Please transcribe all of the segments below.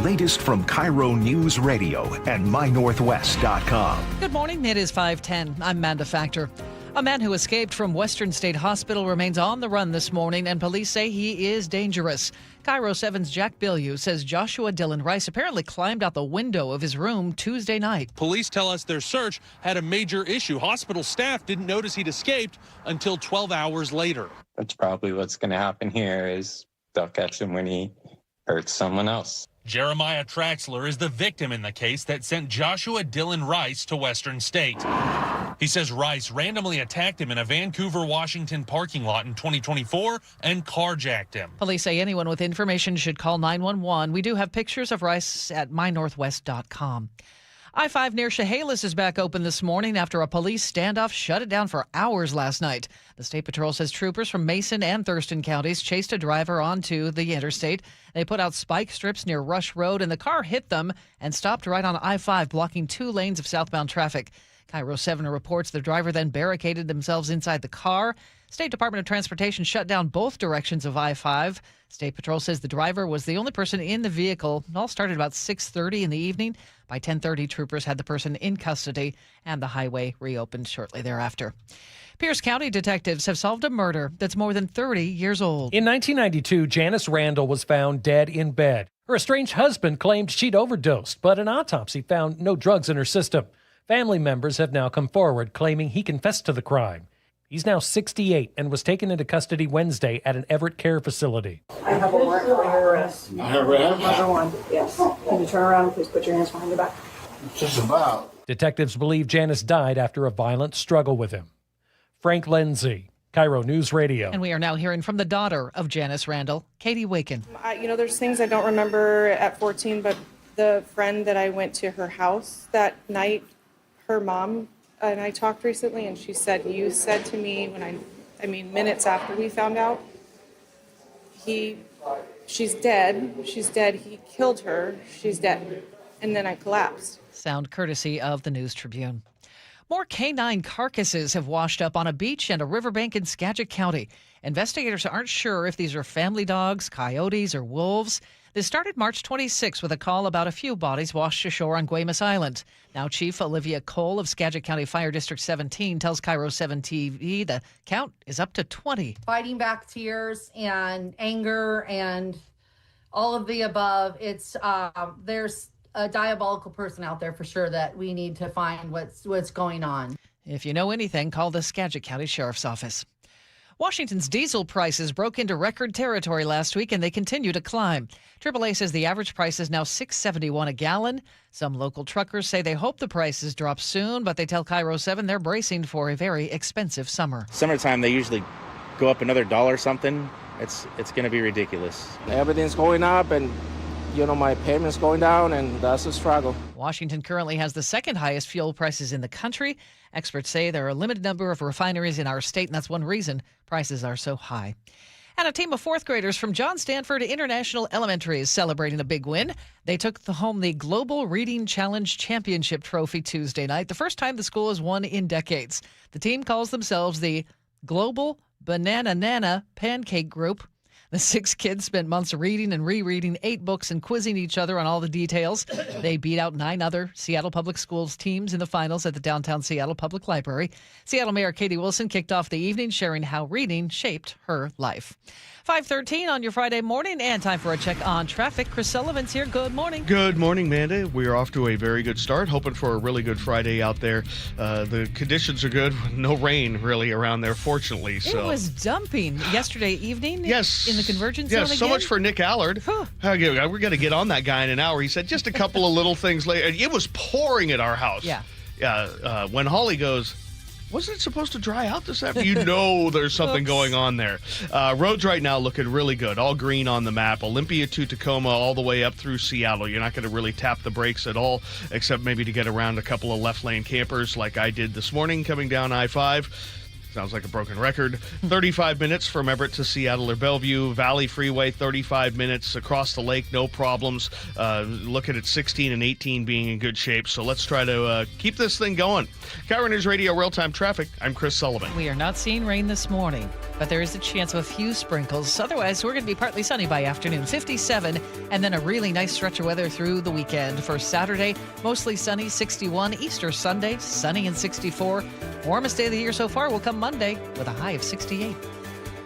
latest from KIRO Newsradio and MyNorthwest.com. Good morning. It is 5:10. I'm Manda Factor. A man who escaped from Western State Hospital remains on the run this morning, and police say he is dangerous. KIRO 7's Jack Bilyeu says Joshua Dylan Rice apparently climbed out the window of his room Tuesday night. Police tell us their search had a major issue. Hospital staff didn't notice he'd escaped until 12 hours later. That's probably what's going to happen here is they'll catch him when he hurts someone else. Jeremiah Traxler is the victim in the case that sent Joshua Dylan Rice to Western State. He says Rice randomly attacked him in a Vancouver, Washington parking lot in 2024 and carjacked him. Police say anyone with information should call 911. We do have pictures of Rice at mynorthwest.com. I-5 near Chehalis is back open this morning after a police standoff shut it down for hours last night. The State Patrol says troopers from Mason and Thurston counties chased a driver onto the interstate. They put out spike strips near Rush Road, and the car hit them and stopped right on I-5, blocking 2 lanes of southbound traffic. KIRO 7 reports the driver then barricaded themselves inside the car. State Department of Transportation shut down both directions of I-5. State Patrol says the driver was the only person in the vehicle. It all started about 6:30 in the evening. By 10:30, troopers had the person in custody, and the highway reopened shortly thereafter. Pierce County detectives have solved a murder that's more than 30 years old. In 1992, Janice Randall was found dead in bed. Her estranged husband claimed she'd overdosed, but an autopsy found no drugs in her system. Family members have now come forward claiming he confessed to the crime. He's now 68 and was taken into custody Wednesday at an Everett care facility. I have a warrant for your arrest. Arrest? Number 1, yes. Can you turn around and please put your hands behind your back? Just about. Detectives believe Janice died after a violent struggle with him. Frank Lindsay, KIRO News Radio. And we are now hearing from the daughter of Janice Randall, Katie Waken. There's things I don't remember at 14, but the friend that I went to her house that night, her mom and I talked recently, and she said, you said to me minutes after we found out, she's dead, he killed her, she's dead. And then I collapsed. Sound courtesy of the News Tribune. More canine carcasses have washed up on a beach and a riverbank in Skagit County. Investigators aren't sure if these are family dogs, coyotes, or wolves. This started March 26 with a call about a few bodies washed ashore on Guaymas Island. Now, Chief Olivia Cole of Skagit County Fire District 17 tells KIRO 7 TV the count is up to 20. Fighting back tears and anger and all of the above. There's a diabolical person out there for sure that we need to find what's going on. If you know anything, call the Skagit County Sheriff's Office. Washington's diesel prices broke into record territory last week, and they continue to climb. AAA says the average price is now $6.71 a gallon. Some local truckers say they hope the prices drop soon, but they tell KIRO 7 they're bracing for a very expensive summer. Summertime, they usually go up another $1 something. It's going to be ridiculous. Everything's going up, and my payment's going down, and that's a struggle. Washington currently has the second highest fuel prices in the country. Experts say there are a limited number of refineries in our state, and that's one reason prices are so high. And a team of fourth graders from John Stanford International Elementary is celebrating a big win. They took home the Global Reading Challenge Championship trophy Tuesday night, the first time the school has won in decades. The team calls themselves the Global Banana Nana Pancake Group. The 6 kids spent months reading and rereading 8 books and quizzing each other on all the details. They beat out 9 other Seattle Public Schools teams in the finals at the downtown Seattle Public Library. Seattle Mayor Katie Wilson kicked off the evening sharing how reading shaped her life. 5:13 on your Friday morning, and time for a check on traffic. Chris Sullivan's here. Good morning. Good morning, Manda. We're off to a very good start, hoping for a really good Friday out there. The conditions are good. No rain, really, around there, fortunately. So. It was dumping yesterday evening. Yes. In the convergence zone again. So much for Nick Allard. We're going to get on that guy in an hour. He said just a couple of little things later. It was pouring at our house. Yeah. When Holly goes, wasn't it supposed to dry out this afternoon? There's something going on there. Roads right now looking really good. All green on the map. Olympia to Tacoma all the way up through Seattle. You're not going to really tap the brakes at all, except maybe to get around a couple of left lane campers like I did this morning coming down I-5. Sounds like a broken record. 35 minutes from Everett to Seattle or Bellevue. Valley Freeway, 35 minutes across the lake, no problems. Looking at 16 and 18 being in good shape. So let's try to keep this thing going. KIRO News Radio real-time traffic. I'm Chris Sullivan. We are not seeing rain this morning, but there is a chance of a few sprinkles. Otherwise, we're going to be partly sunny by afternoon, 57, and then a really nice stretch of weather through the weekend. For Saturday, mostly sunny, 61. Easter Sunday, sunny and 64. Warmest day of the year so far will come Monday with a high of 68.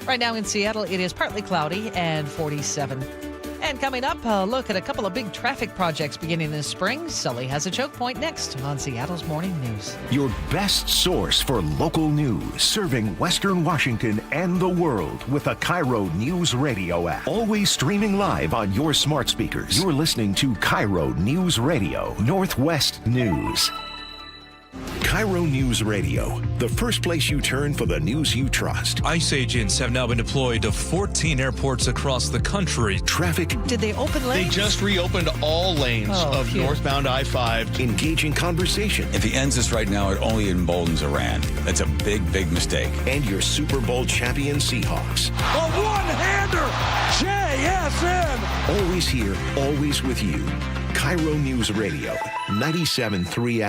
Right now in Seattle, it is partly cloudy and 47. And coming up, a look at a couple of big traffic projects beginning this spring. Sully has a choke point next on Seattle's Morning News. Your best source for local news, serving Western Washington and the world with a KIRO Newsradio app. Always streaming live on your smart speakers. You're listening to KIRO Newsradio Northwest News. KIRO News Radio, the first place you turn for the news you trust. ICE agents have now been deployed to 14 airports across the country. Traffic. Did they open lanes? They just reopened all lanes of northbound I-5. Engaging conversation. If he ends this right now, it only emboldens Iran. That's a big, big mistake. And your Super Bowl champion Seahawks. A one-hander! JSN! Always here, always with you. KIRO News Radio, 97.3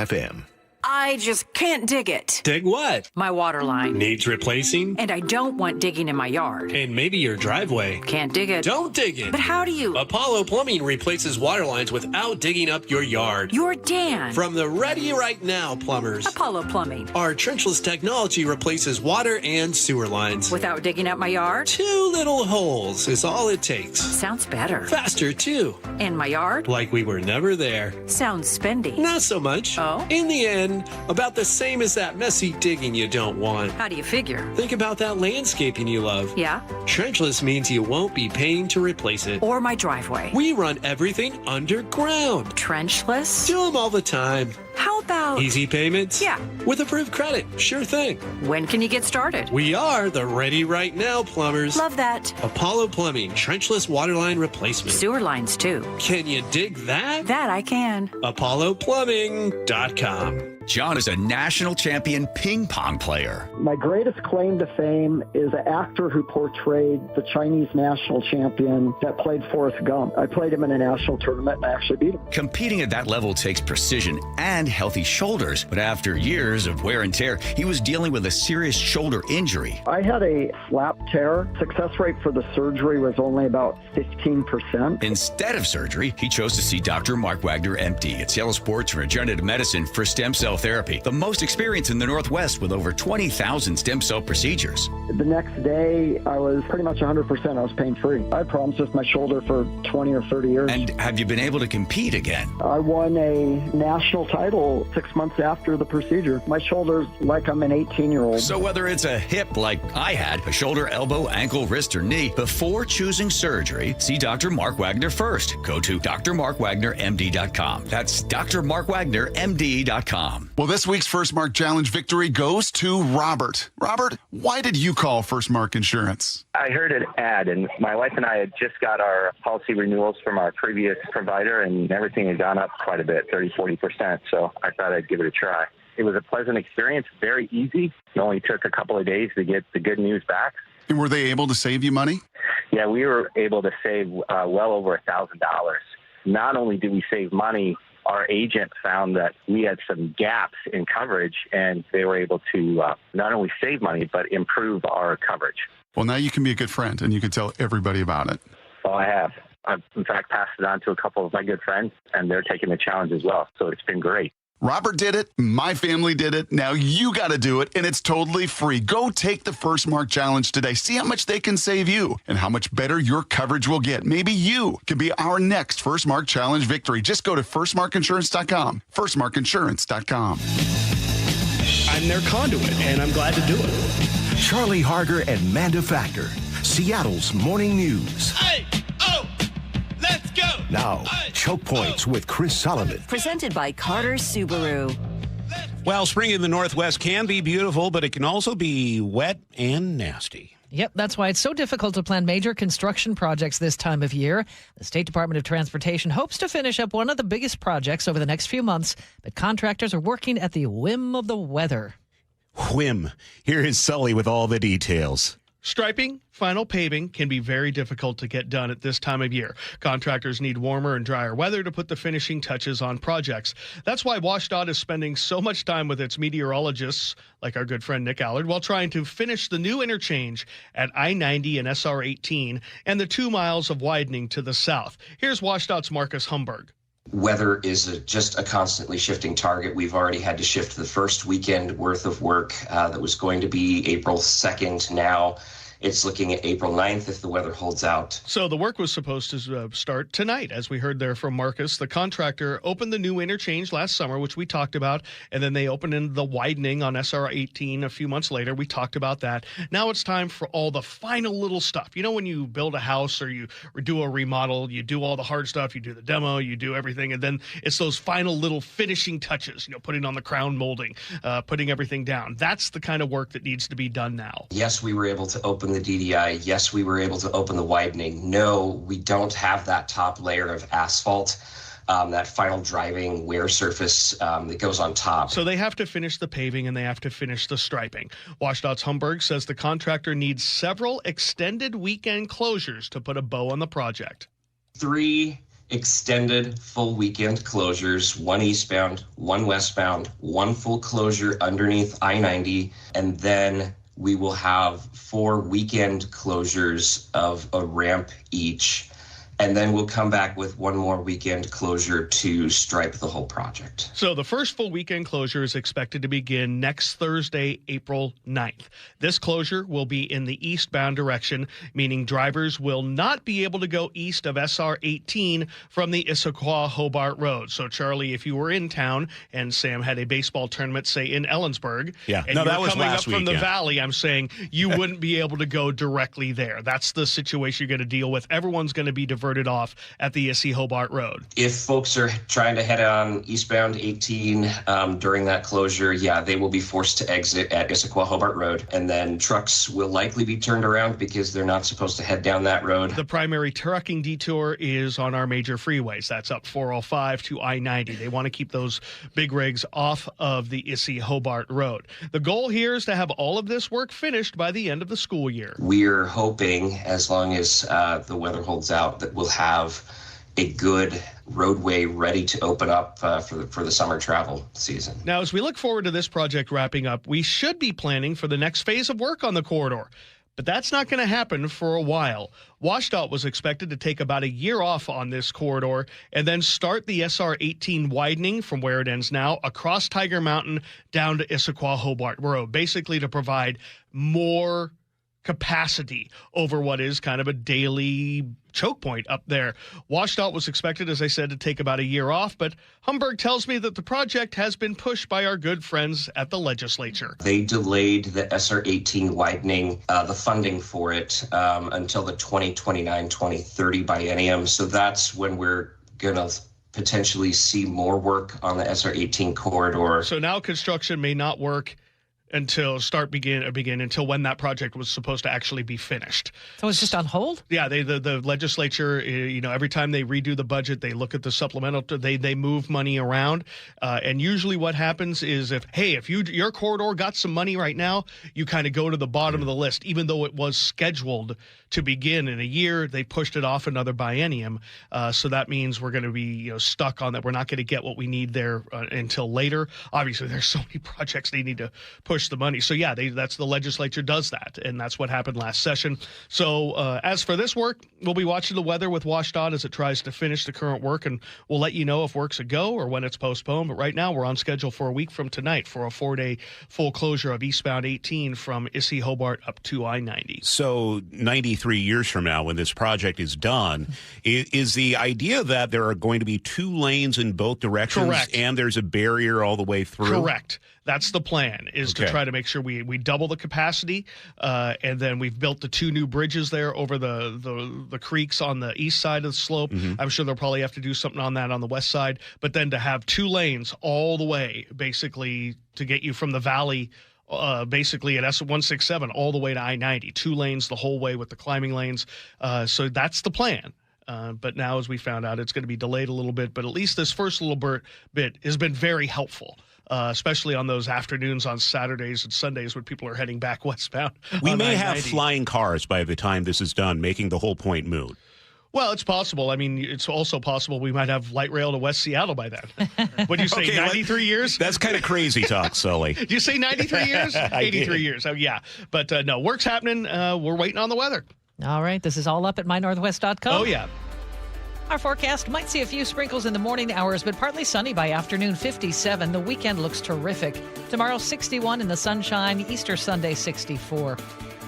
FM. I just can't dig it. Dig what? My water line. Needs replacing? And I don't want digging in my yard. And maybe your driveway. Can't dig it. Don't dig it. But how do you? Apollo Plumbing replaces water lines without digging up your yard. You're Dan. From the Ready Right Now plumbers. Apollo Plumbing. Our trenchless technology replaces water and sewer lines. Without digging up my yard? 2 little holes is all it takes. Sounds better. Faster, too. And my yard? Like we were never there. Sounds spendy. Not so much. Oh? In the end, about the same as that messy digging you don't want. How do you figure? Think about that landscaping you love. Yeah? Trenchless means you won't be paying to replace it. Or my driveway. We run everything underground. Trenchless? Do them all the time. How about... Easy payments? Yeah. With approved credit. Sure thing. When can you get started? We are the Ready Right Now plumbers. Love that. Apollo Plumbing, trenchless waterline replacement. Sewer lines, too. Can you dig that? That I can. ApolloPlumbing.com. John is a national champion ping pong player. My greatest claim to fame is an actor who portrayed the Chinese national champion that played Forrest Gump. I played him in a national tournament and I actually beat him. Competing at that level takes precision and healthy shoulders, but after years of wear and tear, he was dealing with a serious shoulder injury. I had a slap tear. Success rate for the surgery was only about 15%. Instead of surgery, he chose to see Dr. Mark Wagner, MD, at Seattle Sports and Regenerative Medicine for stem cell therapy, the most experience in the Northwest with over 20,000 stem cell procedures. The next day, I was pretty much 100%. I was pain-free. I had problems with my shoulder for 20 or 30 years. And have you been able to compete again? I won a national title 6 months after the procedure. My shoulder's like I'm an 18-year-old. So whether it's a hip like I had, a shoulder, elbow, ankle, wrist, or knee, before choosing surgery, see Dr. Mark Wagner first. Go to drmarkwagnermd.com. That's drmarkwagnermd.com. Well, this week's First Mark Challenge victory goes to Robert. Robert, why did you call First Mark Insurance? I heard an ad, and my wife and I had just got our policy renewals from our previous provider, and everything had gone up quite a bit, 30-40%, so I thought I'd give it a try. It was a pleasant experience, very easy. It only took a couple of days to get the good news back. And were they able to save you money? Yeah, we were able to save well over $1,000. Not only did we save money, our agent found that we had some gaps in coverage, and they were able to not only save money, but improve our coverage. Well, now you can be a good friend, and you can tell everybody about it. Well, I have. I've, in fact, passed it on to a couple of my good friends, and they're taking the challenge as well. So it's been great. Robert did it. My family did it. Now you got to do it, and it's totally free. Go take the First Mark Challenge today. See how much they can save you and how much better your coverage will get. Maybe you can be our next First Mark Challenge victory. Just go to firstmarkinsurance.com. firstmarkinsurance.com. I'm their conduit, and I'm glad to do it. Charlie Harger and Manda Factor, Seattle's Morning News. Hey, oh, let's go. Now, Choke Points with Chris Sullivan. Presented by Carter Subaru. Well, spring in the Northwest can be beautiful, but it can also be wet and nasty. Yep, that's why it's so difficult to plan major construction projects this time of year. The State Department of Transportation hopes to finish up one of the biggest projects over the next few months, but contractors are working at the whim of the weather. whim. Here is Sully with all the details. Striping, final paving can be very difficult to get done at this time of year. Contractors need warmer and drier weather to put the finishing touches on projects. That's why WashDOT is spending so much time with its meteorologists, like our good friend Nick Allard, while trying to finish the new interchange at I-90 and SR-18 and the 2 miles of widening to the south. Here's WashDOT's Marcus Humberg. Weather is just a constantly shifting target. We've already had to shift the first weekend worth of work that was going to be April 2nd. Now it's looking at April 9th if the weather holds out. So the work was supposed to start tonight, as we heard there from Marcus. The contractor opened the new interchange last summer, which we talked about, and then they opened in the widening on SR-18 a few months later. We talked about that. Now it's time for all the final little stuff. You know, when you build a house or you do a remodel, you do all the hard stuff, you do the demo, you do everything, and then it's those final little finishing touches, you know, putting on the crown molding, putting everything down. That's the kind of work that needs to be done now. Yes, we were able to open the DDI. Yes, we were able to open the widening. No, we don't have that top layer of asphalt, that final driving wear surface that goes on top. So they have to finish the paving and they have to finish the striping. WashDOT's Humberg says the contractor needs several extended weekend closures to put a bow on the project. 3 extended full weekend closures, 1 eastbound, 1 westbound, 1 full closure underneath I-90, and then we will have 4 weekend closures of a ramp each. And then we'll come back with 1 more weekend closure to stripe the whole project. So the first full weekend closure is expected to begin next Thursday, April 9th. This closure will be in the eastbound direction, meaning drivers will not be able to go east of SR-18 from the Issaquah-Hobart Road. So, Charlie, if you were in town and Sam had a baseball tournament, say, in Ellensburg, yeah, and no, you that were was coming last up from week, the valley, I'm saying you wouldn't be able to go directly there. That's the situation you're going to deal with. Everyone's going to be diverted off at the Issaquah-Hobart Road. If folks are trying to head on eastbound 18 during that closure, yeah, they will be forced to exit at Issaquah-Hobart Road, and then trucks will likely be turned around because they're not supposed to head down that road. The primary trucking detour is on our major freeways. That's up 405 to I-90. They want to keep those big rigs off of the Issaquah-Hobart Road. The goal here is to have all of this work finished by the end of the school year. We're hoping, as long as the weather holds out, that we'll have a good roadway ready to open up for the summer travel season. Now, as we look forward to this project wrapping up, we should be planning for the next phase of work on the corridor. But that's not going to happen for a while. WashDOT was expected to take about a year off on this corridor and then start the SR-18 widening from where it ends now across Tiger Mountain down to Issaquah-Hobart Road, basically to provide more capacity over what is kind of a daily choke point up there. WashDOT was expected, as I said, to take about a year off, but Humberg tells me that the project has been pushed by our good friends at the legislature. They delayed the SR-18 widening, the funding for it, until the 2029-2030 biennium. So that's when we're going to potentially see more work on the SR-18 corridor. So now construction may not work until until when that project was supposed to actually be finished. So it's just on hold? Yeah, the legislature, every time they redo the budget, they look at the supplemental, they move money around. And usually what happens is if your corridor got some money right now, you kind of go to the bottom of the list, even though it was scheduled to begin in a year. They pushed it off another biennium. So that means we're going to be stuck on that. We're not going to get what we need there until later. Obviously, there's so many projects they need to push the money. So yeah, that's the legislature does that, and that's what happened last session. So as for this work, we'll be watching the weather with WashDOT as it tries to finish the current work, and we'll let you know if work's a go or when it's postponed. But right now, we're on schedule for a week from tonight for a 4-day full closure of eastbound 18 from Issaquah-Hobart up to I-90. So 93 years from now, when this project is done, is the idea that there are going to be 2 lanes in both directions? Correct. And there's a barrier all the way through? Correct. That's the plan, is to try to make sure we double the capacity, and then we've built the 2 new bridges there over the creeks on the east side of the slope. Mm-hmm. I'm sure they'll probably have to do something on that on the west side, but then to have 2 lanes all the way, basically, to get you from the valley basically at S167 all the way to I-90, 2 lanes the whole way with the climbing lanes. So that's the plan. But now, as we found out, it's going to be delayed a little bit, but at least this first little bit has been very helpful. especially on those afternoons on Saturdays and Sundays when people are heading back westbound. We on may have 990. flying cars by the time this is done, making the whole point moot. Well, it's possible. I mean, it's also possible we might have light rail to West Seattle by then. What do you say, 93 years? That's kind of crazy talk, Sully. Did you say 93 years? 83 years. Oh, yeah. But no, work's happening. We're waiting on the weather. All right. This is all up at mynorthwest.com. Oh, yeah. Our forecast might see a few sprinkles in the morning hours, but partly sunny by afternoon, 57. The weekend looks terrific. Tomorrow, 61 in the sunshine. Easter Sunday, 64.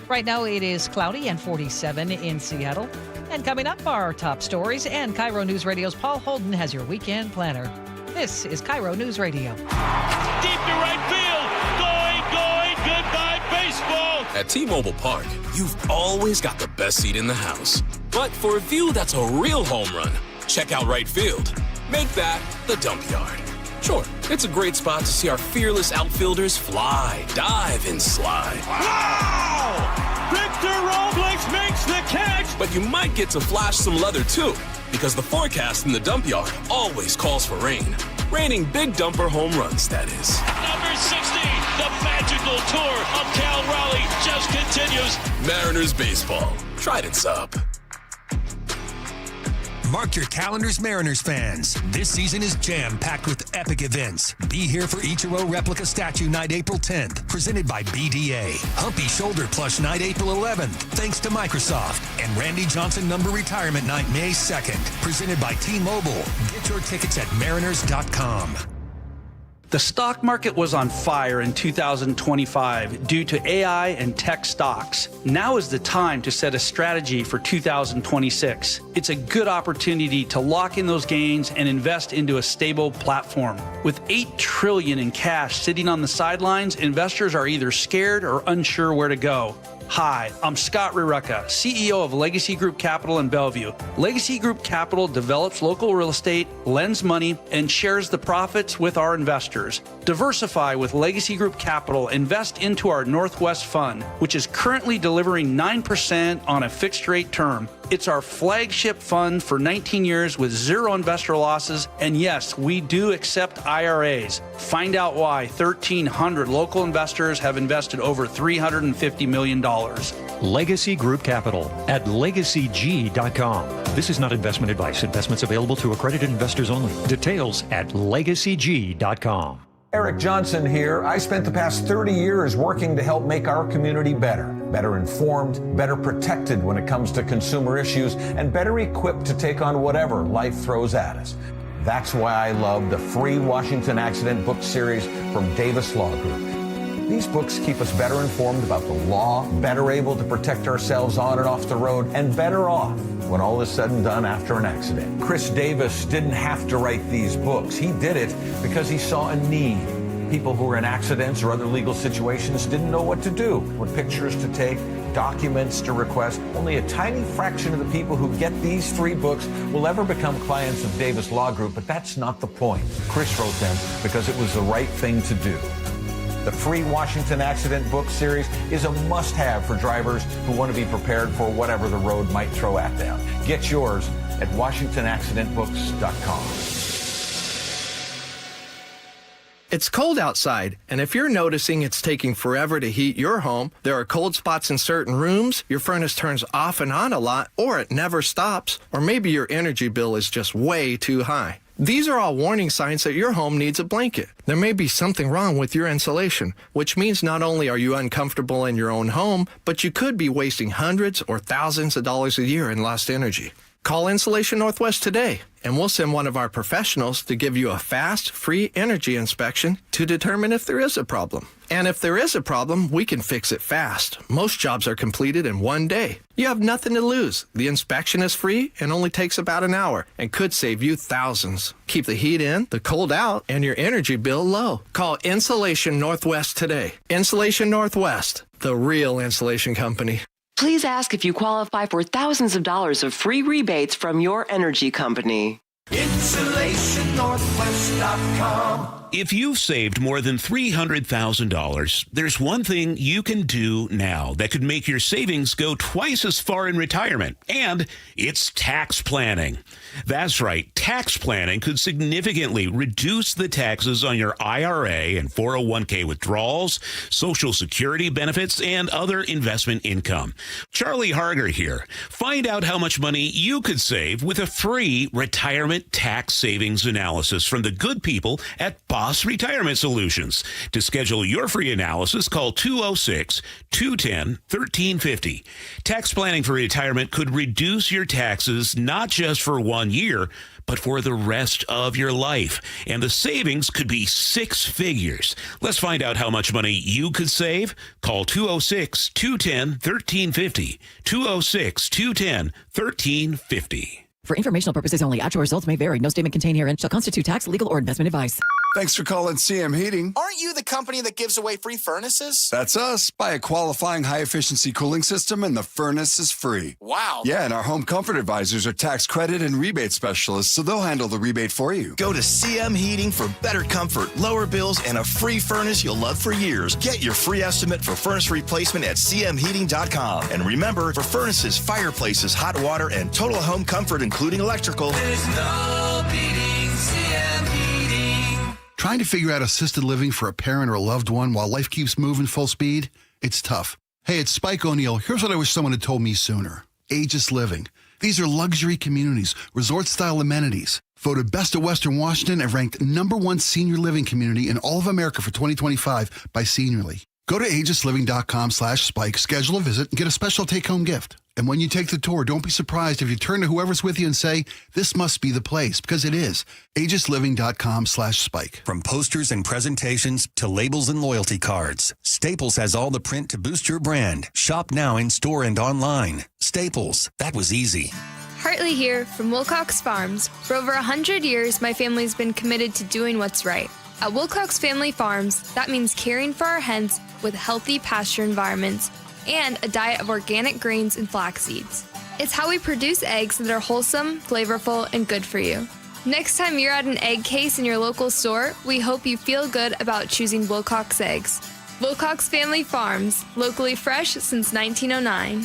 Right now, it is cloudy and 47 in Seattle. And coming up, our top stories, and KIRO News Radio's Paul Holden has your weekend planner. This is KIRO News Radio. Deep to right field. Going. Goodbye, baseball. At T-Mobile Park, you've always got the best seat in the house. But for a view that's a real home run, check out right field. Make that the dump yard. Sure, it's a great spot to see our fearless outfielders fly, dive, and slide. Wow! Victor Robles makes the catch! But you might get to flash some leather too, because the forecast in the dump yard always calls for rain. Raining big dumper home runs, that is. Number 60, the magical tour of Cal Raleigh just continues. Mariners baseball. Trident's up. Mark your calendars, Mariners fans. This season is jam-packed with epic events. Be here for Ichiro Replica Statue Night, April 10th, presented by BDA. Humpy Shoulder Plush Night, April 11th, thanks to Microsoft. And Randy Johnson Number Retirement Night, May 2nd, presented by T-Mobile. Get your tickets at mariners.com. The stock market was on fire in 2025 due to AI and tech stocks. Now is the time to set a strategy for 2026. It's a good opportunity to lock in those gains and invest into a stable platform. With $8 trillion in cash sitting on the sidelines, investors are either scared or unsure where to go. Hi, I'm Scott Rirucka, CEO of Legacy Group Capital in Bellevue. Legacy Group Capital develops local real estate, lends money, and shares the profits with our investors. Diversify with Legacy Group Capital. Invest into our Northwest Fund, which is currently delivering 9% on a fixed rate term. It's our flagship fund for 19 years with zero investor losses. And yes, we do accept IRAs. Find out why 1,300 local investors have invested over $350 million. Legacy Group Capital at legacyg.com. This is not investment advice. Investments available to accredited investors only. Details at legacyg.com. Eric Johnson here. I spent the past 30 years working to help make our community better informed, better protected when it comes to consumer issues, and better equipped to take on whatever life throws at us. That's why I love the free Washington Accident book series from Davis Law Group. These books keep us better informed about the law, better able to protect ourselves on and off the road, and better off when all is said and done after an accident. Chris Davis didn't have to write these books. He did it because he saw a need. People who were in accidents or other legal situations didn't know what to do, what pictures to take, documents to request. Only a tiny fraction of the people who get these 3 books will ever become clients of Davis Law Group, but that's not the point. Chris wrote them because it was the right thing to do. The free Washington Accident book series is a must-have for drivers who want to be prepared for whatever the road might throw at them. Get yours at WashingtonAccidentBooks.com. It's cold outside, and if you're noticing it's taking forever to heat your home, there are cold spots in certain rooms, your furnace turns off and on a lot, or it never stops, or maybe your energy bill is just way too high. These are all warning signs that your home needs a blanket. There may be something wrong with your insulation, which means not only are you uncomfortable in your own home, but you could be wasting hundreds or thousands of dollars a year in lost energy. Call Insulation Northwest today, and we'll send one of our professionals to give you a fast, free energy inspection to determine if there is a problem. And if there is a problem, we can fix it fast. Most jobs are completed in 1 day. You have nothing to lose. The inspection is free and only takes about an hour and could save you thousands. Keep the heat in, the cold out, and your energy bill low. Call Insulation Northwest today. Insulation Northwest, the real insulation company. Please ask if you qualify for thousands of dollars of free rebates from your energy company. InsulationNorthwest.com. If you've saved more than $300,000, there's one thing you can do now that could make your savings go twice as far in retirement, and it's tax planning. That's right, tax planning could significantly reduce the taxes on your IRA and 401k withdrawals, Social Security benefits, and other investment income. Charlie Harger here. Find out how much money you could save with a free retirement tax savings analysis from the good people at Boss Retirement Solutions. To schedule your free analysis, call 206-210-1350. Tax planning for retirement could reduce your taxes not just for 1 year, but for the rest of your life. And the savings could be six figures. Let's find out how much money you could save. Call 206-210-1350. 206-210-1350. For informational purposes only, actual results may vary. No statement contained herein shall constitute tax, legal, or investment advice. Thanks for calling CM Heating. Aren't you the company that gives away free furnaces? That's us. Buy a qualifying high-efficiency cooling system and the furnace is free. Wow. Yeah, and our home comfort advisors are tax credit and rebate specialists, so they'll handle the rebate for you. Go to CM Heating for better comfort, lower bills, and a free furnace you'll love for years. Get your free estimate for furnace replacement at cmheating.com. And remember, for furnaces, fireplaces, hot water, and total home comfort, including electrical, there's no beating CM Heating. Trying to figure out assisted living for a parent or a loved one while life keeps moving full speed? It's tough. Hey, it's Spike O'Neill. Here's what I wish someone had told me sooner. Aegis Living. These are luxury communities, resort-style amenities. Voted best of Western Washington and ranked #1 senior living community in all of America for 2025 by Seniorly. Go to aegisliving.com/spike, schedule a visit, and get a special take-home gift. And when you take the tour, don't be surprised if you turn to whoever's with you and say, this must be the place, because it is. aegisliving.com/spike. From posters and presentations to labels and loyalty cards, Staples has all the print to boost your brand. Shop now in store and online. Staples, that was easy. Hartley here from Wilcox Farms. For over 100 years, my family's been committed to doing what's right. At Wilcox Family Farms, that means caring for our hens with healthy pasture environments and a diet of organic grains and flax seeds. It's how we produce eggs that are wholesome, flavorful, and good for you. Next time you're at an egg case in your local store, we hope you feel good about choosing Wilcox eggs. Wilcox Family Farms, locally fresh since 1909.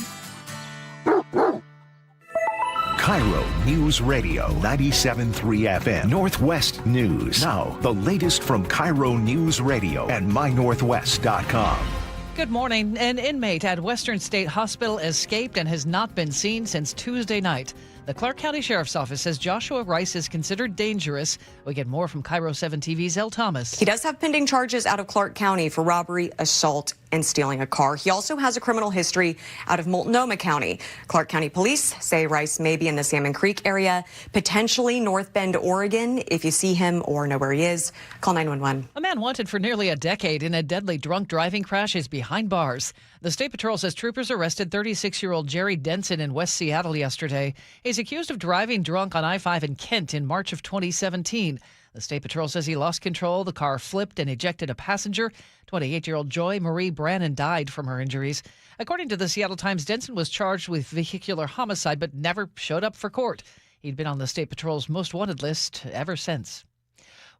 KIRO Newsradio 97.3 FM. Northwest News. Now, the latest from KIRO Newsradio and mynorthwest.com. Good morning. An inmate at Western State Hospital escaped and has not been seen since Tuesday night. The Clark County Sheriff's Office says Joshua Rice is considered dangerous. We get more from KIRO 7 TV's Elle Thomas. He does have pending charges out of Clark County for robbery, assault, and stealing a car. He also has a criminal history out of Multnomah County. Clark County police say Rice may be in the Salmon Creek area, potentially North Bend, Oregon. If you see him or know where he is, call 911. A man wanted for nearly a decade in a deadly drunk driving crash is behind bars. The State Patrol says troopers arrested 36-year-old Jerry Denson in West Seattle yesterday. He's accused of driving drunk on I-5 in Kent in March of 2017. The State Patrol says he lost control. The car flipped and ejected a passenger. 28-year-old Joy Marie Brannon died from her injuries. According to the Seattle Times, Denson was charged with vehicular homicide but never showed up for court. He'd been on the State Patrol's most wanted list ever since.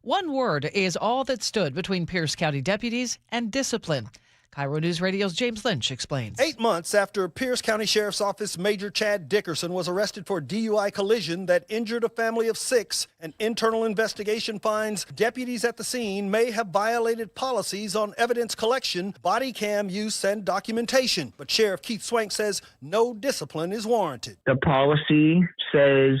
One word is all that stood between Pierce County deputies and discipline. KIRO News Radio's James Lynch explains. 8 months after Pierce County Sheriff's Office Major Chad Dickerson was arrested for DUI collision that injured a family of 6, an internal investigation finds deputies at the scene may have violated policies on evidence collection, body cam use, and documentation. But Sheriff Keith Swank says no discipline is warranted. The policy says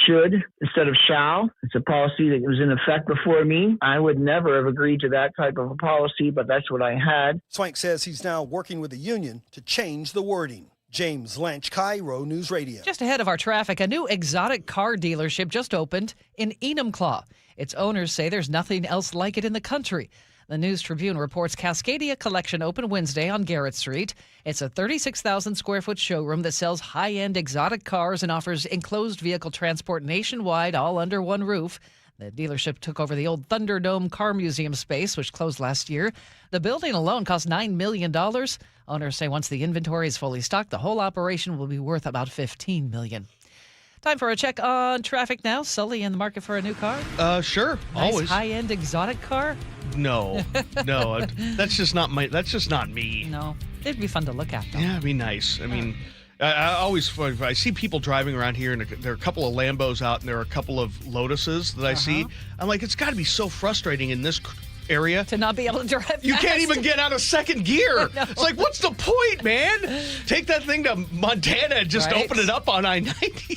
should instead of shall. It's a policy that was in effect before me. I would never have agreed to that type of a policy, but that's what I had. Swank says he's now working with the union to change the wording. James Lynch, KIRO News Radio. Just ahead of our traffic, a new exotic car dealership just opened in Enumclaw. Its owners say there's nothing else like it in the country. The News Tribune reports Cascadia Collection opened Wednesday on Garrett Street. It's a 36,000 square foot showroom that sells high-end exotic cars and offers enclosed vehicle transport nationwide, all under one roof. The dealership took over the old Thunderdome Car Museum space, which closed last year. The building alone cost $9 million. Owners say once the inventory is fully stocked, the whole operation will be worth about $15 million. Time for a check on traffic now. Sully, in the market for a new car? Sure. Nice Always. high-end exotic car? No. That's just not me. No. It'd be fun to look at, though. Yeah, it'd be nice. I mean, I see people driving around here, and there are a couple of Lambos out, and there are a couple of Lotuses that I see. I'm like, it's got to be so frustrating in this area to not be able to drive fast. You can't even get out of second gear. It's like, what's the point, man? Take that thing to Montana and just open it up on I-90.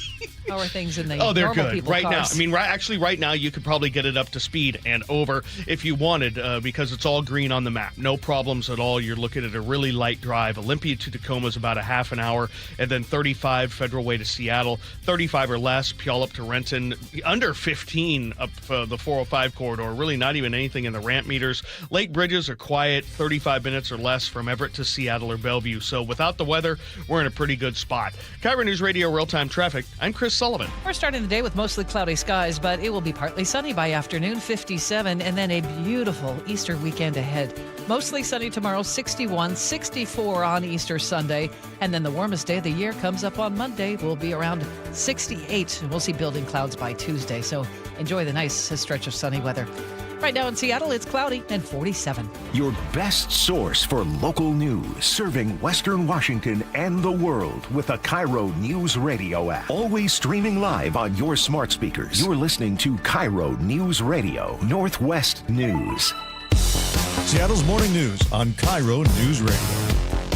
How are things in the they're normal good people right cars? now. I mean, right now you could probably get it up to speed and over if you wanted, because it's all green on the map. No problems at all. You're looking at a really light drive. Olympia to Tacoma is about a half an hour, and then 35 Federal Way to Seattle, 35 or less Puyallup to Renton, under 15 up the 405 corridor. Really not even anything in the ramp meters. Lake bridges are quiet, 35 minutes or less from Everett to Seattle or Bellevue. So without the weather, we're in a pretty good spot. KIRO News Radio Real-Time Traffic. I'm Chris Sullivan. We're starting the day with mostly cloudy skies, but it will be partly sunny by afternoon, 57, and then a beautiful Easter weekend ahead. Mostly sunny tomorrow, 61, 64 on Easter Sunday, and then the warmest day of the year comes up on Monday. We'll be around 68. We'll see building clouds by Tuesday, so enjoy the nice stretch of sunny weather. Right now in Seattle, it's cloudy and 47. Your best source for local news, serving Western Washington and the world with the KIRO Newsradio App. Always streaming live on your smart speakers. You're listening to KIRO News Radio, Northwest News. Seattle's morning news on KIRO News Radio.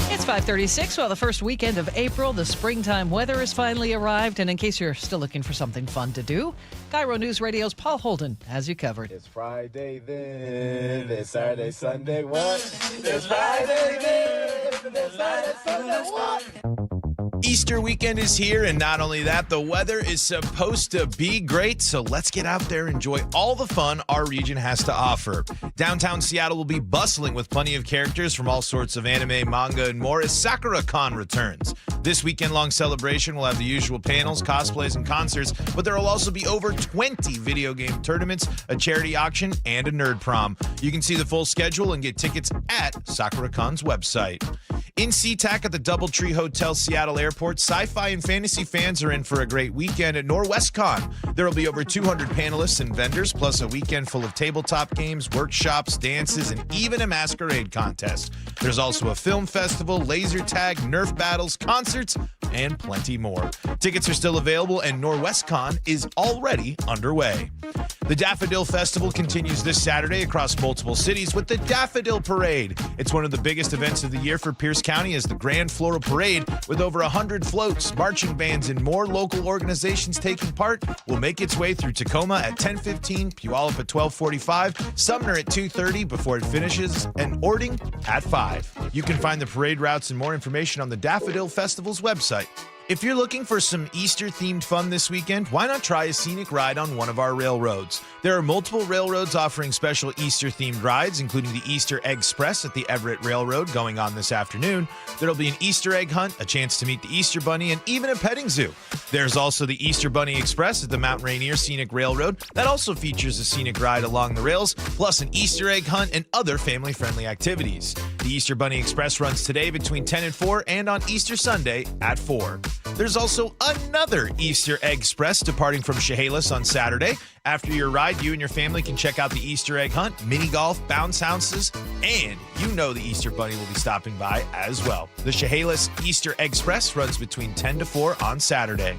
It's 5:36. Well, the first weekend of April, the springtime weather has finally arrived. And in case you're still looking for something fun to do, KIRO News Radio's Paul Holden has you covered. It's Friday then, it's Saturday, Sunday, what? It's Friday then, it's Saturday, Sunday, what? Easter weekend is here, and not only that, the weather is supposed to be great, so let's get out there and enjoy all the fun our region has to offer. Downtown Seattle will be bustling with plenty of characters from all sorts of anime, manga, and more as SakuraCon returns. This weekend-long celebration will have the usual panels, cosplays, and concerts, but there will also be over 20 video game tournaments, a charity auction, and a nerd prom. You can see the full schedule and get tickets at SakuraCon's website. In SeaTac at the Doubletree Hotel Seattle Airport, sci-fi and fantasy fans are in for a great weekend at NorwestCon. There will be over 200 panelists and vendors, plus a weekend full of tabletop games, workshops, dances, and even a masquerade contest. There's also a film festival, laser tag, Nerf battles, concerts, and plenty more. Tickets are still available, and NorwestCon is already underway. The Daffodil Festival continues this Saturday across multiple cities with the Daffodil Parade. It's one of the biggest events of the year for Pierce County as the Grand Floral Parade, with over 100 floats, marching bands, and more local organizations taking part, will make its way through Tacoma at 10:15, Puyallup at 12:45, Sumner at 2:30 before it finishes, and Ording at 5. You can find the parade routes and more information on the Daffodil Festival's website. If you're looking for some Easter-themed fun this weekend, why not try a scenic ride on one of our railroads? There are multiple railroads offering special Easter-themed rides, including the Easter Egg Express at the Everett Railroad going on this afternoon. There'll be an Easter egg hunt, a chance to meet the Easter Bunny, and even a petting zoo. There's also the Easter Bunny Express at the Mount Rainier Scenic Railroad. That also features a scenic ride along the rails, plus an Easter egg hunt and other family-friendly activities. The Easter Bunny Express runs today between 10 and 4 and on Easter Sunday at 4. There's also another Easter Egg Express departing from Chehalis on Saturday. After your ride, you and your family can check out the Easter egg hunt, mini golf, bounce houses, and you know the Easter Bunny will be stopping by as well. The Chehalis Easter Egg Express runs between 10 to 4 on Saturday.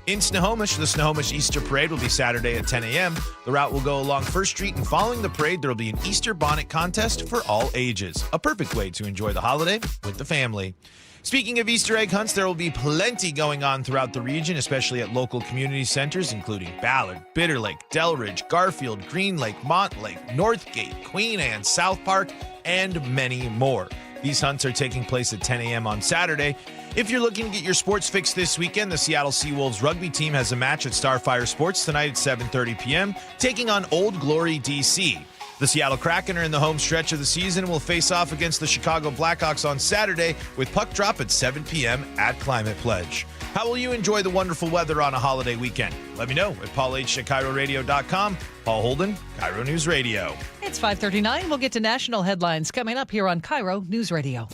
In Snohomish, the Snohomish Easter Parade will be Saturday at 10 a.m. The route will go along First Street, and following the parade, there will be an Easter bonnet contest for all ages. A perfect way to enjoy the holiday with the family. Speaking of Easter egg hunts, there will be plenty going on throughout the region, especially at local community centers, including Ballard, Bitter Lake, Delridge, Garfield, Green Lake, Montlake, Northgate, Queen Anne, South Park, and many more. These hunts are taking place at 10 a.m. on Saturday. If you're looking to get your sports fix this weekend, the Seattle Seawolves rugby team has a match at Starfire Sports tonight at 7:30 p.m., taking on Old Glory DC. The Seattle Kraken are in the home stretch of the season and will face off against the Chicago Blackhawks on Saturday with puck drop at 7 p.m. at Climate Pledge. How will you enjoy the wonderful weather on a holiday weekend? Let me know at paulh@KIRORadio.com. Paul Holden, KIRO News Radio. It's 5:39. We'll get to national headlines coming up here on KIRO News Radio.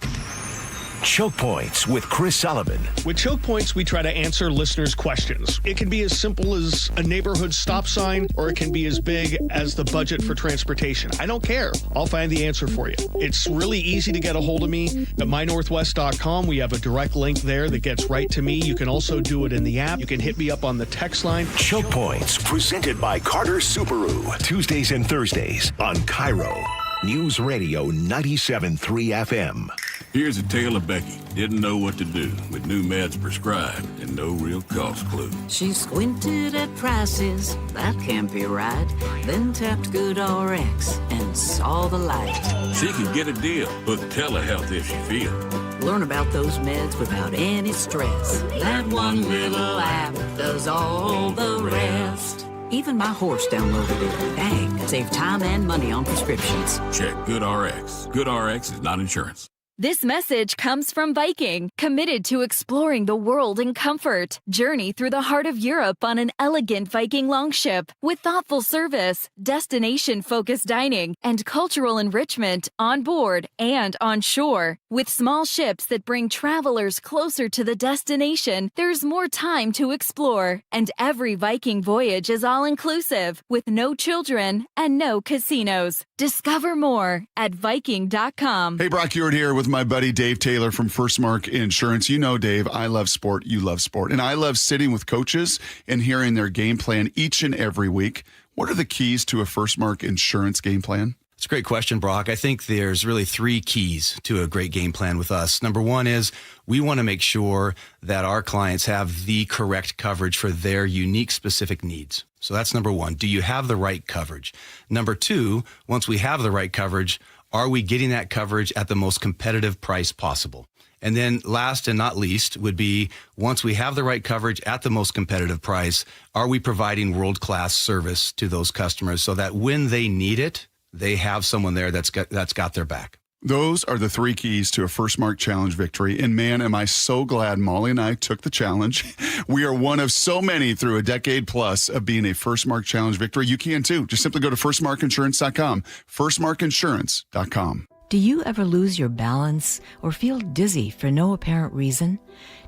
Choke Points with Chris Sullivan. With Choke Points, we try to answer listeners' questions. It can be as simple as a neighborhood stop sign, or it can be as big as the budget for transportation. I don't care. I'll find the answer for you. It's really easy to get a hold of me at mynorthwest.com. We have a direct link there that gets right to me. You can also do it in the app. You can hit me up on the text line. Choke Points, presented by Carter Subaru. Tuesdays and Thursdays on KIRO Newsradio 97.3 FM. Here's a tale of Becky. Didn't know what to do with new meds prescribed and no real cost clue. She squinted at prices, that can't be right. Then tapped GoodRx and saw the light. She can get a deal, book telehealth if she feels. Learn about those meds without any stress. That one little app does all the rest. Even my horse downloaded it. Dang, save time and money on prescriptions. Check GoodRx. GoodRx is not insurance. This message comes from Viking, committed to exploring the world in comfort. Journey through the heart of Europe on an elegant Viking longship with thoughtful service, destination-focused dining, and cultural enrichment on board and on shore. With small ships that bring travelers closer to the destination, there's more time to explore. And every Viking voyage is all-inclusive, with no children and no casinos. Discover more at Viking.com. Hey, Brock Ewart here with my buddy Dave Taylor from First Mark Insurance. You know, Dave, I love sport. You love sport. And I love sitting with coaches and hearing their game plan each and every week. What are the keys to a First Mark Insurance game plan? It's a great question, Brock. I think there's really 3 keys to a great game plan with us. Number 1 is we want to make sure that our clients have the correct coverage for their unique specific needs. So that's number 1. Do you have the right coverage? Number 2, once we have the right coverage, are we getting that coverage at the most competitive price possible? And then last and not least would be, once we have the right coverage at the most competitive price, are we providing world-class service to those customers so that when they need it, they have someone there that's got their back? Those are the 3 keys to a First Mark Challenge victory. And man, am I so glad Molly and I took the challenge. We are one of so many through a decade plus of being a First Mark Challenge victory. You can too. Just simply go to firstmarkinsurance.com, firstmarkinsurance.com. Do you ever lose your balance or feel dizzy for no apparent reason?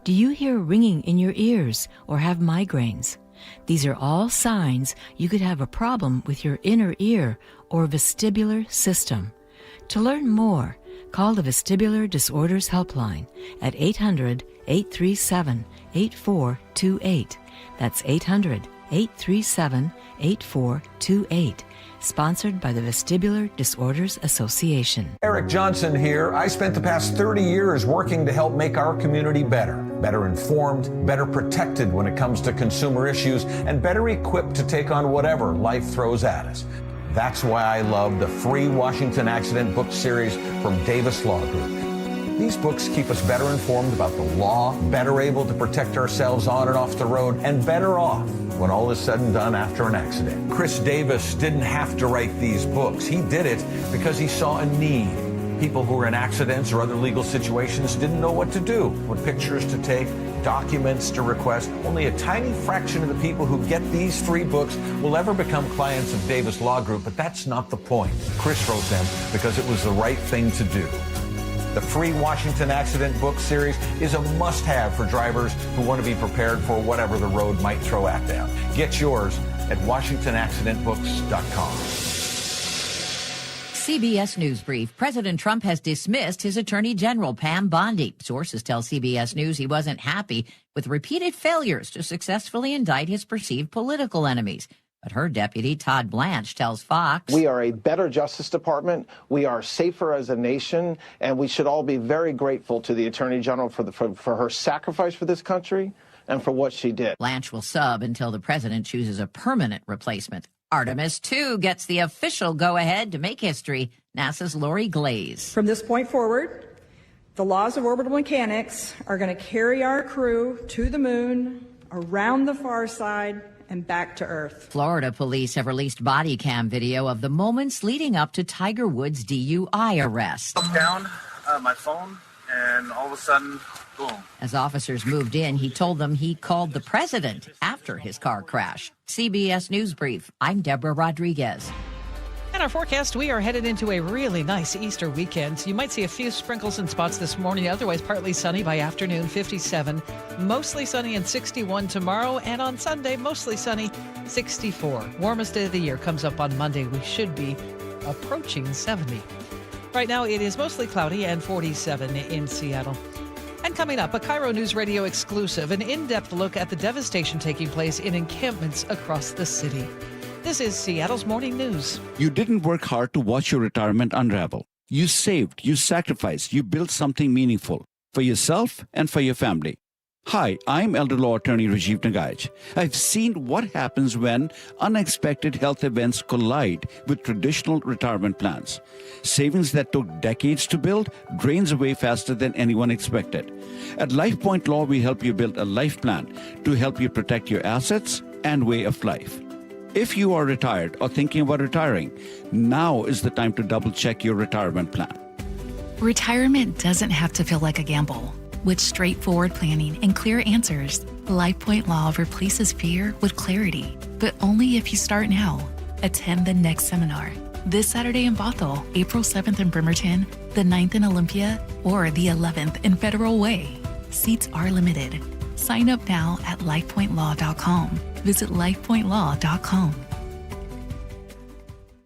Do you hear ringing in your ears or have migraines? These are all signs you could have a problem with your inner ear or vestibular system. To learn more, call the Vestibular Disorders Helpline at 800-837-8428. That's 800-837-8428. Sponsored by the Vestibular Disorders Association. Eric Johnson here. I spent the past 30 years working to help make our community better informed, better protected when it comes to consumer issues, and better equipped to take on whatever life throws at us. That's why I love the free Washington Accident book series from Davis Law Group. These books keep us better informed about the law, better able to protect ourselves on and off the road, and better off when all is said and done after an accident. Chris Davis didn't have to write these books. He did it because he saw a need. People who were in accidents or other legal situations didn't know what to do, what pictures to take, documents to request. Only a tiny fraction of the people who get these free books will ever become clients of Davis Law Group, but that's not the point. Chris wrote them because it was the right thing to do. The free Washington Accident book series is a must-have for drivers who want to be prepared for whatever the road might throw at them. Get yours at WashingtonAccidentBooks.com. CBS News Brief. President Trump has dismissed his Attorney General, Pam Bondi. Sources tell CBS News he wasn't happy with repeated failures to successfully indict his perceived political enemies. But her deputy, Todd Blanche, tells Fox, "We are a better Justice Department. We are safer as a nation, and we should all be very grateful to the Attorney General for her sacrifice for this country and for what she did." Blanche will sub until the president chooses a permanent replacement. Artemis 2 gets the official go-ahead to make history. NASA's Lori Glaze. From this point forward, the laws of orbital mechanics are going to carry our crew to the moon, around the far side, and back to Earth. Florida police have released body cam video of the moments leading up to Tiger Woods' DUI arrest. I down my phone, and all of a sudden, boom. As officers moved in, he told them he called the president after his car crash. CBS News Brief. I'm Deborah Rodriguez. And our forecast, we are headed into a really nice Easter weekend. You might see a few sprinkles in spots this morning, otherwise partly sunny by afternoon, 57. Mostly sunny and 61 tomorrow, and on Sunday, mostly sunny, 64. Warmest day of the year comes up on Monday. We should be approaching 70. Right now, it is mostly cloudy and 47 in Seattle. And coming up, a KIRO Newsradio exclusive, an in-depth look at the devastation taking place in encampments across the city. This is Seattle's Morning News. You didn't work hard to watch your retirement unravel. You saved, you sacrificed, you built something meaningful for yourself and for your family. Hi, I'm elder law attorney Rajiv Nagaich. I've seen what happens when unexpected health events collide with traditional retirement plans. Savings that took decades to build drains away faster than anyone expected. At LifePoint Law, we help you build a life plan to help you protect your assets and way of life. If you are retired or thinking about retiring, now is the time to double-check your retirement plan. Retirement doesn't have to feel like a gamble. With straightforward planning and clear answers, LifePoint Law replaces fear with clarity, but only if you start now. Attend the next seminar this Saturday in Bothell, April 7th in Bremerton, the 9th in Olympia, or the 11th in Federal Way. Seats are limited. Sign up now at lifepointlaw.com. Visit lifepointlaw.com.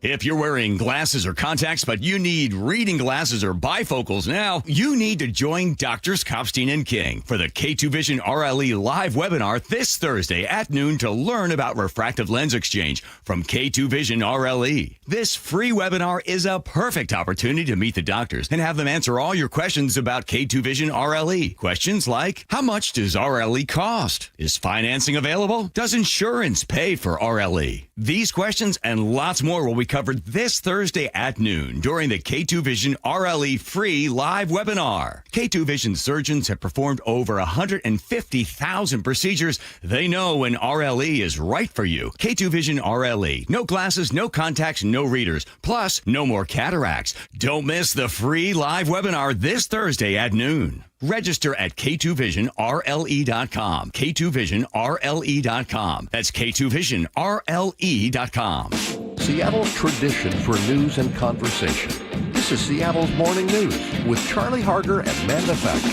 If you're wearing glasses or contacts, but you need reading glasses or bifocals now, you need to join Drs. Kopstein and King for the K2 Vision RLE live webinar this Thursday at noon to learn about refractive lens exchange from K2 Vision RLE. This free webinar is a perfect opportunity to meet the doctors and have them answer all your questions about K2 Vision RLE. Questions like, how much does RLE cost? Is financing available? Does insurance pay for RLE? These questions and lots more will be covered this Thursday at noon during the K2 Vision RLE free live webinar. K2 Vision surgeons have performed over 150,000 procedures. They know when RLE is right for you. K2 Vision RLE. No glasses, no contacts, no readers. Plus, no more cataracts. Don't miss the free live webinar this Thursday at noon. Register at K2VisionRLE.com. K2VisionRLE.com. That's K2VisionRLE.com. Seattle's tradition for news and conversation. This is Seattle's Morning News with Charlie Harger and Manda Factor.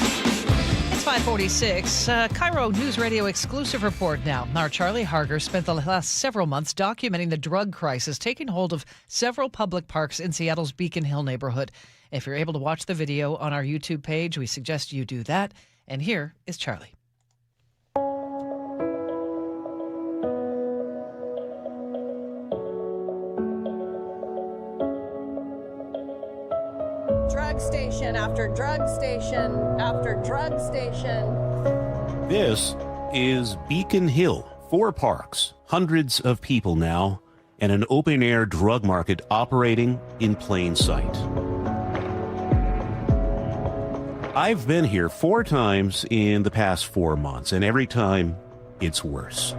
It's 546. KIRO Newsradio exclusive report now. Our Charlie Harger spent the last several months documenting the drug crisis taking hold of several public parks in Seattle's Beacon Hill neighborhood. If you're able to watch the video on our YouTube page, we suggest you do that. And here is Charlie. Drug station after drug station after drug station. This is Beacon Hill. 4 parks, hundreds of people now, and an open-air drug market operating in plain sight. I've been here 4 times in the past 4 months, and every time it's worse.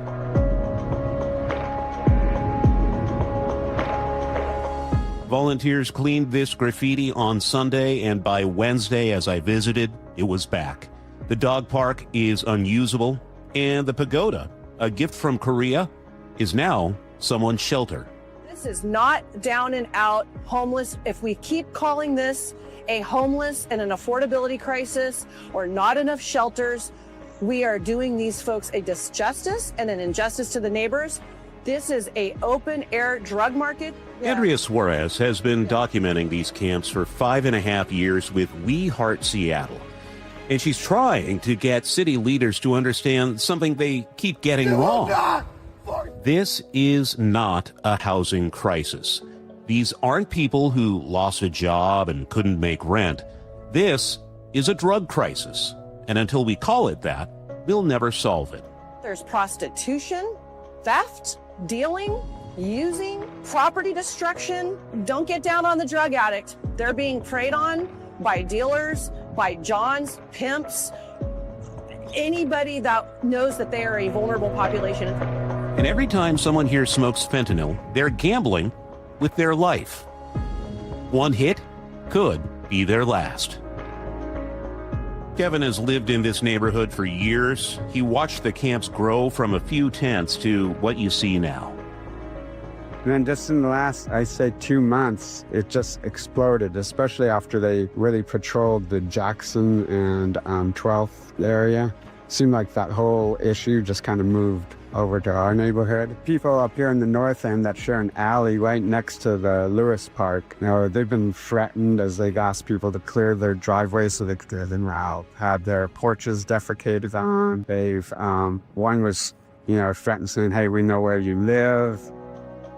Volunteers cleaned this graffiti on Sunday, and by Wednesday, as I visited, it was back. The dog park is unusable, and the pagoda, a gift from Korea, is now someone's shelter. This is not down and out homeless. If we keep calling this a homeless and an affordability crisis or not enough shelters, we are doing these folks a disjustice and an injustice to the neighbors. This is a open air drug market. Andrea Suarez has been documenting these camps for 5.5 years with We Heart Seattle. And she's trying to get city leaders to understand something they keep getting wrong. This is not a housing crisis. These aren't people who lost a job and couldn't make rent. This is a drug crisis. And until we call it that, we'll never solve it. There's prostitution, theft, dealing, using, property destruction. Don't get down on the drug addict. They're being preyed on by dealers, by Johns, pimps, anybody that knows that they are a vulnerable population. And every time someone here smokes fentanyl, they're gambling with their life. One hit could be their last. Kevin has lived in this neighborhood for years. He watched the camps grow from a few tents to what you see now. And then just in the last, I'd say 2 months, it just exploded, especially after they really patrolled the Jackson and 12th area. Seemed like that whole issue just kind of moved over to our neighborhood. People up here in the north end that share an alley right next to the Lewis Park, they've been threatened as they ask people to clear their driveways so they could clear them out, had their porches defecated on. One was, threatened saying, hey, we know where you live.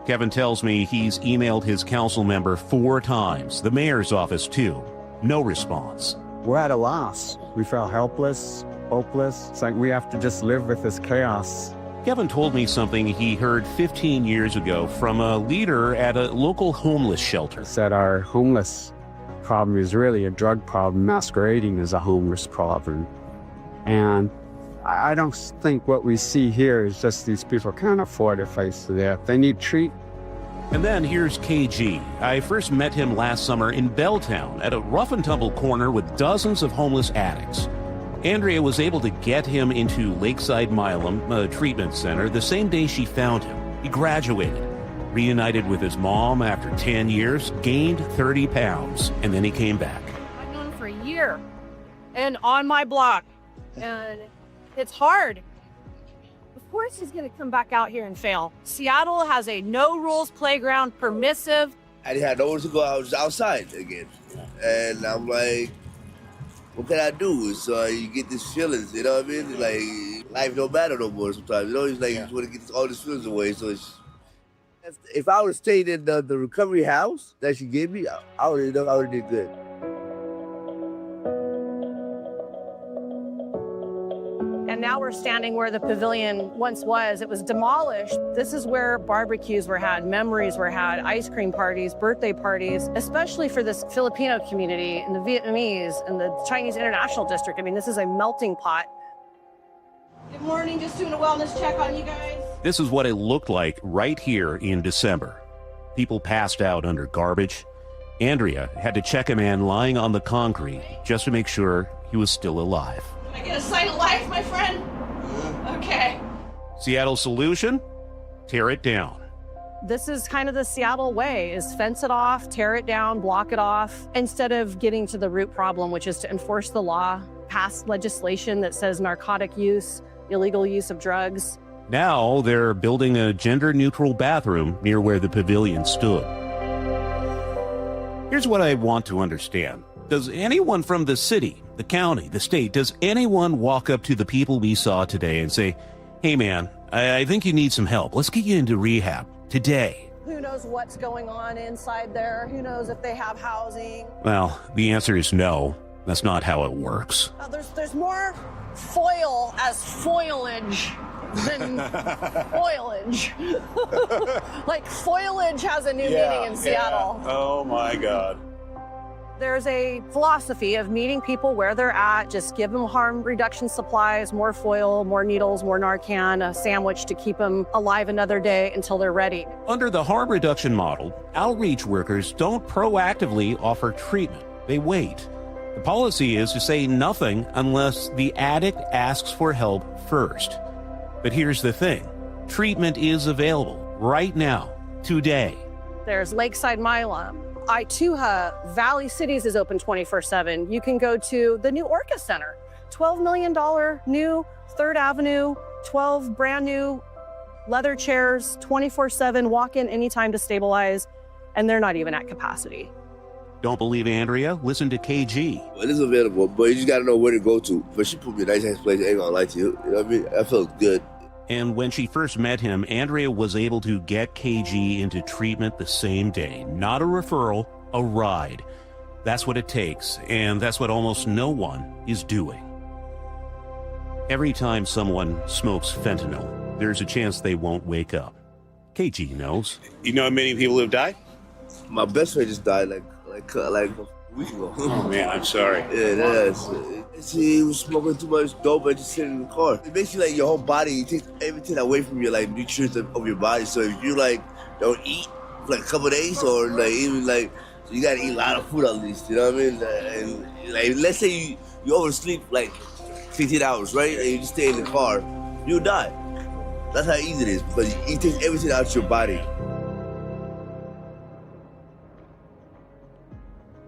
Kevin tells me he's emailed his council member 4 times, the mayor's office too. No response. We're at a loss. We felt helpless, hopeless. It's like we have to just live with this chaos. Kevin told me something he heard 15 years ago from a leader at a local homeless shelter. Said our homeless problem is really a drug problem masquerading as a homeless problem. And I don't think what we see here is just these people can't afford to face death. They need treatment. And then here's KG. I first met him last summer in Belltown at a rough and tumble corner with dozens of homeless addicts. Andrea was able to get him into Lakeside Milam, a treatment center, the same day she found him. He graduated, reunited with his mom after 10 years, gained 30 pounds, and then he came back. I've known him for a year and on my block, and it's hard. Of course he's going to come back out here and fail. Seattle has a no-rules playground, permissive. I didn't have nowhere to go. I was outside again. And I'm like, what can I do? So you get these feelings, you know what I mean? Like, life don't matter no more sometimes. It's like you just want to get all these feelings away. So if I would have stayed in the recovery house that she gave me, I would have did good. And now we're standing where the pavilion once was. It was demolished. This is where barbecues were had, memories were had, ice cream parties, birthday parties, especially for this Filipino community and the Vietnamese and the Chinese International District. I mean, this is a melting pot. Good morning, just doing a wellness check on you guys. This is what it looked like right here in December. People passed out under garbage. Andrea had to check a man lying on the concrete just to make sure he was still alive. Can I get a sign of life, my friend? Okay. Seattle's solution? Tear it down. This is kind of the Seattle way, is fence it off, tear it down, block it off, instead of getting to the root problem, which is to enforce the law, pass legislation that says narcotic use, illegal use of drugs. Now they're building a gender-neutral bathroom near where the pavilion stood. Here's what I want to understand. Does anyone from the city, the county, the state, does anyone walk up to the people we saw today and say, hey man, I think you need some help. Let's get you into rehab today? Who knows what's going on inside there? Who knows if they have housing? Well, the answer is no. That's not how it works. There's more foil as foliage than foliage. Like foliage has a new meaning in Seattle. Yeah. Oh my God. There's a philosophy of meeting people where they're at, just give them harm reduction supplies, more foil, more needles, more Narcan, a sandwich to keep them alive another day until they're ready. Under the harm reduction model, outreach workers don't proactively offer treatment. They wait. The policy is to say nothing unless the addict asks for help first. But here's the thing. Treatment is available right now, today. There's Lakeside Milam. Ituha, Valley Cities is open 24/7. You can go to the new Orca Center, $12 million new 3rd Avenue, 12 brand new leather chairs, 24/7, walk in anytime to stabilize, and they're not even at capacity. Don't believe Andrea? Listen to KG. It is available, but you just gotta know where to go to. But she put me in a nice place, I ain't gonna lie to you. You know what I mean? I felt good. And when she first met him, Andrea was able to get KG into treatment the same day. Not a referral, a ride. That's what it takes, and that's what almost no one is doing. Every time someone smokes fentanyl, there's a chance they won't wake up. KG knows. You know how many people have died? My best friend just died like a week ago. Oh man, I'm sorry. Yeah, that's he was smoking too much dope and just sitting in the car. It makes you like your whole body, you take everything away from your like nutrients of your body. So if you like don't eat for like a couple of days or like even like so you gotta eat a lot of food at least, you know what I mean? And like let's say you oversleep like 15 hours, right? And you just stay in the car, you'll die. That's how easy it is because it takes everything out of your body.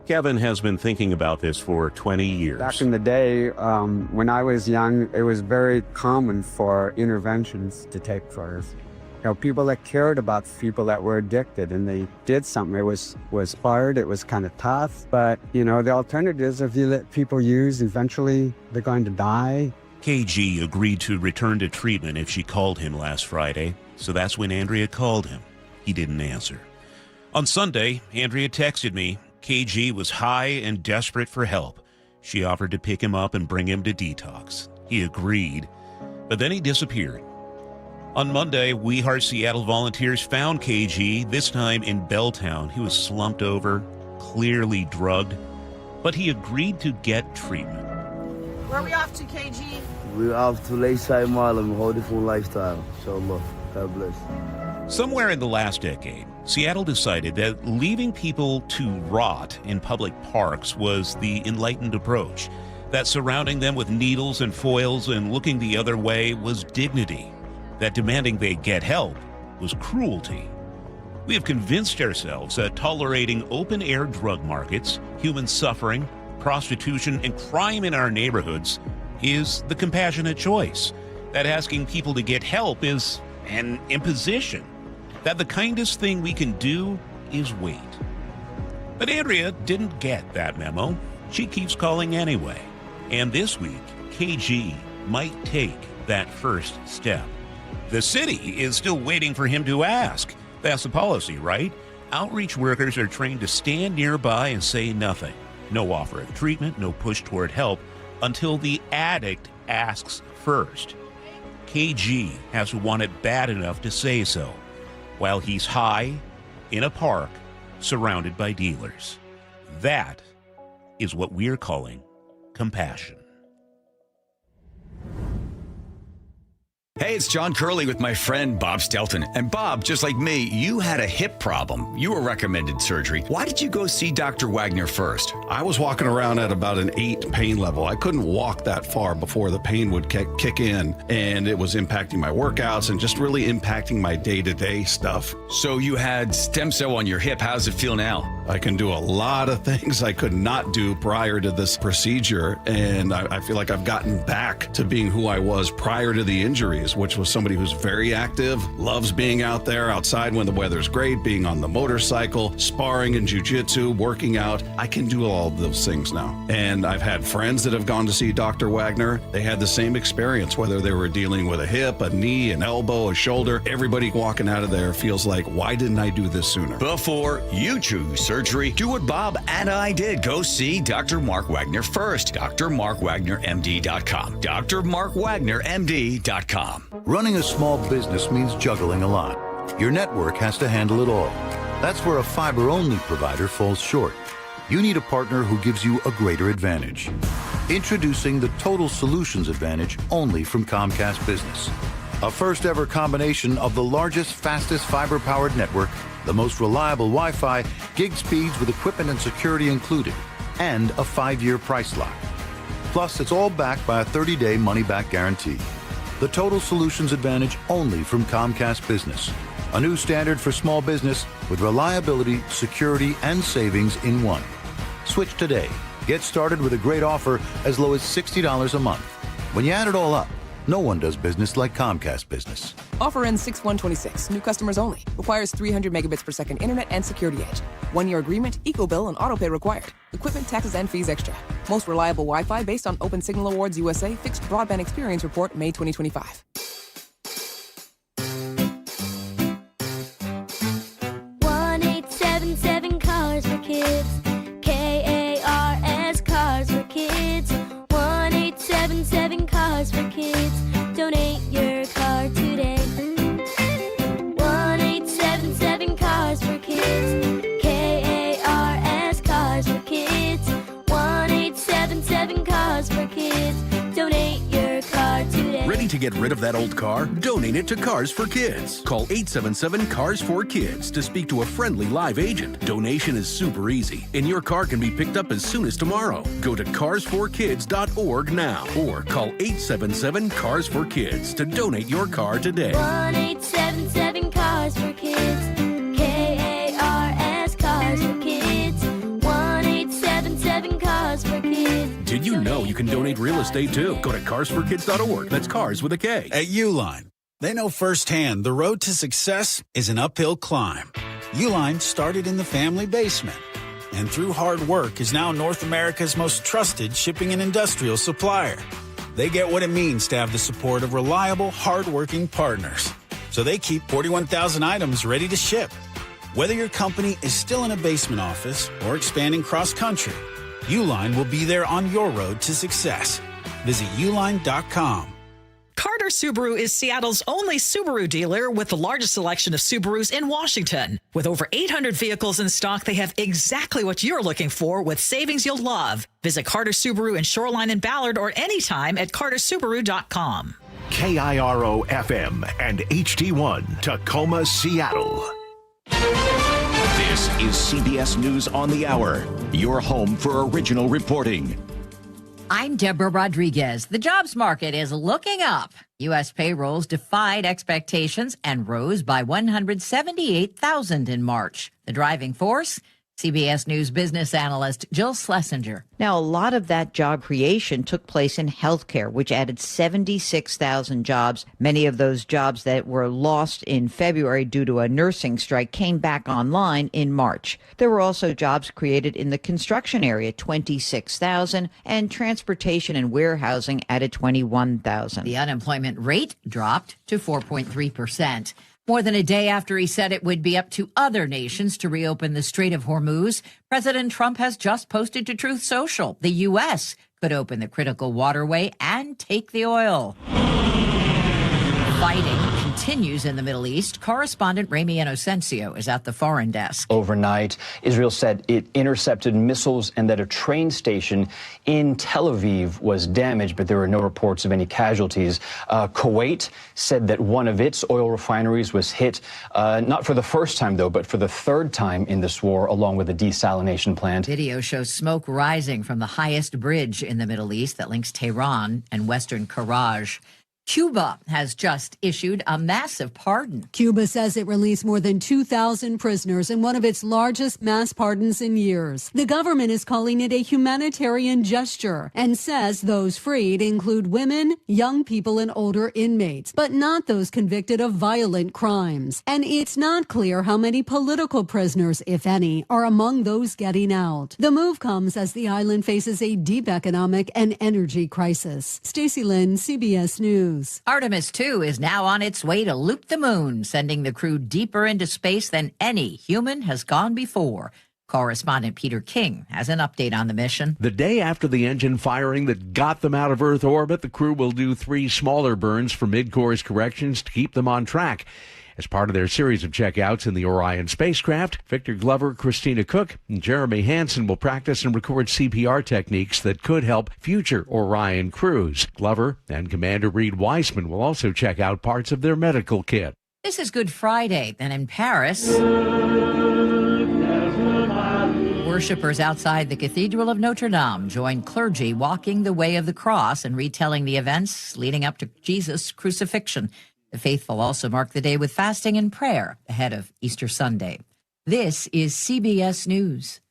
Kevin has been thinking about this for 20 years. Back in the day, when I was young, it was very common for interventions to take place. People that cared about people that were addicted and they did something. It was hard, it was kind of tough, but the alternative is if you let people use, eventually they're going to die. KG agreed to return to treatment if she called him last Friday, so that's when Andrea called him. He didn't answer. On Sunday, Andrea texted me. KG was high and desperate for help. She offered to pick him up and bring him to detox. He agreed, but then he disappeared. On Monday, We Heart Seattle volunteers found KG, this time in Belltown. He was slumped over, clearly drugged, but he agreed to get treatment. Where are we off to, KG? We're off to Lakeside Marlin, a whole different lifestyle. Inshallah. God bless. Somewhere in the last decade, Seattle decided that leaving people to rot in public parks was the enlightened approach, that surrounding them with needles and foils and looking the other way was dignity, that demanding they get help was cruelty. We have convinced ourselves that tolerating open-air drug markets, human suffering, prostitution, and crime in our neighborhoods is the compassionate choice, that asking people to get help is an imposition, that the kindest thing we can do is wait. But Andrea didn't get that memo. She keeps calling anyway. And this week, KG might take that first step. The city is still waiting for him to ask. That's the policy, right? Outreach workers are trained to stand nearby and say nothing. No offer of treatment, no push toward help until the addict asks first. KG has to want it bad enough to say so, while he's high in a park surrounded by dealers. That is what we're calling compassion. Hey, it's John Curley with my friend Bob Stelton. And Bob, just like me, you had a hip problem. You were recommended surgery. Why did you go see Dr. Wagner first? I was walking around at about an 8 pain level. I couldn't walk that far before the pain would kick in, and it was impacting my workouts and just really impacting my day-to-day stuff. So you had stem cell on your hip. How does it feel now? I can do a lot of things I could not do prior to this procedure, and I feel like I've gotten back to being who I was prior to the injuries, which was somebody who's very active, loves being out there outside when the weather's great, being on the motorcycle, sparring in jiu-jitsu, working out. I can do all of those things now. And I've had friends that have gone to see Dr. Wagner. They had the same experience, whether they were dealing with a hip, a knee, an elbow, a shoulder. Everybody walking out of there feels like, why didn't I do this sooner? Before you choose surgery, do what Bob and I did. Go see Dr. Mark Wagner first. drmarkwagnermd.com. drmarkwagnermd.com. Running a small business means juggling a lot. Your network has to handle it all. That's where a fiber-only provider falls short. You need a partner who gives you a greater advantage. Introducing the Total Solutions Advantage only from Comcast Business. A first-ever combination of the largest, fastest fiber-powered network, the most reliable Wi-Fi, gig speeds with equipment and security included, and a 5-year price lock. Plus, it's all backed by a 30-day money-back guarantee. The Total Solutions Advantage only from Comcast Business. A new standard for small business with reliability, security, and savings in one. Switch today. Get started with a great offer as low as $60 a month. When you add it all up, no one does business like Comcast Business. Offer ends 6/1/26. New customers only. Requires 300 megabits per second internet and security edge. 1-year agreement, eco-bill, and autopay required. Equipment, taxes, and fees extra. Most reliable Wi-Fi based on Open Signal Awards USA Fixed Broadband Experience Report, May 2025. 1-877 Cars for Kids. KARS Cars for Kids. 1-877 Cars for Kids. Donate your car today. 1-877 Cars for Kids. KARS Cars for Kids. 1-877 Cars for Kids. Donate your car today. Ready to get rid of that old car? Donate it to Cars for Kids. Call 877 Cars for Kids to speak to a friendly live agent. Donation is super easy, and your car can be picked up as soon as tomorrow. Go to carsforkids.org now or call 877 Cars for Kids to donate your car today. 1-877 Cars for Kids. KARS Cars for Kids. 1-877 You know you can donate real estate too. Go to carsforkids.org. That's cars with a K. At Uline, they know firsthand the road to success is an uphill climb. Uline started in the family basement, and through hard work is now North America's most trusted shipping and industrial supplier. They get what it means to have the support of reliable, hard-working partners. So they keep 41,000 items ready to ship. Whether your company is still in a basement office or expanding cross-country, Uline will be there on your road to success. Visit uline.com. Carter Subaru is Seattle's only Subaru dealer with the largest selection of Subarus in Washington. With over 800 vehicles in stock, they have exactly what you're looking for with savings you'll love. Visit Carter Subaru in Shoreline and Ballard or anytime at cartersubaru.com. KIRO FM and HD1 Tacoma, Seattle. This is CBS News on the Hour, your home for original reporting. I'm Deborah Rodriguez. The jobs market is looking up. U.S. payrolls defied expectations and rose by 178,000 in March. The driving force? CBS News business analyst Jill Schlesinger. Now, a lot of that job creation took place in healthcare, which added 76,000 jobs. Many of those jobs that were lost in February due to a nursing strike came back online in March. There were also jobs created in the construction area, 26,000, and transportation and warehousing added 21,000. The unemployment rate dropped to 4.3%. More than a day after he said it would be up to other nations to reopen the Strait of Hormuz, President Trump has just posted to Truth Social the U.S. could open the critical waterway and take the oil. Fighting continues in the Middle East. Correspondent Ramy Inocencio is at the foreign desk. Overnight, Israel said it intercepted missiles and that a train station in Tel Aviv was damaged, but there were no reports of any casualties. Kuwait said that one of its oil refineries was hit, not for the first time, though, but for the third time in this war, along with a desalination plant. Video shows smoke rising from the highest bridge in the Middle East that links Tehran and western Karaj. Cuba has just issued a massive pardon. Cuba says it released more than 2,000 prisoners in one of its largest mass pardons in years. The government is calling it a humanitarian gesture and says those freed include women, young people, and older inmates, but not those convicted of violent crimes. And it's not clear how many political prisoners, if any, are among those getting out. The move comes as the island faces a deep economic and energy crisis. Stacey Lynn, CBS News. Artemis 2 is now on its way to loop the moon, sending the crew deeper into space than any human has gone before. Correspondent Peter King has an update on the mission. The day after the engine firing that got them out of Earth orbit, the crew will do 3 smaller burns for mid-course corrections to keep them on track. As part of their series of checkouts in the Orion spacecraft, Victor Glover, Christina Cook, and Jeremy Hansen will practice and record CPR techniques that could help future Orion crews. Glover and Commander Reed Weissman will also check out parts of their medical kit. This is Good Friday, and in Paris, worshippers outside the Cathedral of Notre Dame joined clergy walking the way of the cross and retelling the events leading up to Jesus' crucifixion. The faithful also mark the day with fasting and prayer ahead of Easter Sunday. This is CBS News.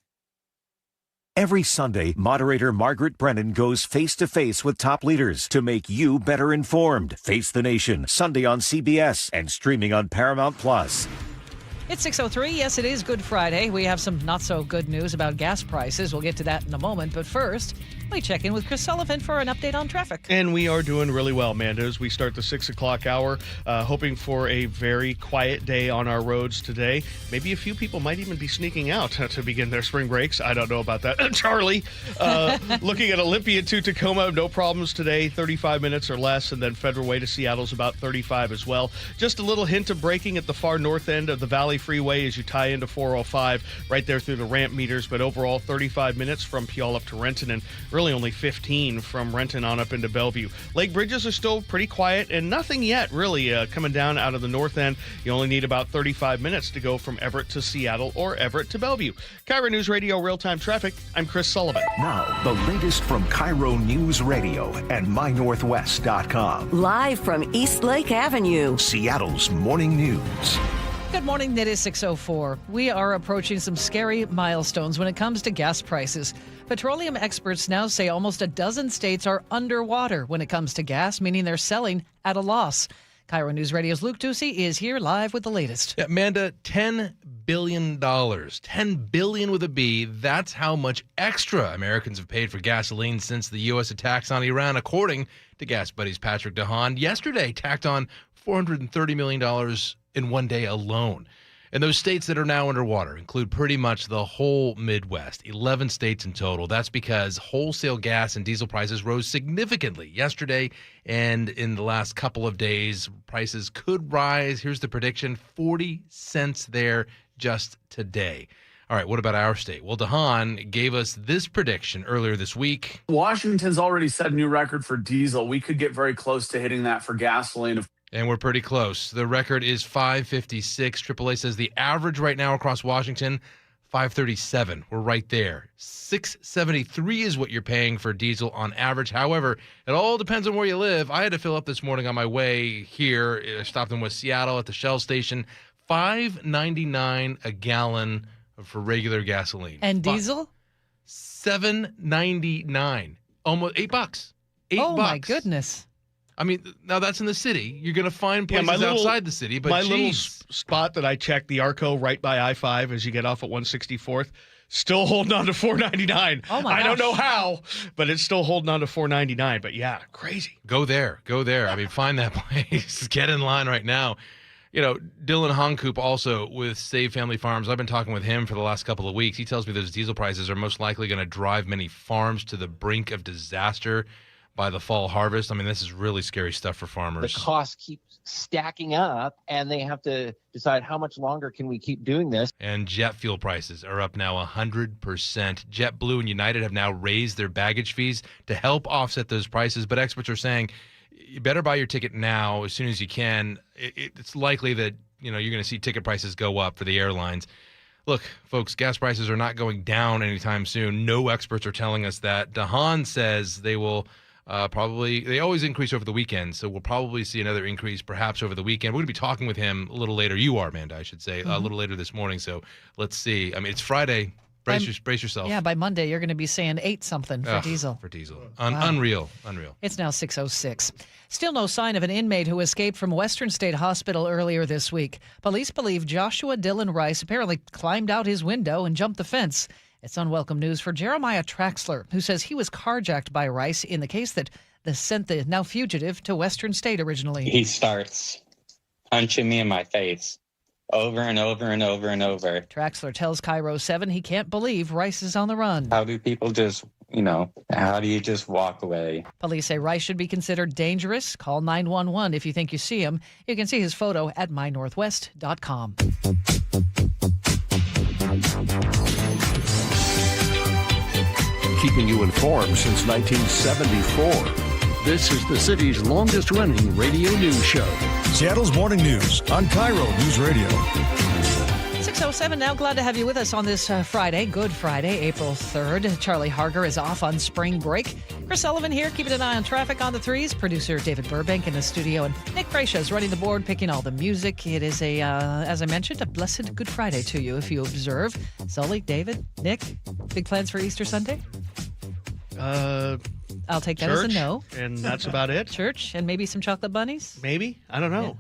Every Sunday, moderator Margaret Brennan goes face-to-face with top leaders to make you better informed. Face the Nation, Sunday on CBS and streaming on Paramount+. It's 6:03. Yes, it is Good Friday. We have some not-so-good news about gas prices. We'll get to that in a moment. But first, we check in with Chris Sullivan for an update on traffic. And we are doing really well, Amanda, as we start the 6 o'clock hour, hoping for a very quiet day on our roads today. Maybe a few people might even be sneaking out to begin their spring breaks. I don't know about that. Charlie, looking at Olympia to Tacoma, no problems today, 35 minutes or less. And then Federal Way to Seattle's about 35 as well. Just a little hint of braking at the far north end of the Valley Freeway as you tie into 405 right there through the ramp meters. But overall, 35 minutes from Puyallup up to Renton and really only 15 from Renton on up into Bellevue. Lake bridges are still pretty quiet and nothing yet really coming down out of the north end. You only need about 35 minutes to go from Everett to Seattle or Everett to Bellevue. KIRO Newsradio Real-Time Traffic. I'm Chris Sullivan. Now, the latest from KIRO Newsradio and MyNorthwest.com. Live from East Lake Avenue, Seattle's Morning News. Good morning. It is 6:04. We are approaching some scary milestones when it comes to gas prices. Petroleum experts now say almost a dozen states are underwater when it comes to gas, meaning they're selling at a loss. KIRO News Radio's Luke Ducey is here live with the latest. Yeah, Amanda, $10 billion. $10 billion with a B. That's how much extra Americans have paid for gasoline since the U.S. attacks on Iran, according to Gas Buddies Patrick DeHaan. Yesterday, tacked on $430 million in one day alone. And those states that are now underwater include pretty much the whole Midwest, 11 states in total. That's because wholesale gas and diesel prices rose significantly yesterday, and in the last couple of days, prices could rise. Here's the prediction, 40 cents there just today. All right, what about our state? Well, DeHaan gave us this prediction earlier this week. Washington's already set a new record for diesel. We could get very close to hitting that for gasoline. And we're pretty close. The record is 556. AAA says the average right now across Washington, 537. We're right there. 673 is what you're paying for diesel on average. However, it all depends on where you live. I had to fill up this morning on my way here. I stopped in West Seattle at the Shell station. $5.99 a gallon for regular gasoline. And diesel? $7.99. Almost $8. $8. My goodness. I mean, now that's in the city. You're going to find places outside the city, but my little spot that I checked, the Arco right by I-5 as you get off at 164th, still holding on to $4.99. Oh my I don't gosh. know how, but it's still holding on to $4.99. But yeah, crazy. Go there. I mean, find that place. Get in line right now. You know, Dylan Honkoop also with Save Family Farms. I've been talking with him for the last couple of weeks. He tells me those diesel prices are most likely going to drive many farms to the brink of disaster by the fall harvest. I mean, this is really scary stuff for farmers. The costs keep stacking up, and they have to decide how much longer can we keep doing this. And jet fuel prices are up now 100%. JetBlue and United have now raised their baggage fees to help offset those prices, but experts are saying you better buy your ticket now as soon as you can. It's likely that you're going to see ticket prices go up for the airlines. Look, folks, gas prices are not going down anytime soon. No experts are telling us that. DeHaan says they will they always increase over the weekend, so we'll probably see another increase perhaps over the weekend. We're going to be talking with him a little later. You are, Amanda, I should say, a little later this morning, so let's see. I mean, it's Friday. Brace yourself. Yeah, by Monday, you're going to be saying 8 something for diesel. For diesel. Unreal. It's now 6:06. Still no sign of an inmate who escaped from Western State Hospital earlier this week. Police believe Joshua Dylan Rice apparently climbed out his window and jumped the fence. It's unwelcome news for Jeremiah Traxler, who says he was carjacked by Rice in the case that sent the now fugitive to Western State originally. He starts punching me in my face over and over and over and over. Traxler tells KIRO 7 he can't believe Rice is on the run. How do people just, how do you just walk away? Police say Rice should be considered dangerous. Call 911 if you think you see him. You can see his photo at mynorthwest.com. Keeping you informed since 1974. This is the city's longest-running radio news show. Seattle's Morning News on KIRO News Radio. 6:07 now. Glad to have you with us on this Friday, Good Friday, April 3rd. Charlie Harger is off on spring break. Chris Sullivan here, keeping an eye on traffic on the threes. Producer David Burbank in the studio. And Nick Gracia is running the board, picking all the music. It is, as I mentioned, a blessed Good Friday to you if you observe. Sully, David, Nick, big plans for Easter Sunday? I'll take that as a no. And that's about it. Church and maybe some chocolate bunnies? Maybe. I don't know. Yeah.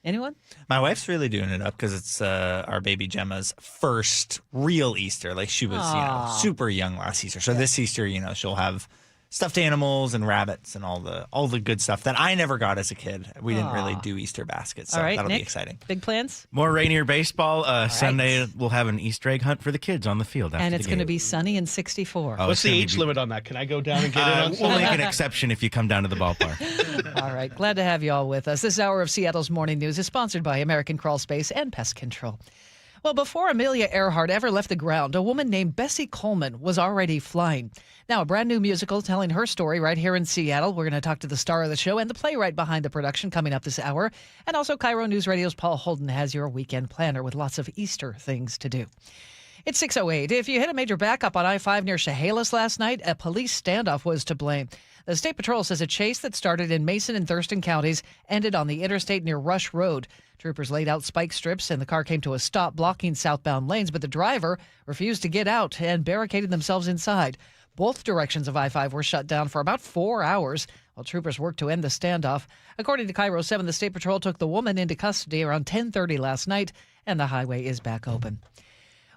Anyone? My wife's really doing it up because it's our baby Gemma's first real Easter. Like she was, super young last Easter. So this Easter, she'll have stuffed animals and rabbits and all the good stuff that I never got as a kid. We didn't really do Easter baskets, so all right, that'll Nick, be exciting. Big plans? More Rainier baseball. right. Sunday we'll have an Easter egg hunt for the kids on the field. And it's going to be sunny and 64. What's the age limit on that? Can I go down and get in on We'll make an exception if you come down to the ballpark. All right. Glad to have you all with us. This hour of Seattle's Morning News is sponsored by American Crawl Space and Pest Control. Well, before Amelia Earhart ever left the ground, a woman named Bessie Coleman was already flying. Now, a brand new musical telling her story right here in Seattle. We're going to talk to the star of the show and the playwright behind the production coming up this hour. And also, KIRO News Radio's Paul Holden has your weekend planner with lots of Easter things to do. It's 6:08. If you hit a major backup on I-5 near Chehalis last night, a police standoff was to blame. The State Patrol says a chase that started in Mason and Thurston counties ended on the interstate near Rush Road. Troopers laid out spike strips and the car came to a stop blocking southbound lanes, but the driver refused to get out and barricaded themselves inside. Both directions of I-5 were shut down for about 4 hours while troopers worked to end the standoff. According to KIRO 7, the State Patrol took the woman into custody around 10:30 last night, and the highway is back open.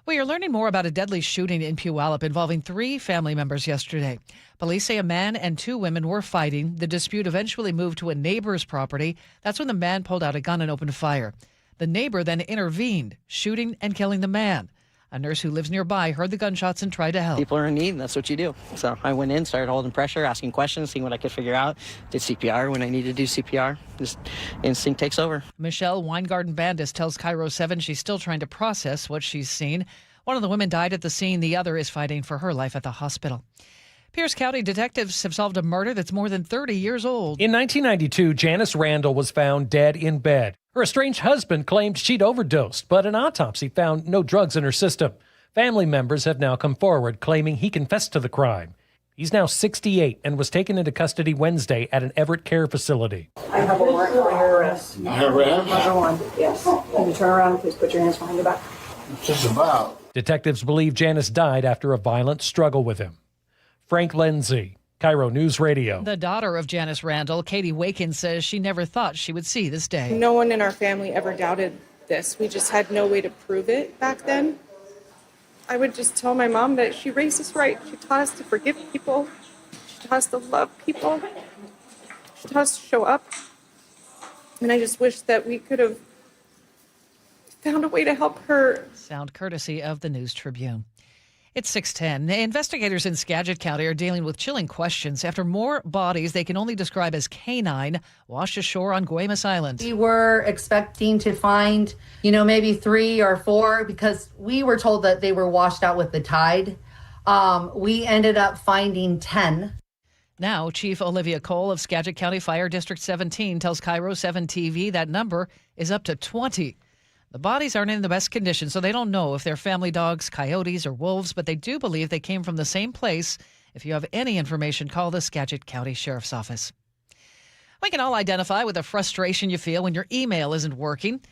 We are learning more about a deadly shooting in Puyallup involving 3 family members yesterday. Police say a man and 2 women were fighting. The dispute eventually moved to a neighbor's property. That's when the man pulled out a gun and opened fire. The neighbor then intervened, shooting and killing the man. A nurse who lives nearby heard the gunshots and tried to help. People are in need, and that's what you do. So I went in, started holding pressure, asking questions, seeing what I could figure out. Did CPR when I needed to do CPR. Just instinct takes over. Michelle Weingarten-Bandis tells KIRO 7 she's still trying to process what she's seen. One of the women died at the scene. The other is fighting for her life at the hospital. Pierce County detectives have solved a murder that's more than 30 years old. In 1992, Janice Randall was found dead in bed. Her estranged husband claimed she'd overdosed, but an autopsy found no drugs in her system. Family members have now come forward claiming he confessed to the crime. He's now 68 and was taken into custody Wednesday at an Everett care facility. I have a warrant for your arrest. Arrest? Number 1, yes. Can you turn around and please put your hands behind your back? What's this about? Detectives believe Janice died after a violent struggle with him. Frank Lindsay, KIRO News Radio. The daughter of Janice Randall, Katie Wakin, says she never thought she would see this day. No one in our family ever doubted this. We just had no way to prove it back then. I would just tell my mom that she raised us right. She taught us to forgive people. She taught us to love people. She taught us to show up. And I just wish that we could have found a way to help her. Sound courtesy of the News Tribune. It's 6:10. Investigators in Skagit County are dealing with chilling questions after more bodies they can only describe as canine washed ashore on Guaymas Island. We were expecting to find, maybe 3 or 4 because we were told that they were washed out with the tide. We ended up finding 10. Now, Chief Olivia Cole of Skagit County Fire District 17 tells KIRO 7 TV that number is up to 20. The bodies aren't in the best condition, so they don't know if they're family dogs, coyotes, or wolves, but they do believe they came from the same place. If you have any information, call the Skagit County Sheriff's Office. We can all identify with the frustration you feel when your email isn't working.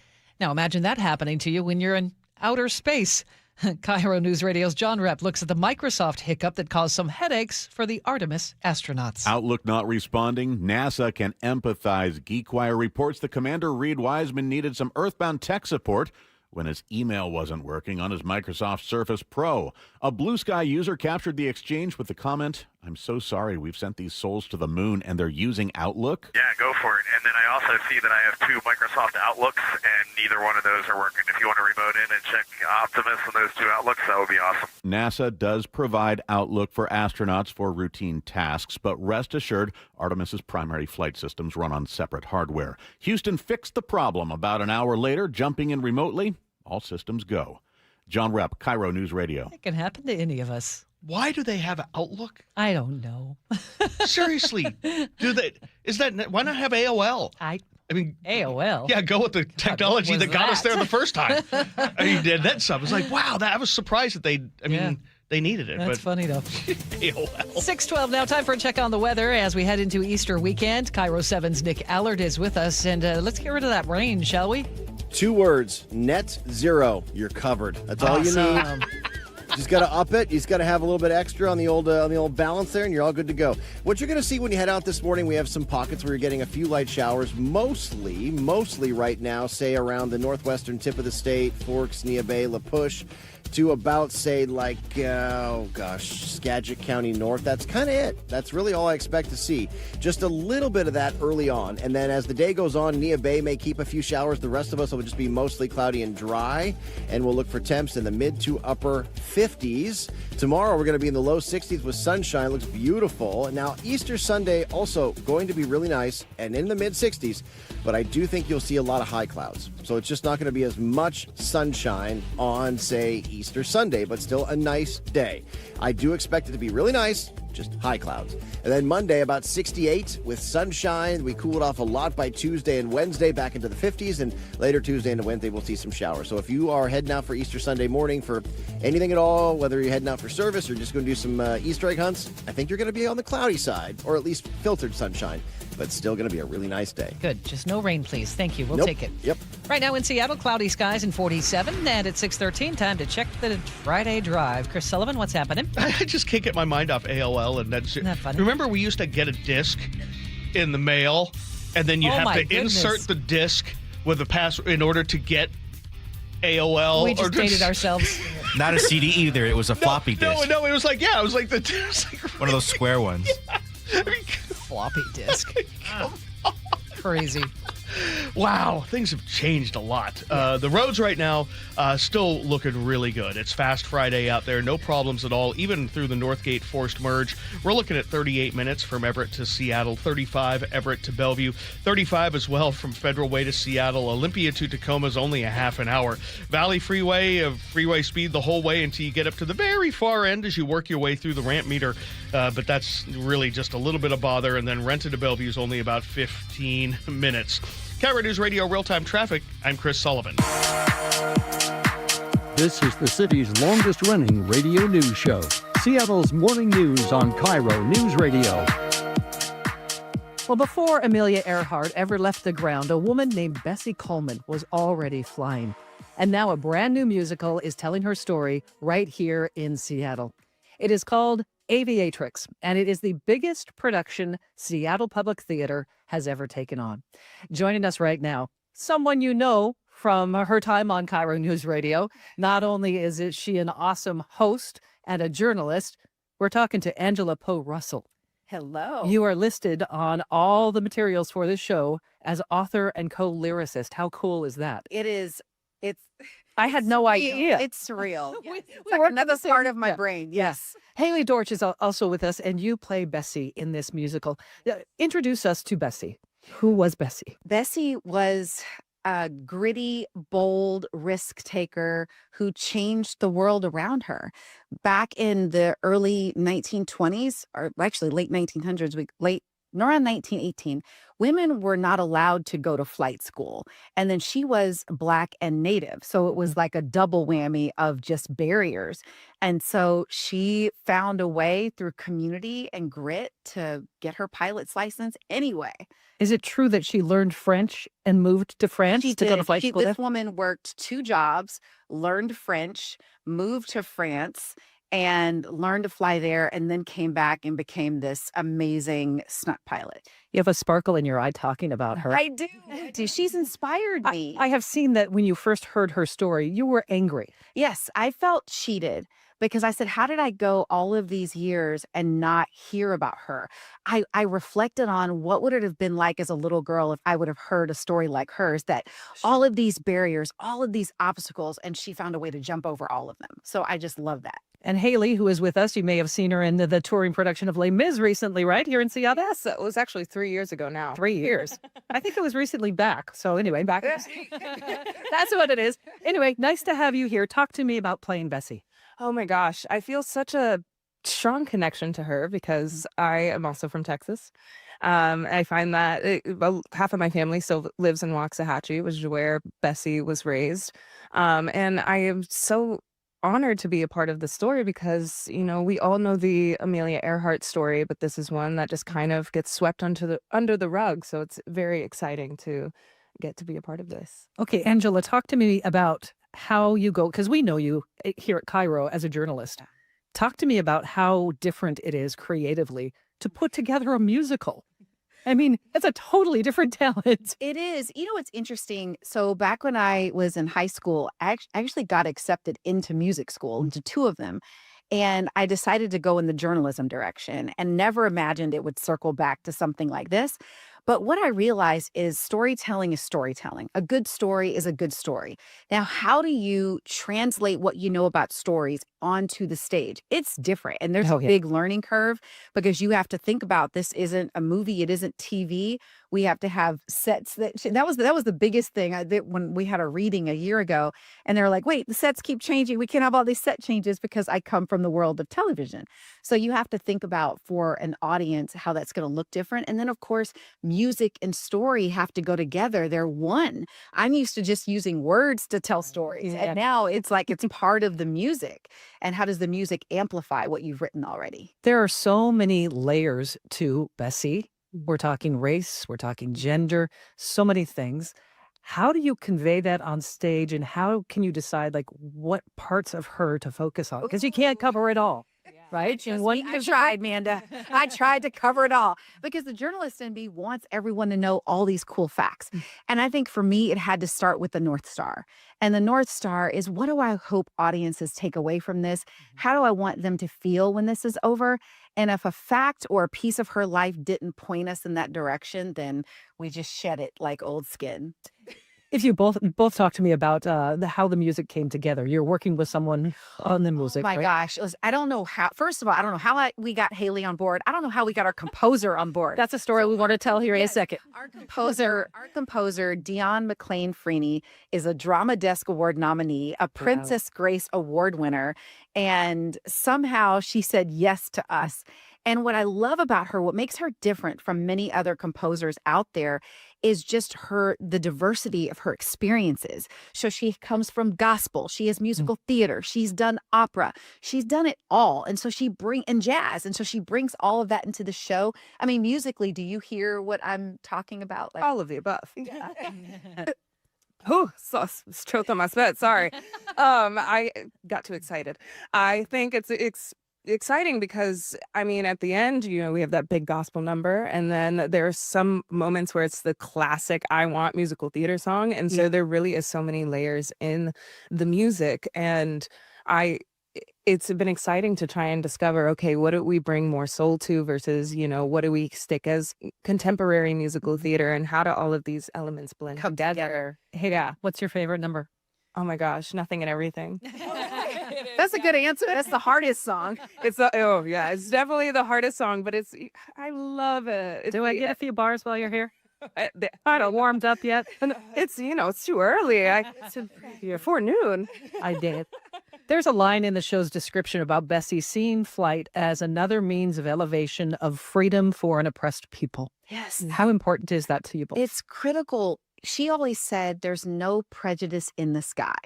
Now imagine that happening to you when you're in outer space. KIRO News Radio's John Repp looks at the Microsoft hiccup that caused some headaches for the Artemis astronauts. Outlook not responding. NASA can empathize. GeekWire reports that Commander Reed Wiseman needed some Earthbound tech support when his email wasn't working on his Microsoft Surface Pro. A Blue Sky user captured the exchange with the comment, "I'm so sorry, we've sent these souls to the moon and they're using Outlook." Yeah, go for it. And then I also see that I have 2 Microsoft Outlooks and neither one of those are working. If you want to remote in and check Optimus on those 2 Outlooks, that would be awesome. NASA does provide Outlook for astronauts for routine tasks, but rest assured, Artemis's primary flight systems run on separate hardware. Houston fixed the problem about an hour later, jumping in remotely. All systems go. John Repp, KIRO News Radio. It can happen to any of us. Why do they have Outlook? I don't know. Seriously, why not have AOL? I mean, AOL. Yeah, go with the technology that got us there the first time. I mean, that stuff. It's like, wow, I was surprised that they needed it. That's funny though. AOL. 6:12 now. Time for a check on the weather as we head into Easter weekend. KIRO 7's Nick Allard is with us, and let's get rid of that rain, shall we? 2 words: net zero. You're covered. That's all you need. You just got to up it. You just got to have a little bit extra on the old balance there, and you're all good to go. What you're going to see when you head out this morning, we have some pockets where you're getting a few light showers, mostly right now, say around the northwestern tip of the state, Forks, Nia Bay, La Push, to about, say, Skagit County North. That's kind of it. That's really all I expect to see. Just a little bit of that early on. And then as the day goes on, Nia Bay may keep a few showers. The rest of us will just be mostly cloudy and dry. And we'll look for temps in the mid to upper 50s. Tomorrow, we're going to be in the low 60s with sunshine. Looks beautiful. Now, Easter Sunday also going to be really nice and in the mid 60s. But I do think you'll see a lot of high clouds. So it's just not going to be as much sunshine on, say, Easter Sunday, but still a nice day. I do expect it to be really nice just high clouds. And then Monday, about 68 with sunshine. We cooled off a lot by Tuesday and Wednesday, back into the 50s. And later Tuesday and Wednesday, we'll see some showers. So if you are heading out for Easter Sunday morning for anything at all, whether you're heading out for service or just going to do some Easter egg hunts, I think you're going to be on the cloudy side, or at least filtered sunshine. But still going to be a really nice day. Good. Just no rain, please. Thank you. We'll Nope. take it. Yep. Right now in Seattle, cloudy skies and 47. And at 6:13, time to check the Friday drive. Chris Sullivan, what's happening? I just can't get my mind off AOL. And that's Isn't that funny? Remember, we used to get a disc in the mail, and then you Oh have my to insert the disc with a password in order to get AOL. We just dated ourselves. Not a CD either. It was a floppy disk. No, it was like, it was like One of those square ones. Floppy disk. Crazy. Wow, things have changed a lot. The roads right now still looking really good. It's Fast Friday out there, no problems at all, even through the Northgate forced merge. We're looking at 38 minutes from Everett to Seattle, 35 Everett to Bellevue, 35 as well from Federal Way to Seattle. Olympia to Tacoma is only a half an hour. Valley Freeway, freeway speed the whole way until you get up to the very far end as you work your way through the ramp meter. But that's really just a little bit of bother. And then Renton to Bellevue is only about 15 minutes. KIRO Newsradio Real-Time Traffic, I'm Chris Sullivan. This is the city's longest-running radio news show, Seattle's Morning News on KIRO Newsradio. Well, before Amelia Earhart ever left the ground, a woman named Bessie Coleman was already flying. And now a brand new musical is telling her story right here in Seattle. It is called Aviatrix, and it is the biggest production Seattle Public Theater has ever taken on. Joining us right now, someone you know from her time on KIRO News Radio. Not only is she an awesome host and a journalist, we're talking to Angela Poe Russell. Hello. You are listed on all the materials for this show as author and co-lyricist. How cool is that? It is. I had no idea. It's surreal. Yes. It's like another part of my brain. Yes. Haley Dorch is also with us, and you play Bessie in this musical. Introduce us to Bessie. Who was Bessie? Bessie was a gritty, bold risk taker who changed the world around her. Back in the early 1920s, or actually late 1900s, around 1918, women were not allowed to go to flight school. And then she was Black and Native. So it was like a double whammy of just barriers. And so she found a way through community and grit to get her pilot's license anyway. Is it true that she learned French and moved to France to go to flight school? This woman worked 2 jobs, learned French, moved to France, and learned to fly there, and then came back and became this amazing stunt pilot. You have a sparkle in your eye talking about her. I do. She's inspired me. I have seen that when you first heard her story, you were angry. Yes, I felt cheated because I said, how did I go all of these years and not hear about her? I reflected on what would it have been like as a little girl if I would have heard a story like hers, that all of these barriers, all of these obstacles, and she found a way to jump over all of them. So I just love that. And Haley, who is with us, you may have seen her in the touring production of Les Mis recently, right? Here in Seattle? Yes, it was actually 3 years ago now. 3 years. I think it was recently back. So anyway, back. That's what it is. Anyway, nice to have you here. Talk to me about playing Bessie. Oh my gosh, I feel such a strong connection to her because I am also from Texas. I find that half of my family still lives in Waxahachie, which is where Bessie was raised. And I am so honored to be a part of the story because, you know, we all know the Amelia Earhart story, but this is one that just kind of gets swept under the rug. So it's very exciting to get to be a part of this. Okay, Angela, talk to me about how you go, because we know you here at KIRO as a journalist. Talk to me about how different it is creatively to put together a musical. I mean, it's a totally different talent. It is. You know, it's interesting. So back when I was in high school, I actually got accepted into music school, into 2 of them. And I decided to go in the journalism direction and never imagined it would circle back to something like this. But what I realize is storytelling is storytelling. A good story is a good story. Now, how do you translate what you know about stories onto the stage? It's different. And there's a big learning curve because you have to think about this isn't a movie, it isn't TV. We have to have sets that was the biggest thing I did when we had a reading a year ago. And they're like, wait, the sets keep changing. We can't have all these set changes because I come from the world of television. So you have to think about for an audience how that's going to look different. And then, of course, music and story have to go together. They're one. I'm used to just using words to tell stories. And now it's like it's part of the music. And how does the music amplify what you've written already? There are so many layers to Bessie. We're talking race, we're talking gender, so many things. How do you convey that on stage, and how can you decide like what parts of her to focus on? Because you can't cover it all, right? I tried, Manda. I tried to cover it all because the journalist in me wants everyone to know all these cool facts. And I think for me, it had to start with the North Star. And the North Star is, what do I hope audiences take away from this? How do I want them to feel when this is over? And if a fact or a piece of her life didn't point us in that direction, then we just shed it like old skin. If you both talk to me about how the music came together. You're working with someone on the music. Oh my gosh. I don't know how. First of all, I don't know how we got Haley on board. I don't know how we got our composer on board. That's a story we want to tell here in a second. Our composer, Dion McLean Freeney, is a Drama Desk Award nominee, a Princess Grace Award winner, and somehow she said yes to us. And what I love about her, what makes her different from many other composers out there, is just the diversity of her experiences. So she comes from gospel, she has musical theater, she's done opera, she's done it all. And so and jazz. And so she brings all of that into the show. I mean, musically, do you hear what I'm talking about? Like, all of the above. Oh, so choked on my spit. Sorry. I got too excited. I think it's exciting because, I mean, at the end, we have that big gospel number, and then there's some moments where it's the classic I Want musical theater song. And so there really is so many layers in the music. And it's been exciting to try and discover, okay, what do we bring more soul to versus, what do we stick as contemporary musical theater, and how do all of these elements blend together? Hey, what's your favorite number? Oh my gosh, Nothing and Everything. That's a good answer. That's the hardest song. It's definitely the hardest song, but I love it. Do I get a few bars while you're here? I don't warmed up yet. It's it's too early. It's before noon. I did. There's a line in the show's description about Bessie seeing flight as another means of elevation of freedom for an oppressed people. Yes. How important is that to you both? It's critical. She always said there's no prejudice in the sky.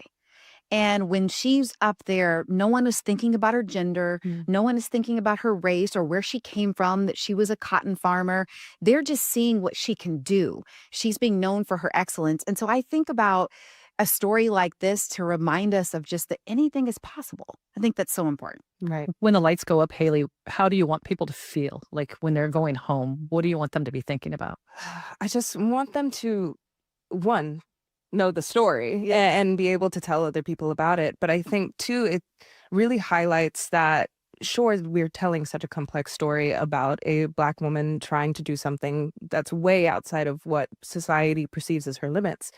And when she's up there, no one is thinking about her gender. No one is thinking about her race or where she came from, that she was a cotton farmer. They're just seeing what she can do. She's being known for her excellence. And so I think about a story like this to remind us of just that anything is possible. I think that's so important. Right. When the lights go up, Haley, how do you want people to feel? Like when they're going home, what do you want them to be thinking about? I just want them to, one, know the story and be able to tell other people about it. But I think, too, it really highlights that, sure, we're telling such a complex story about a Black woman trying to do something that's way outside of what society perceives as her limits.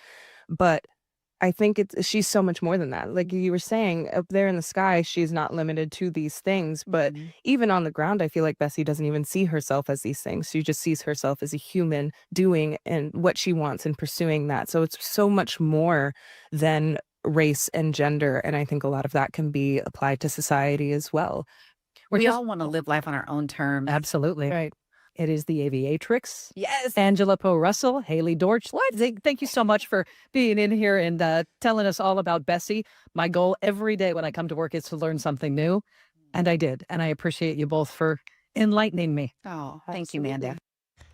But I think she's so much more than that. Like you were saying, up there in the sky, she's not limited to these things. But even on the ground, I feel like Bessie doesn't even see herself as these things. She just sees herself as a human doing and what she wants and pursuing that. So it's so much more than race and gender. And I think a lot of that can be applied to society as well. We all want to live life on our own terms. Absolutely. Right. It is the Aviatrix. Yes. Angela Poe Russell, Haley Dorch. Thank you so much for being in here and telling us all about Bessie. My goal every day when I come to work is to learn something new. And I did. And I appreciate you both for enlightening me. Oh, thank you, Manda.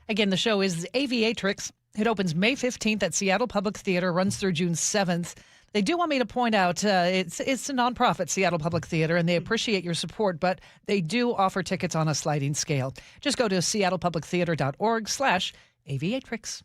Again, the show is Aviatrix. It opens May 15th at Seattle Public Theater, runs through June 7th. They do want me to point out it's a nonprofit, Seattle Public Theater, and they appreciate your support, but they do offer tickets on a sliding scale. Just go to seattlepublictheater.org/Aviatrix.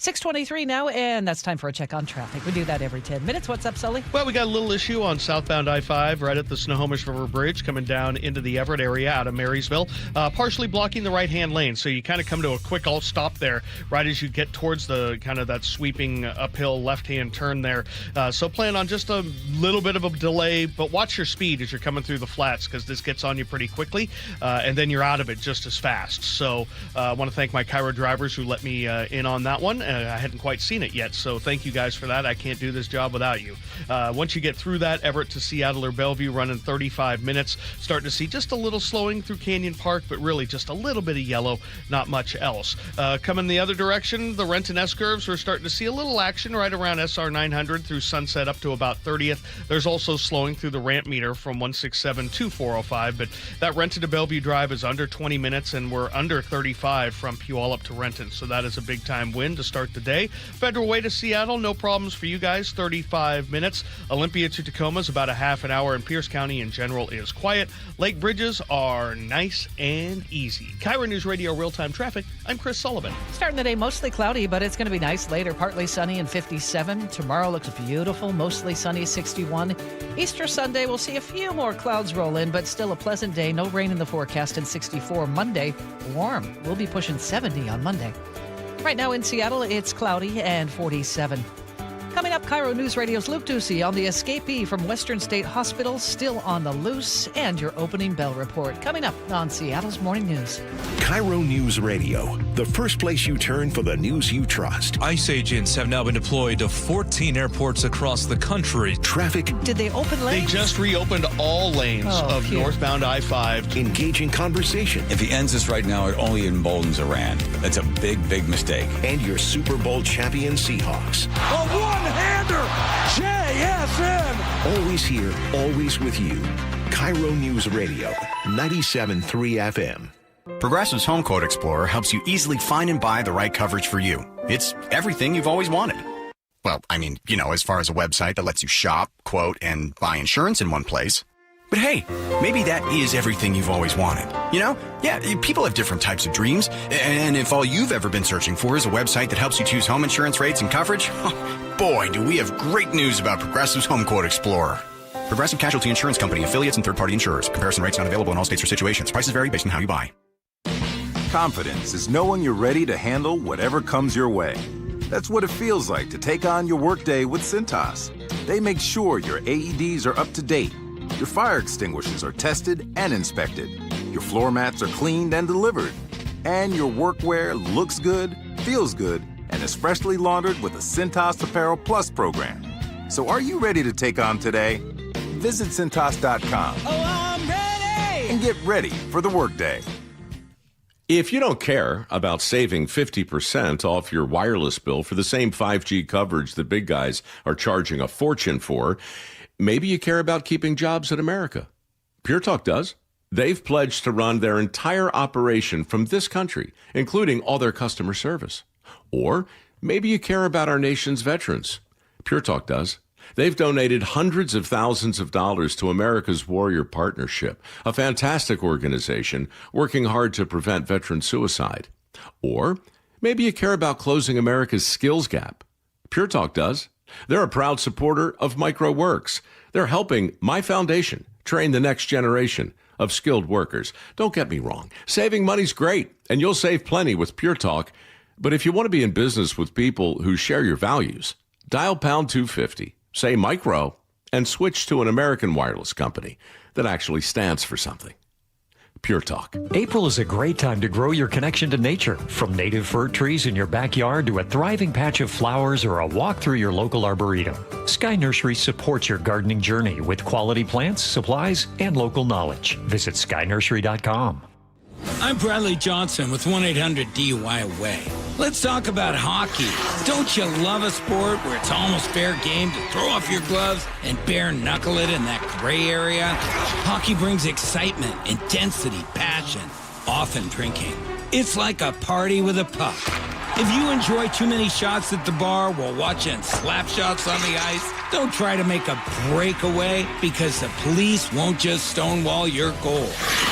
6:23 now, and that's time for a check on traffic. We do that every 10 minutes. What's up, Sully? Well, we got a little issue on southbound I-5 right at the Snohomish River Bridge coming down into the Everett area out of Marysville, partially blocking the right-hand lane. So you kind of come to a quick stop there right as you get towards the kind of that sweeping uphill left-hand turn there. So plan on just a little bit of a delay, but watch your speed as you're coming through the flats because this gets on you pretty quickly, and then you're out of it just as fast. So I want to thank my KIRO drivers who let me in on that one. I hadn't quite seen it yet, so thank you guys for that. I can't do this job without you. Once you get through that, Everett to Seattle or Bellevue running 35 minutes. Starting to see just a little slowing through Canyon Park, but really just a little bit of yellow, not much else. Coming the other direction, the Renton S-curves, we're starting to see a little action right around SR 900 through Sunset up to about 30th. There's also slowing through the ramp meter from 167 to 405, but that Renton to Bellevue drive is under 20 minutes, and we're under 35 from Puyallup to Renton, so that is a big-time win to start the day. Federal Way to Seattle, no problems for you guys, 35 minutes. Olympia to Tacoma is about a half an hour, and Pierce County in general is quiet. Lake bridges are nice and easy. KIRO News Radio real-time traffic. I'm Chris Sullivan. Starting the day mostly cloudy, but it's going to be nice later. Partly sunny and 57. Tomorrow looks beautiful, mostly sunny, 61. Easter Sunday, we'll see a few more clouds roll in, but still a pleasant day. No rain in the forecast, and 64. Monday, warm. We'll be pushing 70 on Monday. Right now in Seattle, it's cloudy and 47. Coming up, KIRO News Radio's Luke Ducey on the escapee from Western State Hospital, still on the loose, and your opening bell report. Coming up on Seattle's Morning News. KIRO News Radio, the first place you turn for the news you trust. ICE agents have now been deployed to 14 airports across the country. Traffic. Did they open lanes? They just reopened all lanes of northbound I-5. Engaging conversation. If he ends this right now, it only emboldens Iran. That's a big, big mistake. And your Super Bowl champion Seahawks. A one-hander! JSN! Always here, always with you. KIRO News Radio, 97.3 FM. Progressive's Home Quote Explorer helps you easily find and buy the right coverage for you. It's everything you've always wanted. Well, I mean, as far as a website that lets you shop, quote, and buy insurance in one place. But hey, maybe that is everything you've always wanted. Yeah, people have different types of dreams. And if all you've ever been searching for is a website that helps you choose home insurance rates and coverage, boy, do we have great news about Progressive's Home Quote Explorer. Progressive Casualty Insurance Company, affiliates, and third-party insurers. Comparison rates not available in all states or situations. Prices vary based on how you buy. Confidence is knowing you're ready to handle whatever comes your way. That's what it feels like to take on your workday with Cintas. They make sure your AEDs are up to date, your fire extinguishers are tested and inspected, your floor mats are cleaned and delivered, and your workwear looks good, feels good, and is freshly laundered with the Cintas Apparel Plus program. So are you ready to take on today? Visit Cintas.com and get ready for the workday. If you don't care about saving 50% off your wireless bill for the same 5G coverage that big guys are charging a fortune for, maybe you care about keeping jobs in America. Pure Talk does. They've pledged to run their entire operation from this country, including all their customer service. Or maybe you care about our nation's veterans. Pure Talk does. They've donated hundreds of thousands of dollars to America's Warrior Partnership, a fantastic organization working hard to prevent veteran suicide. Or maybe you care about closing America's skills gap. Pure Talk does. They're a proud supporter of MicroWorks. They're helping my foundation train the next generation of skilled workers. Don't get me wrong. Saving money's great, and you'll save plenty with Pure Talk. But if you want to be in business with people who share your values, dial pound 250. Say micro, and switch to an American wireless company that actually stands for something. Pure Talk. April is a great time to grow your connection to nature. From native fir trees in your backyard to a thriving patch of flowers or a walk through your local arboretum, Sky Nursery supports your gardening journey with quality plants, supplies, and local knowledge. Visit skynursery.com. I'm Bradley Johnson with 1-800-DUI-AWAY. Let's talk about hockey. Don't you love a sport where it's almost fair game to throw off your gloves and bare knuckle it in that gray area? Hockey brings excitement, intensity, passion, often drinking. It's like a party with a puck. If you enjoy too many shots at the bar while watching slap shots on the ice, don't try to make a breakaway because the police won't just stonewall your goal.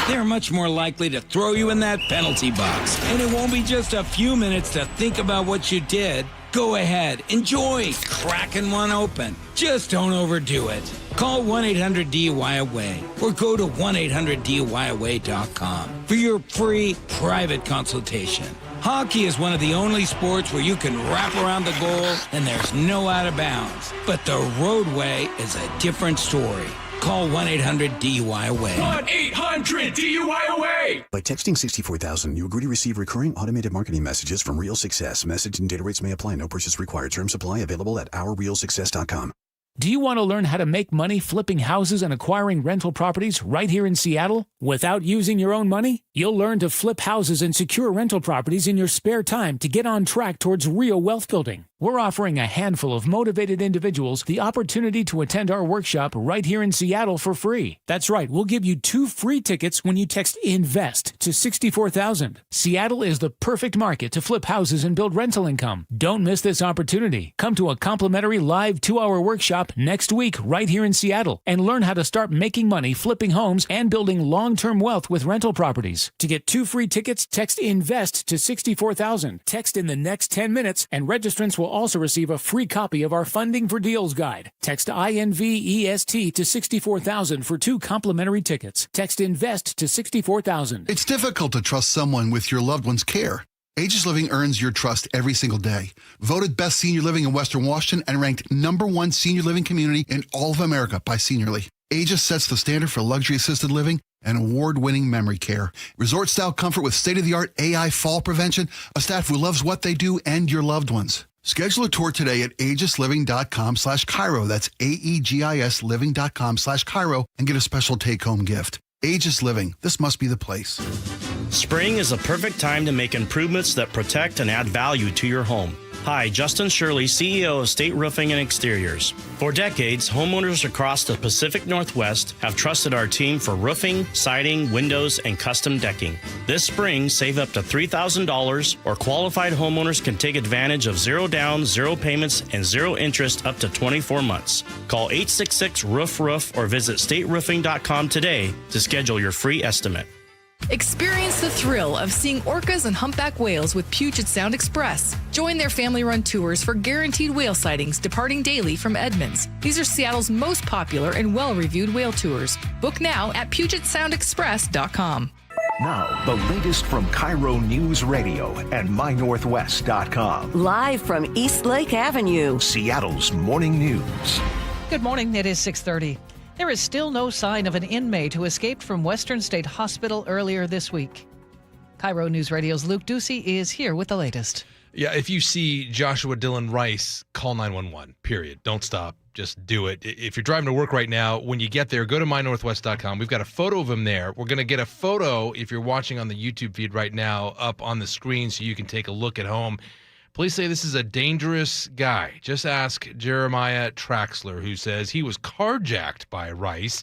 they're much more likely to throw you in that penalty box. And it won't be just a few minutes to think about what you did. Go ahead, enjoy cracking one open. Just don't overdo it. Call 1-800-DUI-AWAY or go to 1-800-DUI-AWAY.com for your free private consultation. Hockey is one of the only sports where you can wrap around the goal and there's no out of bounds. But the roadway is a different story. Call 1-800-DUI-AWAY. 1-800-DUI-AWAY! By texting 64,000, you agree to receive recurring automated marketing messages from Real Success. Message and data rates may apply. No purchase required. Terms apply. Available at ourrealsuccess.com. Do you want to learn how to make money flipping houses and acquiring rental properties right here in Seattle without using your own money? You'll learn to flip houses and secure rental properties in your spare time to get on track towards real wealth building. We're offering a handful of motivated individuals the opportunity to attend our workshop right here in Seattle for free. That's right, we'll give you 2 free tickets when you text INVEST to 64,000. Seattle is the perfect market to flip houses and build rental income. Don't miss this opportunity. Come to a complimentary live 2-hour workshop next week right here in Seattle and learn how to start making money flipping homes and building long-term wealth with rental properties. To get 2 free tickets, text INVEST to 64,000. Text in the next 10 minutes and registrants will also receive a free copy of our Funding for Deals guide. Text INVEST to 64,000 for 2 complimentary tickets. Text INVEST to 64,000. It's difficult to trust someone with your loved one's care. Aegis Living earns your trust every single day. Voted best senior living in Western Washington and ranked #1 senior living community in all of America by Seniorly. Aegis sets the standard for luxury assisted living and award-winning memory care. Resort-style comfort with state-of-the-art AI fall prevention, a staff who loves what they do, and your loved ones. Schedule a tour today at aegisliving.com/KIRO. That's AEGIS living.com/KIRO and get a special take-home gift. Aegis Living. This must be the place. Spring is the perfect time to make improvements that protect and add value to your home. Hi, Justin Shirley, CEO of State Roofing and Exteriors. For decades, homeowners across the Pacific Northwest have trusted our team for roofing, siding, windows, and custom decking. This spring, save up to $3,000, or qualified homeowners can take advantage of 0 down, 0 payments, and 0 interest up to 24 months. Call 866-ROOF-ROOF or visit stateroofing.com today to schedule your free estimate. Experience the thrill of seeing orcas and humpback whales with Puget Sound Express. Join their family-run tours for guaranteed whale sightings departing daily from Edmonds. These are Seattle's most popular and well-reviewed whale tours. Book now at PugetSoundExpress.com. Now, the latest from KIRO Newsradio and MyNorthwest.com. Live from East Lake Avenue, Seattle's morning news. Good morning. It is 6:30. There is still no sign of an inmate who escaped from Western State Hospital earlier this week. KIRO News Radio's Luke Ducey is here with the latest. Yeah, if you see Joshua Dillon Rice, call 911, period. Don't stop. Just do it. If you're driving to work right now, when you get there, go to mynorthwest.com. We've got a photo of him there. We're going to get a photo, if you're watching on the YouTube feed right now, up on the screen so you can take a look at home. Police say this is a dangerous guy. Just ask Jeremiah Traxler, who says he was carjacked by Rice.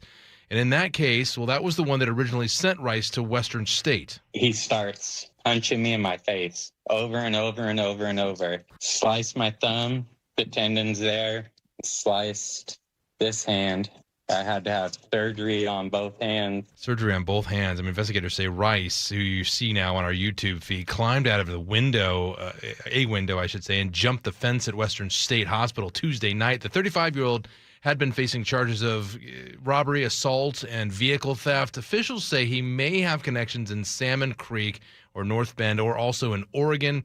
And in that case, well, that was the one that originally sent Rice to Western State. He starts punching me in my face over and over and over and over. Sliced my thumb, the tendon's there, sliced this hand. I had to have surgery on both hands. Surgery on both hands. I mean, investigators say Rice, who you see now on our YouTube feed, climbed out of the window, a window, I should say, and jumped the fence at Western State Hospital Tuesday night. The 35-year-old had been facing charges of robbery, assault, and vehicle theft. Officials say he may have connections in Salmon Creek or North Bend or also in Oregon.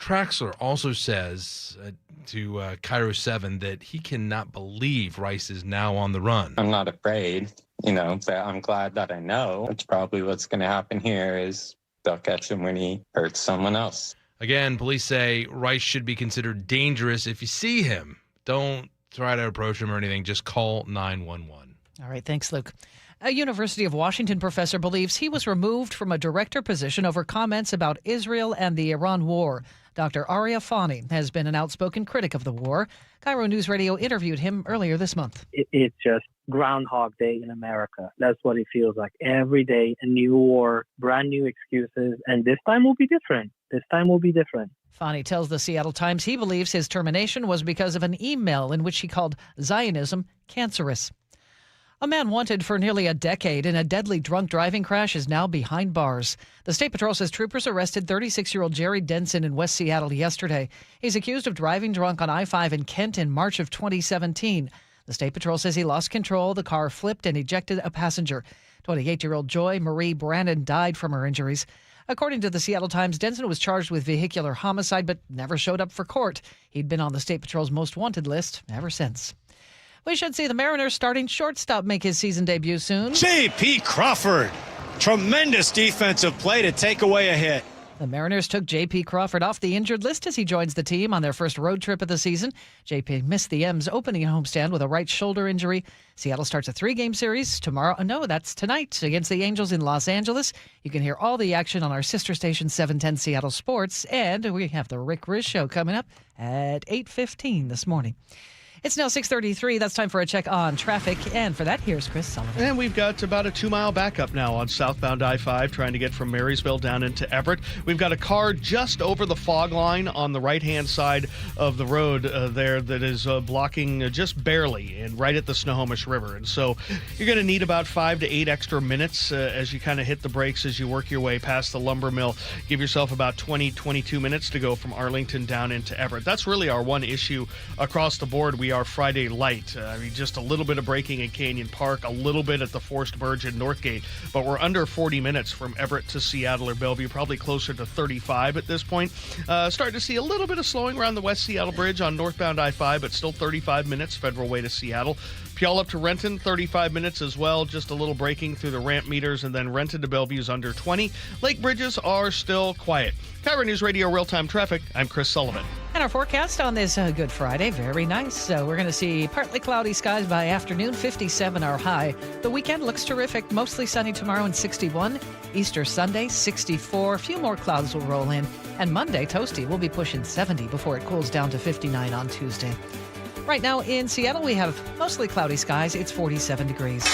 Traxler also says to KIRO 7 that he cannot believe Rice is now on the run. I'm not afraid, but I'm glad that I know. It's probably what's going to happen here is they'll catch him when he hurts someone else. Again, police say Rice should be considered dangerous. If you see him, don't try to approach him or anything. Just call 911. All right. Thanks, Luke. A University of Washington professor believes he was removed from a director position over comments about Israel and the Iran war. Dr. Arya Fani has been an outspoken critic of the war. KIRO News Radio interviewed him earlier this month. It's just Groundhog Day in America. That's what it feels like. Every day, a new war, brand new excuses, and this time will be different. Fani tells the Seattle Times he believes his termination was because of an email in which he called Zionism cancerous. A man wanted for nearly a decade in a deadly drunk driving crash is now behind bars. The State Patrol says troopers arrested 36-year-old Jerry Denson in West Seattle yesterday. He's accused of driving drunk on I-5 in Kent in March of 2017. The State Patrol says he lost control, the car flipped and ejected a passenger. 28-year-old Joy Marie Brannon died from her injuries. According to the Seattle Times, Denson was charged with vehicular homicide but never showed up for court. He'd been on the State Patrol's most wanted list ever since. We should see the Mariners starting shortstop make his season debut soon. J.P. Crawford. Tremendous defensive play to take away a hit. The Mariners took J.P. Crawford off the injured list as he joins the team on their first road trip of the season. J.P. missed the M's opening homestand with a right shoulder injury. Seattle starts a 3-game series tomorrow. No, that's tonight against the Angels in Los Angeles. You can hear all the action on our sister station 710 Seattle Sports. And we have the Rick Riz Show coming up at 8:15 this morning. It's now 6:33. That's time for a check on traffic. And for that, here's Chris Sullivan. And we've got about a 2-mile backup now on southbound I-5 trying to get from Marysville down into Everett. We've got a car just over the fog line on the right-hand side of the road there that is blocking just barely and right at the Snohomish River. And so you're going to need about 5 to 8 extra minutes as you kind of hit the brakes as you work your way past the lumber mill. Give yourself about 22 minutes to go from Arlington down into Everett. That's really our one issue across the board. We are Friday light. Just a little bit of braking in Canyon Park, a little bit at the Forest Burge in Northgate, but we're under 40 minutes from Everett to Seattle or Bellevue, probably closer to 35 at this point. Starting to see a little bit of slowing around the West Seattle Bridge on northbound I-5, but still 35 minutes Federal Way to Seattle. Puyallup to Renton, 35 minutes as well, just a little braking through the ramp meters, and then Renton to Bellevue is under 20. Lake bridges are still quiet. KIRO Newsradio Real-Time Traffic, I'm Chris Sullivan. And our forecast on this Good Friday, very nice. So we're going to see partly cloudy skies by afternoon, 57 our high. The weekend looks terrific, mostly sunny tomorrow and 61. Easter Sunday, 64. A few more clouds will roll in. And Monday, toasty, will be pushing 70 before it cools down to 59 on Tuesday. Right now in Seattle, we have mostly cloudy skies. It's 47 degrees.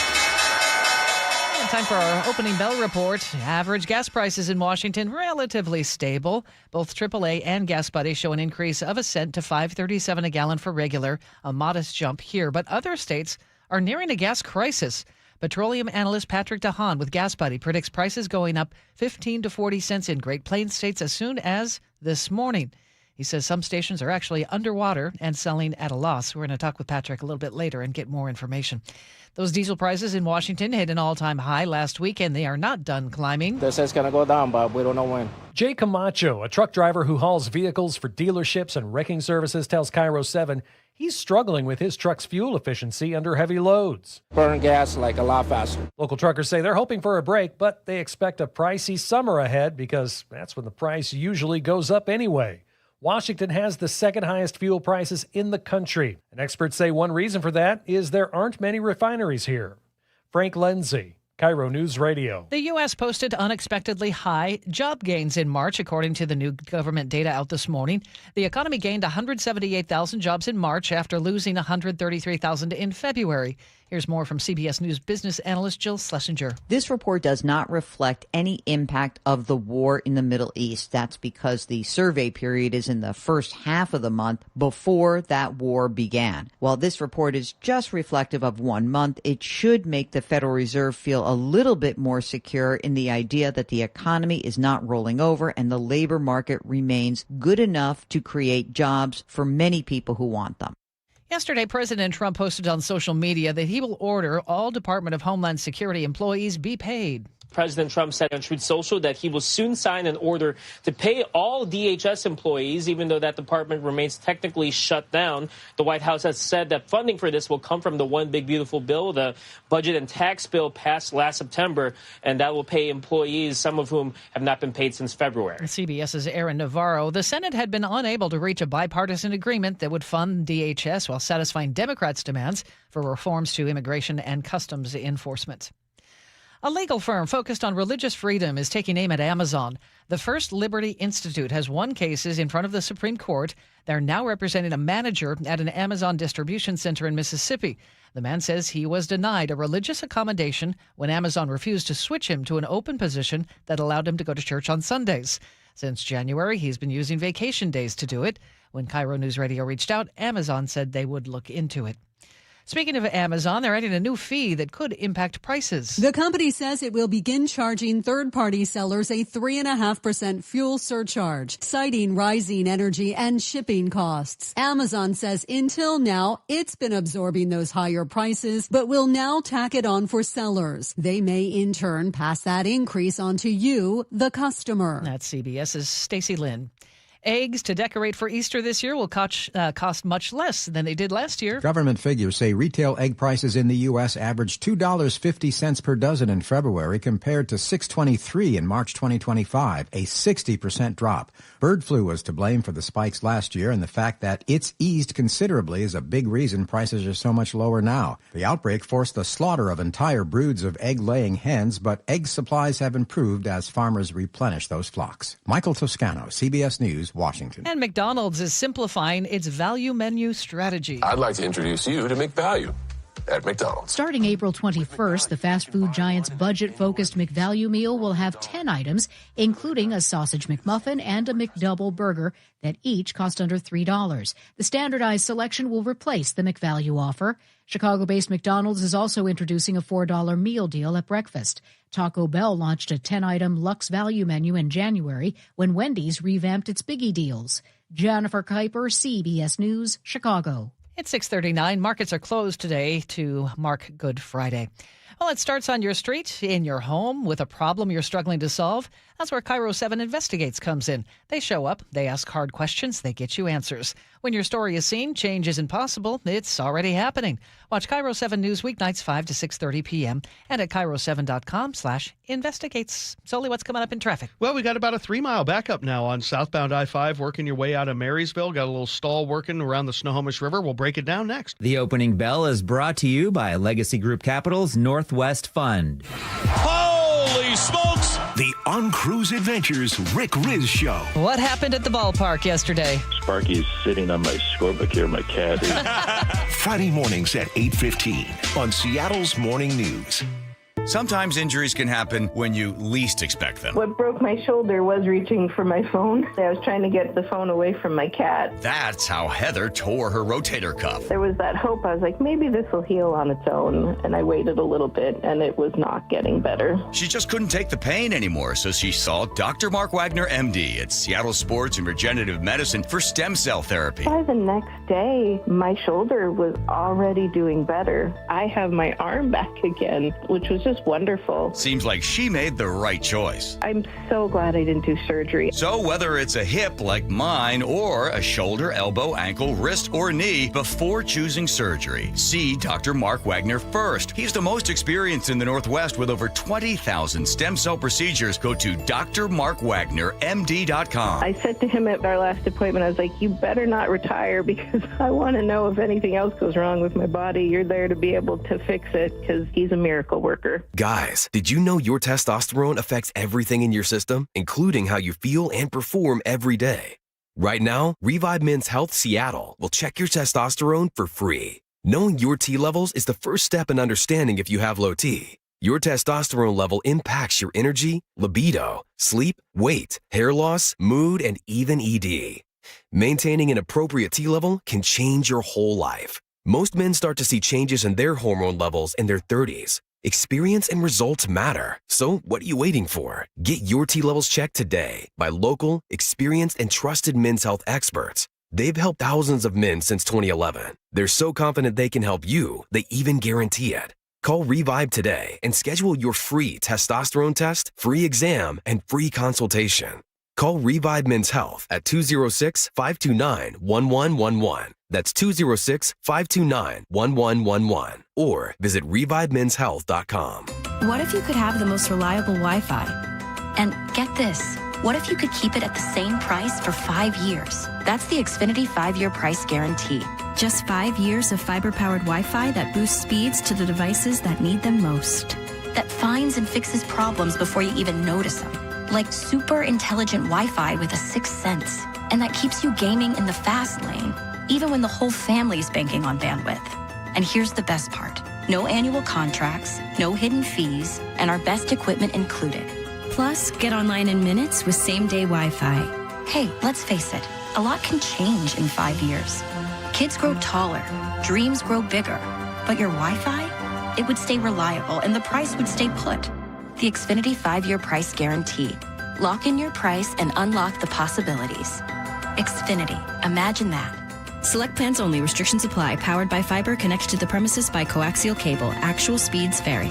And time for our opening bell report. Average gas prices in Washington relatively stable. Both AAA and Gas Buddy show an increase of a cent to $5.37 a gallon for regular, a modest jump here. But other states are nearing a gas crisis. Petroleum analyst Patrick DeHaan with Gas Buddy predicts prices going up 15 to 40 cents in Great Plains states as soon as this morning. He says some stations are actually underwater and selling at a loss. We're going to talk with Patrick a little bit later and get more information. Those diesel prices in Washington hit an all-time high last week, and they are not done climbing. They say it's going to go down, but we don't know when. Jay Camacho, a truck driver who hauls vehicles for dealerships and wrecking services, tells KIRO 7 he's struggling with his truck's fuel efficiency under heavy loads. Burn gas like a lot faster. Local truckers say they're hoping for a break, but they expect a pricey summer ahead because that's when the price usually goes up anyway. Washington has the second highest fuel prices in the country. And experts say one reason for that is there aren't many refineries here. Frank Lindsay, KIRO News Radio. The U.S. posted unexpectedly high job gains in March, according to the new government data out this morning. The economy gained 178,000 jobs in March after losing 133,000 in February. Here's more from CBS News business analyst Jill Schlesinger. This report does not reflect any impact of the war in the Middle East. That's because the survey period is in the first half of the month before that war began. While this report is just reflective of 1 month, it should make the Federal Reserve feel a little bit more secure in the idea that the economy is not rolling over and the labor market remains good enough to create jobs for many people who want them. Yesterday, President Trump posted on social media that he will order all Department of Homeland Security employees be paid. President Trump said on Truth Social that he will soon sign an order to pay all DHS employees, even though that department remains technically shut down. The White House has said that funding for this will come from the One Big Beautiful Bill, the budget and tax bill passed last September, and that will pay employees, some of whom have not been paid since February. CBS's Aaron Navarro. The Senate had been unable to reach a bipartisan agreement that would fund DHS while satisfying Democrats' demands for reforms to immigration and customs enforcement. A legal firm focused on religious freedom is taking aim at Amazon. The First Liberty Institute has won cases in front of the Supreme Court. They're now representing a manager at an Amazon distribution center in Mississippi. The man says he was denied a religious accommodation when Amazon refused to switch him to an open position that allowed him to go to church on Sundays. Since January, he's been using vacation days to do it. When KIRO News Radio reached out, Amazon said they would look into it. Speaking of Amazon, they're adding a new fee that could impact prices. The company says it will begin charging third-party sellers a 3.5% fuel surcharge, citing rising energy and shipping costs. Amazon says until now, it's been absorbing those higher prices, but will now tack it on for sellers. They may in turn pass that increase on to you, the customer. That's CBS's Stacey Lynn. Eggs to decorate for Easter this year will cost much less than they did last year. Government figures say retail egg prices in the U.S. averaged $2.50 per dozen in February compared to $6.23 in March 2025, a 60% drop. Bird flu was to blame for the spikes last year, and the fact that it's eased considerably is a big reason prices are so much lower now. The outbreak forced the slaughter of entire broods of egg-laying hens, but egg supplies have improved as farmers replenish those flocks. Michael Toscano, CBS News, Washington. And McDonald's is simplifying its value menu strategy. I'd like to introduce you to McValue at McDonald's. Starting April 21st, the fast food giant's budget-focused McValue meal will have 10 items, including a sausage McMuffin and a McDouble burger that each cost under $3. The standardized selection will replace the McValue offer. Chicago-based McDonald's is also introducing a $4 meal deal at breakfast. Taco Bell launched a 10-item Luxe Value menu in January when Wendy's revamped its Biggie deals. Jennifer Kuiper, CBS News, Chicago. It's 6:39. Markets are closed today to mark Good Friday. Well, it starts on your street, in your home, with a problem you're struggling to solve. That's where KIRO 7 Investigates comes in. They show up, they ask hard questions, they get you answers. When your story is seen, change isn't possible. It's already happening. Watch KIRO 7 News weeknights 5 to 6:30 p.m. and at KIRO7.com/investigates. Solely, what's coming up in traffic? Well, we got about a 3-mile backup now on southbound I-5, working your way out of Marysville. Got a little stall working around the Snohomish River. We'll break it down next. The opening bell is brought to you by Legacy Group Capital's Northwest Fund. Holy smokes! The On Cruise Adventures Rick Riz Show. What happened at the ballpark yesterday? Sparky's sitting on my scorebook here, my cat. Friday mornings at 8:15 on Seattle's Morning News. Sometimes injuries can happen when you least expect them. What broke my shoulder was reaching for my phone. I was trying to get the phone away from my cat. That's how Heather tore her rotator cuff. There was that hope. I was like, maybe this will heal on its own. And I waited a little bit, and it was not getting better. She just couldn't take the pain anymore, so she saw Dr. Mark Wagner, MD, at Seattle Sports and Regenerative Medicine for stem cell therapy. By the next day, my shoulder was already doing better. I have my arm back again, which was just wonderful. Seems like she made the right choice. I'm so glad I didn't do surgery. So whether it's a hip like mine or a shoulder, elbow, ankle, wrist, or knee, before choosing surgery, see Dr. Mark Wagner first. He's the most experienced in the Northwest with over 20,000 stem cell procedures. Go to drmarkwagnermd.com. I said to him at our last appointment, I was like, you better not retire because I want to know if anything else goes wrong with my body. You're there to be able to fix it because he's a miracle worker. Guys, did you know your testosterone affects everything in your system, including how you feel and perform every day? Right now, Revive Men's Health Seattle will check your testosterone for free. Knowing your T levels is the first step in understanding if you have low T. Your testosterone level impacts your energy, libido, sleep, weight, hair loss, mood, and even ED. Maintaining an appropriate T level can change your whole life. Most men start to see changes in their hormone levels in their 30s. Experience and results matter. So what are you waiting for? Get your T levels checked today by local, experienced, and trusted men's health experts. They've helped thousands of men since 2011. They're so confident they can help you, they even guarantee it. Call Revive today and schedule your free testosterone test, free exam, and free consultation. Call Revive Men's Health at 206-529-1111. That's 206-529-1111. Or visit ReviveMen'sHealth.com. What if you could have the most reliable Wi-Fi? And get this, what if you could keep it at the same price for 5 years? That's the Xfinity 5-year price guarantee. Just 5 years of fiber-powered Wi-Fi that boosts speeds to the devices that need them most. That finds and fixes problems before you even notice them. Like super intelligent Wi-Fi with a sixth sense. And that keeps you gaming in the fast lane, even when the whole family's banking on bandwidth. And here's the best part. No annual contracts, no hidden fees, and our best equipment included. Plus, get online in minutes with same-day Wi-Fi. Hey, let's face it, a lot can change in 5 years. Kids grow taller, dreams grow bigger, But your Wi-Fi? It would stay reliable and the price would stay put. The Xfinity 5-year price guarantee. Lock in your price and unlock the possibilities. Xfinity. Imagine that. Select plans only. Restrictions apply. Powered by fiber. Connected to the premises by coaxial cable. Actual speeds vary.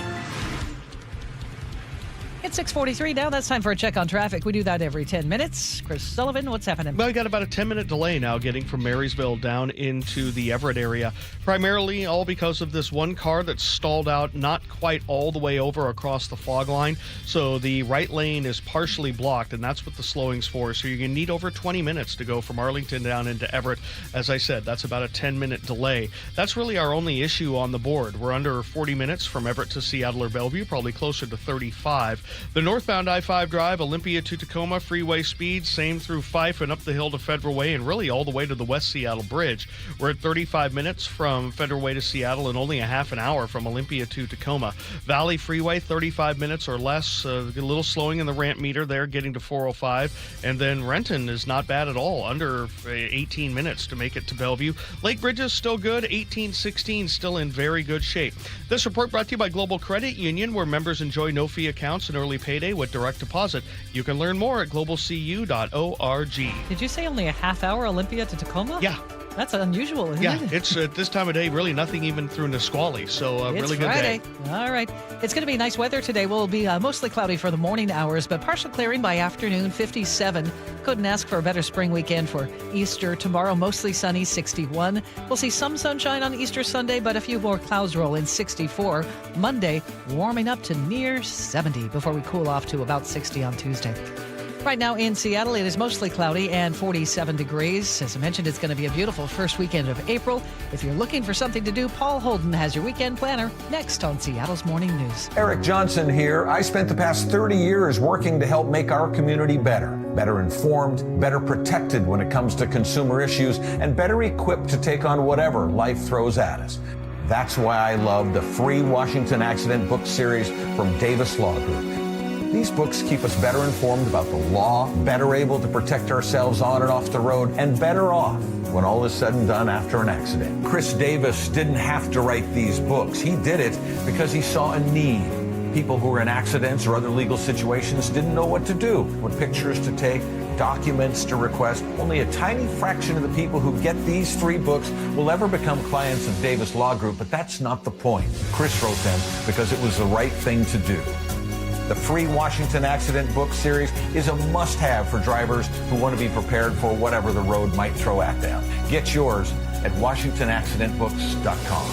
It's 6:43 now. That's time for a check on traffic. We do that every 10 minutes. Chris Sullivan, what's happening? Well, I got about a 10-minute delay now getting from Marysville down into the Everett area, primarily all because of this one car that's stalled out not quite all the way over across the fog line. So the right lane is partially blocked, and that's what the slowing's for. So you're going to need over 20 minutes to go from Arlington down into Everett. As I said, that's about a 10-minute delay. That's really our only issue on the board. We're under 40 minutes from Everett to Seattle or Bellevue, probably closer to 35. The northbound I-5 drive, Olympia to Tacoma, freeway speed, same through Fife and up the hill to Federal Way, and really all the way to the West Seattle Bridge. We're at 35 minutes from Federal Way to Seattle and only a half an hour from Olympia to Tacoma. Valley Freeway, 35 minutes or less. A little slowing in the ramp meter there, getting to 405. And then Renton is not bad at all, under 18 minutes to make it to Bellevue. Lake Bridges still good, 1816 still in very good shape. This report brought to you by Global Credit Union, where members enjoy no-fee accounts and early payday with direct deposit. You can learn more at globalcu.org. Did you say only a half hour Olympia to Tacoma? Yeah. That's unusual, isn't it? It's at this time of day, really nothing even through Nisqually. So it's really good Friday. day. All right. It's going to be nice weather today. We'll be mostly cloudy for the morning hours, but partial clearing by afternoon, 57. Couldn't ask for a better spring weekend for Easter. Tomorrow, mostly sunny, 61. We'll see some sunshine on Easter Sunday, but a few more clouds roll in, 64. Monday, warming up to near 70 before we cool off to about 60 on Tuesday. Right now in Seattle, it is mostly cloudy and 47 degrees. As I mentioned, it's going to be a beautiful first weekend of April. If you're looking for something to do, Paul Holden has your weekend planner next on Seattle's Morning News. Eric Johnson here. I spent the past 30 years working to help make our community better informed, better protected when it comes to consumer issues, and better equipped to take on whatever life throws at us. That's why I love the free Washington Accident book series from Davis Law Group. These books keep us better informed about the law, better able to protect ourselves on and off the road, and better off when all is said and done after an accident. Chris Davis didn't have to write these books. He did it because he saw a need. People who were in accidents or other legal situations didn't know what to do, what pictures to take, documents to request. Only a tiny fraction of the people who get these free books will ever become clients of Davis Law Group, but that's not the point. Chris wrote them because it was the right thing to do. The free Washington Accident book series is a must-have for drivers who want to be prepared for whatever the road might throw at them. Get yours at WashingtonAccidentBooks.com.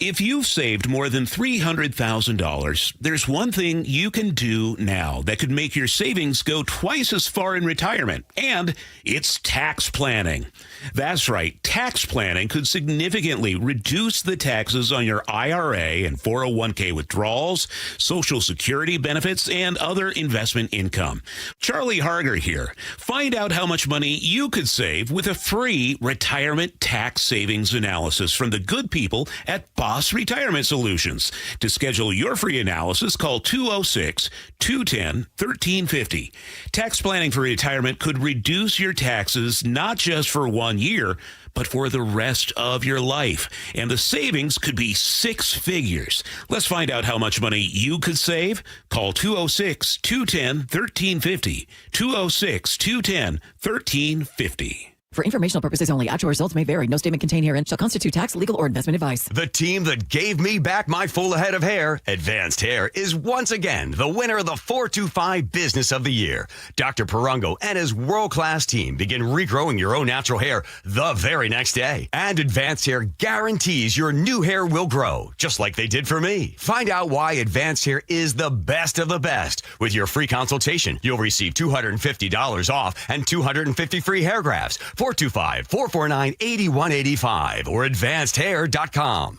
If you've saved more than $300,000, there's one thing you can do now that could make your savings go twice as far in retirement, and it's tax planning. That's right, tax planning could significantly reduce the taxes on your IRA and 401k withdrawals, Social Security benefits, and other investment income. Charlie Harger here. Find out how much money you could save with a free retirement tax savings analysis from the good people at Boss Retirement Solutions. To schedule your free analysis, call 206-210-1350. Tax planning for retirement could reduce your taxes not just for 1 year, but for the rest of your life. And the savings could be six figures. Let's find out how much money you could save. Call 206-210-1350. 206-210-1350. For informational purposes only, actual results may vary. No statement contained herein shall constitute tax, legal, or investment advice. The team that gave me back my full head of hair, Advanced Hair, is once again the winner of the 425 Business of the Year. Dr. Perungo and his world-class team begin regrowing your own natural hair the very next day. And Advanced Hair guarantees your new hair will grow, just like they did for me. Find out why Advanced Hair is the best of the best. With your free consultation, you'll receive $250 off and 250 free hair grafts. 425-449-8185 or advancedhair.com.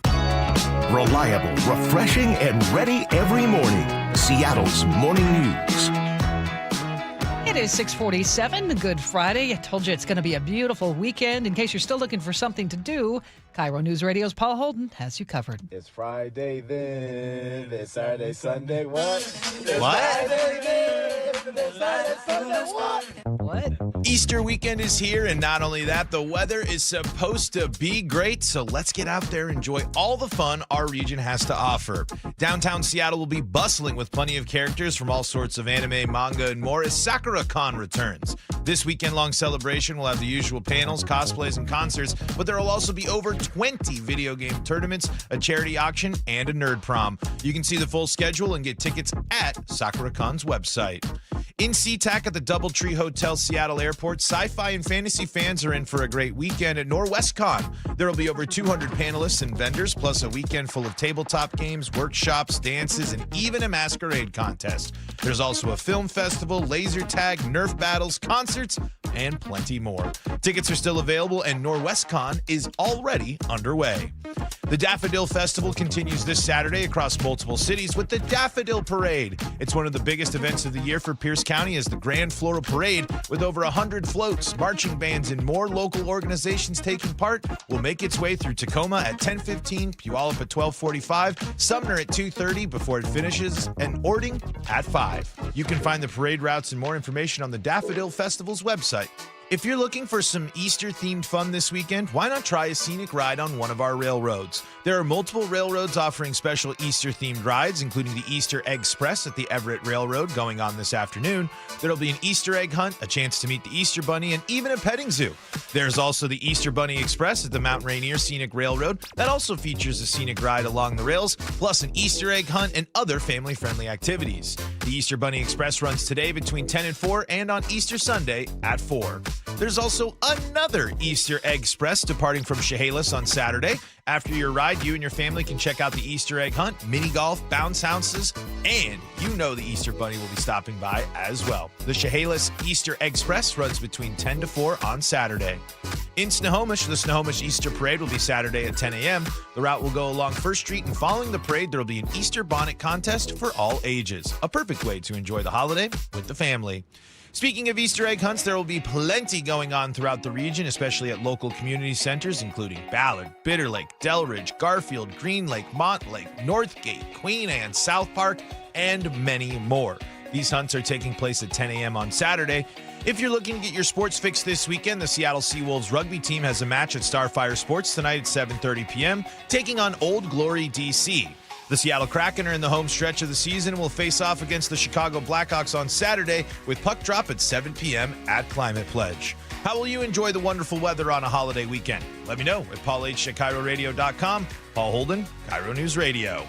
Reliable, refreshing, and ready every morning. Seattle's Morning News. It is 6:47. Good Friday. I told you it's going to be a beautiful weekend. In case you're still looking for something to do, KIRO News Radio's Paul Holden has you covered. It's Friday then. It's Saturday, Sunday. What? It's What? Friday then. What? Easter weekend is here, and not only that, the weather is supposed to be great, so let's get out there and enjoy all the fun our region has to offer. Downtown Seattle will be bustling with plenty of characters from all sorts of anime, manga, and more as SakuraCon returns. This weekend-long celebration will have the usual panels, cosplays, and concerts, but there will also be over 20 video game tournaments, a charity auction, and a nerd prom. You can see the full schedule and get tickets at SakuraCon's website. In SeaTac at the DoubleTree Hotel Seattle Airport, sci-fi and fantasy fans are in for a great weekend at NorwestCon. There will be over 200 panelists and vendors, plus a weekend full of tabletop games, workshops, dances, and even a masquerade contest. There's also a film festival, laser tag, Nerf battles, concerts, and plenty more. Tickets are still available, and NorwestCon is already underway. The Daffodil Festival continues this Saturday across multiple cities with the Daffodil Parade. It's one of the biggest events of the year for Pierce County as the Grand Floral Parade, with over 100 floats, marching bands, and more local organizations taking part, will make its way through Tacoma at 10:15, Puyallup at 12:45, Sumner at 2:30 before it finishes, and Ording at 5. You can find the parade routes and more information on the Daffodil Festival's website. If you're looking for some Easter-themed fun this weekend, why not try a scenic ride on one of our railroads? There are multiple railroads offering special Easter-themed rides, including the Easter Egg Express at the Everett Railroad going on this afternoon. There'll be an Easter egg hunt, a chance to meet the Easter Bunny, and even a petting zoo. There's also the Easter Bunny Express at the Mount Rainier Scenic Railroad. That also features a scenic ride along the rails, plus an Easter egg hunt and other family-friendly activities. The Easter Bunny Express runs today between 10 and 4 and on Easter Sunday at 4. There's also another Easter Egg Express departing from Chehalis on Saturday. After your ride, you and your family can check out the Easter egg hunt, mini golf, bounce houses, and you know the Easter Bunny will be stopping by as well. The Chehalis Easter Egg Express runs between 10 to 4 on Saturday. In Snohomish, the Snohomish Easter Parade will be Saturday at 10 a.m. The route will go along First Street, and following the parade, there will be an Easter bonnet contest for all ages. A perfect way to enjoy the holiday with the family. Speaking of Easter egg hunts, there will be plenty going on throughout the region, especially at local community centers, including Ballard, Bitter Lake, Delridge, Garfield, Green Lake, Montlake, Northgate, Queen Anne, South Park, and many more. These hunts are taking place at 10 a.m. on Saturday. If you're looking to get your sports fix this weekend, the Seattle Seawolves rugby team has a match at Starfire Sports tonight at 7:30 p.m., taking on Old Glory DC. The Seattle Kraken are in the home stretch of the season and will face off against the Chicago Blackhawks on Saturday with puck drop at 7 p.m. at Climate Pledge. How will you enjoy the wonderful weather on a holiday weekend? Let me know at paulh@KIRORadio.com. Paul Holden, KIRO News Radio.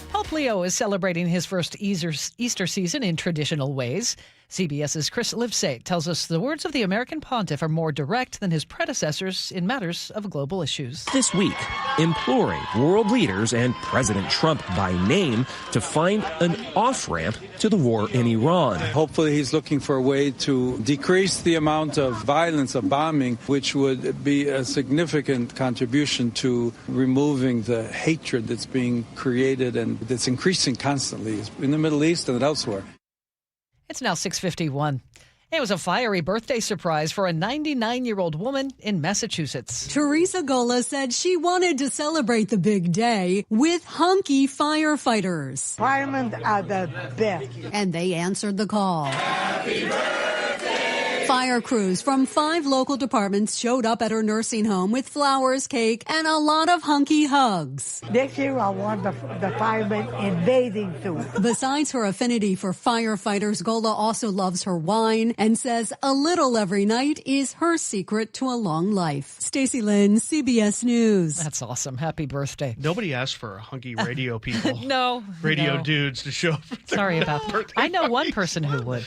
Pope Leo is celebrating his first Easter season in traditional ways. CBS's Chris Livesay tells us the words of the American pontiff are more direct than his predecessors in matters of global issues. This week, imploring world leaders and President Trump by name to find an off-ramp to the war in Iran. Hopefully he's looking for a way to decrease the amount of violence, of bombing, which would be a significant contribution to removing the hatred that's being created and that's increasing constantly in the Middle East and elsewhere. It's now 6:51. It was a fiery birthday surprise for a 99-year-old woman in Massachusetts. Teresa Gola said she wanted to celebrate the big day with hunky firefighters. Firemen are the best. And they answered the call. Happy birthday! Fire crews from 5 local departments showed up at her nursing home with flowers, cake, and a lot of hunky hugs. Next year, I want the firemen in bathing suits. Besides her affinity for firefighters, Gola also loves her wine and says a little every night is her secret to a long life. Stacey Lynn, CBS News. That's awesome. Happy birthday. Nobody asked for hunky radio people. No. Radio dudes to show up. Sorry about that. I know one person who would.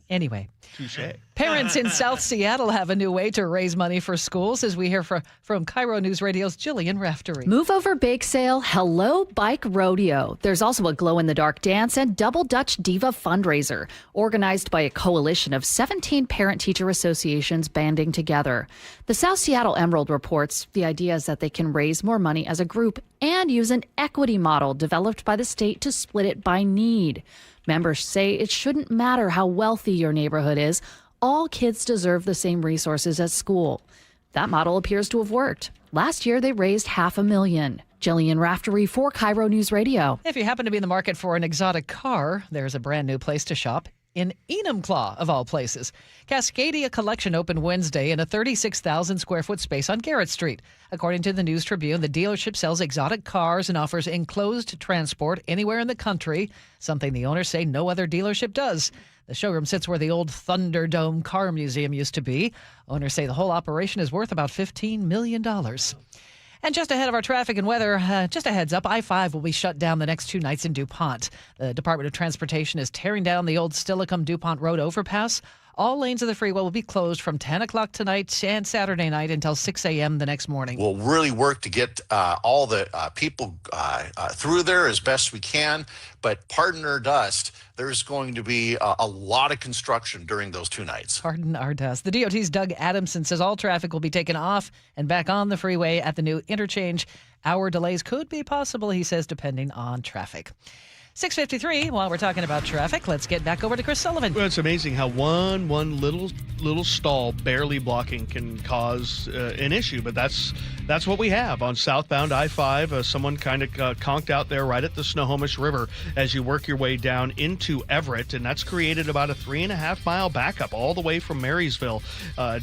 Anyway. Touché. Parents in South Seattle have a new way to raise money for schools, as we hear from KIRO News Radio's Jillian Raftery. Move Over Bake Sale, Hello Bike Rodeo. There's also a glow-in-the-dark dance and Double Dutch Diva fundraiser, organized by a coalition of 17 parent-teacher associations banding together. The South Seattle Emerald reports the idea is that they can raise more money as a group and use an equity model developed by the state to split it by need. Members say it shouldn't matter how wealthy your neighborhood is. All kids deserve the same resources at school. That model appears to have worked. Last year, they raised $500,000. Jillian Raftery for KIRO News Radio. If you happen to be in the market for an exotic car, there's a brand new place to shop in Enumclaw, of all places. Cascadia Collection opened Wednesday in a 36,000 square foot space on Garrett Street. According to the News Tribune, the dealership sells exotic cars and offers enclosed transport anywhere in the country, something the owners say no other dealership does. The showroom sits where the old Thunderdome Car Museum used to be. Owners say the whole operation is worth about $15 million. And just ahead of our traffic and weather, just a heads up, I-5 will be shut down the next 2 nights in DuPont. The Department of Transportation is tearing down the old Stillicum-DuPont Road overpass. All lanes of the freeway will be closed from 10 o'clock tonight and Saturday night until 6 a.m. the next morning. We'll really work to get all the people through there as best we can. But pardon our dust, there's going to be a lot of construction during those 2 nights. Pardon our dust. The DOT's Doug Adamson says all traffic will be taken off and back on the freeway at the new interchange. Hour delays could be possible, he says, depending on traffic. 6:53. While we're talking about traffic, let's get back over to Chris Sullivan. Well, it's amazing how one little stall barely blocking can cause an issue, but that's what we have on southbound I-5. Someone kind of conked out there right at the Snohomish River as you work your way down into Everett, and that's created about a 3.5-mile backup all the way from Marysville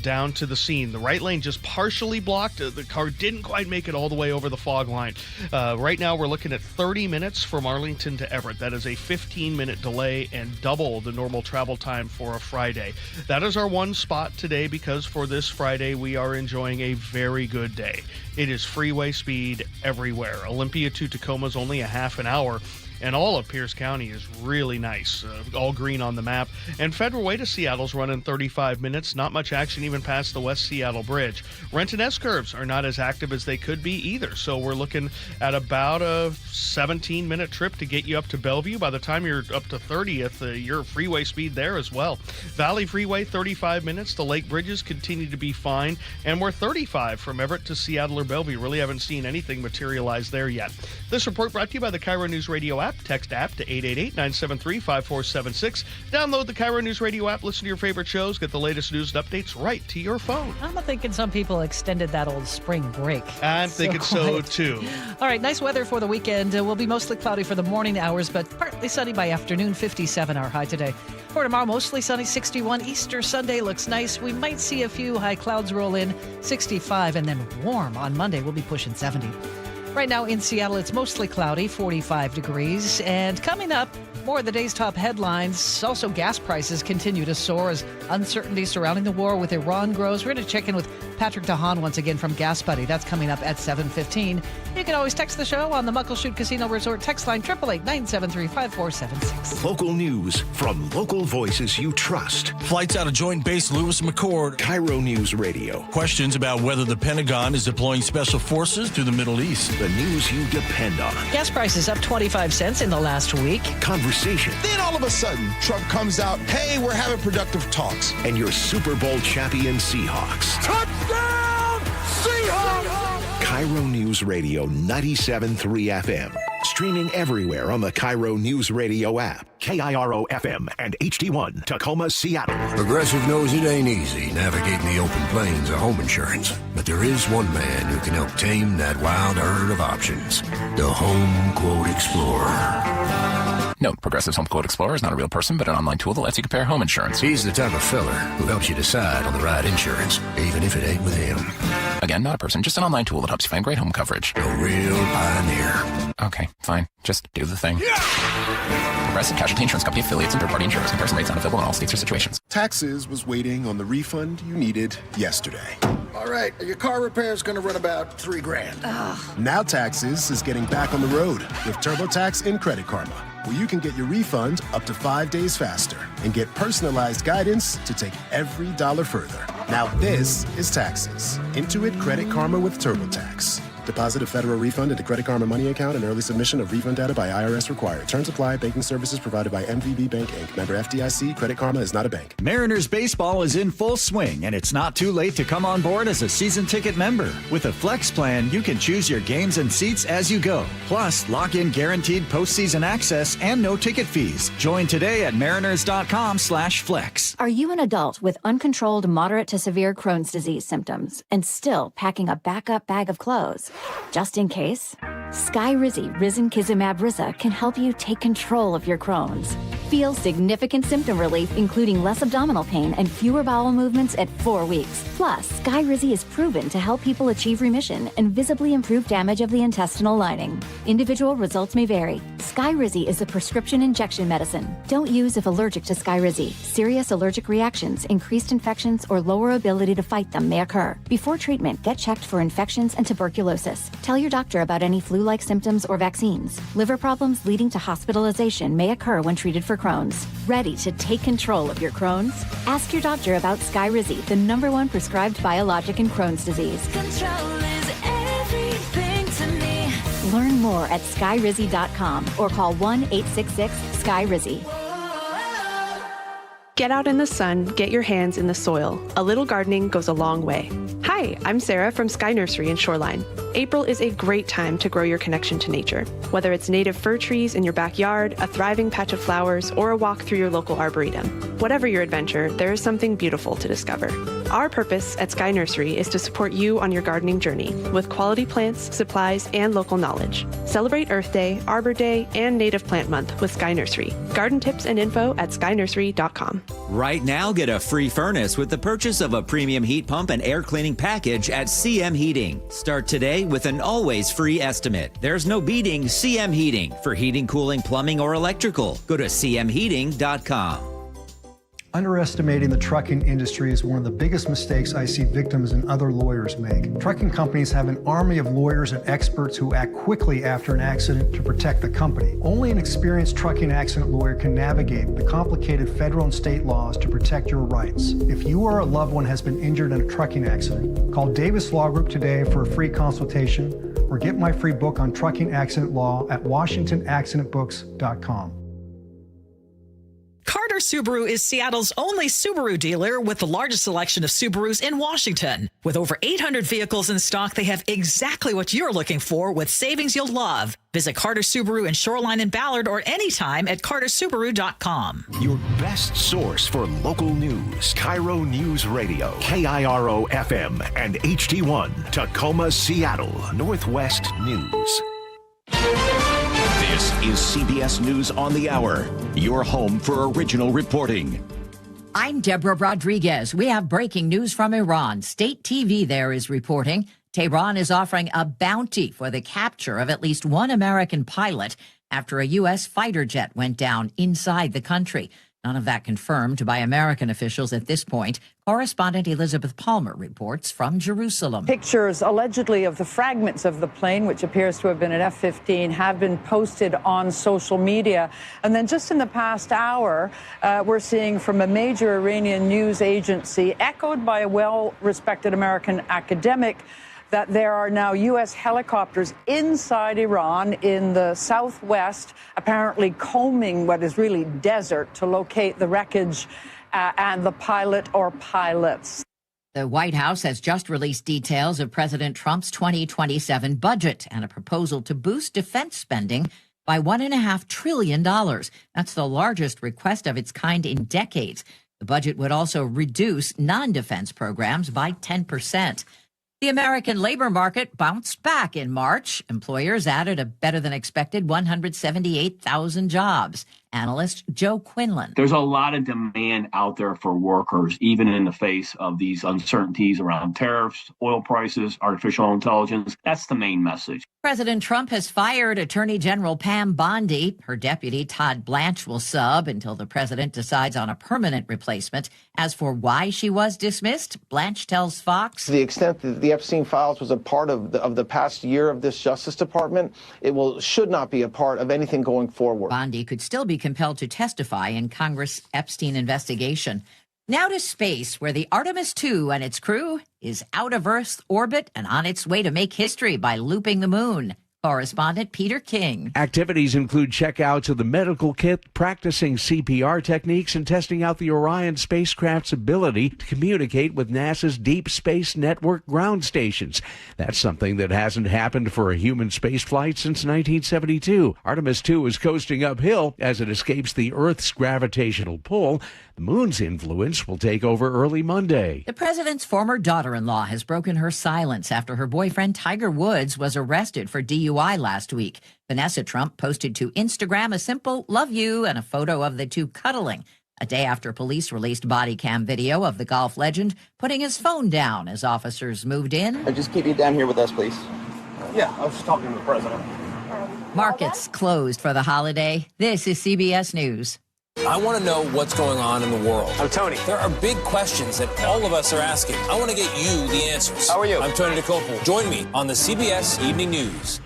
down to the scene. The right lane just partially blocked. The car didn't quite make it all the way over the fog line. Right now, we're looking at 30 minutes from Arlington to Everett. That is a 15-minute delay and double the normal travel time for a Friday. That is our one spot today because for this Friday, we are enjoying a very good day. It is freeway speed everywhere. Olympia to Tacoma is only a half an hour. And all of Pierce County is really nice, all green on the map. And Federal Way to Seattle's running 35 minutes. Not much action even past the West Seattle Bridge. Renton S-curves are not as active as they could be either. So we're looking at about a 17-minute trip to get you up to Bellevue. By the time you're up to 30th, your freeway speed there as well. Valley Freeway, 35 minutes. The Lake Bridges continue to be fine. And we're 35 from Everett to Seattle or Bellevue. Really haven't seen anything materialize there yet. This report brought to you by the KIRO Newsradio App. Text app to 888-973-5476. Download the KIRO Newsradio App. Listen to your favorite shows. Get the latest news and updates right to your phone. I'm thinking some people extended that old spring break. I'm thinking so too. All right, nice weather for the weekend. Will be mostly cloudy for the morning hours, but partly sunny by afternoon. 57 our high today. For tomorrow, mostly sunny, 61. Easter Sunday looks nice. We might see a few high clouds roll in, 65, and then warm on Monday. We'll be pushing 70. Right now in Seattle, it's mostly cloudy, 45 degrees. And coming up, more of the day's top headlines. Also, gas prices continue to soar as uncertainty surrounding the war with Iran grows. We're going to check in with Patrick DeHaan once again from Gas Buddy. That's coming up at 7:15. You can always text the show on the Muckleshoot Casino Resort text line 888-973-5476. Local news from local voices you trust. Flights out of Joint Base Lewis McChord. KIRO News Radio. Questions about whether the Pentagon is deploying special forces to the Middle East. The news you depend on. Gas prices up 25 cents in the last week. Conversation. Then all of a sudden, Trump comes out, hey, we're having productive talks. And your Super Bowl champion Seahawks. Touchdown, Seahawks! KIRO News Radio 97.3 FM. Streaming everywhere on the KIRO News Radio app. KIRO FM and HD1, Tacoma, Seattle. Progressive knows it ain't easy navigating the open plains of home insurance. But there is one man who can help tame that wild herd of options. The Home Quote Explorer. Note, Progressive's Home Quote Explorer is not a real person, but an online tool that lets you compare home insurance. He's the type of fella who helps you decide on the right insurance, even if it ain't with him. Again, not a person, just an online tool that helps you find great home coverage. A real pioneer. Okay, fine. Just do the thing. Yeah! Progressive Casualty Insurance Company affiliates and third-party insurers. Comparison rates not available in all states or situations. Taxes was waiting on the refund you needed yesterday. All right, your car repair is going to run about $3,000. Ugh. Now Taxes is getting back on the road with TurboTax and Credit Karma, where you can get your refund up to 5 days faster and get personalized guidance to take every dollar further. Now this is Taxes. Intuit Credit Karma with TurboTax. Deposit of federal refund into Credit Karma Money account and early submission of refund data by IRS required. Terms apply. Banking services provided by MVB Bank, Inc. Member FDIC. Credit Karma is not a bank. Mariners baseball is in full swing, and it's not too late to come on board as a season ticket member. With a Flex plan, you can choose your games and seats as you go. Plus, lock in guaranteed postseason access and no ticket fees. Join today at mariners.com/flex. Are you an adult with uncontrolled moderate to severe Crohn's disease symptoms and still packing a backup bag of clothes? Just in case? Skyrizi Risankizumab Risa can help you take control of your Crohn's. Feel significant symptom relief, including less abdominal pain and fewer bowel movements at 4 weeks. Plus, Skyrizi is proven to help people achieve remission and visibly improve damage of the intestinal lining. Individual results may vary. Skyrizi is a prescription injection medicine. Don't use if allergic to Skyrizi. Serious allergic reactions, increased infections, or lower ability to fight them may occur. Before treatment, get checked for infections and tuberculosis. Tell your doctor about any flu-like symptoms or vaccines. Liver problems leading to hospitalization may occur when treated for Crohn's. Ready to take control of your Crohn's? Ask your doctor about Skyrizi, the #1 prescribed biologic in Crohn's disease. Control is everything to me. Learn more at skyrizi.com or call 1-866-SKYRIZI. Get out in the sun, get your hands in the soil. A little gardening goes a long way. Hi, I'm Sarah from Sky Nursery in Shoreline. April is a great time to grow your connection to nature. Whether it's native fir trees in your backyard, a thriving patch of flowers, or a walk through your local arboretum. Whatever your adventure, there is something beautiful to discover. Our purpose at Sky Nursery is to support you on your gardening journey with quality plants, supplies, and local knowledge. Celebrate Earth Day, Arbor Day, and Native Plant Month with Sky Nursery. Garden tips and info at skynursery.com. Right now, get a free furnace with the purchase of a premium heat pump and air cleaning package at CM Heating. Start today with an always free estimate. There's no beating CM Heating for heating, cooling, plumbing, or electrical. Go to cmheating.com. Underestimating the trucking industry is one of the biggest mistakes I see victims and other lawyers make. Trucking companies have an army of lawyers and experts who act quickly after an accident to protect the company. Only an experienced trucking accident lawyer can navigate the complicated federal and state laws to protect your rights. If you or a loved one has been injured in a trucking accident, call Davis Law Group today for a free consultation or get my free book on trucking accident law at washingtonaccidentbooks.com. Carter Subaru is Seattle's only Subaru dealer with the largest selection of Subarus in Washington. With over 800 vehicles in stock, they have exactly what you're looking for with savings you'll love. Visit Carter Subaru in Shoreline and Ballard or anytime at cartersubaru.com. Your best source for local news. KIRO Newsradio, KIRO FM and HD1, Tacoma, Seattle, Northwest News. This is CBS News on the Hour, your home for original reporting. I'm Deborah Rodriguez. We have breaking news from Iran. State TV there is reporting Tehran is offering a bounty for the capture of at least one American pilot after a U.S. fighter jet went down inside the country. None of that confirmed by American officials at this point. Correspondent Elizabeth Palmer reports from Jerusalem. Pictures allegedly of the fragments of the plane, which appears to have been an F-15, have been posted on social media. And then just in the past hour, we're seeing from a major Iranian news agency, echoed by a well-respected American academic, that there are now U.S. helicopters inside Iran in the southwest, apparently combing what is really desert to locate the wreckage and the pilot or pilots. The White House has just released details of President Trump's 2027 budget and a proposal to boost defense spending by $1.5 trillion. That's the largest request of its kind in decades. The budget would also reduce non-defense programs by 10%. The American labor market bounced back in March. Employers added a better-than-expected 178,000 jobs. Analyst Joe Quinlan. There's a lot of demand out there for workers, even in the face of these uncertainties around tariffs, oil prices, artificial intelligence. That's the main message. President Trump has fired Attorney General Pam Bondi. Her deputy, Todd Blanche, will sub until the president decides on a permanent replacement. As for why she was dismissed, Blanche tells Fox. To the extent that the Epstein files was a part of the past year of this Justice Department, it should not be a part of anything going forward. Bondi could still be compelled to testify in Congress' Epstein investigation. Now to space, where the Artemis II and its crew is out of Earth's orbit and on its way to make history by looping the moon. Correspondent Peter King. Activities include checkouts of the medical kit, practicing CPR techniques, and testing out the Orion spacecraft's ability to communicate with NASA's Deep Space Network ground stations. That's something that hasn't happened for a human spaceflight since 1972. Artemis II is coasting uphill as it escapes the Earth's gravitational pull. The moon's influence will take over early Monday. The president's former daughter-in-law has broken her silence after her boyfriend Tiger Woods was arrested for DUI last week. Vanessa Trump posted to Instagram a simple "love you" and a photo of the two cuddling, a day after police released body cam video of the golf legend putting his phone down as officers moved in. Just keep you down here with us, please. Yeah, I was just talking to the president. Markets closed for the holiday. This is CBS News. I want to know what's going on in the world. I'm Tony. There are big questions that all of us are asking. I want to get you the answers. How are you? I'm Tony DeCopel. Join me on the CBS Evening News.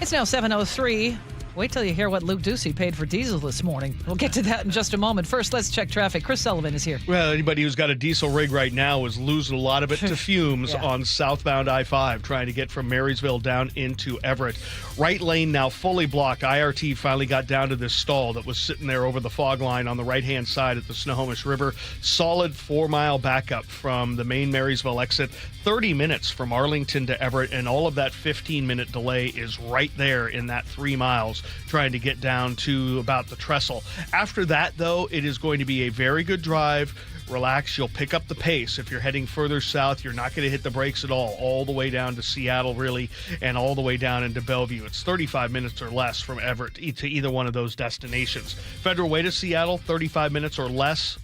It's now 7:03. Wait till you hear what Luke Ducey paid for diesel this morning. We'll get to that in just a moment. First, let's check traffic. Chris Sullivan is here. Well, anybody who's got a diesel rig right now is losing a lot of it to fumes on southbound I-5, trying to get from Marysville down into Everett. Right lane now fully blocked. IRT finally got down to this stall that was sitting there over the fog line on the right-hand side at the Snohomish River. Solid 4-mile backup from the main Marysville exit. 30 minutes from Arlington to Everett, and all of that 15-minute delay is right there in that 3 miles, trying to get down to about the trestle. After that, though, it is going to be a very good drive. Relax. You'll pick up the pace. If you're heading further south, you're not going to hit the brakes at all the way down to Seattle, really, and all the way down into Bellevue. It's 35 minutes or less from Everett to either one of those destinations. Federal Way to Seattle, 35 minutes or less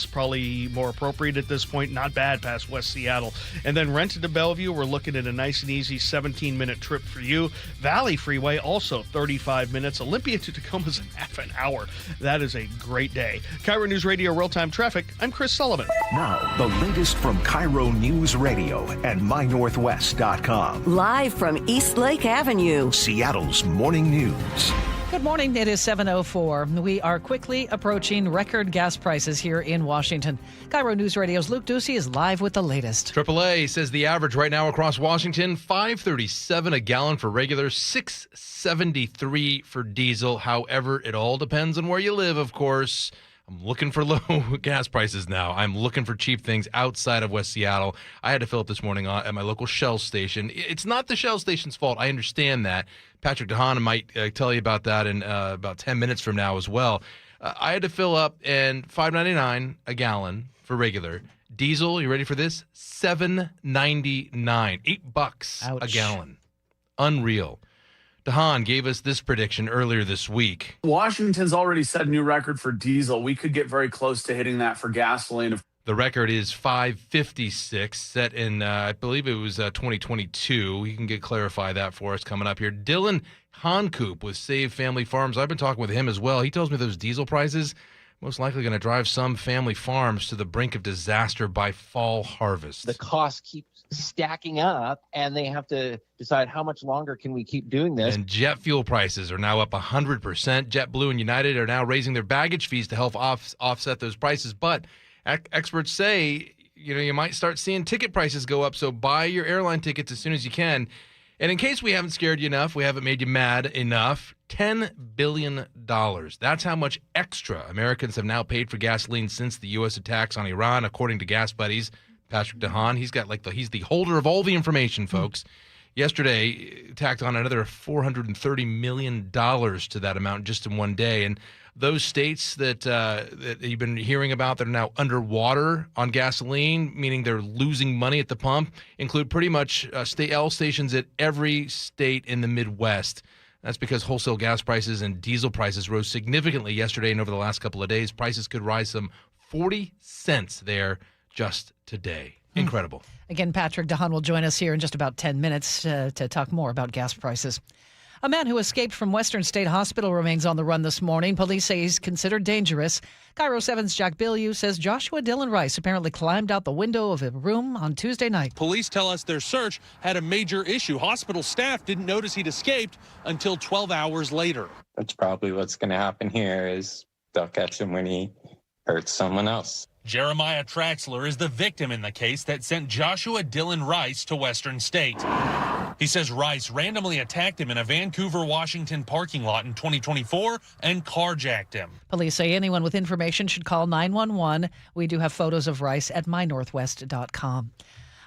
probably more appropriate at this point. Not bad past West Seattle. And then Renton to Bellevue, we're looking at a nice and easy 17-minute trip for you. Valley Freeway, also 35 minutes. Olympia to Tacoma's half an hour. That is a great day. KIRO Newsradio Real-Time Traffic. I'm Chris Sullivan. Now, the latest from KIRO Newsradio and MyNorthwest.com. Live from East Lake Avenue, Seattle's Morning News. Good morning. It is 7:04. We are quickly approaching record gas prices here in Washington. KIRO News Radio's Luke Ducey is live with the latest. AAA says the average right now across Washington, $5.37 a gallon for regular, $6.73 for diesel. However, it all depends on where you live, of course. I'm looking for low gas prices now. I'm looking for cheap things outside of West Seattle. I had to fill up this morning at my local Shell station. It's not the Shell station's fault. I understand that. Patrick DeHaan might tell you about that in about 10 minutes from now as well. I had to fill up, and $5.99 a gallon for regular. Diesel, you ready for this? $7.99. $8 a gallon. Unreal. DeHaan gave us this prediction earlier this week. Washington's already set a new record for diesel. We could get very close to hitting that for gasoline. The record is $5.56, set in, I believe it was 2022. He can clarify that for us coming up here. Dylan Honcoop with Save Family Farms. I've been talking with him as well. He tells me those diesel prices most likely going to drive some family farms to the brink of disaster by fall harvest. The costs keep stacking up, and they have to decide how much longer can we keep doing this. And jet fuel prices are now up 100%. JetBlue and United are now raising their baggage fees to help offset those prices. But experts say, you might start seeing ticket prices go up, so buy your airline tickets as soon as you can. And in case we haven't scared you enough, we haven't made you mad enough, $10 billion. That's how much extra Americans have now paid for gasoline since the U.S. attacks on Iran, according to Gas Buddies. Patrick DeHaan, he's the holder of all the information, folks. Yesterday, tacked on another $430 million to that amount just in one day. And those states that you've been hearing about that are now underwater on gasoline, meaning they're losing money at the pump, include pretty much L stations at every state in the Midwest. That's because wholesale gas prices and diesel prices rose significantly yesterday and over the last couple of days. Prices could rise some 40 cents there just today. Incredible. Again, Patrick DeHaan will join us here in just about 10 minutes to talk more about gas prices. A man who escaped from Western State Hospital remains on the run this morning. Police say he's considered dangerous. KIRO 7's Jack Bilyeu says Joshua Dylan Rice apparently climbed out the window of a room on Tuesday night. Police tell us their search had a major issue. Hospital staff didn't notice he'd escaped until 12 hours later. That's probably what's going to happen here is they'll catch him when he hurts someone else. Jeremiah Traxler is the victim in the case that sent Joshua Dylan Rice to Western State. He says Rice randomly attacked him in a Vancouver, Washington parking lot in 2024 and carjacked him. Police say anyone with information should call 911. We do have photos of Rice at mynorthwest.com.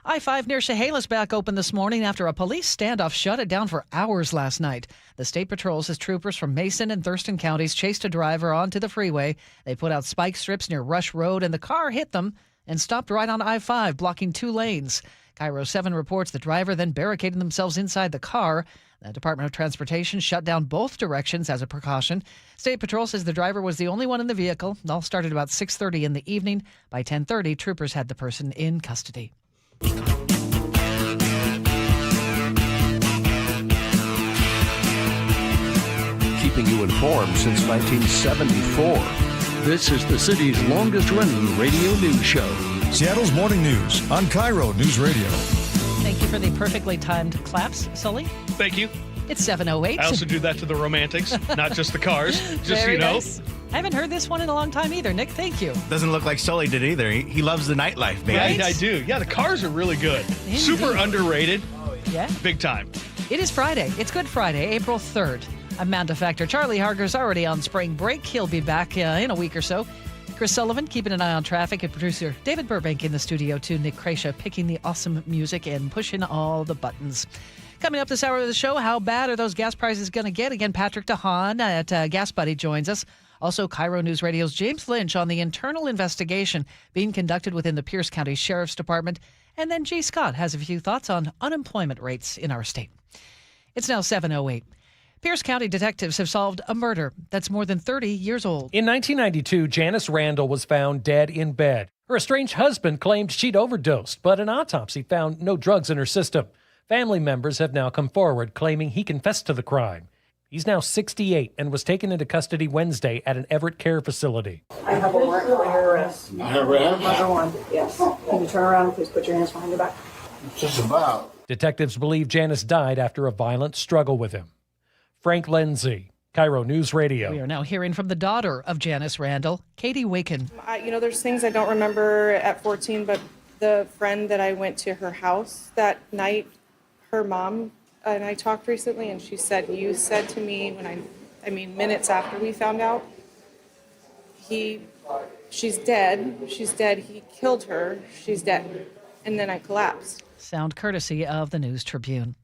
I-5 near Chehalis back open this morning after a police standoff shut it down for hours last night. The state patrol says troopers from Mason and Thurston counties chased a driver onto the freeway. They put out spike strips near Rush Road, and the car hit them and stopped right on I-5, blocking 2 lanes. KIRO 7 reports the driver then barricaded themselves inside the car. The Department of Transportation shut down both directions as a precaution. State Patrol says the driver was the only one in the vehicle. It all started about 6:30 in the evening. By 10:30, troopers had the person in custody. Keeping you informed since 1974. This is the city's longest-running radio news show. Seattle's Morning News on KIRO Newsradio. Thank you for the perfectly timed claps, Sully. Thank you. It's 7:08. I also do that to the romantics, not just the cars, just so you know. Nice. I haven't heard this one in a long time either, Nick. Thank you. Doesn't look like Sully did either. He loves the nightlife, baby. Right? I do. Yeah, the cars are really good. Indeed. Super underrated. Yeah. Big time. It is Friday. It's Good Friday, April 3rd. I'm Manda Factor. Charlie Harger's already on spring break. He'll be back in a week or so. Chris Sullivan keeping an eye on traffic, and producer David Burbank in the studio too. Nick Krasha picking the awesome music and pushing all the buttons. Coming up this hour of the show, how bad are those gas prices going to get? Again, Patrick DeHaan at Gas Buddy joins us. Also, KIRO News Radio's James Lynch on the internal investigation being conducted within the Pierce County Sheriff's Department. And then G. Scott has a few thoughts on unemployment rates in our state. It's now 7:08. Pierce County detectives have solved a murder that's more than 30 years old. In 1992, Janice Randall was found dead in bed. Her estranged husband claimed she'd overdosed, but an autopsy found no drugs in her system. Family members have now come forward claiming he confessed to the crime. He's now 68 and was taken into custody Wednesday at an Everett care facility. I have a warrant for your arrest. Arrest? Number one, yes. Can you turn around and please put your hands behind your back? It's just about. Detectives believe Janice died after a violent struggle with him. Frank Lindsay, KIRO News Radio. We are now hearing from the daughter of Janice Randall, Katie Waken. There's things I don't remember at 14, but the friend that I went to her house that night, her mom and I talked recently, and she said, you said to me minutes after we found out, she's dead, he killed her, she's dead. And then I collapsed. Sound courtesy of the News Tribune.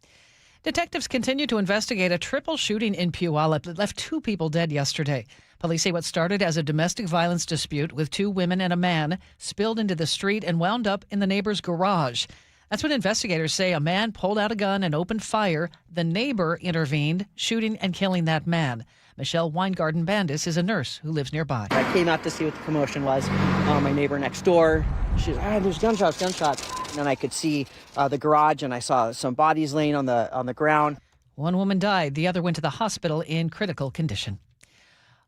Detectives continue to investigate a triple shooting in Puyallup that left 2 people dead yesterday. Police say what started as a domestic violence dispute with 2 women and a man spilled into the street and wound up in the neighbor's garage. That's when investigators say a man pulled out a gun and opened fire. The neighbor intervened, shooting and killing that man. Michelle Weingarten-Bandis is a nurse who lives nearby. I came out to see what the commotion was. My neighbor next door, she's there's gunshots. And then I could see the garage, and I saw some bodies laying on the ground. 1 woman died. The other went to the hospital in critical condition.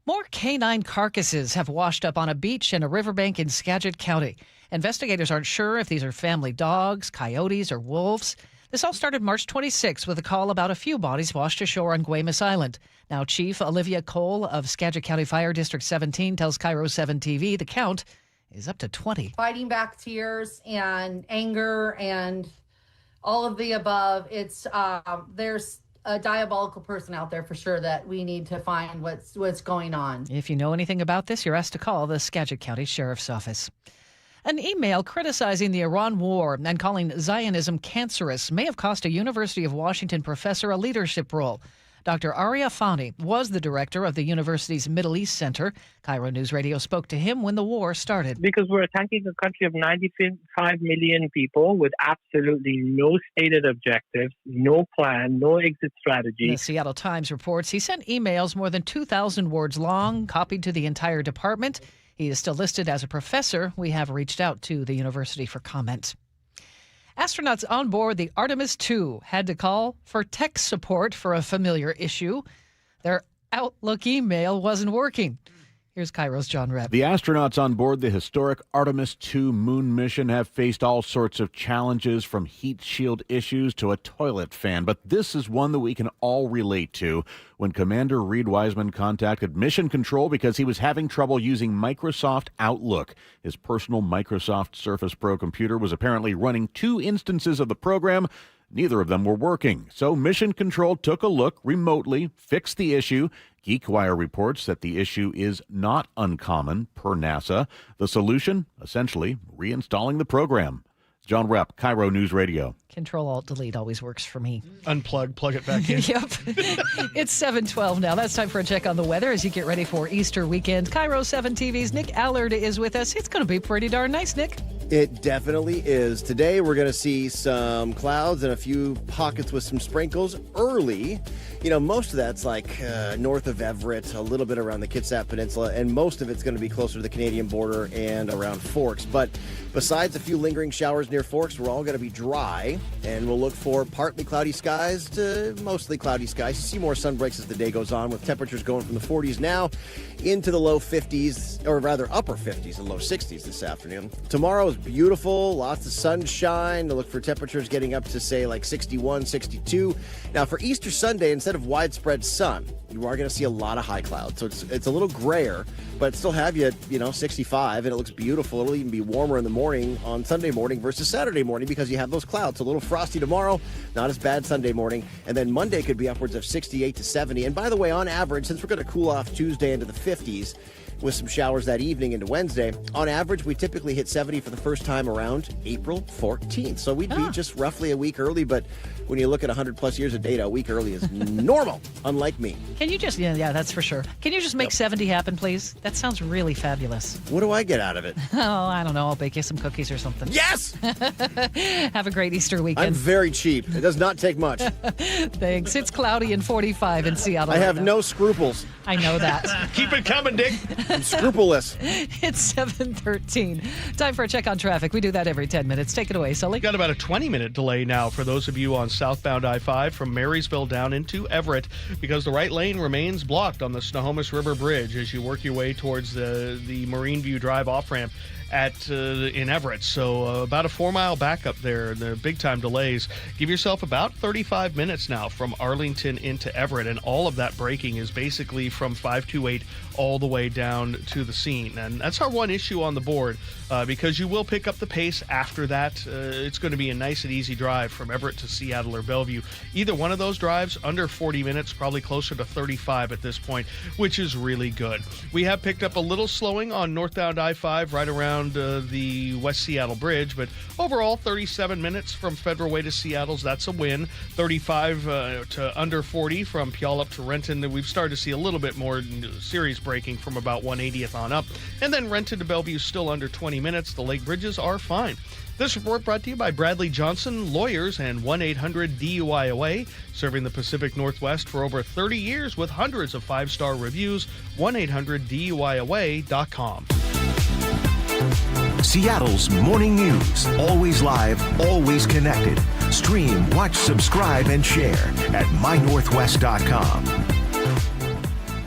More canine carcasses have washed up on a beach and a riverbank in Skagit County. Investigators aren't sure if these are family dogs, coyotes, or wolves. This all started March 26 with a call about a few bodies washed ashore on Guaymas Island. Now, Chief Olivia Cole of Skagit County Fire District 17 tells KIRO 7 TV the count is up to 20. Fighting back tears and anger and all of the above. It's there's a diabolical person out there for sure that we need to find what's going on. If you know anything about this, you're asked to call the Skagit County Sheriff's Office. An email criticizing the Iran war and calling Zionism cancerous may have cost a University of Washington professor a leadership role. Dr. Arya Fani was the director of the university's Middle East Center. KIRO News Radio spoke to him when the war started. Because we're attacking a country of 95 million people with absolutely no stated objectives, no plan, no exit strategy. The Seattle Times reports he sent emails more than 2,000 words long, copied to the entire department. He is still listed as a professor. We have reached out to the university for comment. Astronauts on board the Artemis II had to call for tech support for a familiar issue. Their Outlook email wasn't working. Here's KIRO's John Rep. The astronauts on board the historic Artemis II moon mission have faced all sorts of challenges, from heat shield issues to a toilet fan. But this is one that we can all relate to. When Commander Reed Wiseman contacted Mission Control because he was having trouble using Microsoft Outlook. His personal Microsoft Surface Pro computer was apparently running 2 instances of the program. Neither of them were working. So Mission Control took a look remotely, fixed the issue. GeekWire reports that the issue is not uncommon, per NASA. The solution, essentially, reinstalling the program. John Rep, KIRO News Radio. Control-Alt-Delete always works for me. Unplug, plug it back in. Yep. It's 7:12 now. That's time for a check on the weather as you get ready for Easter weekend. KIRO 7 TV's Nick Allard is with us. It's going to be pretty darn nice, Nick. It definitely is. Today we're going to see some clouds and a few pockets with some sprinkles early. You know, most of that's like north of Everett, a little bit around the Kitsap Peninsula, and most of it's going to be closer to the Canadian border and around Forks. But besides a few lingering showers near Forks, we're all going to be dry, and we'll look for partly cloudy skies to mostly cloudy skies. You see more sun breaks as the day goes on, with temperatures going from the 40s now into the low 50s, or rather upper 50s and low 60s this afternoon. Tomorrow is beautiful, lots of sunshine. To look for temperatures getting up to, say, like 61, 62. Now, for Easter Sunday, instead of widespread sun, you are going to see a lot of high clouds. So it's a little grayer, but still have you at, 65, and it looks beautiful. It'll even be warmer in the morning on Sunday morning versus Saturday morning because you have those clouds. So a little frosty tomorrow, not as bad Sunday morning. And then Monday could be upwards of 68 to 70. And by the way, on average, since we're going to cool off Tuesday into the 50s, with some showers that evening into Wednesday, on average, we typically hit 70 for the first time around April 14th. So we'd be just roughly a week early, but when you look at 100 plus years of data, a week early is normal, unlike me. Can you just, yeah, that's for sure. Can you just make 70 happen, please? That sounds really fabulous. What do I get out of it? Oh, I don't know. I'll bake you some cookies or something. Yes! Have a great Easter weekend. I'm very cheap. It does not take much. Thanks. It's cloudy and 45 in Seattle. I have no scruples. I know that. Keep it coming, Dick. I'm scrupulous. It's 7:13. Time for a check on traffic. We do that every 10 minutes. Take it away, Sully. Got about a 20-minute delay now for those of you on southbound I-5 from Marysville down into Everett, because the right lane remains blocked on the Snohomish River Bridge as you work your way towards the Marine View Drive off-ramp in Everett. So about a 4-mile backup there. The big-time delays. Give yourself about 35 minutes now from Arlington into Everett, and all of that braking is basically from 528 all the way down to the scene. And that's our one issue on the board, because you will pick up the pace after that. It's going to be a nice and easy drive from Everett to Seattle or Bellevue. Either one of those drives under 40 minutes, probably closer to 35 at this point, which is really good. We have picked up a little slowing on northbound I-5 right around the West Seattle Bridge, but overall 37 minutes from Federal Way to Seattle's, that's a win. 35 to under 40 from Puyallup to Renton. We've started to see a little bit more serious braking from about 180th on up. And then Renton to Bellevue still under 20 minutes. The Lake Bridges are fine. This report brought to you by Bradley Johnson, lawyers, and 1-800-DUI-AWAY, serving the Pacific Northwest for over 30 years with hundreds of 5-star reviews. 1-800-DUI-AWAY.com. Seattle's morning news. Always live, always connected. Stream, watch, subscribe, and share at mynorthwest.com.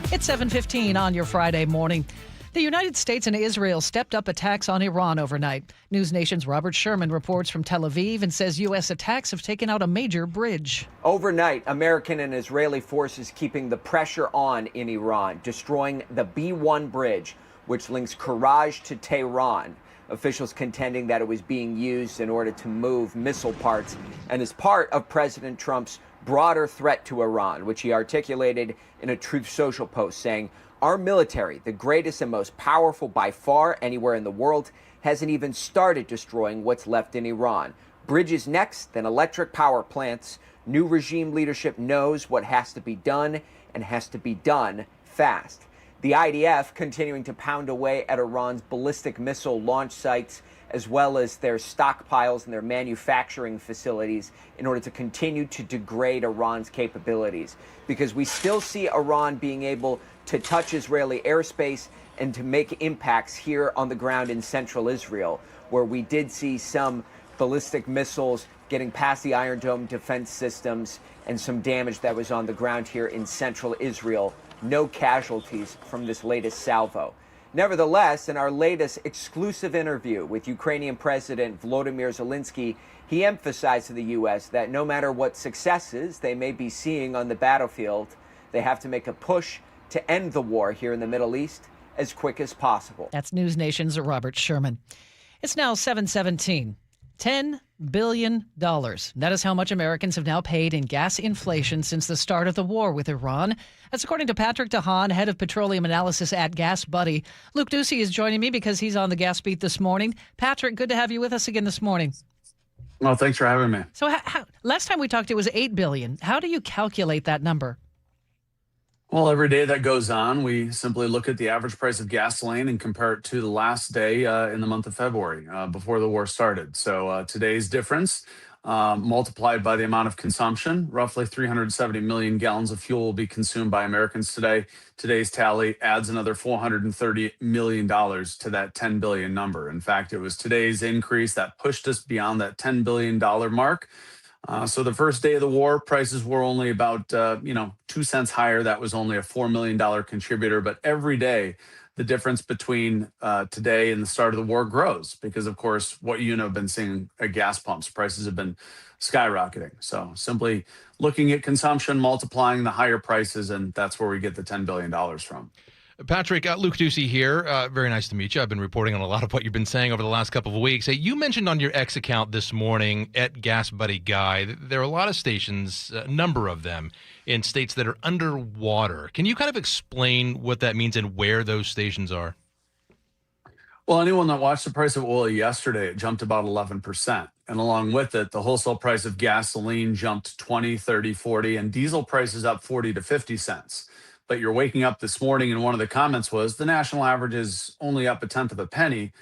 It's 7:15 on your Friday morning. The United States and Israel stepped up attacks on Iran overnight. News Nation's Robert Sherman reports from Tel Aviv and says U.S. attacks have taken out a major bridge. Overnight, American and Israeli forces keeping the pressure on in Iran, destroying the B-1 bridge, which links Karaj to Tehran. Officials contending that it was being used in order to move missile parts and is part of President Trump's broader threat to Iran, which he articulated in a Truth Social post saying, "Our military, the greatest and most powerful by far anywhere in the world, hasn't even started destroying what's left in Iran. Bridges next, then electric power plants. New regime leadership knows what has to be done and has to be done fast." The IDF continuing to pound away at Iran's ballistic missile launch sites, as well as their stockpiles and their manufacturing facilities, in order to continue to degrade Iran's capabilities. Because we still see Iran being able to touch Israeli airspace and to make impacts here on the ground in central Israel, where we did see some ballistic missiles getting past the Iron Dome defense systems and some damage that was on the ground here in central Israel no casualties from this latest salvo. Nevertheless, in our latest exclusive interview with Ukrainian President Volodymyr Zelensky, he emphasized to the U.S. that no matter what successes they may be seeing on the battlefield, they have to make a push to end the war here in the Middle East as quick as possible. That's News Nation's Robert Sherman. It's now 7:17. $10 billion. That is how much Americans have now paid in gas inflation since the start of the war with Iran. That's according to Patrick DeHaan, head of petroleum analysis at Gas Buddy. Luke Ducey is joining me because he's on the gas beat this morning. Patrick, good to have you with us again this morning. Well, thanks for having me. So last time we talked, it was $8 billion. How do you calculate that number? Well, every day that goes on, we simply look at the average price of gasoline and compare it to the last day in the month of February before the war started. So today's difference multiplied by the amount of consumption, roughly 370 million gallons of fuel will be consumed by Americans today. Today's tally adds another $430 million to that $10 billion number. In fact, it was today's increase that pushed us beyond that $10 billion mark. So the first day of the war, prices were only about 2 cents higher. That was only a $4 million contributor. But every day, the difference between today and the start of the war grows because, of course, what you have been seeing at gas pumps, prices have been skyrocketing. So simply looking at consumption, multiplying the higher prices, and that's where we get the $10 billion from. Patrick, Luke Ducey here. Very nice to meet you. I've been reporting on a lot of what you've been saying over the last couple of weeks. Hey, you mentioned on your X account this morning at Gas Buddy Guy, there are a lot of stations, a number of them, in states that are underwater. Can you kind of explain what that means and where those stations are? Well, anyone that watched the price of oil yesterday, it jumped about 11%. And along with it, the wholesale price of gasoline jumped 20, 30, 40, and diesel prices up 40 to 50 cents. But you're waking up this morning and one of the comments was the national average is only up a tenth of a penny.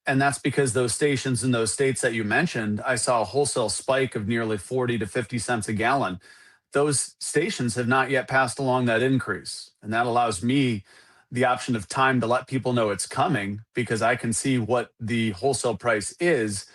And that's because those stations in those states that you mentioned, I saw a wholesale spike of nearly 40 to 50 cents a gallon. Those stations have not yet passed along that increase. And that allows me the option of time to let people know it's coming because I can see what the wholesale price is,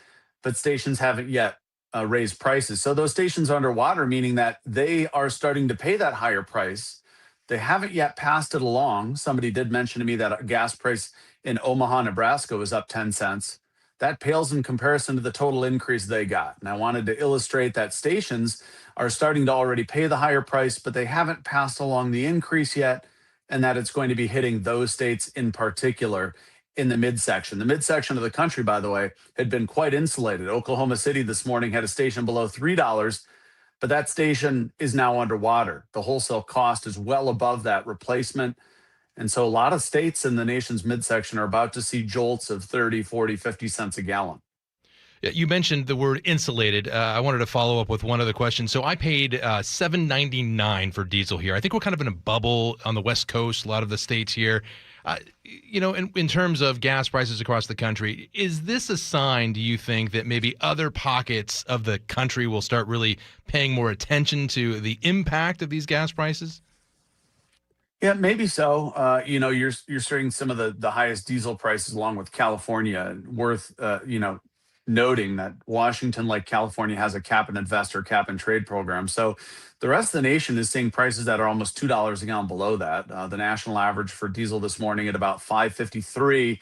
but stations haven't yet raised prices. So those stations are underwater, meaning that they are starting to pay that higher price. They haven't yet passed it along. Somebody did mention to me that a gas price in Omaha, Nebraska was up 10 cents. That pales in comparison to the total increase they got. And I wanted to illustrate that stations are starting to already pay the higher price, but they haven't passed along the increase yet, and that it's going to be hitting those states in particular in the midsection. The midsection of the country, by the way, had been quite insulated. Oklahoma City this morning had a station below $3, but that station is now underwater. The wholesale cost is well above that replacement. And so a lot of states in the nation's midsection are about to see jolts of 30, 40, 50 cents a gallon. Yeah, you mentioned the word insulated. I wanted to follow up with one other question. So I paid $7.99 for diesel here. I think we're kind of in a bubble on the West Coast, a lot of the states here. In terms of gas prices across the country, is this a sign, do you think, that maybe other pockets of the country will start really paying more attention to the impact of these gas prices? Yeah, maybe so. You're seeing some of the highest diesel prices along with California. Worth noting that Washington, like California, has a cap and invest or cap and trade program. So the rest of the nation is seeing prices that are almost $2 a gallon below that. The national average for diesel this morning at about $5.53.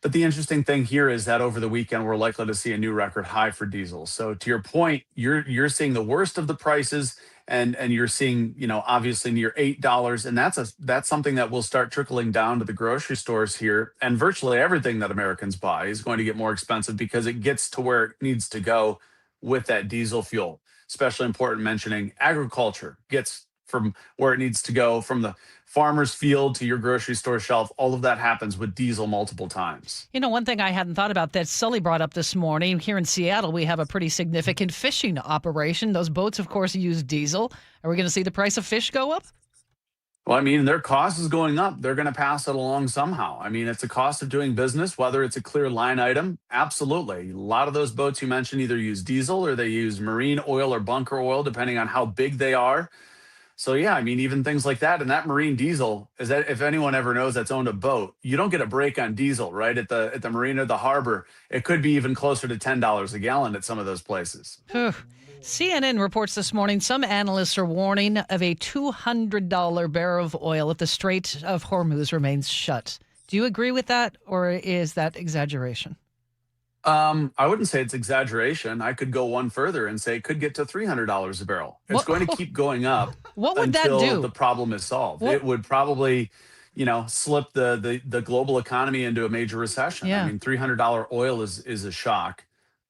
But the interesting thing here is that over the weekend, we're likely to see a new record high for diesel. So to your point, you're seeing the worst of the prices, and you're seeing, obviously near $8. And that's something that will start trickling down to the grocery stores here. And virtually everything that Americans buy is going to get more expensive because it gets to where it needs to go with that diesel fuel. Especially important mentioning agriculture gets from where it needs to go from the farmer's field to your grocery store shelf. All of that happens with diesel multiple times. One thing I hadn't thought about that Sully brought up this morning, here in Seattle, we have a pretty significant fishing operation. Those boats, of course, use diesel. Are we going to see the price of fish go up? Well, their cost is going up. They're going to pass it along somehow. It's a cost of doing business, whether it's a clear line item. Absolutely. A lot of those boats you mentioned either use diesel or they use marine oil or bunker oil, depending on how big they are. So yeah, I mean, even things like that, and that marine diesel is that if anyone ever knows that's owned a boat, you don't get a break on diesel, right? At the marina, the harbor, it could be even closer to $10 a gallon at some of those places. CNN reports this morning some analysts are warning of a $200 barrel of oil if the Strait of Hormuz remains shut. Do you agree with that, or is that exaggeration? I wouldn't say it's exaggeration. I could go one further and say it could get to $300 a barrel. It's going to keep going up What would until that do? the problem is solved. It would probably, slip the global economy into a major recession. Yeah. I mean, $300 oil is a shock,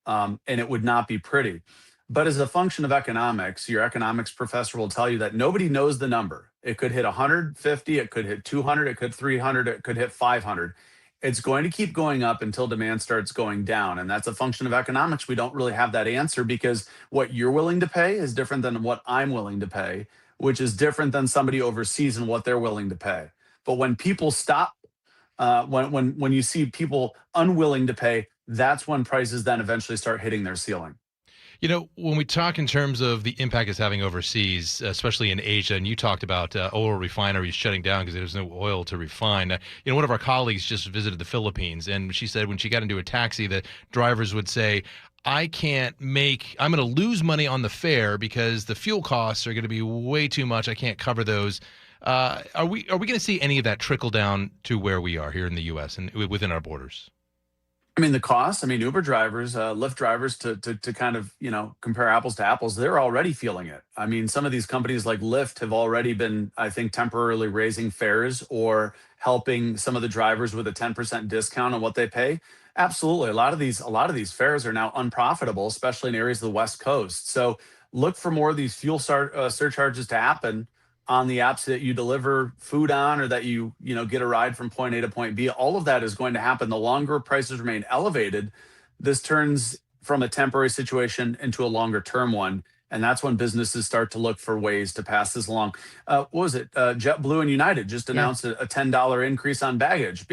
and it would not be pretty. But as a function of economics, your economics professor will tell you that nobody knows the number. It could hit 150, it could hit 200, it could 300, it could hit 500. It's going to keep going up until demand starts going down. And that's a function of economics. We don't really have that answer because what you're willing to pay is different than what I'm willing to pay, which is different than somebody overseas and what they're willing to pay. But when people stop, when you see people unwilling to pay, that's when prices then eventually start hitting their ceiling. When we talk in terms of the impact it's having overseas, especially in Asia, and you talked about oil refineries shutting down because there's no oil to refine. One of our colleagues just visited the Philippines, and she said when she got into a taxi, the drivers would say, I'm going to lose money on the fare because the fuel costs are going to be way too much. I can't cover those. Are we going to see any of that trickle down to where we are here in the U.S. and within our borders? I mean, the cost, Uber drivers, Lyft drivers, to kind of, compare apples to apples, they're already feeling it. I mean, some of these companies like Lyft have already been, I think, temporarily raising fares or helping some of the drivers with a 10% discount on what they pay. Absolutely. A lot of these fares are now unprofitable, especially in areas of the West Coast. So look for more of these fuel surcharges to happen on the apps that you deliver food on, or that you get a ride from point A to point B. All of that is going to happen. The longer prices remain elevated, this turns from a temporary situation into a longer term one. And that's when businesses start to look for ways to pass this along. What was it? JetBlue and United just announced a $10 increase on baggage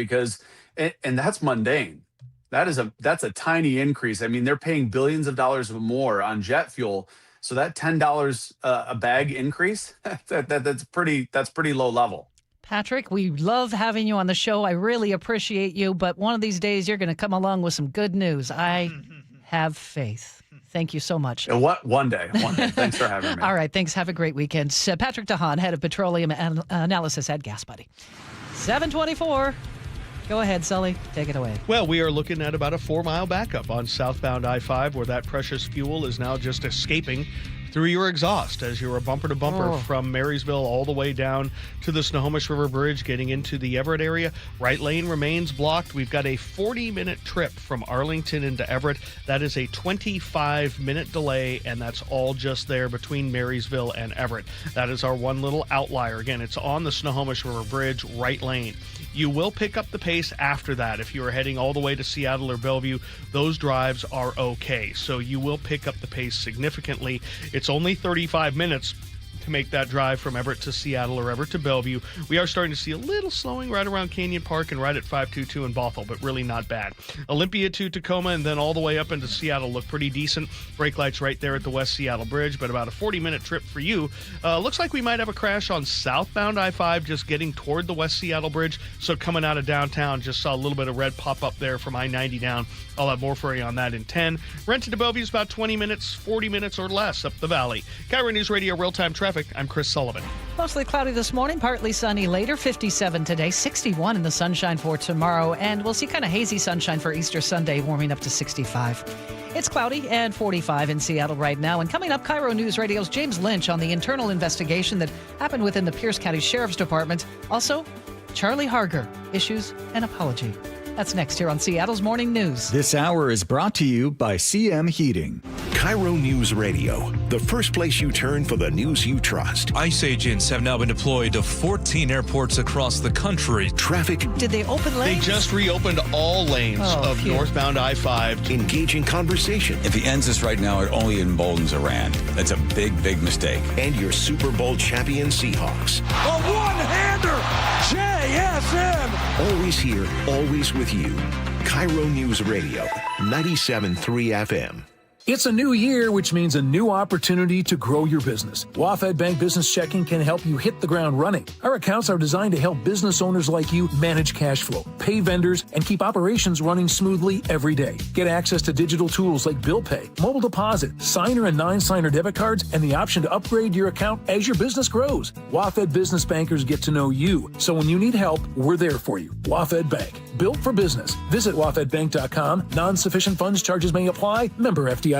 and that's mundane. That's a tiny increase. I mean, they're paying billions of dollars more on jet fuel. So that $10 a bag increase, that's pretty low level. Patrick, we love having you on the show. I really appreciate you, but one of these days you're going to come along with some good news. I have faith. Thank you so much. One day. Thanks for having me. All right, thanks. Have a great weekend. Patrick DeHaan, head of petroleum analysis at Gas Buddy. 724. Go ahead, Sully. Take it away. Well, we are looking at about a 4-mile backup on southbound I-5 where that precious fuel is now just escaping through your exhaust as you're a bumper-to-bumper from Marysville all the way down to the Snohomish River Bridge getting into the Everett area. Right lane remains blocked. We've got a 40-minute trip from Arlington into Everett. That is a 25-minute delay, and that's all just there between Marysville and Everett. That is our one little outlier. Again, it's on the Snohomish River Bridge, right lane. You will pick up the pace after that. If you are heading all the way to Seattle or Bellevue, those drives are okay. So you will pick up the pace significantly. It's only 35 minutes to make that drive from Everett to Seattle or Everett to Bellevue. We are starting to see a little slowing right around Canyon Park and right at 522 in Bothell, but really not bad. Olympia to Tacoma and then all the way up into Seattle look pretty decent. Brake lights right there at the West Seattle Bridge, but about a 40-minute trip for you. Looks like we might have a crash on southbound I-5 just getting toward the West Seattle Bridge. So coming out of downtown, just saw a little bit of red pop up there from I-90 down. I'll have more for you on that in 10. Rented to Bellevue is about 20 minutes, 40 minutes or less up the valley. KIRO Newsradio real-time traffic. I'm Chris Sullivan. Mostly cloudy this morning, partly sunny later, 57 today, 61 in the sunshine for tomorrow, and we'll see kind of hazy sunshine for Easter Sunday, warming up to 65. It's cloudy and 45 in Seattle right now. And coming up, KIRO News Radio's James Lynch on the internal investigation that happened within the Pierce County Sheriff's Department. Also, Charlie Harger issues an apology. That's next here on Seattle's Morning News. This hour is brought to you by CM Heating. KIRO News Radio, the first place you turn for the news you trust. ICE agents have now been deployed to 14 airports across the country. Traffic. Did they open lanes? They just reopened all lanes of northbound I-5. Engaging conversation. If he ends this right now, it only emboldens Iran. That's a big, big mistake. And your Super Bowl champion Seahawks. A one-hander! JSN! Always here, always with you. KIRO News Radio, 97.3 FM. It's a new year, which means a new opportunity to grow your business. WaFd Bank Business Checking can help you hit the ground running. Our accounts are designed to help business owners like you manage cash flow, pay vendors, and keep operations running smoothly every day. Get access to digital tools like bill pay, mobile deposit, signer and non-signer debit cards, and the option to upgrade your account as your business grows. WaFd Business Bankers get to know you, so when you need help, we're there for you. WaFd Bank, built for business. Visit wafdbank.com. Non-sufficient funds charges may apply. Member FDIC.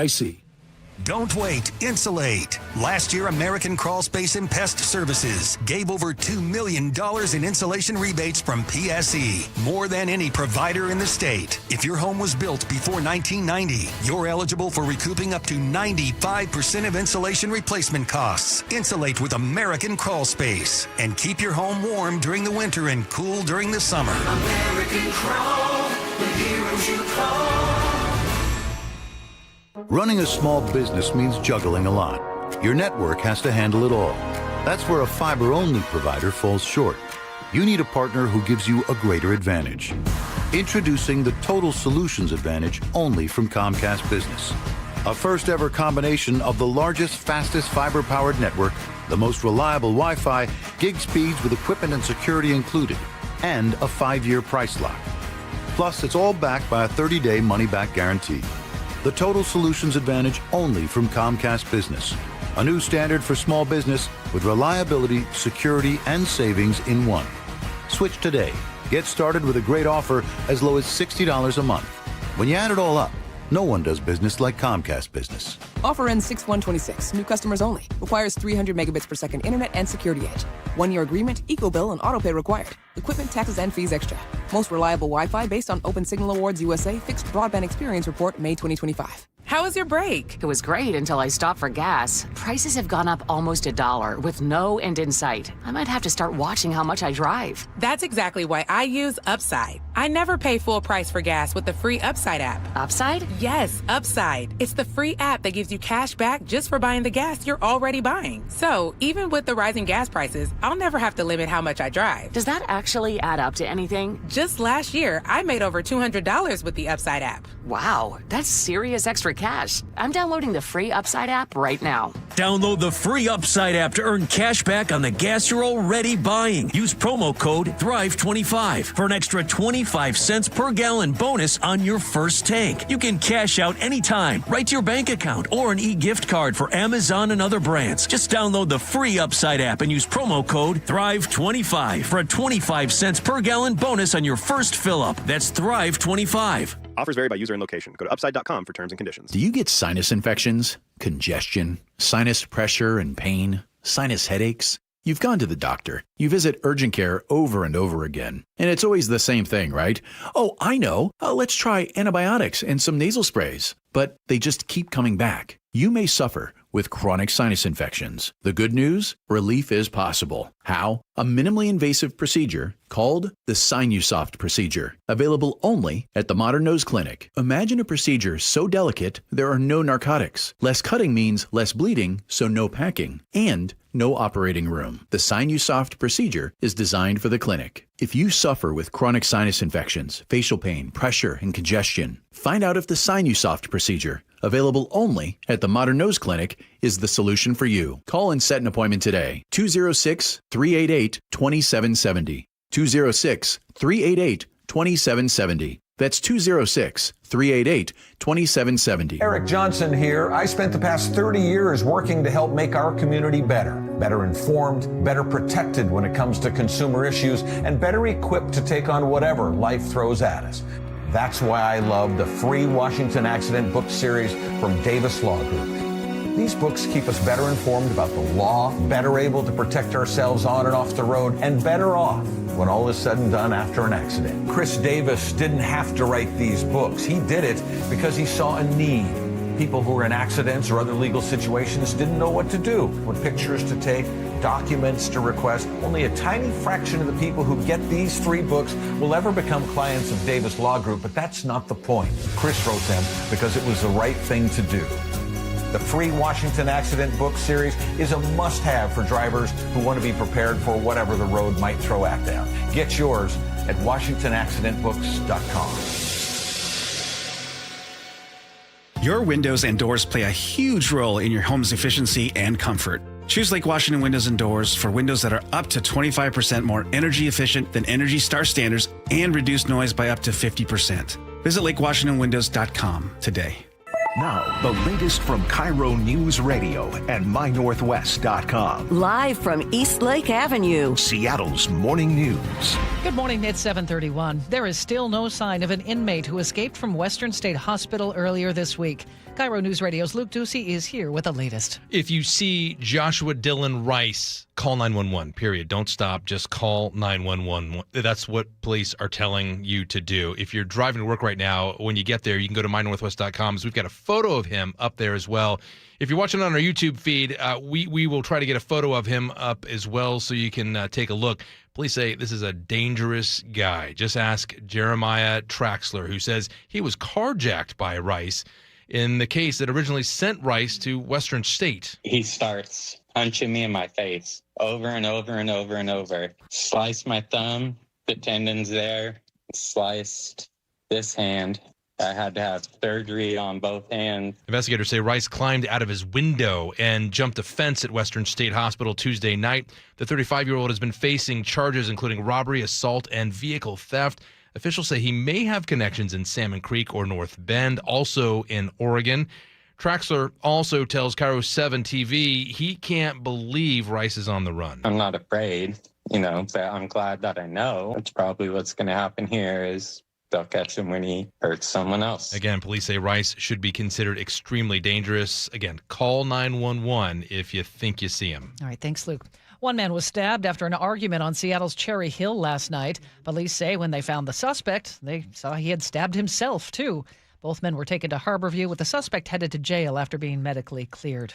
Don't wait. Insulate. Last year, American Crawl Space and Pest Services gave over $2 million in insulation rebates from PSE, more than any provider in the state. If your home was built before 1990, you're eligible for recouping up to 95% of insulation replacement costs. Insulate with American Crawl Space and keep your home warm during the winter and cool during the summer. American Crawl, the heroes you call. Running a small business means juggling a lot. Your network has to handle it all. That's where a fiber-only provider falls short. You need a partner who gives you a greater advantage. Introducing the Total Solutions Advantage only from Comcast Business. A first-ever combination of the largest, fastest fiber-powered network, the most reliable Wi-Fi, gig speeds with equipment and security included, and a 5-year price lock. Plus, it's all backed by a 30-day money-back guarantee. The Total Solutions Advantage only from Comcast Business. A new standard for small business with reliability, security, and savings in one. Switch today. Get started with a great offer as low as $60 a month. When you add it all up, no one does business like Comcast Business. Offer ends 6/1/26. New customers only. Requires 300 megabits per second internet and security edge. 1-year agreement, eco-bill, and autopay required. Equipment, taxes, and fees extra. Most reliable Wi-Fi based on Open Signal Awards USA Fixed Broadband Experience Report, May 2025. How was your break? It was great until I stopped for gas. Prices have gone up almost $1 with no end in sight. I might have to start watching how much I drive. That's exactly why I use Upside. I never pay full price for gas with the free Upside app. Upside? Yes, Upside. It's the free app that gives you cash back just for buying the gas you're already buying. So even with the rising gas prices, I'll never have to limit how much I drive. Does that actually add up to anything? Just last year, I made over $200 with the Upside app. Wow, that's serious extra cash. I'm downloading the free Upside app right now. Download the free Upside app to earn cash back on the gas you're already buying. Use promo code THRIVE25 for an extra 25 cents per gallon bonus on your first tank. You can cash out anytime, right to your bank account, or an e-gift card for Amazon and other brands. Just download the free Upside app and use promo code THRIVE25 for a 25 cents per gallon bonus on your first fill-up. That's THRIVE25. Offers vary by user and location. Go to upside.com for terms and conditions. Do you get sinus infections, congestion, sinus pressure and pain, sinus headaches? You've gone to the doctor. You visit urgent care over and over again. And it's always the same thing, right? Oh, I know. Let's try antibiotics and some nasal sprays. But they just keep coming back. You may suffer with chronic sinus infections. The good news? Relief is possible. How? A minimally invasive procedure called the Sinusoft procedure, available only at the Modern Nose Clinic. Imagine a procedure so delicate there are no narcotics. Less cutting means less bleeding, so no packing, and no operating room. The Sinusoft procedure is designed for the clinic. If you suffer with chronic sinus infections, facial pain, pressure, and congestion, find out if the Sinusoft procedure, available only at the Modern Nose Clinic, is the solution for you. Call and set an appointment today. 206-388-2770. 206-388-2770. That's 206-388-2770. Eric Johnson here. I spent the past 30 years working to help make our community better informed, better protected when it comes to consumer issues, and better equipped to take on whatever life throws at us. That's why I love the free Washington Accident book series from Davis Law Group. These books keep us better informed about the law, better able to protect ourselves on and off the road, and better off when all is said and done after an accident. Chris Davis didn't have to write these books. He did it because he saw a need. People who were in accidents or other legal situations didn't know what to do, what pictures to take, documents to request. Only a tiny fraction of the people who get these 3 books will ever become clients of Davis Law Group, but that's not the point. Chris wrote them because it was the right thing to do. The free Washington Accident book series is a must-have for drivers who want to be prepared for whatever the road might throw at them. Get yours at WashingtonAccidentBooks.com. Your windows and doors play a huge role in your home's efficiency and comfort. Choose Lake Washington Windows and Doors for windows that are up to 25% more energy efficient than Energy Star standards and reduce noise by up to 50%. Visit LakeWashingtonWindows.com today. Now, the latest from KIRO Newsradio and MyNorthwest.com. Live from East Lake Avenue, Seattle's morning news. Good morning, it's 7:31. There is still no sign of an inmate who escaped from Western State Hospital earlier this week. KIRO News Radio's Luke Ducey is here with the latest. If you see Joshua Dylan Rice, call 911, period. Don't stop. Just call 911. That's what police are telling you to do. If you're driving to work right now, when you get there, you can go to mynorthwest.com. We've got a photo of him up there as well. If you're watching on our YouTube feed, we will try to get a photo of him up as well so you can take a look. Police say this is a dangerous guy. Just ask Jeremiah Traxler, who says he was carjacked by Rice in the case that originally sent Rice to Western State. He starts punching me in my face over and over and over and over. Sliced my thumb, the tendon's there, sliced this hand. I had to have surgery on both hands. Investigators say Rice climbed out of his window and jumped a fence at Western State Hospital Tuesday night. The 35-year-old has been facing charges including robbery, assault, and vehicle theft. Officials say he may have connections in Salmon Creek or North Bend, also in Oregon. Traxler also tells KIRO 7 TV he can't believe Rice is on the run. I'm not afraid, but I'm glad that I know. It's probably what's going to happen here is they'll catch him when he hurts someone else. Again, police say Rice should be considered extremely dangerous. Again, call 911 if you think you see him. All right, thanks, Luke. One man was stabbed after an argument on Seattle's Cherry Hill last night. Police say when they found the suspect, they saw he had stabbed himself, too. Both men were taken to Harborview with the suspect headed to jail after being medically cleared.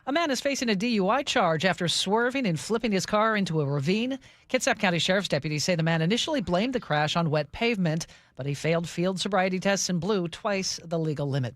A man is facing a DUI charge after swerving and flipping his car into a ravine. Kitsap County Sheriff's deputies say the man initially blamed the crash on wet pavement, but he failed field sobriety tests and blew twice the legal limit.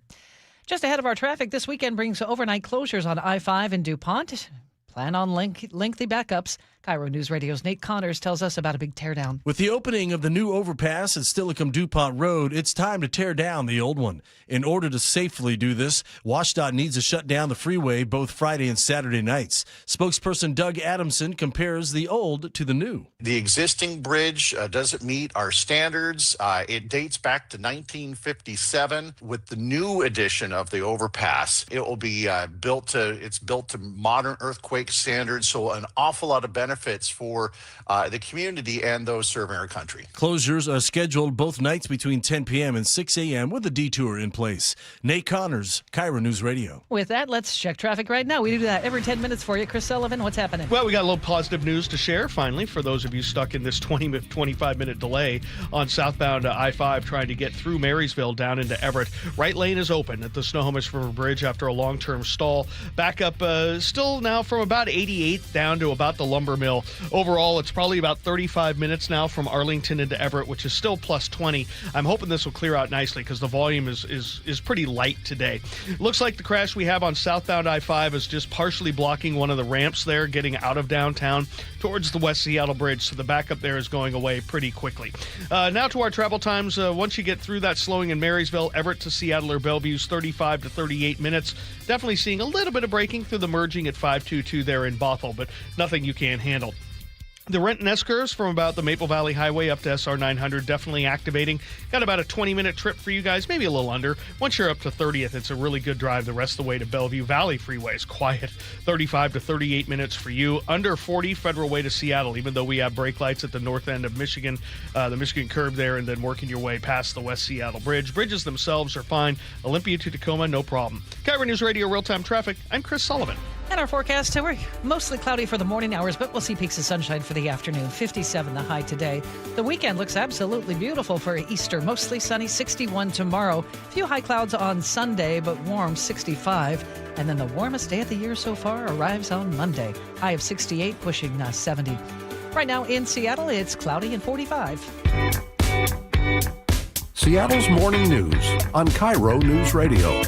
Just ahead of our traffic, this weekend brings overnight closures on I-5 in DuPont. Plan on lengthy backups. KIRO News Radio's Nate Connors tells us about a big teardown. With the opening of the new overpass at Stillicum DuPont Road, it's time to tear down the old one. In order to safely do this, WashDOT needs to shut down the freeway both Friday and Saturday nights. Spokesperson Doug Adamson compares the old to the new. The existing bridge doesn't meet our standards. It dates back to 1957. With the new addition of the overpass, it will be built to modern earthquake standards, so an awful lot of benefits for the community and those serving our country. Closures are scheduled both nights between 10 p.m. and 6 a.m. with a detour in place. Nate Connors, KIRO News Radio. With that, let's check traffic right now. We do that every 10 minutes for you. Chris Sullivan, what's happening? Well, we got a little positive news to share, finally, for those of you stuck in this 25-minute delay on southbound I-5 trying to get through Marysville down into Everett. Right lane is open at the Snohomish River Bridge after a long-term stall. Back up still now from about 88th down to about the Lumber Mill. Overall, it's probably about 35 minutes now from Arlington into Everett, which is still plus 20. I'm hoping this will clear out nicely because the volume is pretty light today. Looks like the crash we have on southbound I-5 is just partially blocking one of the ramps there getting out of downtown towards the West Seattle Bridge, so the backup there is going away pretty quickly. Now to our travel times. Once you get through that slowing in Marysville, Everett to Seattle or Bellevue's 35 to 38 minutes. Definitely seeing a little bit of braking through the merging at 522 there in Bothell, but nothing you can't handle. The Renton S-curves from about the Maple Valley Highway up to SR 900 definitely activating. Got about a 20-minute trip for you guys, maybe a little under. Once you're up to 30th, it's a really good drive the rest of the way to Bellevue Valley Freeway. It's quiet, 35 to 38 minutes for you. Under 40 Federal Way to Seattle, even though we have brake lights at the north end of Michigan, the Michigan curb there, and then working your way past the West Seattle Bridge. Bridges themselves are fine. Olympia to Tacoma, no problem. KIRO News Radio Real-Time Traffic, I'm Chris Sullivan. And our forecast, we're mostly cloudy for the morning hours, but we'll see peaks of sunshine for the afternoon. 57 the high today. The weekend looks absolutely beautiful for Easter. Mostly sunny, 61 tomorrow. Few high clouds on Sunday, but warm, 65. And then the warmest day of the year so far arrives on Monday. High of 68, pushing 70. Right now in Seattle, it's cloudy and 45. Seattle's morning news on KIRO News Radio.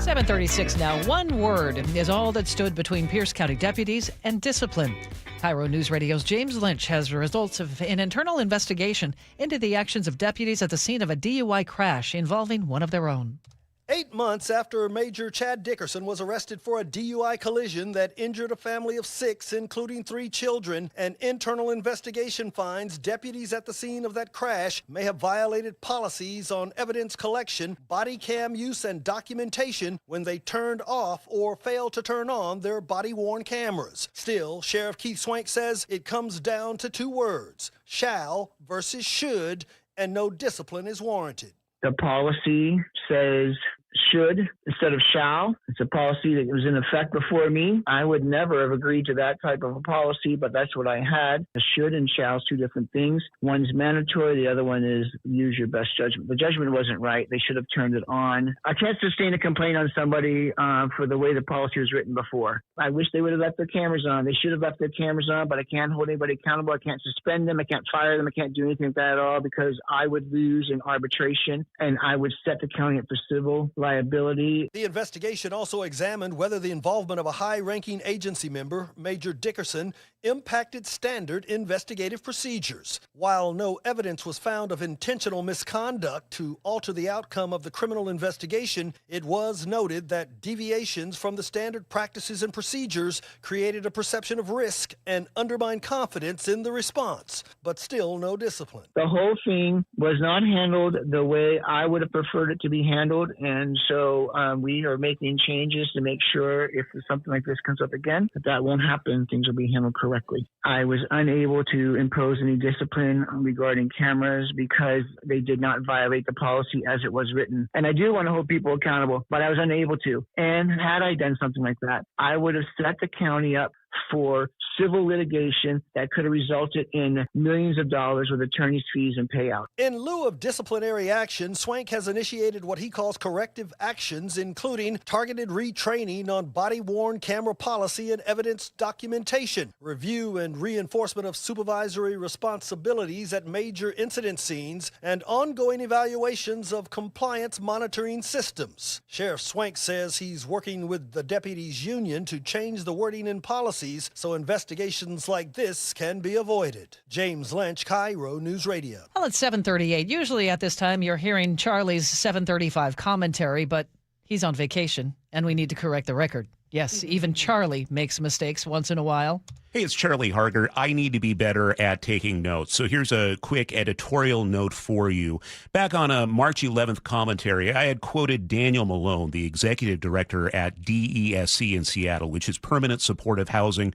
7:36 now. One word is all that stood between Pierce County deputies and discipline. KIRO News Radio's James Lynch has results of an internal investigation into the actions of deputies at the scene of a DUI crash involving one of their own. 8 months after Major Chad Dickerson was arrested for a DUI collision that injured a family of 6, including 3 children, an internal investigation finds deputies at the scene of that crash may have violated policies on evidence collection, body cam use, and documentation when they turned off or failed to turn on their body-worn cameras. Still, Sheriff Keith Swank says it comes down to 2 words, shall versus should, and no discipline is warranted. The policy says should instead of shall. It's a policy that was in effect before me. I would never have agreed to that type of a policy, but that's what I had. The should and shall is 2 different things. One's mandatory. The other one is use your best judgment. The judgment wasn't right. They should have turned it on. I can't sustain a complaint on somebody for the way the policy was written before. I wish they would have left their cameras on. They should have left their cameras on, but I can't hold anybody accountable. I can't suspend them. I can't fire them. I can't do anything like that at all because I would lose in arbitration and I would set the county up for civil liability. The investigation also examined whether the involvement of a high-ranking agency member, Major Dickerson, impacted standard investigative procedures. While no evidence was found of intentional misconduct to alter the outcome of the criminal investigation, it was noted that deviations from the standard practices and procedures created a perception of risk and undermined confidence in the response, but still no discipline. The whole thing was not handled the way I would have preferred it to be handled, and so we are making changes to make sure if something like this comes up again, that won't happen. Things will be handled correctly. I was unable to impose any discipline regarding cameras because they did not violate the policy as it was written. And I do want to hold people accountable, but I was unable to. And had I done something like that, I would have set the county up for civil litigation that could have resulted in millions of dollars with attorney's fees and payout. In lieu of disciplinary action, Swank has initiated what he calls corrective actions, including targeted retraining on body-worn camera policy and evidence documentation, review and reinforcement of supervisory responsibilities at major incident scenes, and ongoing evaluations of compliance monitoring systems. Sheriff Swank says he's working with the deputies' union to change the wording in policies so investigations like this can be avoided. James Lynch, KIRO News Radio. Well, it's 7:38. Usually at this time, you're hearing Charlie's 7:35 commentary, but he's on vacation, and we need to correct the record. Yes, even Charlie makes mistakes once in a while. Hey, it's Charlie Harger. I need to be better at taking notes. So here's a quick editorial note for you. Back on a March 11th commentary, I had quoted Daniel Malone, the executive director at DESC in Seattle, which is Permanent Supportive Housing,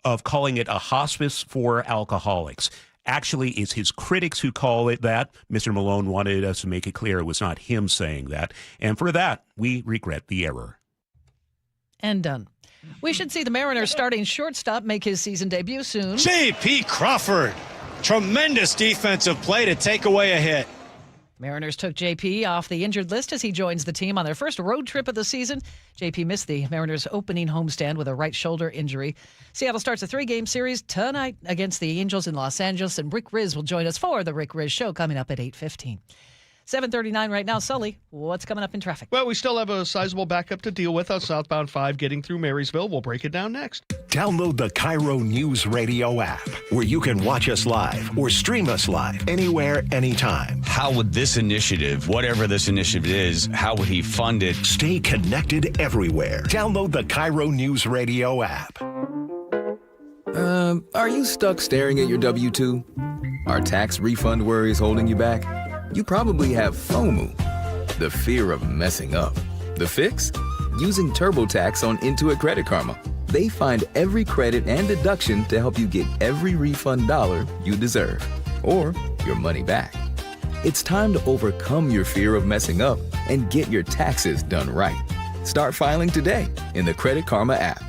of calling it a hospice for alcoholics. Actually, it's his critics who call it that. Mr. Malone wanted us to make it clear it was not him saying that. And for that, we regret the error. And done. We should see the Mariners starting shortstop make his season debut soon. J.P. Crawford. Tremendous defensive play to take away a hit. Mariners took JP off the injured list as he joins the team on their first road trip of the season. JP missed the Mariners' opening homestand with a right shoulder injury. Seattle starts a 3-game series tonight against the Angels in Los Angeles, and Rick Riz will join us for the Rick Riz Show coming up at 8:15. 7:39 right now. Sully, what's coming up in traffic? Well, we still have a sizable backup to deal with on southbound 5 getting through Marysville. We'll break it down next. Download the KIRO Newsradio app, where you can watch us live or stream us live anywhere, anytime. How would this initiative, whatever this initiative is, how would he fund it? Stay connected everywhere. Download the KIRO Newsradio app. Are you stuck staring at your W-2? Are tax refund worries holding you back? You probably have FOMO, the fear of messing up. The fix? Using TurboTax on Intuit Credit Karma. They find every credit and deduction to help you get every refund dollar you deserve, or your money back. It's time to overcome your fear of messing up and get your taxes done right. Start filing today in the Credit Karma app.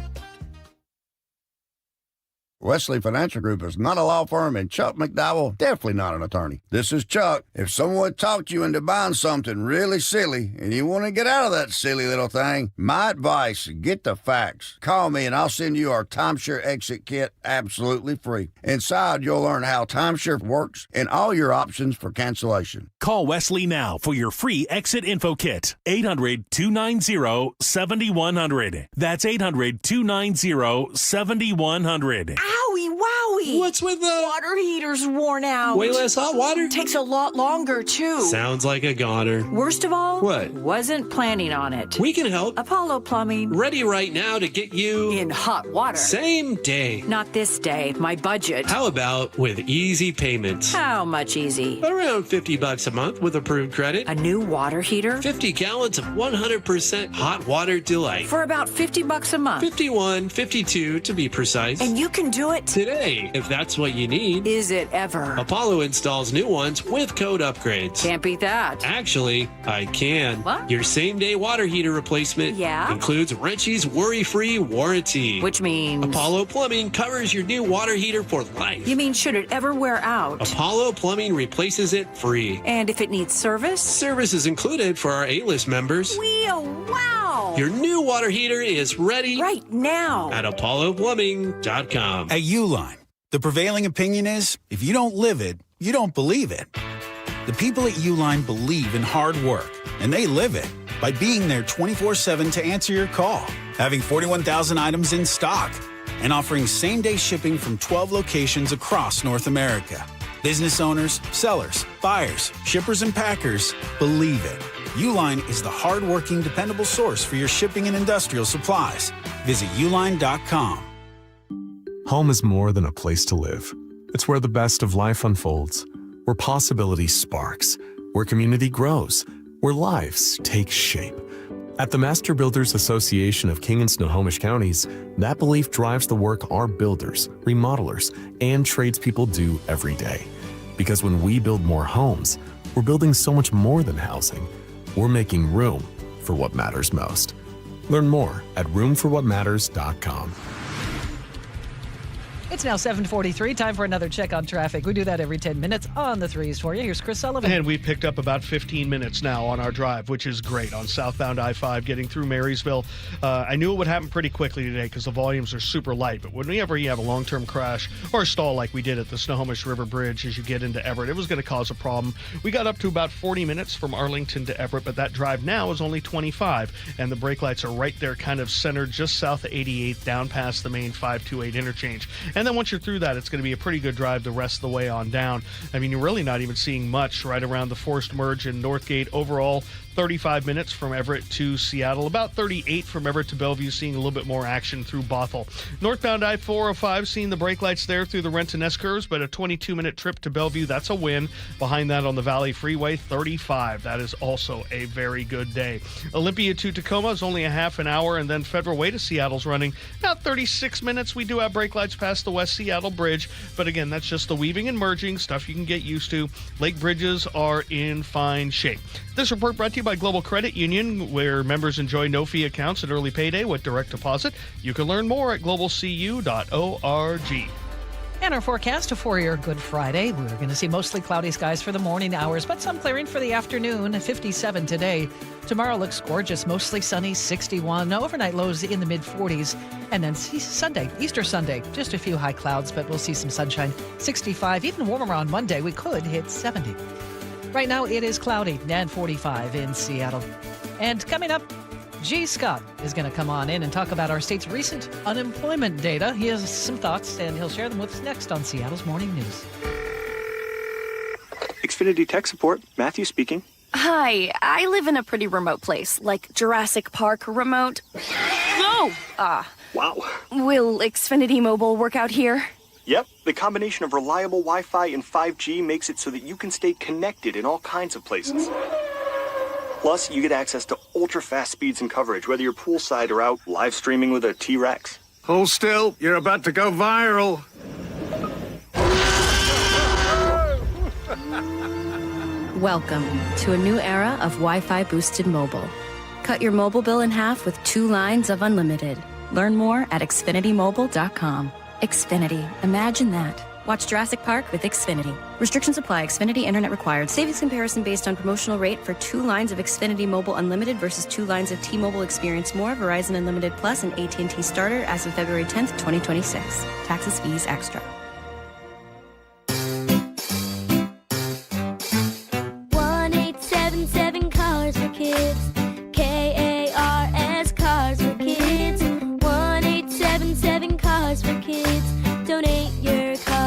Wesley Financial Group is not a law firm, and Chuck McDowell definitely not an attorney. This is Chuck. If someone talked you into buying something really silly and you want to get out of that silly little thing, my advice, get the facts. Call me and I'll send you our timeshare exit kit absolutely free. Inside, you'll learn how timeshare works and all your options for cancellation. Call Wesley now for your free exit info kit. 800-290-7100. That's 800-290-7100. Owie, wowie! Joey! What's with the... Water heater's worn out. Way less hot water? Takes a lot longer, too. Sounds like a goner. Worst of all? What? Wasn't planning on it. We can help. Apollo Plumbing. Ready right now to get you... in hot water. Same day. Not this day. My budget. How about with easy payments? How much easy? Around $50 a month with approved credit. A new water heater? 50 gallons of 100% hot water delight. For about $50 a month. 51, 52 to be precise. And you can do it today, if that's what you need. Is it ever? Apollo installs new ones with code upgrades. Can't beat that. Actually, I can. What? Your same-day water heater replacement includes Wrenchy's worry-free warranty. Which means? Apollo Plumbing covers your new water heater for life. You mean should it ever wear out? Apollo Plumbing replaces it free. And if it needs service? Service is included for our A-list members. Wow! Your new water heater is ready right now at ApolloPlumbing.com. At Uline, the prevailing opinion is if you don't live it, you don't believe it. The people at Uline believe in hard work, and they live it by being there 24/7 to answer your call, having 41,000 items in stock, and offering same-day shipping from 12 locations across North America. Business owners, sellers, buyers, shippers, and packers believe it. Uline is the hard-working, dependable source for your shipping and industrial supplies. Visit uline.com. Home is more than a place to live. It's where the best of life unfolds, where possibility sparks, where community grows, where lives take shape. At the Master Builders Association of King and Snohomish Counties, that belief drives the work our builders, remodelers, and tradespeople do every day. Because when we build more homes, we're building so much more than housing. We're making room for what matters most. Learn more at roomforwhatmatters.com. It's now 7:43. Time for another check on traffic. We do that every 10 minutes on the threes for you. Here's Chris Sullivan. And we picked up about 15 minutes now on our drive, which is great on southbound I-5 getting through Marysville. I knew it would happen pretty quickly today because the volumes are super light. But whenever you have a long-term crash or a stall like we did at the Snohomish River Bridge as you get into Everett, it was going to cause a problem. We got up to about 40 minutes from Arlington to Everett, but that drive now is only 25. And the brake lights are right there kind of centered just south of 88 down past the main 528 interchange. And then once you're through that, it's going to be a pretty good drive the rest of the way on down. I mean, you're really not even seeing much right around the forced merge in Northgate. Overall, 35 minutes from Everett to Seattle, about 38 from Everett to Bellevue, seeing a little bit more action through Bothell. Northbound I-405, seeing the brake lights there through the Renton S-curves, but a 22-minute trip to Bellevue, that's a win. Behind that on the Valley Freeway, 35. That is also a very good day. Olympia to Tacoma is only a half an hour, and then Federal Way to Seattle's running about 36 minutes. We do have brake lights past the West Seattle Bridge, but again, that's just the weaving and merging, stuff you can get used to. Lake bridges are in fine shape. This report brought to you by Global Credit Union, where members enjoy no-fee accounts and early payday with direct deposit. You can learn more at globalcu.org. And our forecast for your Good Friday. We're going to see mostly cloudy skies for the morning hours, but some clearing for the afternoon. 57 today. Tomorrow looks gorgeous, mostly sunny, 61. Overnight lows in the mid-40s. And then Sunday, Easter Sunday, just a few high clouds, but we'll see some sunshine, 65. Even warmer on Monday, we could hit 70. Right now it is cloudy and 45 in Seattle. And coming up, G. Scott is going to come on in and talk about our state's recent unemployment data. He has some thoughts, and he'll share them with us next on Seattle's Morning News. Xfinity Tech Support, Matthew speaking. Hi, I live in a pretty remote place, like Jurassic Park remote. No! Wow. Will Xfinity Mobile work out here? Yep, the combination of reliable Wi-Fi and 5G makes it so that you can stay connected in all kinds of places. Plus, you get access to ultra-fast speeds and coverage, whether you're poolside or out live streaming with a T-Rex. Hold still, you're about to go viral. Welcome to a new era of Wi-Fi boosted mobile. Cut your mobile bill in half with 2 lines of unlimited. Learn more at xfinitymobile.com. Xfinity. Imagine that. Watch Jurassic Park with Xfinity. Restrictions apply. Xfinity Internet required. Savings comparison based on promotional rate for 2 lines of Xfinity Mobile Unlimited versus 2 lines of T-Mobile Experience More, Verizon Unlimited Plus, and AT&T Starter as of February 10th, 2026. Taxes, fees, extra. 1877 Cars for Kids. KARS Cars for Kids. 1877 Cars for Kids. Donate your car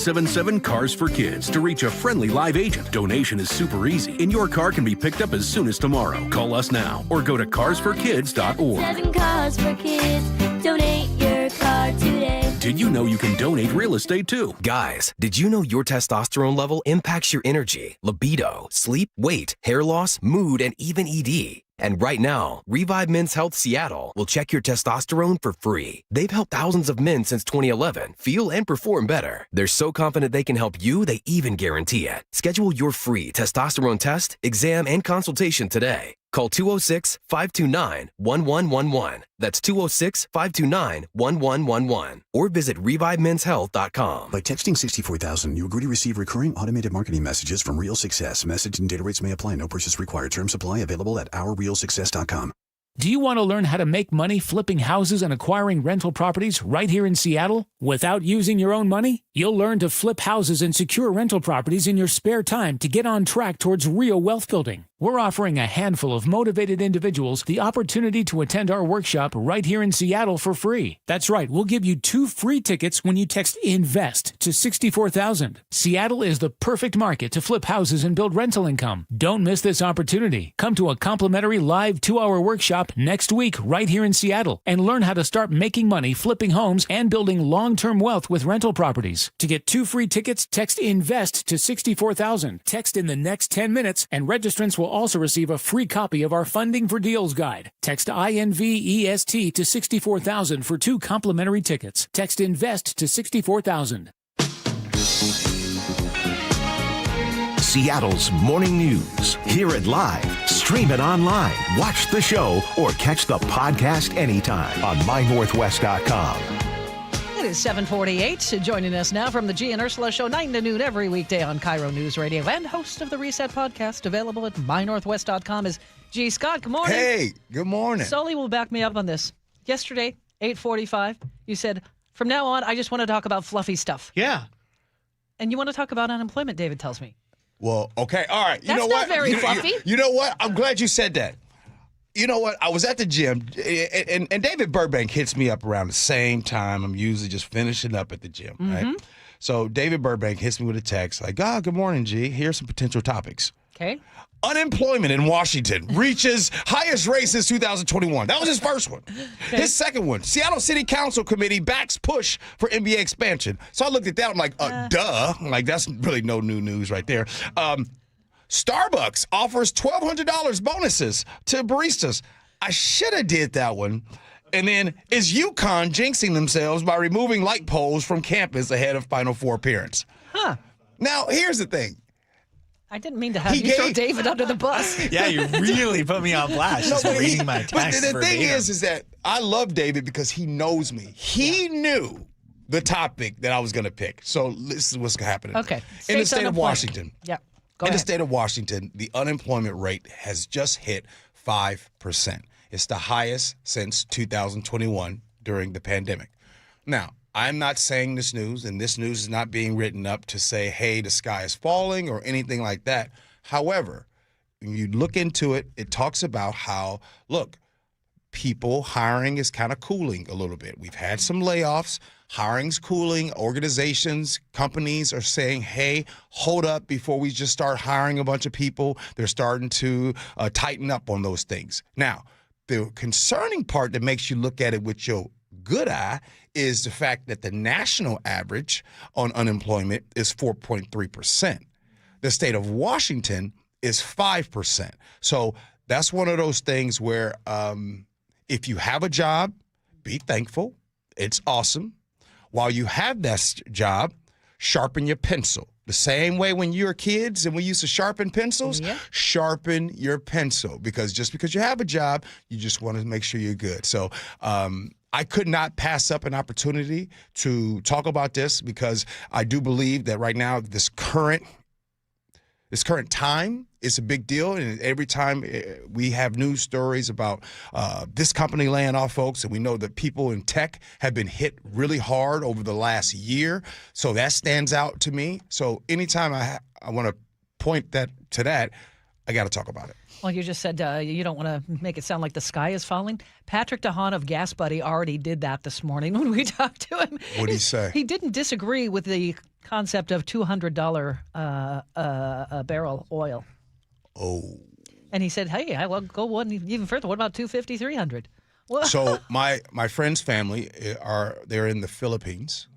1-877-CARS-FOR-KIDS to reach a friendly live agent. Donation is super easy, and your car can be picked up as soon as tomorrow. Call us now or go to carsforkids.org. 7 Cars for Kids. Donate your car today. Did you know you can donate real estate too? Guys, did you know your testosterone level impacts your energy, libido, sleep, weight, hair loss, mood, and even ED? And right now, Revive Men's Health Seattle will check your testosterone for free. They've helped thousands of men since 2011 feel and perform better. They're so confident they can help you, they even guarantee it. Schedule your free testosterone test, exam, and consultation today. Call 206-529-1111. That's 206-529-1111. Or visit ReviveMen'sHealth.com. By texting 64,000, you agree to receive recurring automated marketing messages from Real Success. Message and data rates may apply. No purchase required. Terms apply. Available at OurRealSuccess.com. Do you want to learn how to make money flipping houses and acquiring rental properties right here in Seattle without using your own money? You'll learn to flip houses and secure rental properties in your spare time to get on track towards real wealth building. We're offering a handful of motivated individuals the opportunity to attend our workshop right here in Seattle for free. That's right, we'll give you 2 free tickets when you text INVEST to 64,000. Seattle is the perfect market to flip houses and build rental income. Don't miss this opportunity. Come to a complimentary live 2-hour workshop next week right here in Seattle and learn how to start making money flipping homes and building long-term wealth with rental properties. To get 2 free tickets, text INVEST to 64,000. Text in the next 10 minutes and registrants will also receive a free copy of our Funding for Deals guide. Text INVEST to 64,000 for 2 complimentary tickets. Text INVEST to 64,000. Seattle's morning news. Hear it live, stream it online, watch the show, or catch the podcast anytime on mynorthwest.com. It is 7:48. Joining us now from the G and Ursula Show, 9 to noon every weekday on KIRO Newsradio, and host of the Reset Podcast, available at mynorthwest.com, is G. Scott. Good morning. Hey, good morning. Sully will back me up on this. Yesterday, 8:45, you said, from now on, I just want to talk about fluffy stuff. Yeah. And you want to talk about unemployment, David tells me. Well, okay. All right. That's not very fluffy. You know what? I'm glad you said that. You know what? I was at the gym, and David Burbank hits me up around the same time. I'm usually just finishing up at the gym, right? So David Burbank hits me with a text like, good morning, G. Here's some potential topics. Okay. Unemployment in Washington reaches highest rate since 2021. That was his first one. Okay. His second one, Seattle City Council Committee backs push for NBA expansion. So I looked at that. I'm like, duh. Like, that's really no new news right there. Starbucks offers $1,200 bonuses to baristas. I should have did that one. And then, is UConn jinxing themselves by removing light poles from campus ahead of Final Four appearance? Huh. Now, here's the thing. I didn't mean to have you throw David under the bus. Yeah, you really put me on blast just reading my text. But the thing is that I love David because he knows me. He knew the topic that I was going to pick. So this is what's happening. Okay. In the state of Washington. Yeah. In the state of Washington, the unemployment rate has just hit 5%. It's the highest since 2021 during the pandemic. Now, I'm not saying this news, and this news is not being written up to say, hey, the sky is falling or anything like that. However, when you look into it, it talks about how, look, people hiring is kind of cooling a little bit. We've had some layoffs. Hiring's cooling. Organizations, companies are saying, hey, hold up before we just start hiring a bunch of people. They're starting to tighten up on those things. Now, the concerning part that makes you look at it with your good eye is the fact that the national average on unemployment is 4.3%. The state of Washington is 5%. So that's one of those things where if you have a job, be thankful. It's awesome. While you have that job, sharpen your pencil. The same way when you were kids and we used to sharpen pencils, sharpen your pencil. Because just because you have a job, you just want to make sure you're good. So I could not pass up an opportunity to talk about this because I do believe that right now this current time is a big deal. And every time we have news stories about this company laying off folks, and we know that people in tech have been hit really hard over the last year. So that stands out to me. So anytime I want to point to that, I got to talk about it. Well, you just said you don't want to make it sound like the sky is falling. Patrick DeHaan of Gas Buddy already did that this morning when we talked to him. What did he say? He didn't disagree with the concept of $200 a barrel oil. Oh. And he said, hey, I will go one even further. What about $250, $300? Well, So my friend's family they're in the Philippines.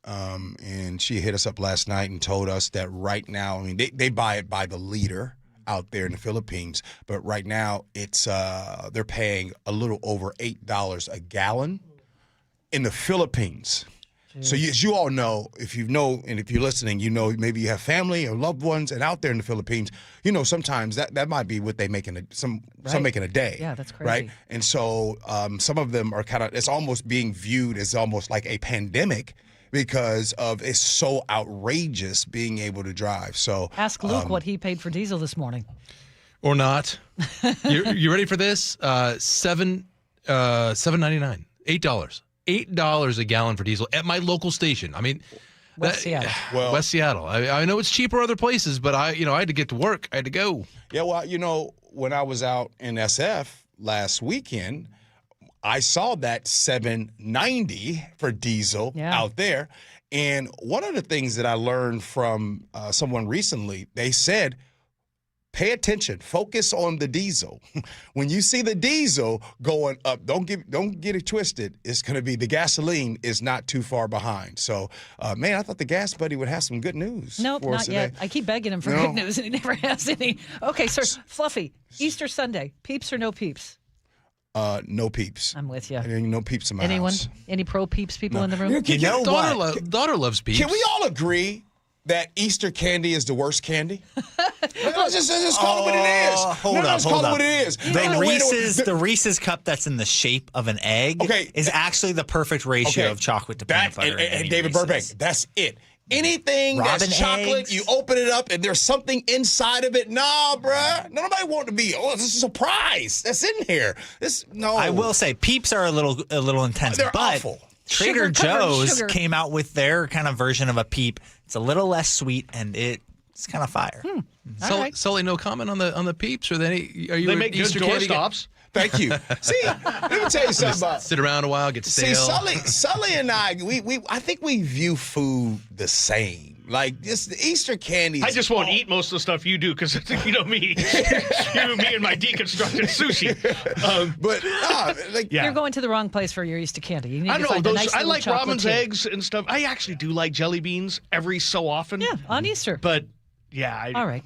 And she hit us up last night and told us that right now, I mean, they buy it by the liter out there in the Philippines, but right now it's they're paying a little over $8 a gallon in the Philippines. So as you all know, if you know, and if you're listening, you know, maybe you have family or loved ones and out there in the Philippines, you know, sometimes that might be what they make some making a day. Yeah, that's crazy. Right? And so some of them are it's almost being viewed as almost like a pandemic because of it's so outrageous being able to drive. So ask Luke what he paid for diesel this morning. Or not. You ready for this? $7.99. $8. $8 a gallon for diesel at my local station. I mean, West Seattle. Well, West Seattle. I know it's cheaper other places, but I had to get to work. I had to go. Yeah, well, you know, when I was out in SF last weekend, I saw that $7.90 for diesel out there. And one of the things that I learned from someone recently, they said, pay attention, focus on the diesel. When you see the diesel going up, don't get it twisted. It's going to be the gasoline is not too far behind. So, man, I thought the gas buddy would have some good news. Nope, for us not today. yet. I keep begging him for good news, and he never has any. Okay, sir, Fluffy, Easter Sunday, peeps or no peeps? No peeps. I'm with you. No peeps in my Anyone? house. Any pro peeps people in the room? Daughter loves peeps. Can we all agree that Easter candy is the worst candy? Let's just call it what it is. Hold up. What it is. The Reese's cup that's in the shape of an egg is actually the perfect ratio of chocolate to peanut butter. And David Burbank, that's it. Anything that's chocolate, eggs. you open it up and there's something inside of it. Nah, bruh. Nobody want to be. Oh, this is a surprise. That's in here. I will say, peeps are a little intense. They're but awful. Trader Joe's came out with their kind of version of a peep. It's a little less sweet and it's kind of fire. Sully, no comment on the peeps or any? Are you? They make Easter good door candy stops. Thank you. See, let me tell you something about. Sit around a while, get stale. See, Sully and I think we view food the same. Like this, the Easter candy. I just won't eat most of the stuff you do because you know me, me and my deconstructed sushi. You're going to the wrong place for your Easter candy. You need I to know find a those. nice I little like chocolate Robin's tin. eggs and stuff. I actually do like jelly beans every so often. Yeah, on Easter. But yeah. All right.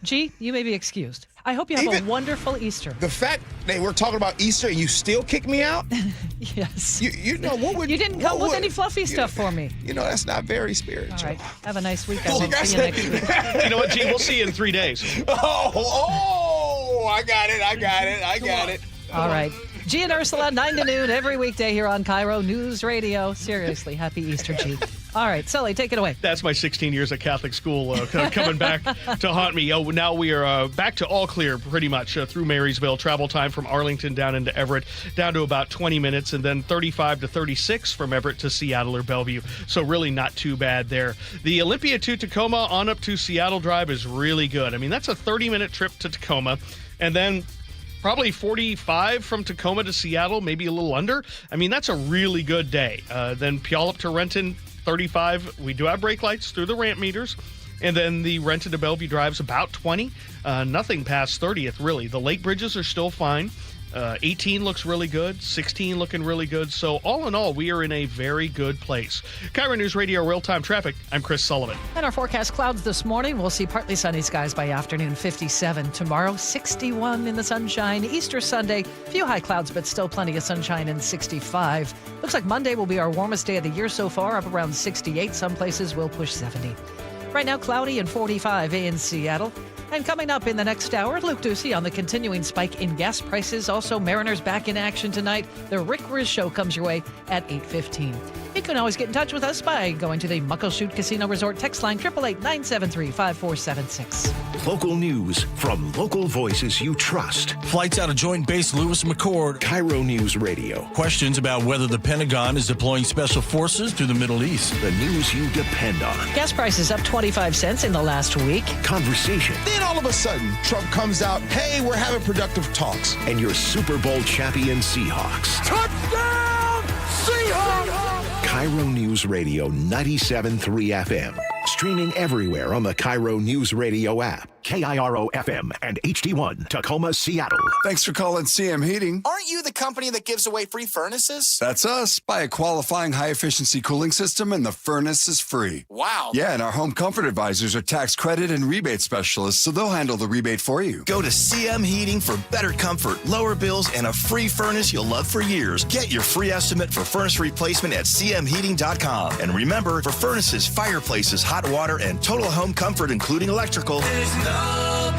G, you may be excused. I hope you have a wonderful Easter. The fact that we're talking about Easter and you still kick me out? Yes. You know what would you didn't come with any fluffy stuff for me. You know that's not very spiritual. All right. Have a nice week. I will see you next week. You know what, G? We'll see you in 3 days. I got it. All right. G and Ursula, 9 to noon every weekday here on KIRO News Radio. Seriously, happy Easter, G. All right, Sully, take it away. That's my 16 years at Catholic school coming back to haunt me. Oh, now we are back to all clear pretty much through Marysville. Travel time from Arlington down into Everett down to about 20 minutes, and then 35 to 36 from Everett to Seattle or Bellevue. So really not too bad there. The Olympia to Tacoma on up to Seattle Drive is really good. I mean, that's a 30-minute trip to Tacoma, and then probably 45 from Tacoma to Seattle, maybe a little under. I mean, that's a really good day. Then Puyallup to Renton, 35. We do have brake lights through the ramp meters. And then the Renton to Bellevue drive's about 20. Nothing past 30th, really. The lake bridges are still fine. 18 looks really good. 16 looking really good. So all in all, we are in a very good place. KIRO News Radio Real-Time Traffic. I'm Chris Sullivan. And our forecast clouds this morning. We'll see partly sunny skies by afternoon, 57. Tomorrow, 61 in the sunshine. Easter Sunday, few high clouds, but still plenty of sunshine and 65. Looks like Monday will be our warmest day of the year so far, up around 68. Some places will push 70. Right now, cloudy and 45 in Seattle. And coming up in the next hour, Luke Ducey on the continuing spike in gas prices. Also, Mariners back in action tonight. The Rick Riz Show comes your way at 8:15. You can always get in touch with us by going to the Muckleshoot Casino Resort text line 888-973-5476. Local news from local voices you trust. Flights out of Joint Base Lewis McChord. KIRO News Radio. Questions about whether the Pentagon is deploying special forces to the Middle East. The news you depend on. Gas prices up 25 cents in the last week. Conversation. Then all of a sudden, Trump comes out, hey, we're having productive talks. And your Super Bowl champion Seahawks. Touchdown, Seahawks! KIRO Newsradio 97.3 FM. Streaming everywhere on the KIRO Newsradio app. KIRO FM and HD1, Tacoma, Seattle. Thanks for calling CM Heating. Aren't you the company that gives away free furnaces? That's us. Buy a qualifying high-efficiency cooling system and the furnace is free. Wow. Yeah, and our home comfort advisors are tax credit and rebate specialists, so they'll handle the rebate for you. Go to CM Heating for better comfort, lower bills, and a free furnace you'll love for years. Get your free estimate for furnace replacement at cmheating.com. And remember, for furnaces, fireplaces, hot water, and total home comfort, including electrical, there's no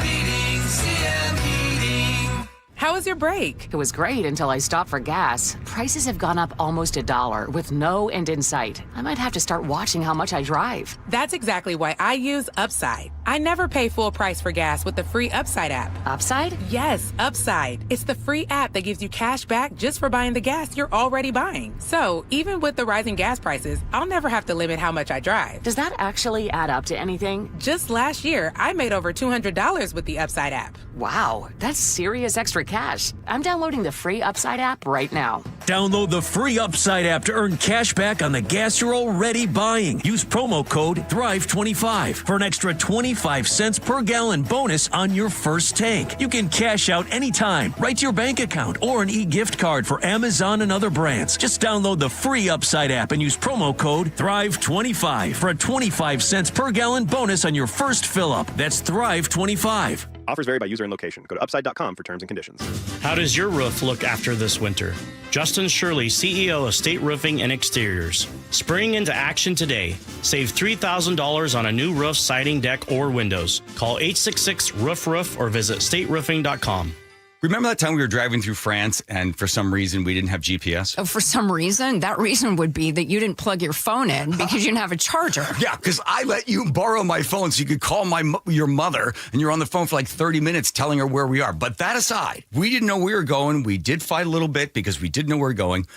beating CM Heating. How was your break? It was great until I stopped for gas. Prices have gone up almost $1 with no end in sight. I might have to start watching how much I drive. That's exactly why I use Upside. I never pay full price for gas with the free Upside app. Upside? Yes, Upside. It's the free app that gives you cash back just for buying the gas you're already buying. So even with the rising gas prices, I'll never have to limit how much I drive. Does that actually add up to anything? Just last year, I made over $200 with the Upside app. Wow, that's serious extra cash. I'm downloading the free Upside app right now. Download the free Upside app to earn cash back on the gas you're already buying. Use promo code THRIVE25 for an extra 25 cents per gallon bonus on your first tank. You can cash out anytime, right to your bank account, or an e-gift card for Amazon and other brands. Just download the free Upside app and use promo code THRIVE25 for a 25 cents per gallon bonus on your first fill-up. That's THRIVE25. Offers vary by user and location. Go to upside.com for terms and conditions. How does your roof look after this winter? Justin Shirley, CEO of State Roofing and Exteriors. Spring into action today. Save $3,000 on a new roof, siding, deck, or windows. Call 866-ROOF-ROOF or visit stateroofing.com. Remember that time we were driving through France and for some reason we didn't have GPS? Oh, for some reason? That reason would be that you didn't plug your phone in because you didn't have a charger. Yeah, because I let you borrow my phone so you could call your mother and you're on the phone for like 30 minutes telling her where we are. But that aside, we didn't know where we were going. We did fight a little bit because we didn't know where we were going.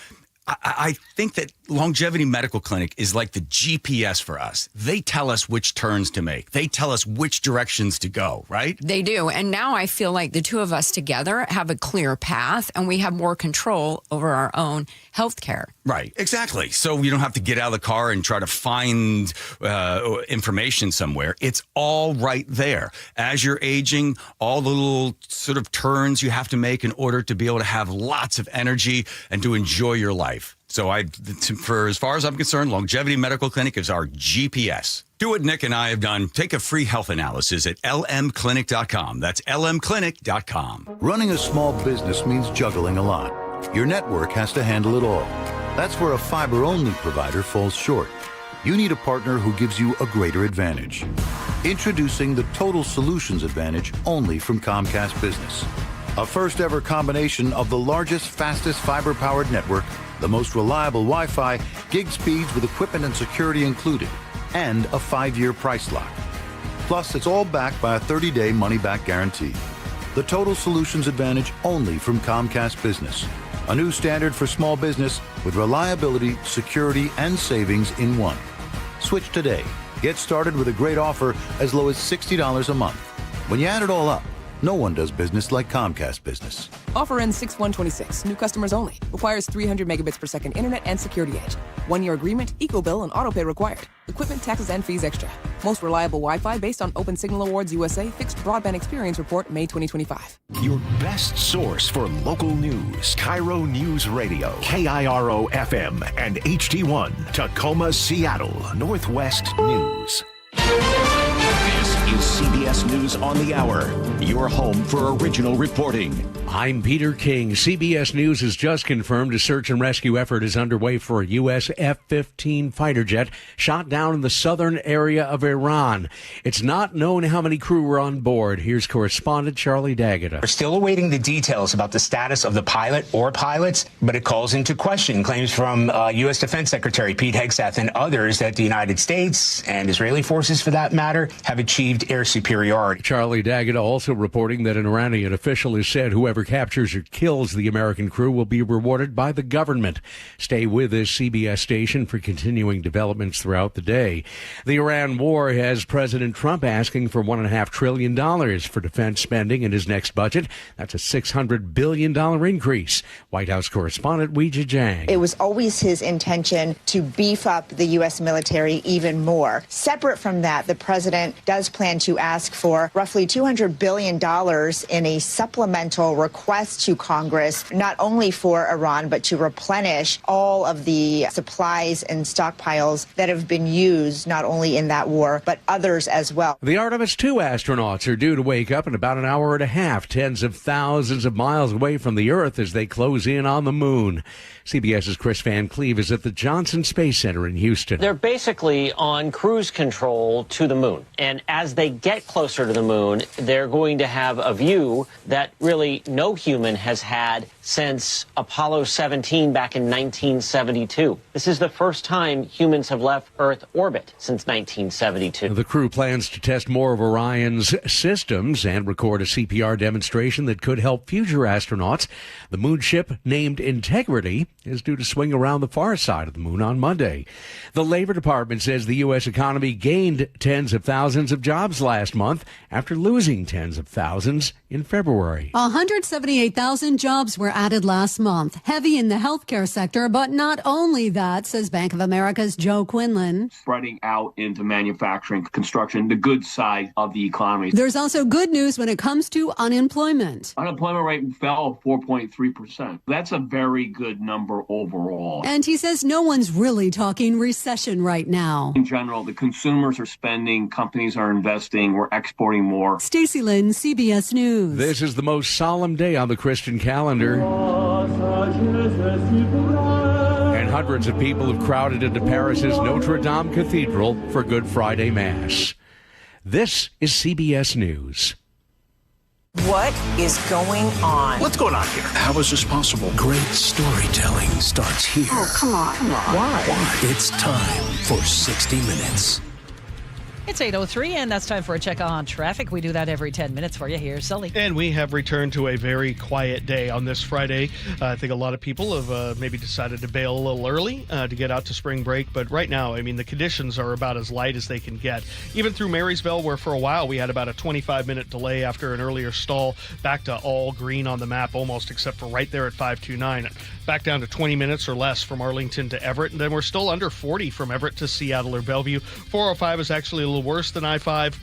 I think that Longevity Medical Clinic is like the GPS for us. They tell us which turns to make. They tell us which directions to go, right? They do. And now I feel like the two of us together have a clear path and we have more control over our own health care. Right, exactly. So you don't have to get out of the car and try to find information somewhere. It's all right there. As you're aging, all the little sort of turns you have to make in order to be able to have lots of energy and to enjoy your life. So for as far as I'm concerned, Longevity Medical Clinic is our GPS. Do what Nick and I have done. Take a free health analysis at lmclinic.com. That's lmclinic.com. Running a small business means juggling a lot. Your network has to handle it all. That's where a fiber-only provider falls short. You need a partner who gives you a greater advantage. Introducing the Total Solutions Advantage only from Comcast Business. A first-ever combination of the largest, fastest fiber-powered network, the most reliable Wi-Fi, gig speeds with equipment and security included, and a 5-year price lock. Plus, it's all backed by a 30-day money-back guarantee. The Total Solutions Advantage only from Comcast Business. A new standard for small business with reliability, security, and savings in one. Switch today. Get started with a great offer as low as $60 a month. When you add it all up, no one does business like Comcast Business. Offer ends 6/1/26. New customers only. Requires 300 megabits per second internet and security edge. 1-year agreement, eco-bill, and autopay required. Equipment, taxes, and fees extra. Most reliable Wi-Fi based on Open Signal Awards USA Fixed Broadband Experience Report, May 2025. Your best source for local news. KIRO Newsradio. KIRO FM and HD1. Tacoma, Seattle. Northwest News. This is CBS News on the Hour, your home for original reporting. I'm Peter King. CBS News has just confirmed a search and rescue effort is underway for a U.S. F-15 fighter jet shot down in the southern area of Iran. It's not known how many crew were on board. Here's correspondent Charlie D'Agata. We're still awaiting the details about the status of the pilot or pilots, but it calls into question claims from U.S. Defense Secretary Pete Hegseth and others that the United States and Israeli forces, for that matter, have achieved perceived air superiority. Charlie Daggett also reporting that an Iranian official has said whoever captures or kills the American crew will be rewarded by the government. Stay with this CBS station for continuing developments throughout the day. The Iran war has President Trump asking for $1.5 trillion for defense spending in his next budget. That's a $600 billion increase. White House correspondent Weijia Jiang. It was always his intention to beef up the U.S. military even more. Separate from that, the president does plan to ask for roughly $200 billion in a supplemental request to Congress, not only for Iran, but to replenish all of the supplies and stockpiles that have been used not only in that war, but others as well. The Artemis II astronauts are due to wake up in about an hour and a half, tens of thousands of miles away from the Earth as they close in on the moon. CBS's Chris Van Cleve is at the Johnson Space Center in Houston. They're basically on cruise control to the moon. And as they get closer to the moon, they're going to have a view that really no human has had since Apollo 17 back in 1972. This is the first time humans have left Earth orbit since 1972. The crew plans to test more of Orion's systems and record a CPR demonstration that could help future astronauts. The moon ship, named Integrity, is due to swing around the far side of the moon on Monday. The Labor Department says the U.S. economy gained tens of thousands of jobs last month after losing tens of thousands in February. 178,000 jobs were added last month, heavy in the healthcare sector, but not only that, says Bank of America's Joe Quinlan. Spreading out into manufacturing, construction, the good side of the economy. There's also good news when it comes to unemployment. Unemployment rate fell 4.3%. That's a very good number overall. And he says no one's really talking recession right now. In general, the consumers are spending, companies are investing, we're exporting more. Stacey Lynn, CBS News. This is the most solemn day on the Christian calendar. And hundreds of people have crowded into Paris's Notre Dame Cathedral for Good Friday Mass. This is CBS News. What is going on? What's going on here? How is this possible? Great storytelling starts here. Oh, come on. Why? It's time for 60 Minutes. It's 8:03, and that's time for a check on traffic. We do that every 10 minutes for you. Here's Sully. And we have returned to a very quiet day on this Friday. I think a lot of people have maybe decided to bail a little early to get out to spring break. But right now, I mean, the conditions are about as light as they can get. Even through Marysville, where for a while we had about a 25-minute delay after an earlier stall, back to all green on the map almost, except for right there at 529. Back down to 20 minutes or less from Arlington to Everett. And then we're still under 40 from Everett to Seattle or Bellevue. 405 is actually a little worse than I-5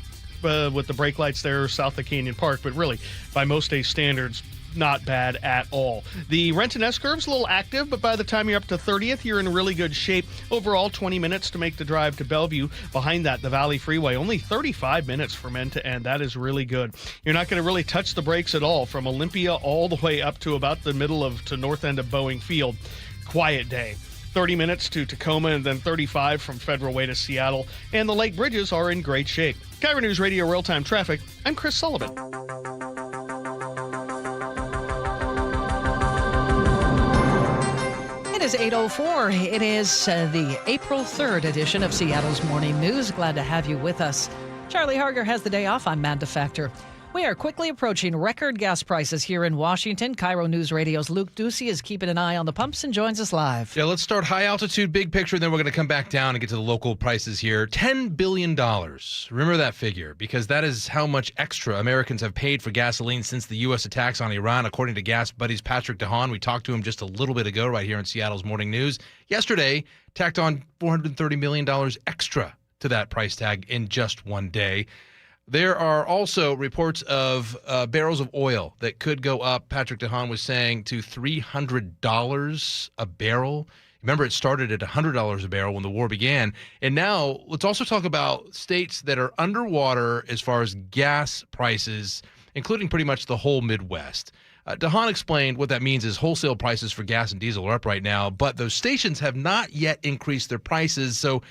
with the brake lights there south of Canyon Park, but really, by most day standards, not bad at all. The Renton S-curve's a little active, but by the time you're up to 30th, you're in really good shape. Overall, 20 minutes to make the drive to Bellevue. Behind that, the Valley Freeway, only 35 minutes from end to end. That is really good. You're not going to really touch the brakes at all from Olympia all the way up to about the middle to north end of Boeing Field. Quiet day. 30 minutes to Tacoma, and then 35 from Federal Way to Seattle. And the Lake Bridges are in great shape. KIRO Newsradio Real-Time Traffic, I'm Chris Sullivan. It is 8:04. It is the April 3rd edition of Seattle's Morning News. Glad to have you with us. Charlie Harger has the day off. I'm Manda Factor. We are quickly approaching record gas prices here in Washington. KIRO News Radio's Luke Ducey is keeping an eye on the pumps and joins us live. Yeah, let's start high altitude, big picture, then we're going to come back down and get to the local prices here. $10 billion. Remember that figure, because that is how much extra Americans have paid for gasoline since the U.S. attacks on Iran, according to Gas Buddies Patrick DeHaan. We talked to him just a little bit ago right here in Seattle's Morning News. Yesterday, tacked on $430 million extra to that price tag in just one day. There are also reports of barrels of oil that could go up, Patrick DeHaan was saying, to $300 a barrel. Remember, it started at $100 a barrel when the war began. And now let's also talk about states that are underwater as far as gas prices, including pretty much the whole Midwest. DeHaan explained what that means is wholesale prices for gas and diesel are up right now, but those stations have not yet increased their prices, so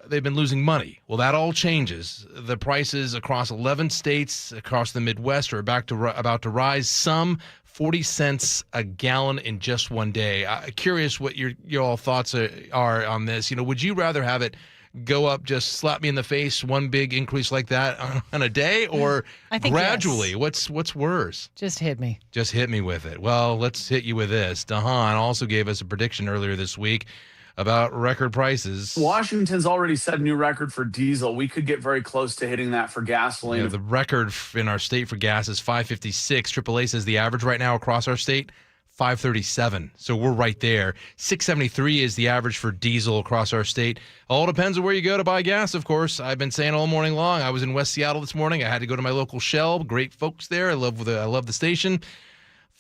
they've been losing money. Well, that all changes. The prices across 11 states across the Midwest are about to rise, some 40 cents a gallon in just one day. Curious what your all thoughts are on this. You know, would you rather have it go up, just slap me in the face, one big increase like that on a day, or I think gradually? yes. What's worse? Just hit me. Just hit me with it. Well, let's hit you with this. Dahan also gave us a prediction earlier this week about record prices. Washington's already set a new record for diesel. We could get very close to hitting that for gasoline. Yeah, the record in our state for gas is $5.56. AAA says the average right now across our state, $5.37. So we're right there. $6.73 is the average for diesel across our state. All depends on where you go to buy gas, of course. I've been saying all morning long. I was in West Seattle this morning. I had to go to my local Shell. Great folks there. I love the station.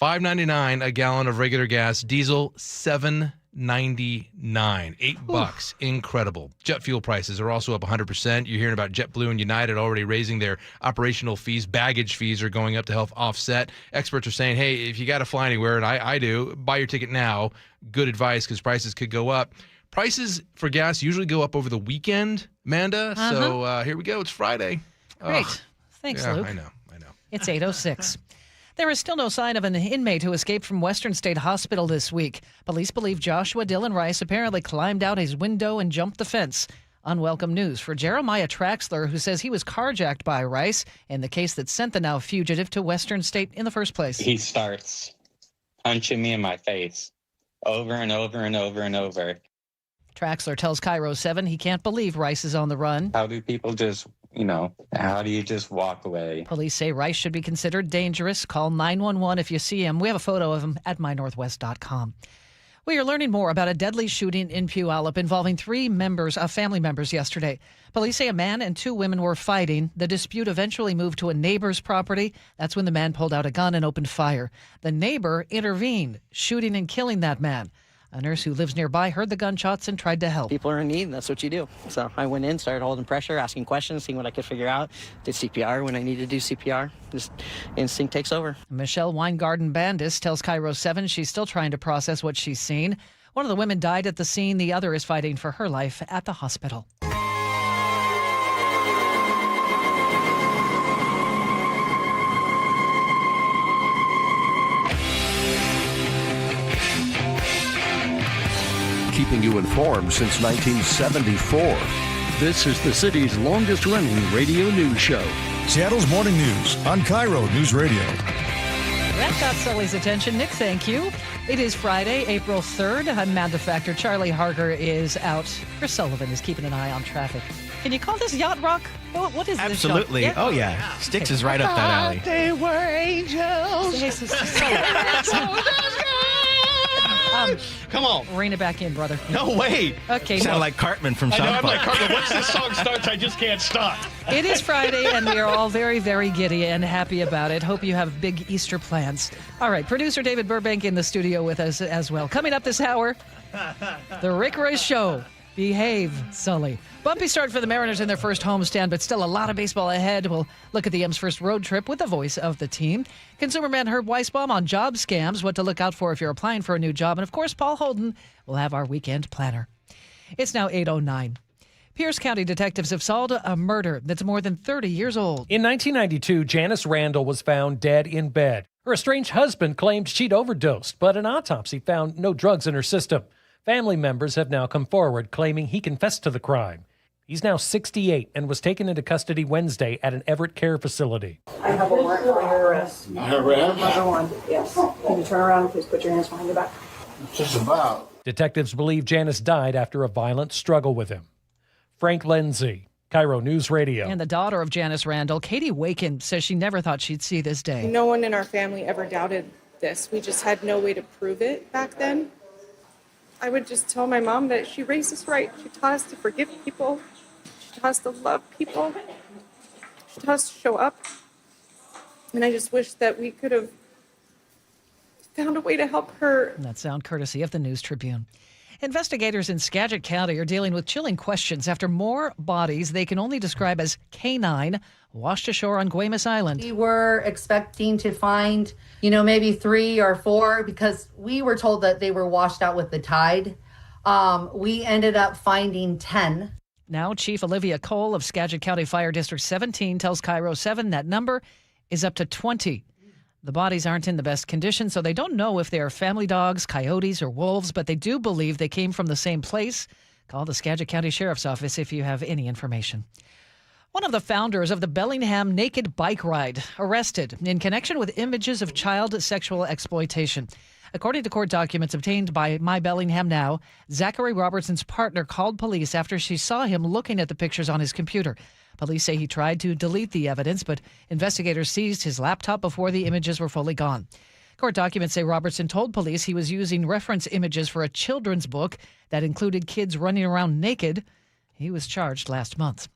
$5.99 a gallon of regular gas. Diesel, $7.99. $8. Incredible. Jet fuel prices are also up 100%. You're hearing about JetBlue and United already raising their operational fees. Baggage fees are going up to help offset. Experts are saying, hey, if you got to fly anywhere, and I do, buy your ticket now. Good advice, because prices could go up. Prices for gas usually go up over the weekend, Manda. So here we go. It's Friday. Great. Thanks, Luke. I know. It's 8:06. There is still no sign of an inmate who escaped from Western State Hospital this week. Police believe Joshua Dillon Rice apparently climbed out his window and jumped the fence. Unwelcome news for Jeremiah Traxler, who says he was carjacked by Rice in the case that sent the now fugitive to Western State in the first place. He starts punching me in my face over and over and over and over. Traxler tells KIRO 7 he can't believe Rice is on the run. How do people just, how do you just walk away? Police say Rice should be considered dangerous. Call 911 if you see him. We have a photo of him at mynorthwest.com. We are learning more about a deadly shooting in Puyallup involving 3 family members yesterday. Police say a man and 2 women were fighting. The dispute eventually moved to a neighbor's property. That's when the man pulled out a gun and opened fire. The neighbor intervened, shooting and killing that man. A nurse who lives nearby heard the gunshots and tried to help. People are in need, and that's what you do. So I went in, started holding pressure, asking questions, seeing what I could figure out. Did CPR when I needed to do CPR. Just instinct takes over. Michelle Weingarten-Bandis tells KIRO 7 she's still trying to process what she's seen. One of the women died at the scene. The other is fighting for her life at the hospital. Keeping you informed since 1974. This is the city's longest-running radio news show. Seattle's Morning News on KIRO Newsradio. That got Sully's attention. Nick, thank you. It is Friday, April 3rd. I'm Manda Factor. Charlie Harger is out. Chris Sullivan is keeping an eye on traffic. Can you call this yacht rock? What is this? Absolutely. Yeah? Oh, yeah. Styx is right up that alley. They were angels. Come on. Rein it back in, brother. No, wait. Okay. Sound like Cartman from South Park. I'm like Cartman. Once this song starts, I just can't stop. It is Friday, and we are all very, very giddy and happy about it. Hope you have big Easter plans. All right, producer David Burbank in the studio with us as well. Coming up this hour, the Rick Royce Show. Behave, Sully. Bumpy start for the Mariners in their first homestand, but still a lot of baseball ahead. We'll look at the M's first road trip with the voice of the team. Consumer man Herb Weisbaum on job scams, what to look out for if you're applying for a new job. And, of course, Paul Holden will have our weekend planner. It's now 8:09. Pierce County detectives have solved a murder that's more than 30 years old. In 1992, Janice Randall was found dead in bed. Her estranged husband claimed she'd overdosed, but an autopsy found no drugs in her system. Family members have now come forward claiming he confessed to the crime. He's now 68 and was taken into custody Wednesday at an Everett care facility. I have a warrant for your arrest. Number 1, yes. Can you turn around, please put your hands behind your back? What's this about? Detectives believe Janice died after a violent struggle with him. Frank Lindsay, KIRO News Radio. And the daughter of Janice Randall, Katie Waken, says she never thought she'd see this day. No one in our family ever doubted this. We just had no way to prove it back then. I would just tell my mom that she raised us right. She taught us to forgive people. She taught us to love people. She taught us to show up. And I just wish that we could have found a way to help her. And that sound courtesy of the News Tribune. Investigators in Skagit County are dealing with chilling questions after more bodies they can only describe as canine washed ashore on Guaymas Island. We were expecting to find, maybe 3 or 4 because we were told that they were washed out with the tide. We ended up finding 10. Now, Chief Olivia Cole of Skagit County Fire District 17 tells KIRO 7 that number is up to 20. The bodies aren't in the best condition, so they don't know if they are family dogs, coyotes, or wolves, but they do believe they came from the same place. Call the Skagit County Sheriff's Office if you have any information. One of the founders of the Bellingham Naked Bike Ride arrested in connection with images of child sexual exploitation. According to court documents obtained by My Bellingham Now, Zachary Robertson's partner called police after she saw him looking at the pictures on his computer. Police say he tried to delete the evidence, but investigators seized his laptop before the images were fully gone. Court documents say Robertson told police he was using reference images for a children's book that included kids running around naked. He was charged last month.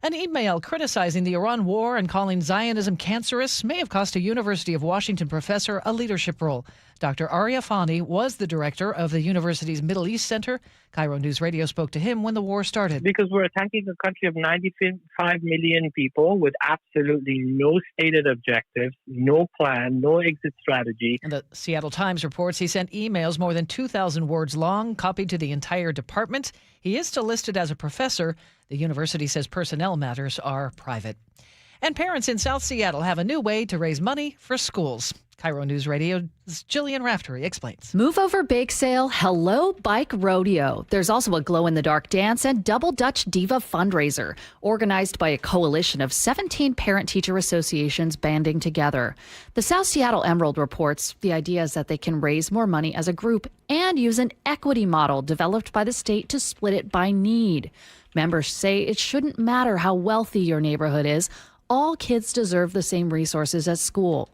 An email criticizing the Iran war and calling Zionism cancerous may have cost a University of Washington professor a leadership role. Dr. Arya Fani was the director of the university's Middle East Center. KIRO Newsradio spoke to him when the war started. Because we're attacking a country of 95 million people with absolutely no stated objectives, no plan, no exit strategy. And the Seattle Times reports he sent emails more than 2,000 words long, copied to the entire department. He is still listed as a professor. The university says personnel matters are private. And parents in South Seattle have a new way to raise money for schools. KIRO News Radio's Jillian Raftery explains. Move Over Bake Sale, Hello Bike Rodeo. There's also a glow-in-the-dark dance and Double Dutch Diva fundraiser, organized by a coalition of 17 parent-teacher associations banding together. The South Seattle Emerald reports the idea is that they can raise more money as a group and use an equity model developed by the state to split it by need. Members say it shouldn't matter how wealthy your neighborhood is. All kids deserve the same resources at school.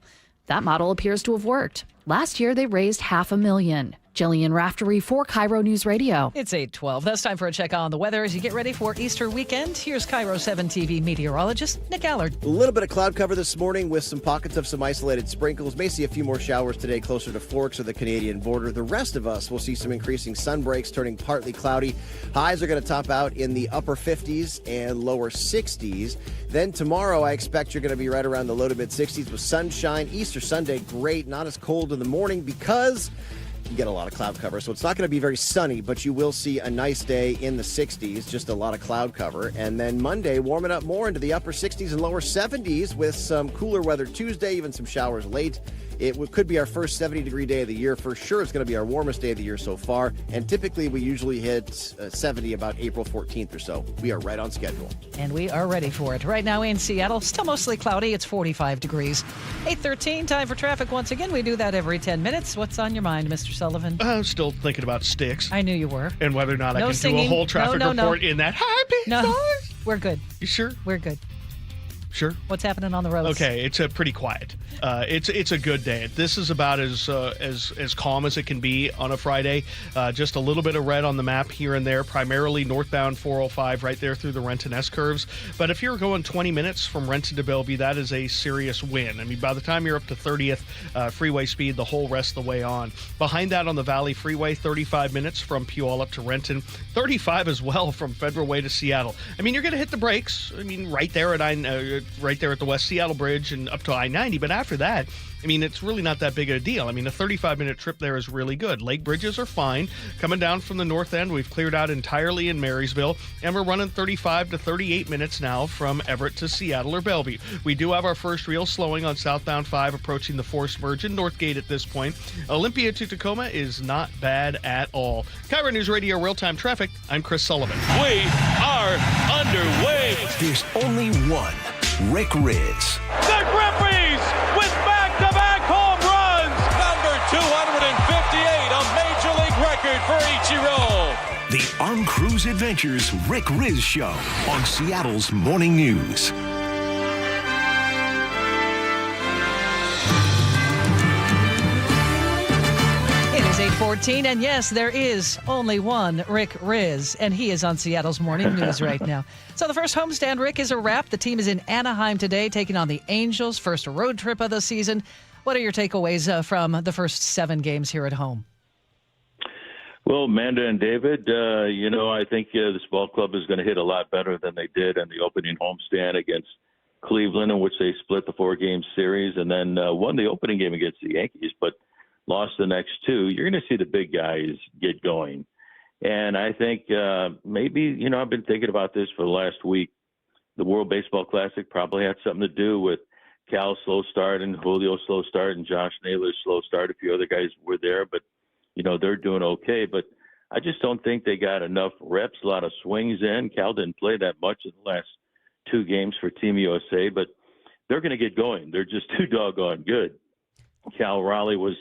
That model appears to have worked. Last year, they raised $500,000. Jillian Raftery for KIRO News Radio. It's 8:12. That's time for a check on the weather as you get ready for Easter weekend. Here's KIRO 7 TV meteorologist Nick Allard. A little bit of cloud cover this morning with some pockets of some isolated sprinkles. May see a few more showers today closer to Forks or the Canadian border. The rest of us will see some increasing sun breaks, turning partly cloudy. Highs are going to top out in the upper 50s and lower 60s. Then tomorrow, I expect you're going to be right around the low to mid 60s with sunshine. Easter Sunday, great. Not as cold in the morning because you get a lot of cloud cover. So it's not going to be very sunny, but you will see a nice day in the 60s, just a lot of cloud cover. And then Monday, warming up more into the upper 60s and lower 70s with some cooler weather Tuesday, even some showers late. It could be our first 70-degree day of the year. For sure, it's going to be our warmest day of the year so far. And typically, we usually hit 70 about April 14th or so. We are right on schedule. And we are ready for it. Right now in Seattle, still mostly cloudy. It's 45 degrees. 8:13, time for traffic once again. We do that every 10 minutes. What's on your mind, Mr. Sullivan? I'm still thinking about sticks. I knew you were. And whether or not I can singing. do a whole traffic report in that high-pitched voice. We're good. You sure? We're good. Sure. What's happening on the roads? Okay, it's pretty quiet. It's a good day. This is about as calm as it can be on a Friday. Just a little bit of red on the map here and there, primarily northbound 405 right there through the Renton S-curves. But if you're going 20 minutes from Renton to Bellevue, that is a serious win. I mean, by the time you're up to 30th freeway speed, the whole rest of the way on. Behind that on the Valley Freeway, 35 minutes from Puyallup to Renton, 35 as well from Federal Way to Seattle. I mean, you're going to hit the brakes. I mean, right there at right there at the West Seattle Bridge and up to I-90. But after that, I mean, it's really not that big of a deal. I mean, a 35-minute trip there is really good. Lake bridges are fine. Coming down from the north end, we've cleared out entirely in Marysville, and we're running 35 to 38 minutes now from Everett to Seattle or Bellevue. We do have our first real slowing on southbound 5 approaching the forced merge in Northgate at this point. Olympia to Tacoma is not bad at all. KIRO News Radio Real-Time Traffic, I'm Chris Sullivan. We are underway. There's only one Rick Riz. The Grippies with back-to-back home runs. Number 258, a Major League record for Ichiro. The Armed Cruise Adventures Rick Riz Show on Seattle's Morning News. It is 8:14, and yes, there is only one Rick Riz, and he is on Seattle's Morning News right now. So the first homestand, Rick, is a wrap. The team is in Anaheim today, taking on the Angels, first road trip of the season. What are your takeaways from the first 7 games here at home? Well, Manda and David, I think this ball club is going to hit a lot better than they did in the opening homestand against Cleveland, in which they split the 4-game series and then won the opening game against the Yankees, but lost the next 2. You're going to see the big guys get going. And I think maybe, I've been thinking about this for the last week. The World Baseball Classic probably had something to do with Cal's slow start and Julio's slow start and Josh Naylor's slow start. A few other guys were there, but, they're doing okay. But I just don't think they got enough reps, a lot of swings in. Cal didn't play that much in the last 2 games for Team USA, but they're going to get going. They're just too doggone good. Cal Raleigh was,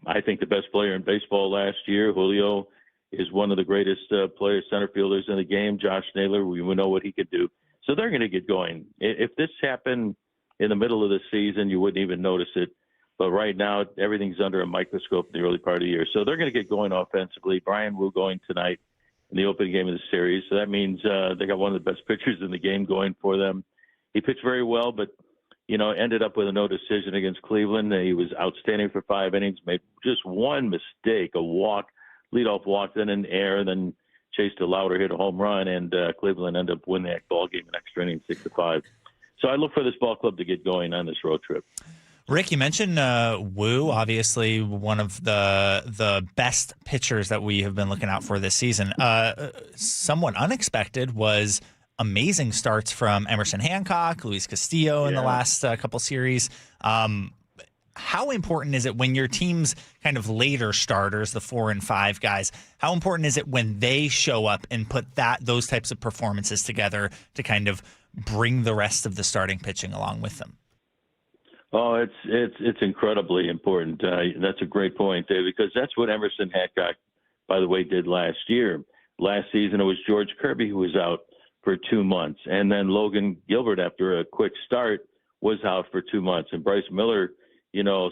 I think the best player in baseball last year. Julio is one of the greatest players, center fielders in the game. Josh Naylor, we know what he could do. So they're going to get going. If this happened in the middle of the season, you wouldn't even notice it. But right now, everything's under a microscope in the early part of the year. So they're going to get going offensively. Brian Wu going tonight in the opening game of the series. So that means they got one of the best pitchers in the game going for them. He pitched very well, but, ended up with a no decision against Cleveland. He was outstanding for 5 innings, made just one mistake, a walk, leadoff walk, then an error, then chased a louder, hit a home run, and Cleveland ended up winning that ball game in extra innings 6-5. So I look for this ball club to get going on this road trip. Rick, you mentioned Wu, obviously one of the best pitchers that we have been looking out for this season. Somewhat unexpected was amazing starts from Emerson Hancock, Luis Castillo in the last couple series. How important is it when your team's kind of later starters, the 4 and 5 guys, how important is it when they show up and put those types of performances together to kind of bring the rest of the starting pitching along with them? Oh, it's incredibly important. That's a great point, Dave, because that's what Emerson Hancock, by the way, did last year. Last season, it was George Kirby who was out for 2 months, and then Logan Gilbert, after a quick start, was out for 2 months, and Bryce Miller,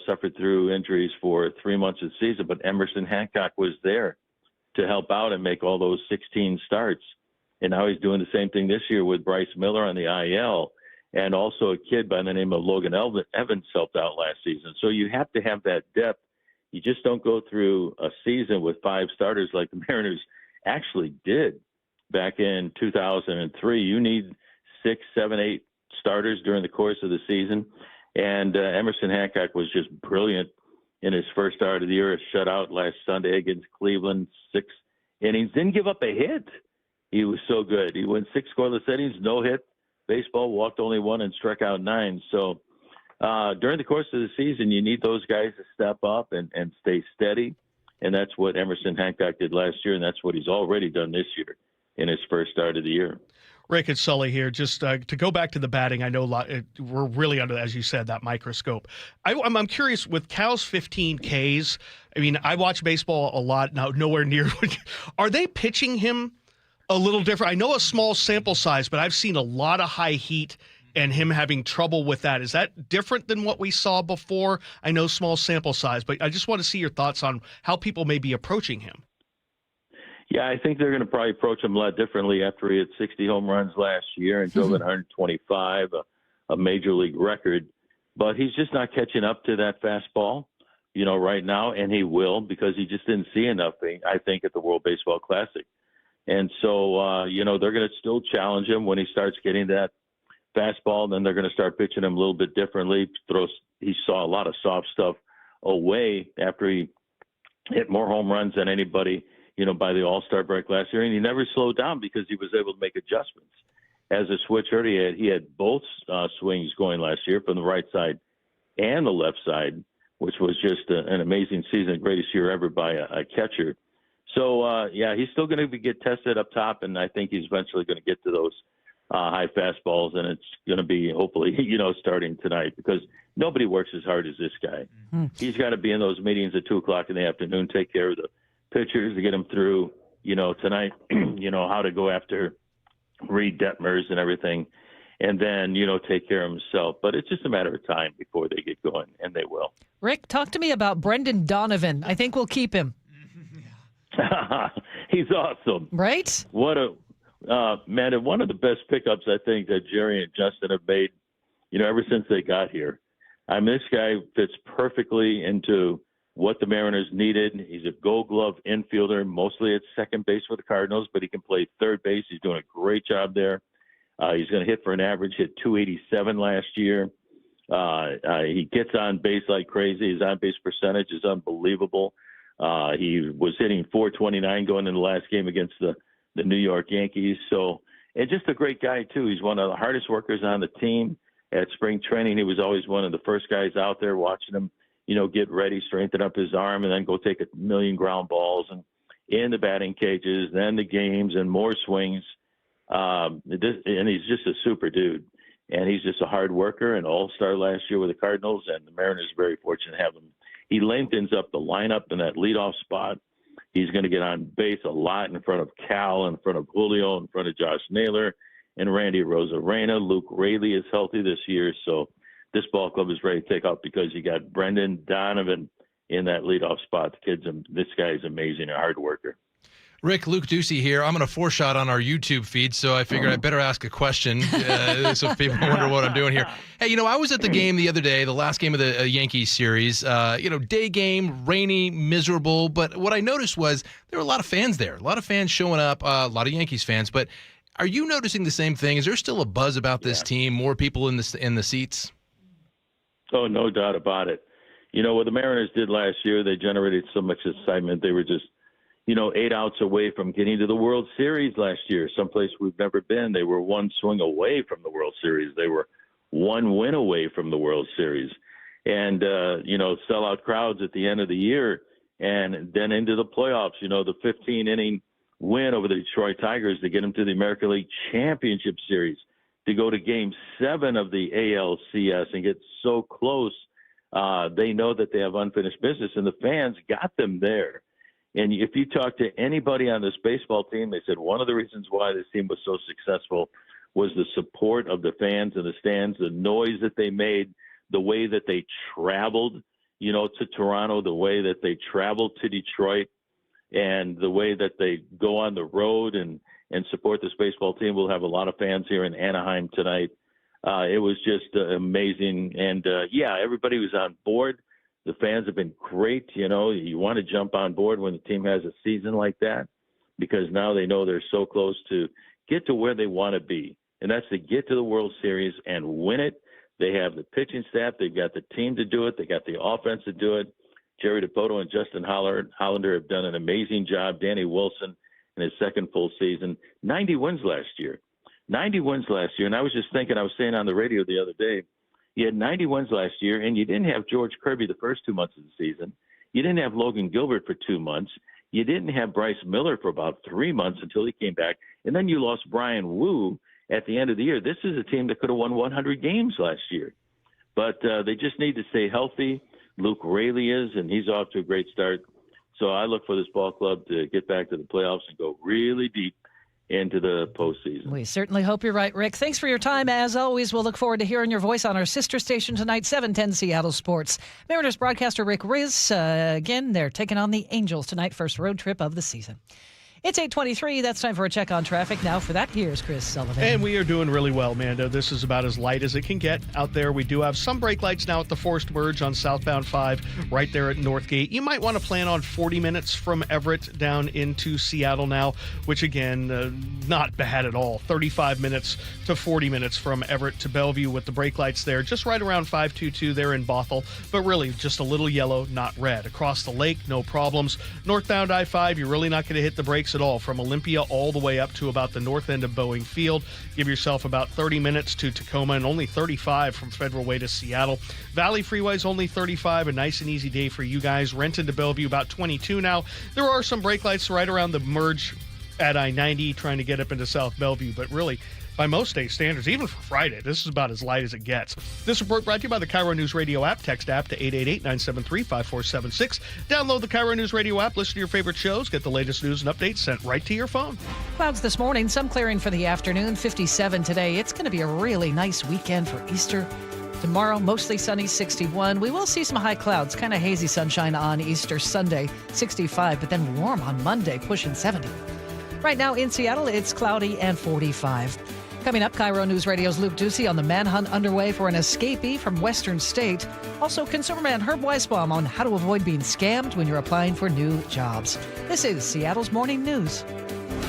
suffered through injuries for 3 months of the season, but Emerson Hancock was there to help out and make all those 16 starts. And now he's doing the same thing this year with Bryce Miller on the IL, and also a kid by the name of Logan Evans helped out last season. So you have to have that depth. You just don't go through a season with 5 starters like the Mariners actually did back in 2003. You need 6, 7, 8 starters during the course of the season. And Emerson Hancock was just brilliant in his first start of the year. A shutout last Sunday against Cleveland, 6 innings, didn't give up a hit. He was so good. He went 6 scoreless innings, no hit. Baseball, walked only 1 and struck out 9. So during the course of the season, you need those guys to step up and stay steady. And that's what Emerson Hancock did last year, and that's what he's already done this year in his first start of the year. Rick, it's Sully here. Just to go back to the batting, I know we're really under, as you said, that microscope. I'm curious, with Cal's 15 Ks, I mean, I watch baseball a lot now, nowhere near. Are they pitching him a little different? I know a small sample size, but I've seen a lot of high heat and him having trouble with that. Is that different than what we saw before? I know small sample size, but I just want to see your thoughts on how people may be approaching him. Yeah, I think they're going to probably approach him a lot differently after he had 60 home runs last year and drove in 125, a major league record. But he's just not catching up to that fastball, right now, and he will, because he just didn't see enough, I think, at the World Baseball Classic. And so, they're going to still challenge him when he starts getting that fastball. Then they're going to start pitching him a little bit differently. He saw a lot of soft stuff away after he hit more home runs than anybody, by the All-Star break last year. And he never slowed down because he was able to make adjustments. As a switcher, he had both swings going last year from the right side and the left side, which was just an amazing season, greatest year ever by a catcher. So, he's still going to get tested up top, and I think he's eventually going to get to those high fastballs, and it's going to be, hopefully, starting tonight, because nobody works as hard as this guy. Mm-hmm. He's got to be in those meetings at 2 o'clock in the afternoon, take care of the pitchers to get them through, tonight, how to go after Reed Detmers and everything, and then, take care of himself. But it's just a matter of time before they get going, and they will. Rick, talk to me about Brendan Donovan. I think we'll keep him. He's awesome. Right? What a man, one of the best pickups I think that Jerry and Justin have made, ever since they got here. I mean, this guy fits perfectly into what the Mariners needed. He's a Gold Glove infielder, mostly at second base for the Cardinals, but he can play third base. He's doing a great job there. He's going to hit for an average, hit 287 last year. He gets on base like crazy. His on base percentage is unbelievable. He was hitting .429 going into the last game against the New York Yankees. So, and just a great guy too. He's one of the hardest workers on the team. At spring training, he was always one of the first guys out there watching him, get ready, strengthen up his arm, and then go take 1 million ground balls. And in the batting cages, then the games and more swings. And he's just a super dude. And he's just a hard worker, an all-star last year with the Cardinals, and the Mariners are very fortunate to have him. He lengthens up the lineup in that leadoff spot. He's going to get on base a lot in front of Cal, in front of Julio, in front of Josh Naylor, and Randy Rosarena. Luke Raley is healthy this year, so this ball club is ready to take off because you got Brendan Donovan in that leadoff spot. This guy is amazing, a hard worker. Rick, Luke Ducey here. I'm going to four-shot on our YouTube feed, so I figured I better ask a question so people wonder what I'm doing here. Hey, I was at the game the other day, the last game of the Yankees series. Day game, rainy, miserable, but what I noticed was there were a lot of fans there, a lot of fans showing up, a lot of Yankees fans. But are you noticing the same thing? Is there still a buzz about this team, more people in the seats? Oh, no doubt about it. What the Mariners did last year, they generated so much excitement. They were just 8 outs away from getting to the World Series last year, someplace we've never been. They were one swing away from the World Series. They were one win away from the World Series. And, sellout crowds at the end of the year and then into the playoffs, the 15-inning win over the Detroit Tigers to get them to the American League Championship Series, to go to Game 7 of the ALCS and get so close. They know that they have unfinished business, and the fans got them there. And if you talk to anybody on this baseball team, they said one of the reasons why this team was so successful was the support of the fans in the stands, the noise that they made, the way that they traveled, to Toronto, the way that they traveled to Detroit, and the way that they go on the road and support this baseball team. We'll have a lot of fans here in Anaheim tonight. It was just amazing. And, everybody was on board. The fans have been great. You want to jump on board when the team has a season like that, because now they know they're so close to get to where they want to be. And that's to get to the World Series and win it. They have the pitching staff. They've got the team to do it. They got the offense to do it. Jerry DiPoto and Justin Hollander have done an amazing job. Danny Wilson in his second full season, 90 wins last year. 90 wins last year. And I was just thinking, I was saying on the radio the other day, you had 90 wins last year, and you didn't have George Kirby the first 2 months of the season. You didn't have Logan Gilbert for 2 months. You didn't have Bryce Miller for about 3 months until he came back. And then you lost Brian Wu at the end of the year. This is a team that could have won 100 games last year. But they just need to stay healthy. Luke Raley is, and he's off to a great start. So I look for this ball club to get back to the playoffs and go really deep into the postseason. We certainly hope you're right, Rick. Thanks for your time. As always, we'll look forward to hearing your voice on our sister station tonight, 710 Seattle Sports. Mariners broadcaster Rick Riz, again, they're taking on the Angels tonight, first road trip of the season. It's 8:23. That's time for a check on traffic. Now for that, here's Chris Sullivan. And we are doing really well, Mando. This is about as light as it can get out there. We do have some brake lights now at the forced merge on southbound 5 right there at Northgate. You might want to plan on 40 minutes from Everett down into Seattle now, which again, not bad at all. 35 minutes to 40 minutes from Everett to Bellevue with the brake lights there, just right around 522 there in Bothell, but really just a little yellow, not red. Across the lake, no problems. Northbound I-5, you're really not going to hit the brakes at all from Olympia all the way up to about the north end of Boeing Field. Give yourself about 30 minutes to Tacoma and only 35 from Federal Way to Seattle. Valley Freeway is only 35, a nice and easy day for you guys. Renton to Bellevue about 22 now. There are some brake lights right around the merge at I-90 trying to get up into South Bellevue, but really, by most state standards, even for Friday, this is about as light as it gets. This report brought to you by the KIRO Newsradio App. Text app to 888-973-5476. Download the KIRO Newsradio App. Listen to your favorite shows. Get the latest news and updates sent right to your phone. Clouds this morning, some clearing for the afternoon, 57 today. It's going to be a really nice weekend for Easter. Tomorrow, mostly sunny, 61. We will see some high clouds, kind of hazy sunshine on Easter Sunday, 65, but then warm on Monday, pushing 70. Right now in Seattle, it's cloudy and 45. Coming up, KIRO News Radio's Luke Ducey on the manhunt underway for an escapee from Western State. Also, consumerman Herb Weisbaum on how to avoid being scammed when you're applying for new jobs. This is Seattle's Morning News.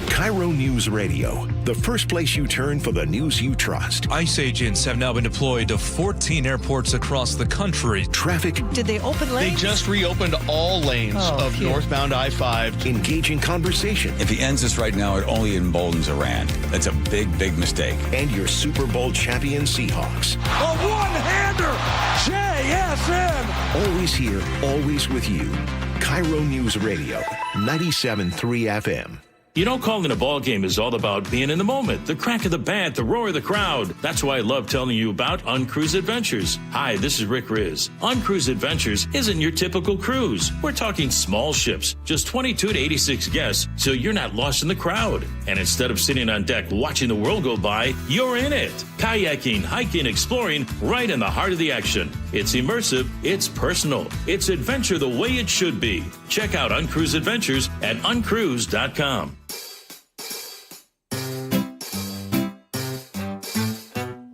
KIRO News Radio, the first place you turn for the news you trust. ICE agents have now been deployed to 14 airports across the country. Traffic. Did they open lanes? They just reopened all lanes of northbound I-5. Engaging conversation. If he ends this right now, it only emboldens Iran. That's a big, big mistake. And your Super Bowl champion Seahawks. A one-hander! JSN Always here, always with you. KIRO Newsradio, 97.3 FM. You know, calling a ball game is all about being in the moment, the crack of the bat, the roar of the crowd. That's why I love telling you about Uncruise Adventures. Hi, this is Rick Riz. Uncruise Adventures isn't your typical cruise. We're talking small ships, just 22 to 86 guests, so you're not lost in the crowd. And instead of sitting on deck watching the world go by, you're in it. Kayaking, hiking, exploring, right in the heart of the action. It's immersive, it's personal, it's adventure the way it should be. Check out Uncruise Adventures at uncruise.com.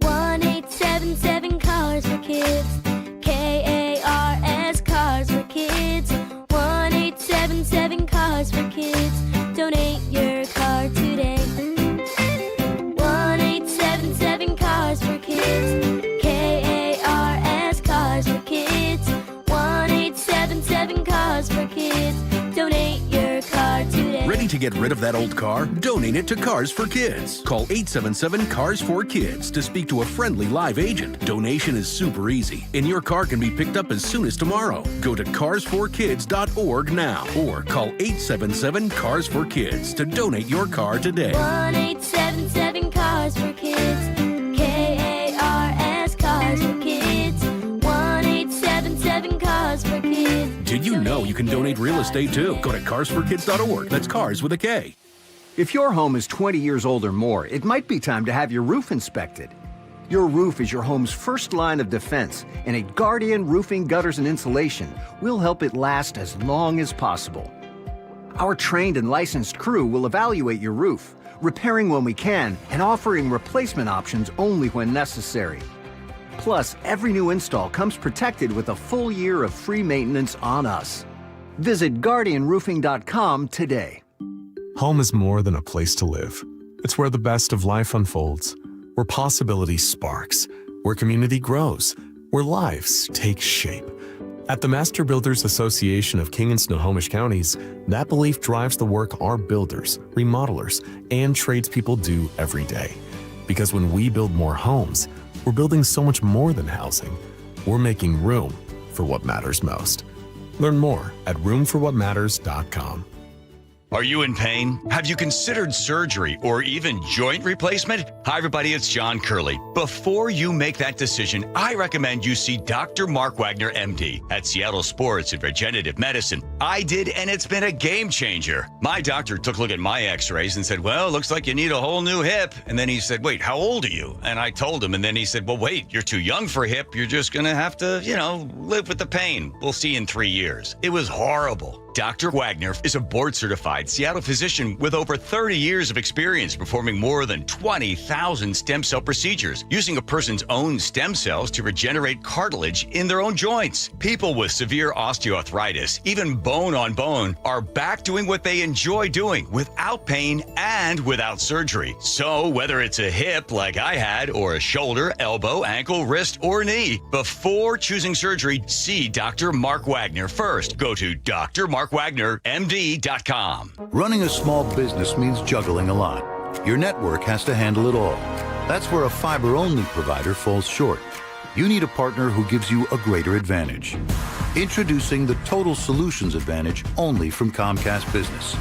1-877 Cars for Kids. KARS Cars for Kids. 1-877 Cars for Kids. Donate your car today. 1-877 Cars for Kids. KARS Cars for Kids. 1-877 Cars for Kids. Donate your car today. Ready to get rid of that old car? Donate it to Cars for Kids. Call 877-CARS-4-KIDS to speak to a friendly live agent. Donation is super easy, and your car can be picked up as soon as tomorrow. Go to carsforkids.org now or call 877-CARS-4-KIDS to donate your car today. 1-877 Cars for Kids. KARS Cars for Kids. 1-877 Cars for Kids. Did you know you can donate real estate too? Go to carsforkids.org. That's cars with a K. If your home is 20 years old or more, it might be time to have your roof inspected. Your roof is your home's first line of defense, and at Guardian Roofing, Gutters, and Insulation, we'll help it last as long as possible. Our trained and licensed crew will evaluate your roof, repairing when we can and offering replacement options only when necessary. Plus, every new install comes protected with a full year of free maintenance on us. Visit GuardianRoofing.com today. Home is more than a place to live. It's where the best of life unfolds, where possibility sparks, where community grows, where lives take shape. At the Master Builders Association of King and Snohomish Counties, that belief drives the work our builders, remodelers, and tradespeople do every day. Because when we build more homes, we're building so much more than housing. We're making room for what matters most. Learn more at roomforwhatmatters.com. Are you in pain? Have you considered surgery or even joint replacement? Hi, everybody. It's John Curley. Before you make that decision, I recommend you see Dr. Mark Wagner, MD, at Seattle Sports and Regenerative Medicine. I did, and it's been a game changer. My doctor took a look at my x-rays and said, well, looks like you need a whole new hip. And then he said, wait, how old are you? And I told him, and then he said, well, wait, you're too young for a hip. You're just going to have to, live with the pain. We'll see you in 3 years. It was horrible. Dr. Wagner is a board-certified Seattle physician with over 30 years of experience performing more than 20,000 stem cell procedures, using a person's own stem cells to regenerate cartilage in their own joints. People with severe osteoarthritis, even bone on bone, are back doing what they enjoy doing without pain and without surgery. So whether it's a hip like I had, or a shoulder, elbow, ankle, wrist, or knee, before choosing surgery, see Dr. Mark Wagner first. Go to drmarkwagnermd.com. Running a small business means juggling a lot. Your network has to handle it all. That's where a fiber-only provider falls short. You need a partner who gives you a greater advantage. Introducing the Total Solutions Advantage only from Comcast Business.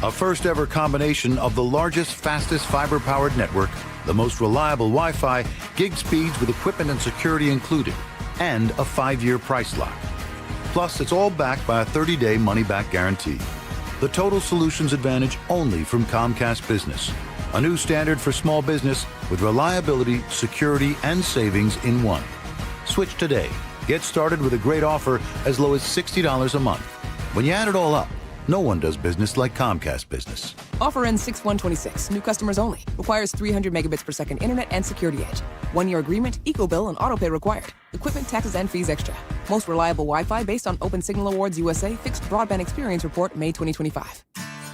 A first-ever combination of the largest, fastest fiber-powered network, the most reliable Wi-Fi, gig speeds with equipment and security included, and a 5-year price lock. Plus, it's all backed by a 30-day money-back guarantee. The Total Solutions Advantage only from Comcast Business. A new standard for small business with reliability, security, and savings in one. Switch today. Get started with a great offer as low as $60 a month. When you add it all up, no one does business like Comcast Business. Offer ends 6/1/26. New customers only. Requires 300 megabits per second internet and security edge. 1-year agreement, eco-bill, and autopay required. Equipment, taxes, and fees extra. Most reliable Wi-Fi based on Open Signal Awards USA Fixed Broadband Experience Report, May 2025.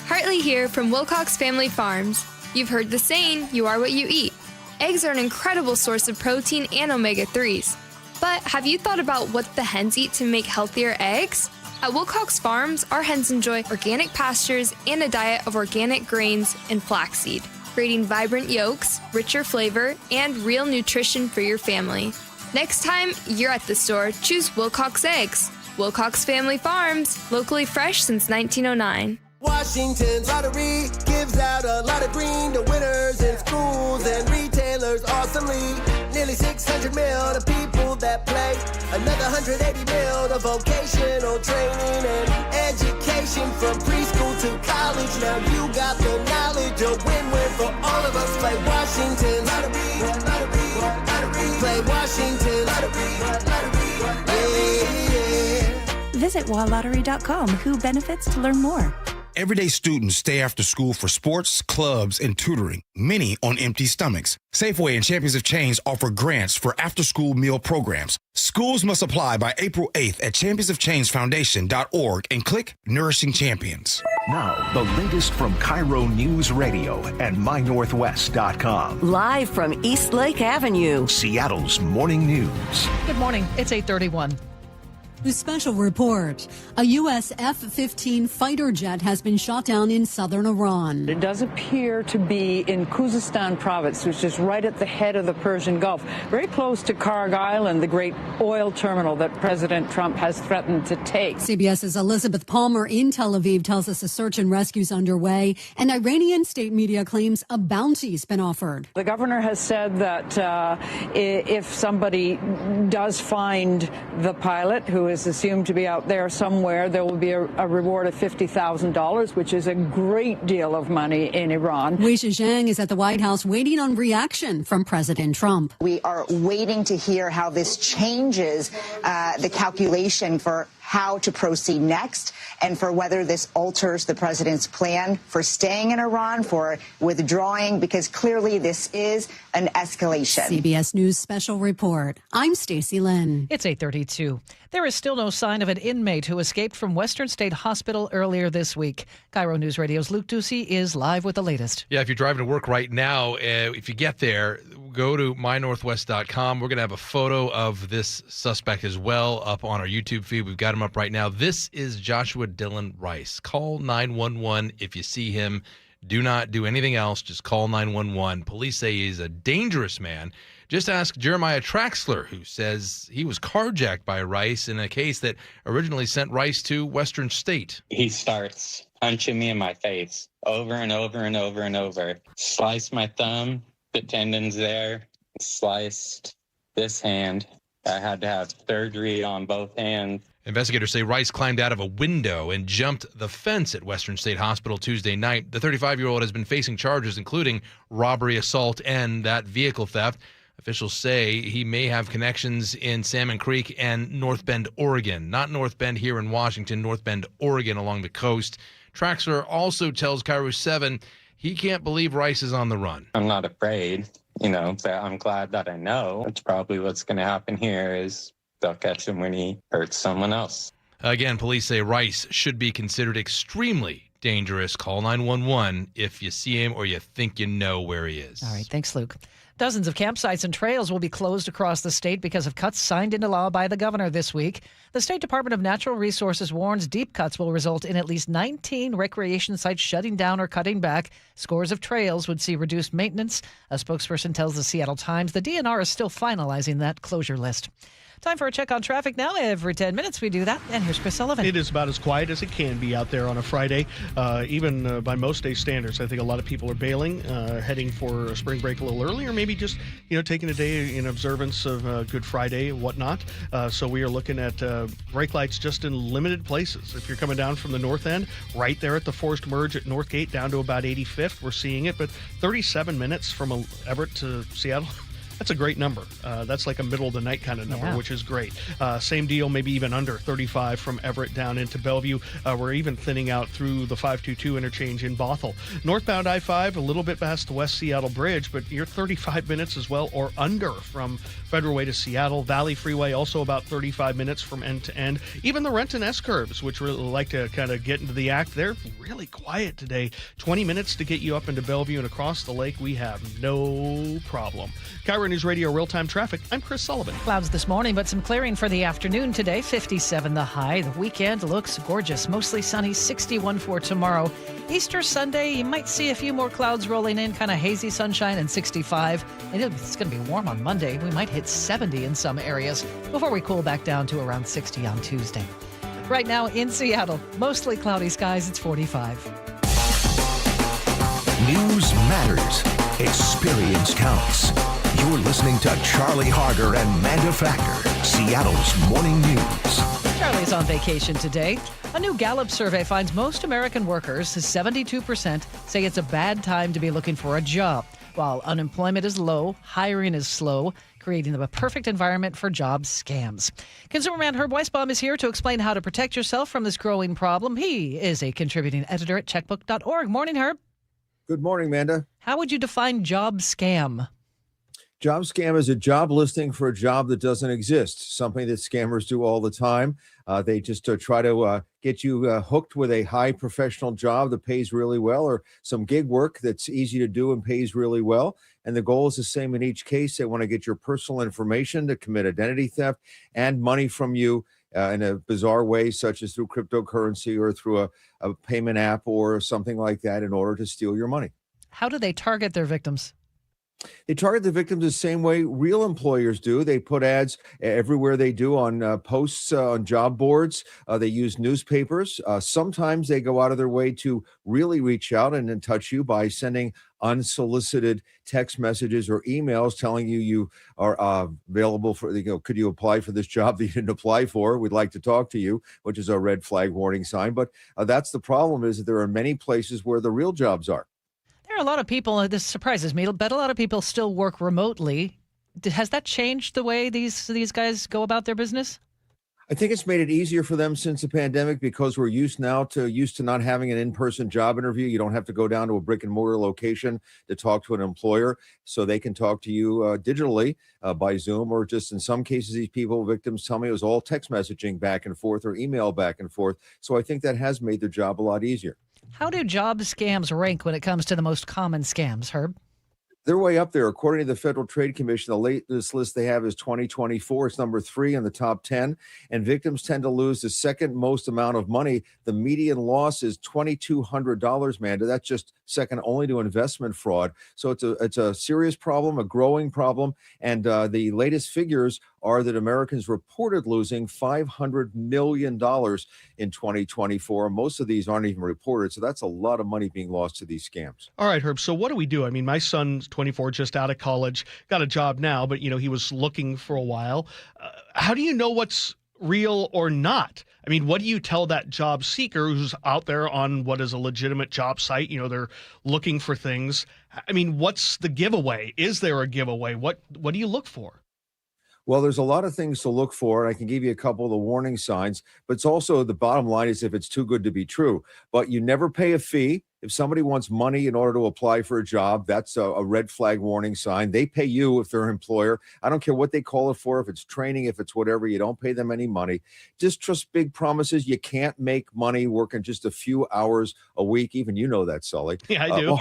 Hartley here from Wilcox Family Farms. You've heard the saying, you are what you eat. Eggs are an incredible source of protein and omega-3s. But have you thought about what the hens eat to make healthier eggs? At Wilcox Farms, our hens enjoy organic pastures and a diet of organic grains and flaxseed, creating vibrant yolks, richer flavor, and real nutrition for your family. Next time you're at the store, choose Wilcox Eggs. Wilcox Family Farms, locally fresh since 1909. Washington's lottery gives out a lot of green to winners in schools and retailers awesomely. Nearly 600 mil to people that play. Another 180 mil to vocational training and education from preschool to college. Now you got the knowledge, a win-win for all of us. Play Washington lottery, lottery, lottery. Play Washington lottery, lottery, yeah. Visit wallottery.com. Who benefits to learn more? Everyday students stay after school for sports, clubs, and tutoring, many on empty stomachs. Safeway and Champions of Change offer grants for after-school meal programs. Schools must apply by April 8th at championsofchangefoundation.org and click Nourishing Champions. Now, the latest from KIRO Newsradio and MyNorthwest.com. Live from East Lake Avenue, Seattle's Morning News. Good morning. It's 8:31. The special report. A U.S. F-15 fighter jet has been shot down in southern Iran. It does appear to be in Khuzestan province, which is right at the head of the Persian Gulf, very close to Karg Island, the great oil terminal that President Trump has threatened to take. CBS's Elizabeth Palmer in Tel Aviv tells us a search and rescue is underway, and Iranian state media claims a bounty's been offered. The governor has said that if somebody does find the pilot, who is assumed to be out there somewhere, there will be a reward of $50,000, which is a great deal of money in Iran. Wei Zhejiang is at the White House waiting on reaction from President Trump. We are waiting to hear how this changes the calculation for how to proceed next and for whether this alters the president's plan for staying in Iran, for withdrawing, because clearly this is an escalation. CBS News special report. I'm Stacey Lynn. It's 8:32. There is still no sign of an inmate who escaped from Western State Hospital earlier this week. KIRO News Radio's Luke Ducey is live with the latest. Yeah, if you're driving to work right now, if you get there, go to mynorthwest.com. We're going to have a photo of this suspect as well up on our YouTube feed. We've got him up right now. This is Joshua Dylan Rice. Call 911 if you see him. Do not do anything else. Just call 911. Police say he's a dangerous man. Just ask Jeremiah Traxler, who says he was carjacked by Rice in a case that originally sent Rice to Western State. He starts punching me in my face over and over and over and over. Sliced my thumb, the tendon's there, sliced this hand. I had to have surgery on both hands. Investigators say Rice climbed out of a window and jumped the fence at Western State Hospital Tuesday night. The 35-year-old has been facing charges including robbery, assault, and that vehicle theft. Officials say he may have connections in Salmon Creek and North Bend, Oregon. Not North Bend here in Washington, North Bend, Oregon along the coast. Traxler also tells KIRO 7 he can't believe Rice is on the run. I'm not afraid, but I'm glad that I know. It's probably what's going to happen here is they'll catch him when he hurts someone else. Again, police say Rice should be considered extremely dangerous. Call 911 if you see him or you think you know where he is. All right, thanks, Luke. Dozens of campsites and trails will be closed across the state because of cuts signed into law by the governor this week. The State Department of Natural Resources warns deep cuts will result in at least 19 recreation sites shutting down or cutting back. Scores of trails would see reduced maintenance. A spokesperson tells the Seattle Times the DNR is still finalizing that closure list. Time for a check on traffic now. Every 10 minutes we do that. And here's Chris Sullivan. It is about as quiet as it can be out there on a Friday, even by most day standards. I think a lot of people are bailing, heading for a spring break a little early, or maybe just taking a day in observance of Good Friday and whatnot. So we are looking at brake lights just in limited places. If you're coming down from the north end, right there at the forced merge at Northgate down to about 85th, we're seeing it. But 37 minutes from Everett to Seattle. That's a great number. That's like a middle of the night kind of number, which is great. Same deal, maybe even under 35 from Everett down into Bellevue. We're even thinning out through the 522 interchange in Bothell. Northbound I-5, a little bit past the West Seattle Bridge, but you're 35 minutes as well or under from Federal Way to Seattle. Valley Freeway, also about 35 minutes from end to end. Even the Renton S-curves, which really like to kind of get into the act, they're really quiet today. 20 minutes to get you up into Bellevue and across the lake. We have no problem. KIRO KIRO Newsradio real-time traffic, I'm Chris Sullivan. Clouds this morning, but some clearing for the afternoon today. 57 the high. The weekend looks gorgeous. Mostly sunny, 61 for tomorrow. Easter Sunday, you might see a few more clouds rolling in, kind of hazy sunshine, and 65. And it's going to be warm on Monday. We might hit 70 in some areas before we cool back down to around 60 on Tuesday. Right now in Seattle, mostly cloudy skies. It's 45. News matters. Experience counts. You're listening to Charlie Harger and Manda Factor, Seattle's morning news. Charlie's on vacation today. A new Gallup survey finds most American workers, 72%, say it's a bad time to be looking for a job. While unemployment is low, hiring is slow, creating the perfect environment for job scams. Consumerman Herb Weisbaum is here to explain how to protect yourself from this growing problem. He is a contributing editor at checkbook.org. Morning, Herb. Good morning, Manda. How would you define job scam? Job scam is a job listing for a job that doesn't exist, something that scammers do all the time. They just try to get you hooked with a high professional job that pays really well, or some gig work that's easy to do and pays really well. And the goal is the same in each case. They want to get your personal information to commit identity theft and money from you in a bizarre way, such as through cryptocurrency or through a payment app or something like that, in order to steal your money. How do they target their victims? They target the victims the same way real employers do. They put ads everywhere they do on posts on job boards. They use newspapers. Sometimes they go out of their way to really reach out and touch you by sending unsolicited text messages or emails telling you are available for, could you apply for this job that you didn't apply for? We'd like to talk to you, which is a red flag warning sign. But that's the problem, is that there are many places where the real jobs are. There are a lot of people, this surprises me, but a lot of people still work remotely. Has that changed the way these guys go about their business? I think it's made it easier for them since the pandemic, because we're used to not having an in-person job interview. You don't have to go down to a brick and mortar location to talk to an employer, so they can talk to you digitally by Zoom, or just in some cases, these victims tell me it was all text messaging back and forth or email back and forth. So I think that has made their job a lot easier. How do job scams rank when it comes to the most common scams, Herb? They're way up there. According to the Federal Trade Commission, the latest list they have is 2024. It's number 3 in the top 10. And victims tend to lose the second most amount of money. The median loss is $2,200, Manda. That's just second only to investment fraud. So it's a serious problem, a growing problem. And the latest figures are that Americans reported losing $500 million in 2024. Most of these aren't even reported. So that's a lot of money being lost to these scams. All right, Herb. So what do we do? I mean, my son's 24, just out of college, got a job now, but, he was looking for a while. How do you know what's real or not? I mean, what do you tell that job seeker who's out there on what is a legitimate job site? They're looking for things. I mean, what's the giveaway? Is there a giveaway? What do you look for? Well, there's a lot of things to look for, and I can give you a couple of the warning signs, but it's also, the bottom line is, if it's too good to be true. But you never pay a fee. If somebody wants money in order to apply for a job, that's a red flag warning sign. They pay you if they're an employer. I don't care what they call it for, if it's training, if it's whatever, you don't pay them any money. Just trust big promises. You can't make money working just a few hours a week. Even that, Sully. Yeah, I do.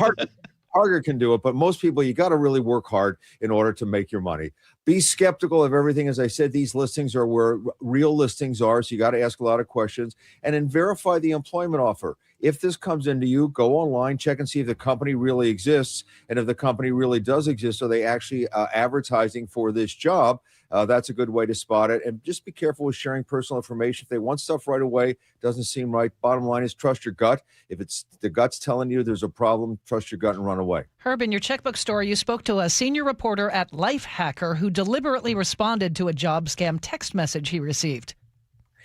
Harger can do it, but most people, you got to really work hard in order to make your money. Be skeptical of everything. As I said, these listings are where real listings are, so you got to ask a lot of questions, and then verify the employment offer. If this comes into you, go online, check and see if the company really exists, and if the company really does exist, are they actually advertising for this job? That's a good way to spot it. And just be careful with sharing personal information. If they want stuff right away, doesn't seem right. Bottom line is, trust your gut. If it's the gut's telling you there's a problem, trust your gut and run away. Herb, in your checkbook story, you spoke to a senior reporter at Lifehacker who deliberately responded to a job scam text message he received.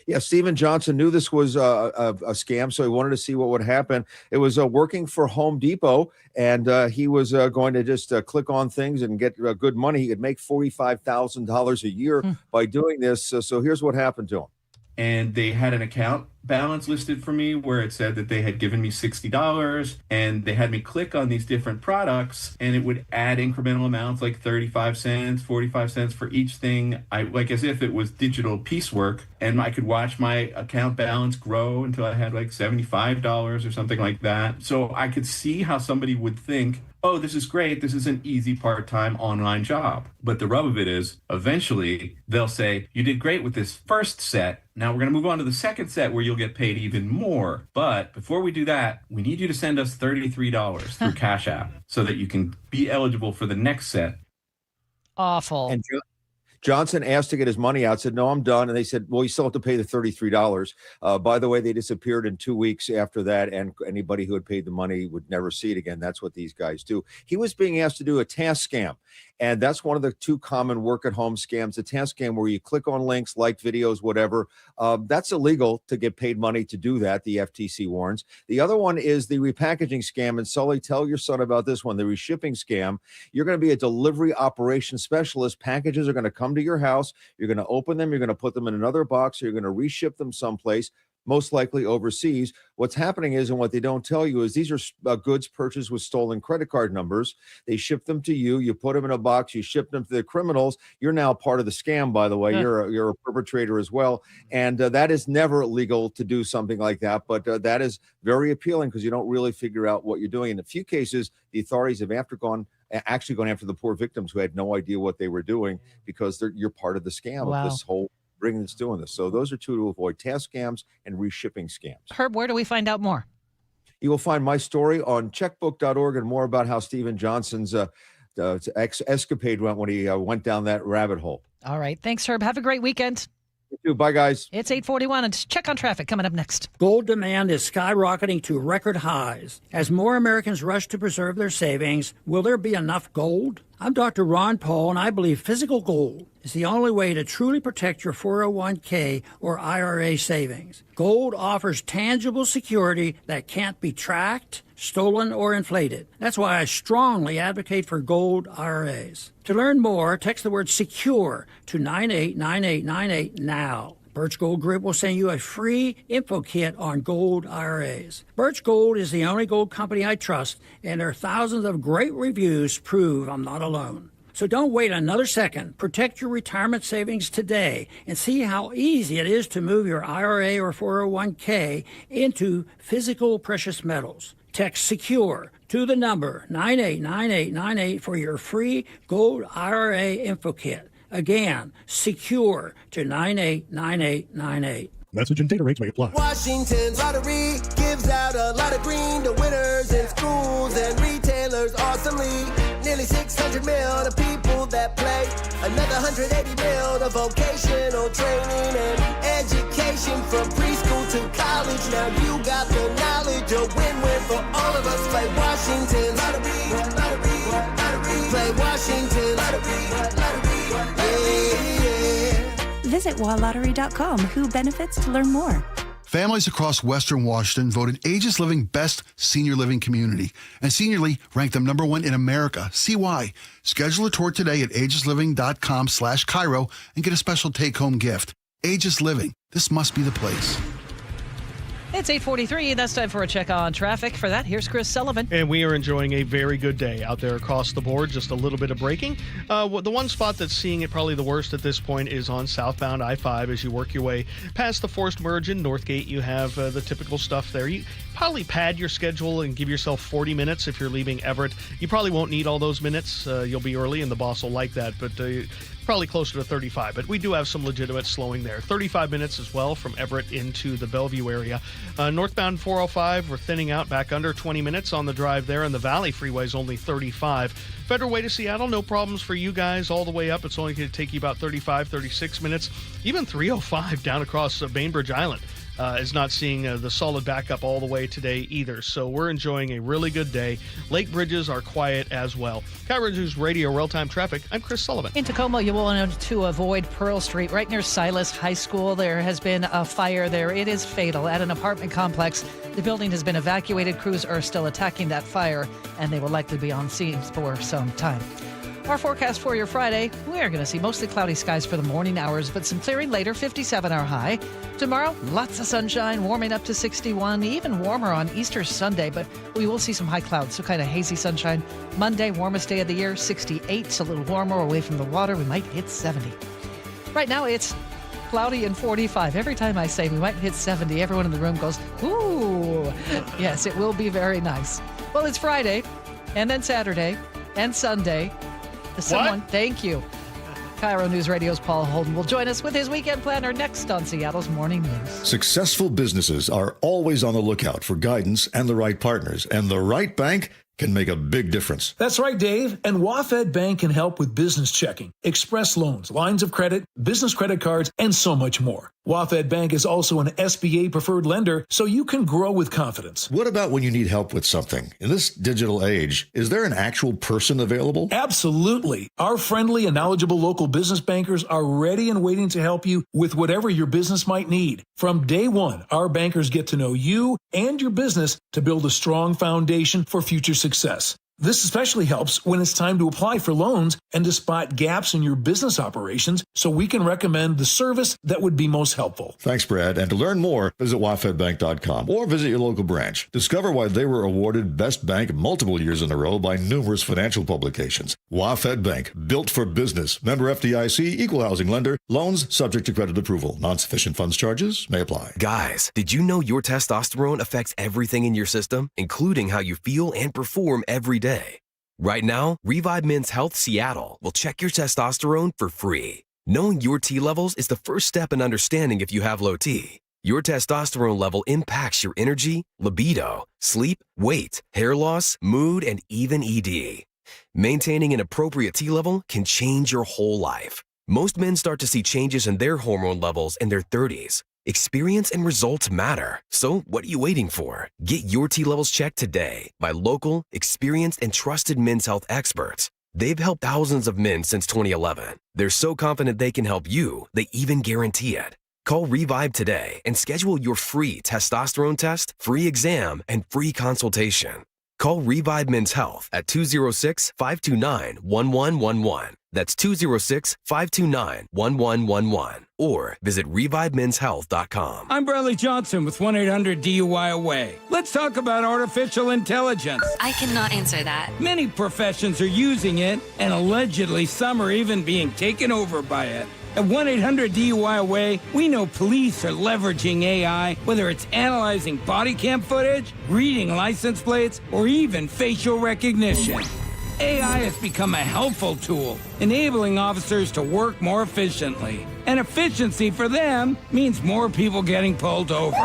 Yeah, Stephen Johnson knew this was a scam, so he wanted to see what would happen. It was working for Home Depot, and he was going to just click on things and get good money. He could make $45,000 a year by doing this. So here's what happened to him. And they had an account balance listed for me where it said that they had given me $60 and they had me click on these different products and it would add incremental amounts like 35 cents, 45 cents for each thing. Like as if it was digital piecework, and I could watch my account balance grow until I had like $75 or something like that. So I could see how somebody would think, oh, this is great. This is an easy part-time online job. But the rub of it is eventually they'll say, you did great with this first set. Now we're going to move on to the second set where you'll get paid even more. But before we do that, we need you to send us $33 through Cash App so that you can be eligible for the next set. Awful. And Johnson asked to get his money out, said, no, I'm done. And they said, well, you still have to pay the $33. By the way, they disappeared in 2 weeks after that, and anybody who had paid the money would never see it again. That's what these guys do. He was being asked to do a task scam. And that's one of the two common work-at-home scams, a task scam where you click on links, like videos, whatever. That's illegal to get paid money to do that, the FTC warns. The other one is the repackaging scam. And Sully, tell your son about this one, the reshipping scam. You're going to be a delivery operations specialist. Packages are going to come to your house. You're going to open them. You're going to put them in another box. You're going to reship them someplace, most likely overseas. What's happening is, and what they don't tell you is, these are goods purchased with stolen credit card numbers. They ship them to you. You put them in a box. You ship them to the criminals. You're now part of the scam, by the way. Yeah. You're a perpetrator as well. And that is never legal to do something like that. But that is very appealing because you don't really figure out what you're doing. In a few cases, the authorities have actually gone after the poor victims who had no idea what they were doing because you're part of the scam of this whole ring that's doing this. So those are two to avoid: task scams and reshipping scams. Herb, where do we find out more? You will find my story on checkbook.org and more about how Stephen Johnson's escapade went when he went down that rabbit hole. All right. Thanks, Herb. Have a great weekend. You too. Bye, guys. It's 8:41, and check on traffic coming up next. Gold demand is skyrocketing to record highs. As more Americans rush to preserve their savings, will there be enough gold? I'm Dr. Ron Paul, and I believe physical gold is the only way to truly protect your 401k or IRA savings. Gold offers tangible security that can't be tracked, stolen, or inflated. That's why I strongly advocate for gold IRAs. To learn more, text the word SECURE to 989898 now. Birch Gold Group will send you a free info kit on gold IRAs. Birch Gold is the only gold company I trust, and their thousands of great reviews prove I'm not alone. So don't wait another second. Protect your retirement savings today and see how easy it is to move your IRA or 401k into physical precious metals. Text SECURE to the number 989898 for your free gold IRA info kit. Again, SECURE to 989898. Message and data rates may apply. Washington's lottery gives out a lot of green to winners in schools and retailers awesomely. Nearly 600 mil to people that play. Another 180 mil to vocational training and education from preschool to college. Now you got the knowledge, a win-win for all of us. Play Washington lottery, lottery, lottery. Play Washington lottery. Visit WaLottery.com. Who benefits to learn more. Families across Western Washington voted Aegis Living Best Senior Living Community, and Seniorly ranked them #1 in America. See why. Schedule a tour today at aegisliving.com/KIRO and get a special take-home gift. Aegis Living. This must be the place. It's 8:43. That's time for a check on traffic. For that, here's Chris Sullivan. And we are enjoying a very good day out there across the board. Just a little bit of braking. The one spot that's seeing it probably the worst at this point is on southbound I-5 as you work your way past the forced merge in Northgate. You have the typical stuff there. You probably pad your schedule and give yourself 40 minutes if you're leaving Everett. You probably won't need all those minutes. You'll be early, and the boss will like that. But probably closer to 35, but we do have some legitimate slowing there. 35 minutes as well from Everett into the Bellevue area. Northbound 405, we're thinning out back under 20 minutes on the drive there, and the Valley Freeway is only 35. Federal Way to Seattle, no problems for you guys all the way up. It's only going to take you about 35, 36 minutes. Even 305 down across Bainbridge Island is not seeing the solid backup all the way today either. So we're enjoying a really good day. Lake bridges are quiet as well. KIRO Newsradio real-time traffic. I'm Chris Sullivan. In Tacoma, you will want to avoid Pearl Street, right near Silas High School. There has been a fire there. It is fatal at an apartment complex. The building has been evacuated. Crews are still attacking that fire, and they will likely be on scene for some time. Our forecast for your Friday, we are going to see mostly cloudy skies for the morning hours, but some clearing later, 57 our high. Tomorrow, lots of sunshine, warming up to 61, even warmer on Easter Sunday, but we will see some high clouds, so kind of hazy sunshine. Monday, warmest day of the year, 68, so a little warmer away from the water. We might hit 70. Right now, it's cloudy and 45. Every time I say we might hit 70, everyone in the room goes, ooh. Yes, it will be very nice. Well, it's Friday, and then Saturday, and Sunday. Thank you. KIRO Newsradio's Paul Holden will join us with his weekend planner next on Seattle's Morning News. Successful businesses are always on the lookout for guidance and the right partners, and the right bank can make a big difference. That's right, Dave. And WaFd Bank can help with business checking, express loans, lines of credit, business credit cards, and so much more. WaFd Bank is also an SBA preferred lender, so you can grow with confidence. What about when you need help with something? In this digital age, is there an actual person available? Absolutely. Our friendly and knowledgeable local business bankers are ready and waiting to help you with whatever your business might need. From day one, our bankers get to know you and your business to build a strong foundation for future success. This especially helps when it's time to apply for loans and to spot gaps in your business operations, so we can recommend the service that would be most helpful. Thanks, Brad. And to learn more, visit wafedbank.com or visit your local branch. Discover why they were awarded Best Bank multiple years in a row by numerous financial publications. WaFd Bank, built for business. Member FDIC, equal housing lender. Loans subject to credit approval. Non-sufficient funds charges may apply. Guys, did you know your testosterone affects everything in your system, including how you feel and perform every day? Right now, Revive Men's Health Seattle will check your testosterone for free. Knowing your T levels is the first step in understanding if you have low T. Your testosterone level impacts your energy, libido, sleep, weight, hair loss, mood, and even ED. Maintaining an appropriate T level can change your whole life. Most men start to see changes in their hormone levels in their 30s. Experience and results matter. So what are you waiting for? Get your T levels checked today by local, experienced, and trusted men's health experts. They've helped thousands of men since 2011. They're so confident they can help you, they even guarantee it. Call Revive today and schedule your free testosterone test, free exam, and free consultation. Call Revive Men's Health at 206-529-1111. That's 206-529-1111. Or visit ReviveMen'sHealth.com. I'm Bradley Johnson with 1-800-DUI-AWAY. Let's talk about artificial intelligence. I cannot answer that. Many professions are using it, and allegedly some are even being taken over by it. At 1-800-DUI-AWAY, we know police are leveraging AI, whether it's analyzing body cam footage, reading license plates, or even facial recognition. AI has become a helpful tool, enabling officers to work more efficiently. And efficiency for them means more people getting pulled over.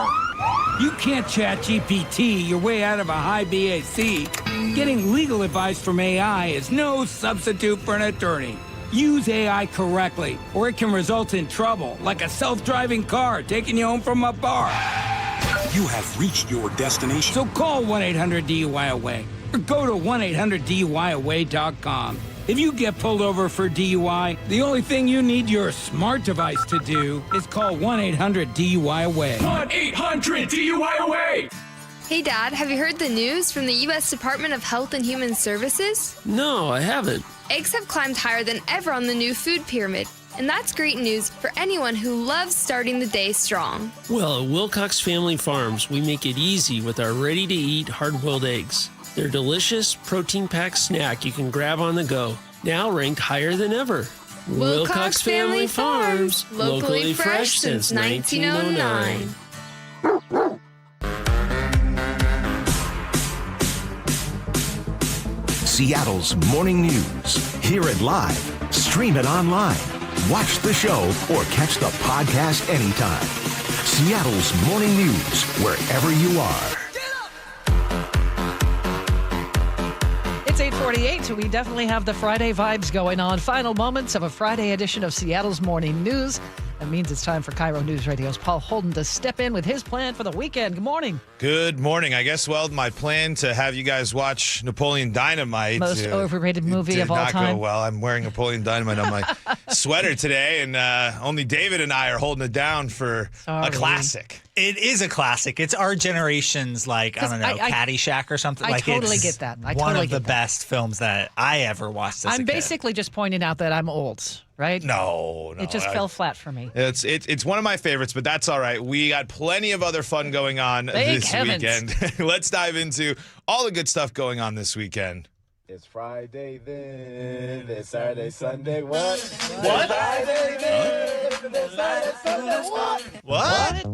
You can't chat GPT your way out of a high BAC. Getting legal advice from AI is no substitute for an attorney. Use AI correctly, or it can result in trouble, like a self-driving car taking you home from a bar. You have reached your destination. So call 1-800-DUI-AWAY or go to 1-800-DUI-AWAY.com. If you get pulled over for DUI, the only thing you need your smart device to do is call 1-800-DUI-AWAY. 1-800-DUI-AWAY! Hey, Dad, have you heard the news from the U.S. Department of Health and Human Services? No, I haven't. Eggs have climbed higher than ever on the new food pyramid, and that's great news for anyone who loves starting the day strong. Well, at Wilcox Family Farms, we make it easy with our ready-to-eat hard-boiled eggs. They're a delicious, protein-packed snack you can grab on the go, now ranked higher than ever. Wilcox Family Farms, locally fresh since 1909. Seattle's Morning News. Hear it live, stream it online, watch the show, or catch the podcast anytime. Seattle's Morning News, wherever you are. It's 8:48, so we definitely have the Friday vibes going on. Final moments of a Friday edition of Seattle's Morning News. That means it's time for KIRO News Radio's Paul Holden to step in with his plan for the weekend. Good morning. Good morning. I guess, my plan to have you guys watch Napoleon Dynamite. Most overrated movie of all time. Did not go well. I'm wearing Napoleon Dynamite on my sweater today, and only David and I are holding it down for a classic. It is a classic. It's our generation's, like, I don't know, Caddyshack or something. I like totally it's get that. one of the best films that I ever watched as a I'm kid. basically just pointing out that I'm old, right? No. It just fell flat for me. It's one of my favorites, but that's all right. We got plenty of other fun going on this weekend. Let's dive into all the good stuff going on this weekend. It's Friday then, it's Saturday, Sunday, what? What? Friday then, it's Saturday, Sunday, What?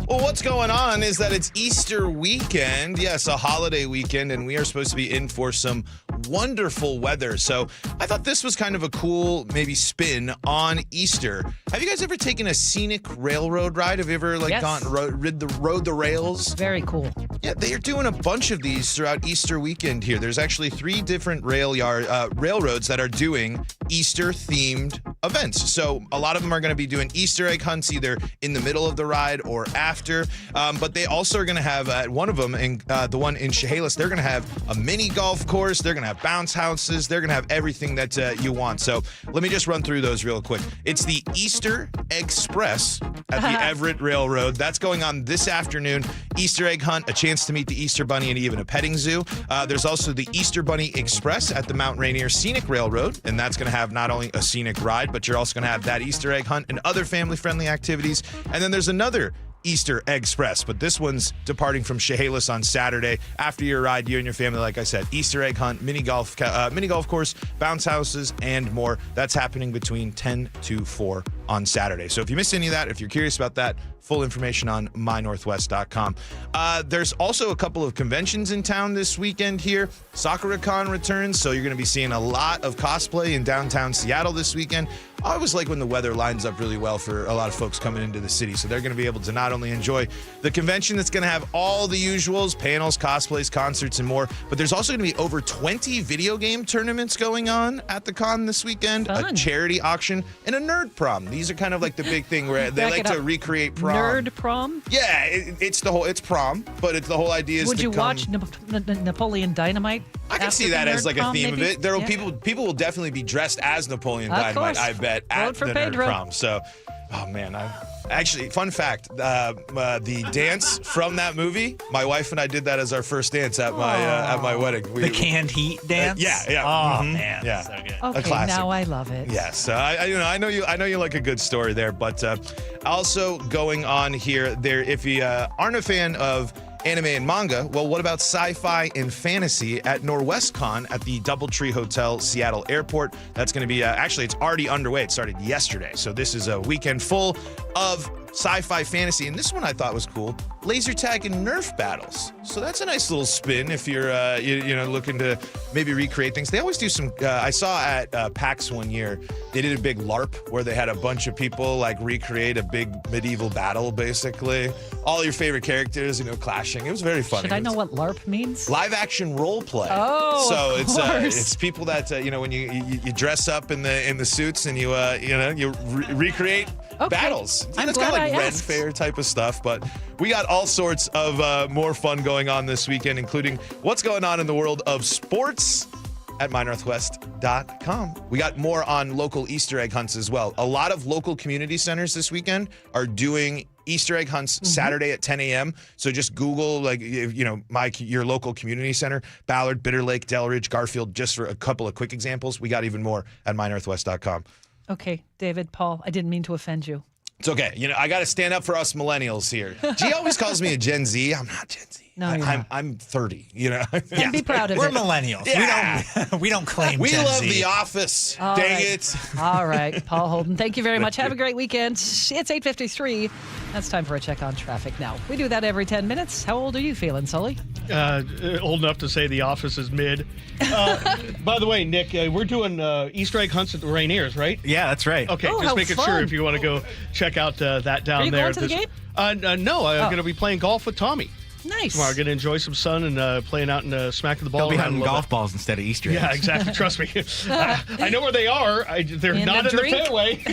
Well, what's going on is that it's Easter weekend. Yes, a holiday weekend, and we are supposed to be in for some wonderful weather. So I thought this was kind of a cool maybe spin on Easter. Have you guys ever taken a scenic railroad ride? Have you ever rode the rails? Very cool. Yeah, they are doing a bunch of these throughout Easter weekend here. There's actually 3 different railroads that are doing Easter-themed events. So a lot of them are going to be doing Easter egg hunts either in the middle of the ride or after. But they also are going to have at one of them, the one in Chehalis, they're going to have a mini golf course. They're going to have bounce houses. They're going to have everything that you want. So let me just run through those real quick. It's the Easter Express at the Everett Railroad. That's going on this afternoon. Easter egg hunt, a chance to meet the Easter Bunny, and even a petting zoo. There's also the Easter Bunny Express at the Mount Rainier Scenic Railroad, and that's going to have not only a scenic ride, but you're also going to have that Easter egg hunt and other family-friendly activities. And then there's another Easter Express, but this one's departing from Chehalis on Saturday. After your ride, you and your family, like I said, Easter egg hunt, mini golf course, bounce houses, and more. That's happening between 10 to 4 on Saturday. So if you missed any of that, if you're curious about that, full information on mynorthwest.com. There's also a couple of conventions in town this weekend here. SakuraCon returns, so you're going to be seeing a lot of cosplay in downtown Seattle this weekend. I always like when the weather lines up really well for a lot of folks coming into the city, so they're going to be able to not only enjoy the convention that's going to have all the usuals, panels, cosplays, concerts, and more, but there's also going to be over 20 video game tournaments going on at the con this weekend, a charity auction, and a nerd prom. These are kind of like the big thing where they like to recreate prom. Nerd prom? Yeah, it's prom, but the whole idea is Would to you come... watch Napoleon Dynamite? I can see that as like a theme of it. There will people will definitely be dressed as Napoleon Dynamite, I bet, at the nerd prom. So, oh man, actually, fun fact: the dance from that movie, my wife and I did that as our first dance at my wedding. The canned heat dance. Yeah. Oh man, yeah, so good. A classic. Now I love it. Yes, I know you like a good story there, but also going on here, if you aren't a fan of anime and manga, well, what about sci-fi and fantasy at NorwestCon at the DoubleTree Hotel, Seattle Airport? That's going to be, actually, it's already underway. It started yesterday. So this is a weekend full of sci-fi fantasy. And this one I thought was cool. Laser tag and Nerf battles. So that's a nice little spin if you're, looking to maybe recreate things. They always do some, I saw at PAX one year, they did a big LARP where they had a bunch of people like recreate a big medieval battle, basically. All your favorite characters, clashing. It was very funny. Should I know what LARP means? Live action role play. Oh, so of it's people that when you dress up in the suits and you recreate battles. I'm it's glad kind of like I Ren asked. Fair type of stuff, but we got all sorts of more fun going on this weekend, including what's going on in the world of sports at mynorthwest.com. We got more on local Easter egg hunts as well. A lot of local community centers this weekend are doing Easter egg hunts Saturday at 10 a.m. So just Google, your local community center, Ballard, Bitter Lake, Delridge, Garfield, just for a couple of quick examples. We got even more at mynorthwest.com. Okay, David, Paul, I didn't mean to offend you. It's okay. I got to stand up for us millennials here. G always calls me a Gen Z. I'm not Gen Z. No, I'm 30. And be proud of We're it. millennials. Yeah. We don't claim We Gen love Z. The Office. All Dang right. it. All right, Paul Holden, thank you very much. Have a great weekend. It's 8:53. That's time for a check on traffic now. We do that every 10 minutes. How old are you feeling, Sully? Old enough to say The Office is mid. By the way, Nick, we're doing Easter egg hunts at the Rainiers, right? Yeah, that's right. Okay, Oh, just how making fun. sure if you want to go check out that down Are you there. going to the game? No, I'm going to be playing golf with Tommy. Nice. Tomorrow, going to enjoy some sun and playing out and smacking the ball. They'll be around hunting a little golf bit. balls instead of Easter eggs. Yeah, exactly. Trust me. I know where they are. They're not in the fairway.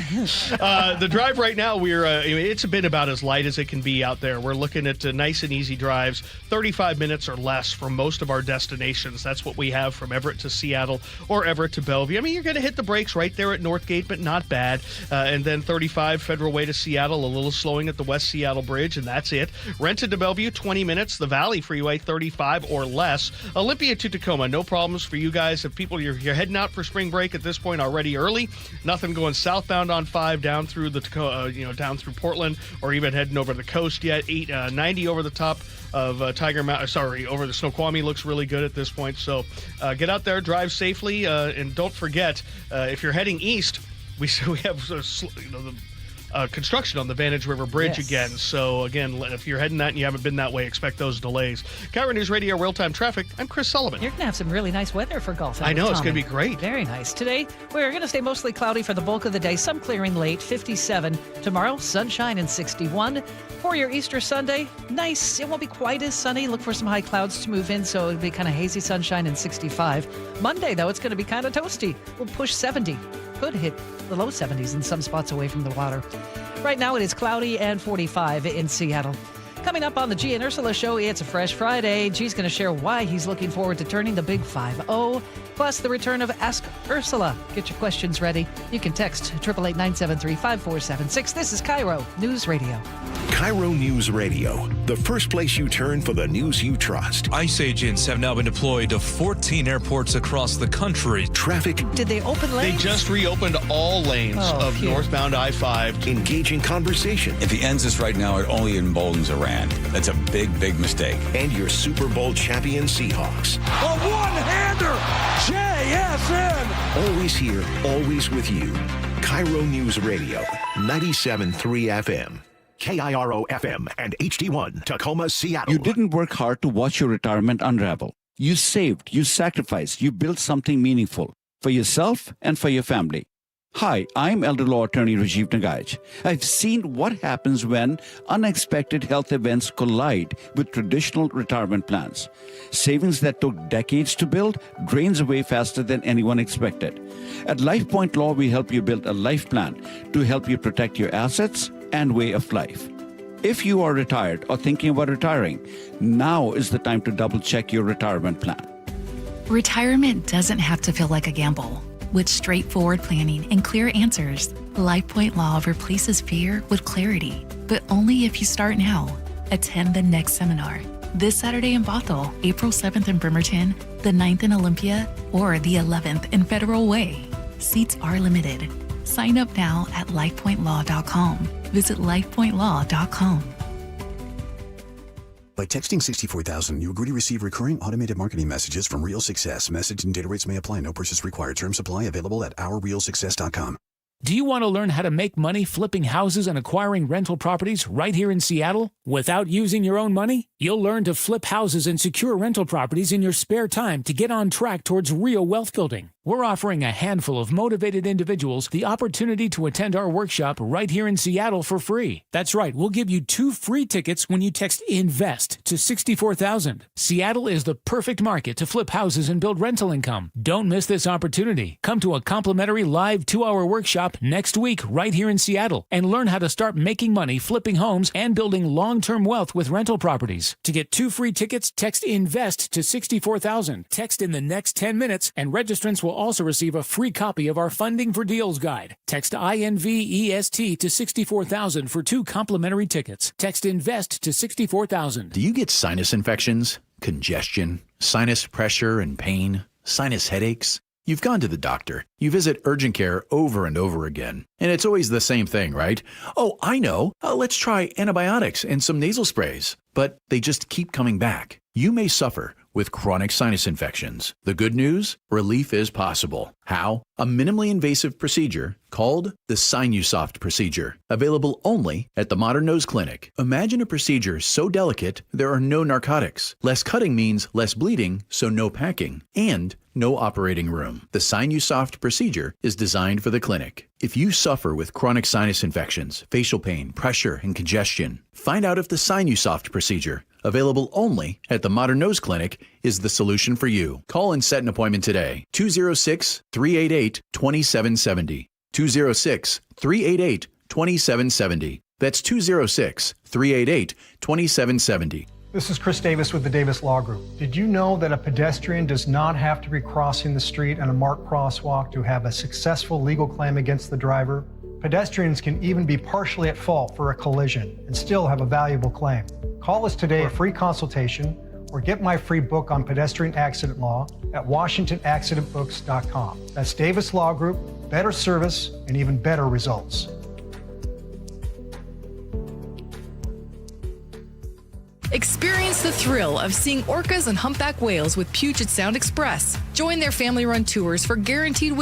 The drive right now, it's been about as light as it can be out there. We're looking at nice and easy drives, 35 minutes or less for most of our destinations. That's what we have from Everett to Seattle or Everett to Bellevue. I mean, you're going to hit the brakes right there at Northgate, but not bad. And then 35 Federal Way to Seattle, a little slowing at the West Seattle Bridge, and that's it. Renton to Bellevue, 20 minutes. The Valley Freeway, 35 or less. Olympia to Tacoma, no problems for you guys. If people, you're heading out for spring break at this point already early, nothing going southbound on 5 down through the Tacoma, down through Portland, or even heading over the coast yet. 90 over the top of over the Snoqualmie looks really good at this point. So get out there, drive safely, and don't forget, if you're heading east, we have the construction on the Vantage River Bridge again. So, again, if you're heading that and you haven't been that way, expect those delays. KIRO Newsradio Real-Time Traffic, I'm Chris Sullivan. You're going to have some really nice weather for golf. I know, it's going to be great. Very nice. Today, we're going to stay mostly cloudy for the bulk of the day, some clearing late, 57. Tomorrow, sunshine and 61. For your Easter Sunday, nice. It won't be quite as sunny. Look for some high clouds to move in, so it'll be kind of hazy sunshine and 65. Monday, though, it's going to be kind of toasty. We'll push 70. Could hit the low 70s in some spots away from the water. Right now it is cloudy and 45 in Seattle. Coming up on the G and Ursula Show, it's a Fresh Friday. G's going to share why he's looking forward to turning the big 5-0, plus the return of Ask Ursula. Get your questions ready. You can text 888-973-5476. This is KIRO News Radio. KIRO News Radio, the first place you turn for the news you trust. ICE agents have now been deployed to 14 airports across the country. Traffic. Did they open lanes? They just reopened all lanes of northbound I-5. Engaging conversation. If he ends this right now, it only emboldens Iran. That's a big, big mistake. And your Super Bowl champion Seahawks. A one-hander! JSN! Always here, always with you. KIRO News Radio, 97.3 FM. KIRO FM and HD1, Tacoma, Seattle. You didn't work hard to watch your retirement unravel. You saved, you sacrificed, you built something meaningful for yourself and for your family. Hi, I'm elder law attorney Rajiv Nagaich. I've seen what happens when unexpected health events collide with traditional retirement plans. Savings that took decades to build drains away faster than anyone expected. At LifePoint Law, we help you build a life plan to help you protect your assets and way of life. If you are retired or thinking about retiring, now is the time to double-check your retirement plan. Retirement doesn't have to feel like a gamble. With straightforward planning and clear answers, LifePoint Law replaces fear with clarity, but only if you start now. Attend the next seminar this Saturday in Bothell, April 7th in Bremerton, the 9th in Olympia, or the 11th in Federal Way. Seats are limited. Sign up now at lifepointlaw.com. Visit lifepointlaw.com. By texting 64,000, you agree to receive recurring automated marketing messages from Real Success. Message and data rates may apply. No purchase required. Terms apply. Available at ourrealsuccess.com. Do you want to learn how to make money flipping houses and acquiring rental properties right here in Seattle without using your own money? You'll learn to flip houses and secure rental properties in your spare time to get on track towards real wealth building. We're offering a handful of motivated individuals the opportunity to attend our workshop right here in Seattle for free. That's right, we'll give you 2 free tickets when you text INVEST to 64,000. Seattle is the perfect market to flip houses and build rental income. Don't miss this opportunity. Come to a complimentary live 2-hour workshop next week right here in Seattle and learn how to start making money flipping homes and building long-term wealth with rental properties. To get 2 free tickets, text INVEST to 64,000. Text in the next 10 minutes and registrants will also receive a free copy of our Funding for Deals guide. Text INVEST to 64,000 for 2 complimentary tickets. Text INVEST to 64,000. Do you get sinus infections, congestion, sinus pressure and pain, sinus headaches? You've gone to the doctor. You visit urgent care over and over again. And it's always the same thing, right? Oh, I know. Let's try antibiotics and some nasal sprays. But they just keep coming back. You may suffer with chronic sinus infections. The good news? Relief is possible. How? A minimally invasive procedure called the Sinusoft procedure, available only at the Modern Nose Clinic. Imagine a procedure so delicate there are no narcotics. Less cutting means less bleeding, so no packing, and no operating room. The Sinusoft procedure is designed for the clinic. If you suffer with chronic sinus infections, facial pain, pressure, and congestion, find out if the Sinusoft procedure, available only at the Modern Nose Clinic, is the solution for you. Call and set an appointment today. 206-388-2770. 206-388-2770. That's 206-388-2770. This is Chris Davis with the Davis Law Group. Did you know that a pedestrian does not have to be crossing the street on a marked crosswalk to have a successful legal claim against the driver? Pedestrians can even be partially at fault for a collision and still have a valuable claim. Call us today for a free consultation or get my free book on pedestrian accident law at WashingtonAccidentBooks.com. That's Davis Law Group, better service and even better results. Experience the thrill of seeing orcas and humpback whales with Puget Sound Express. Join their family-run tours for guaranteed whale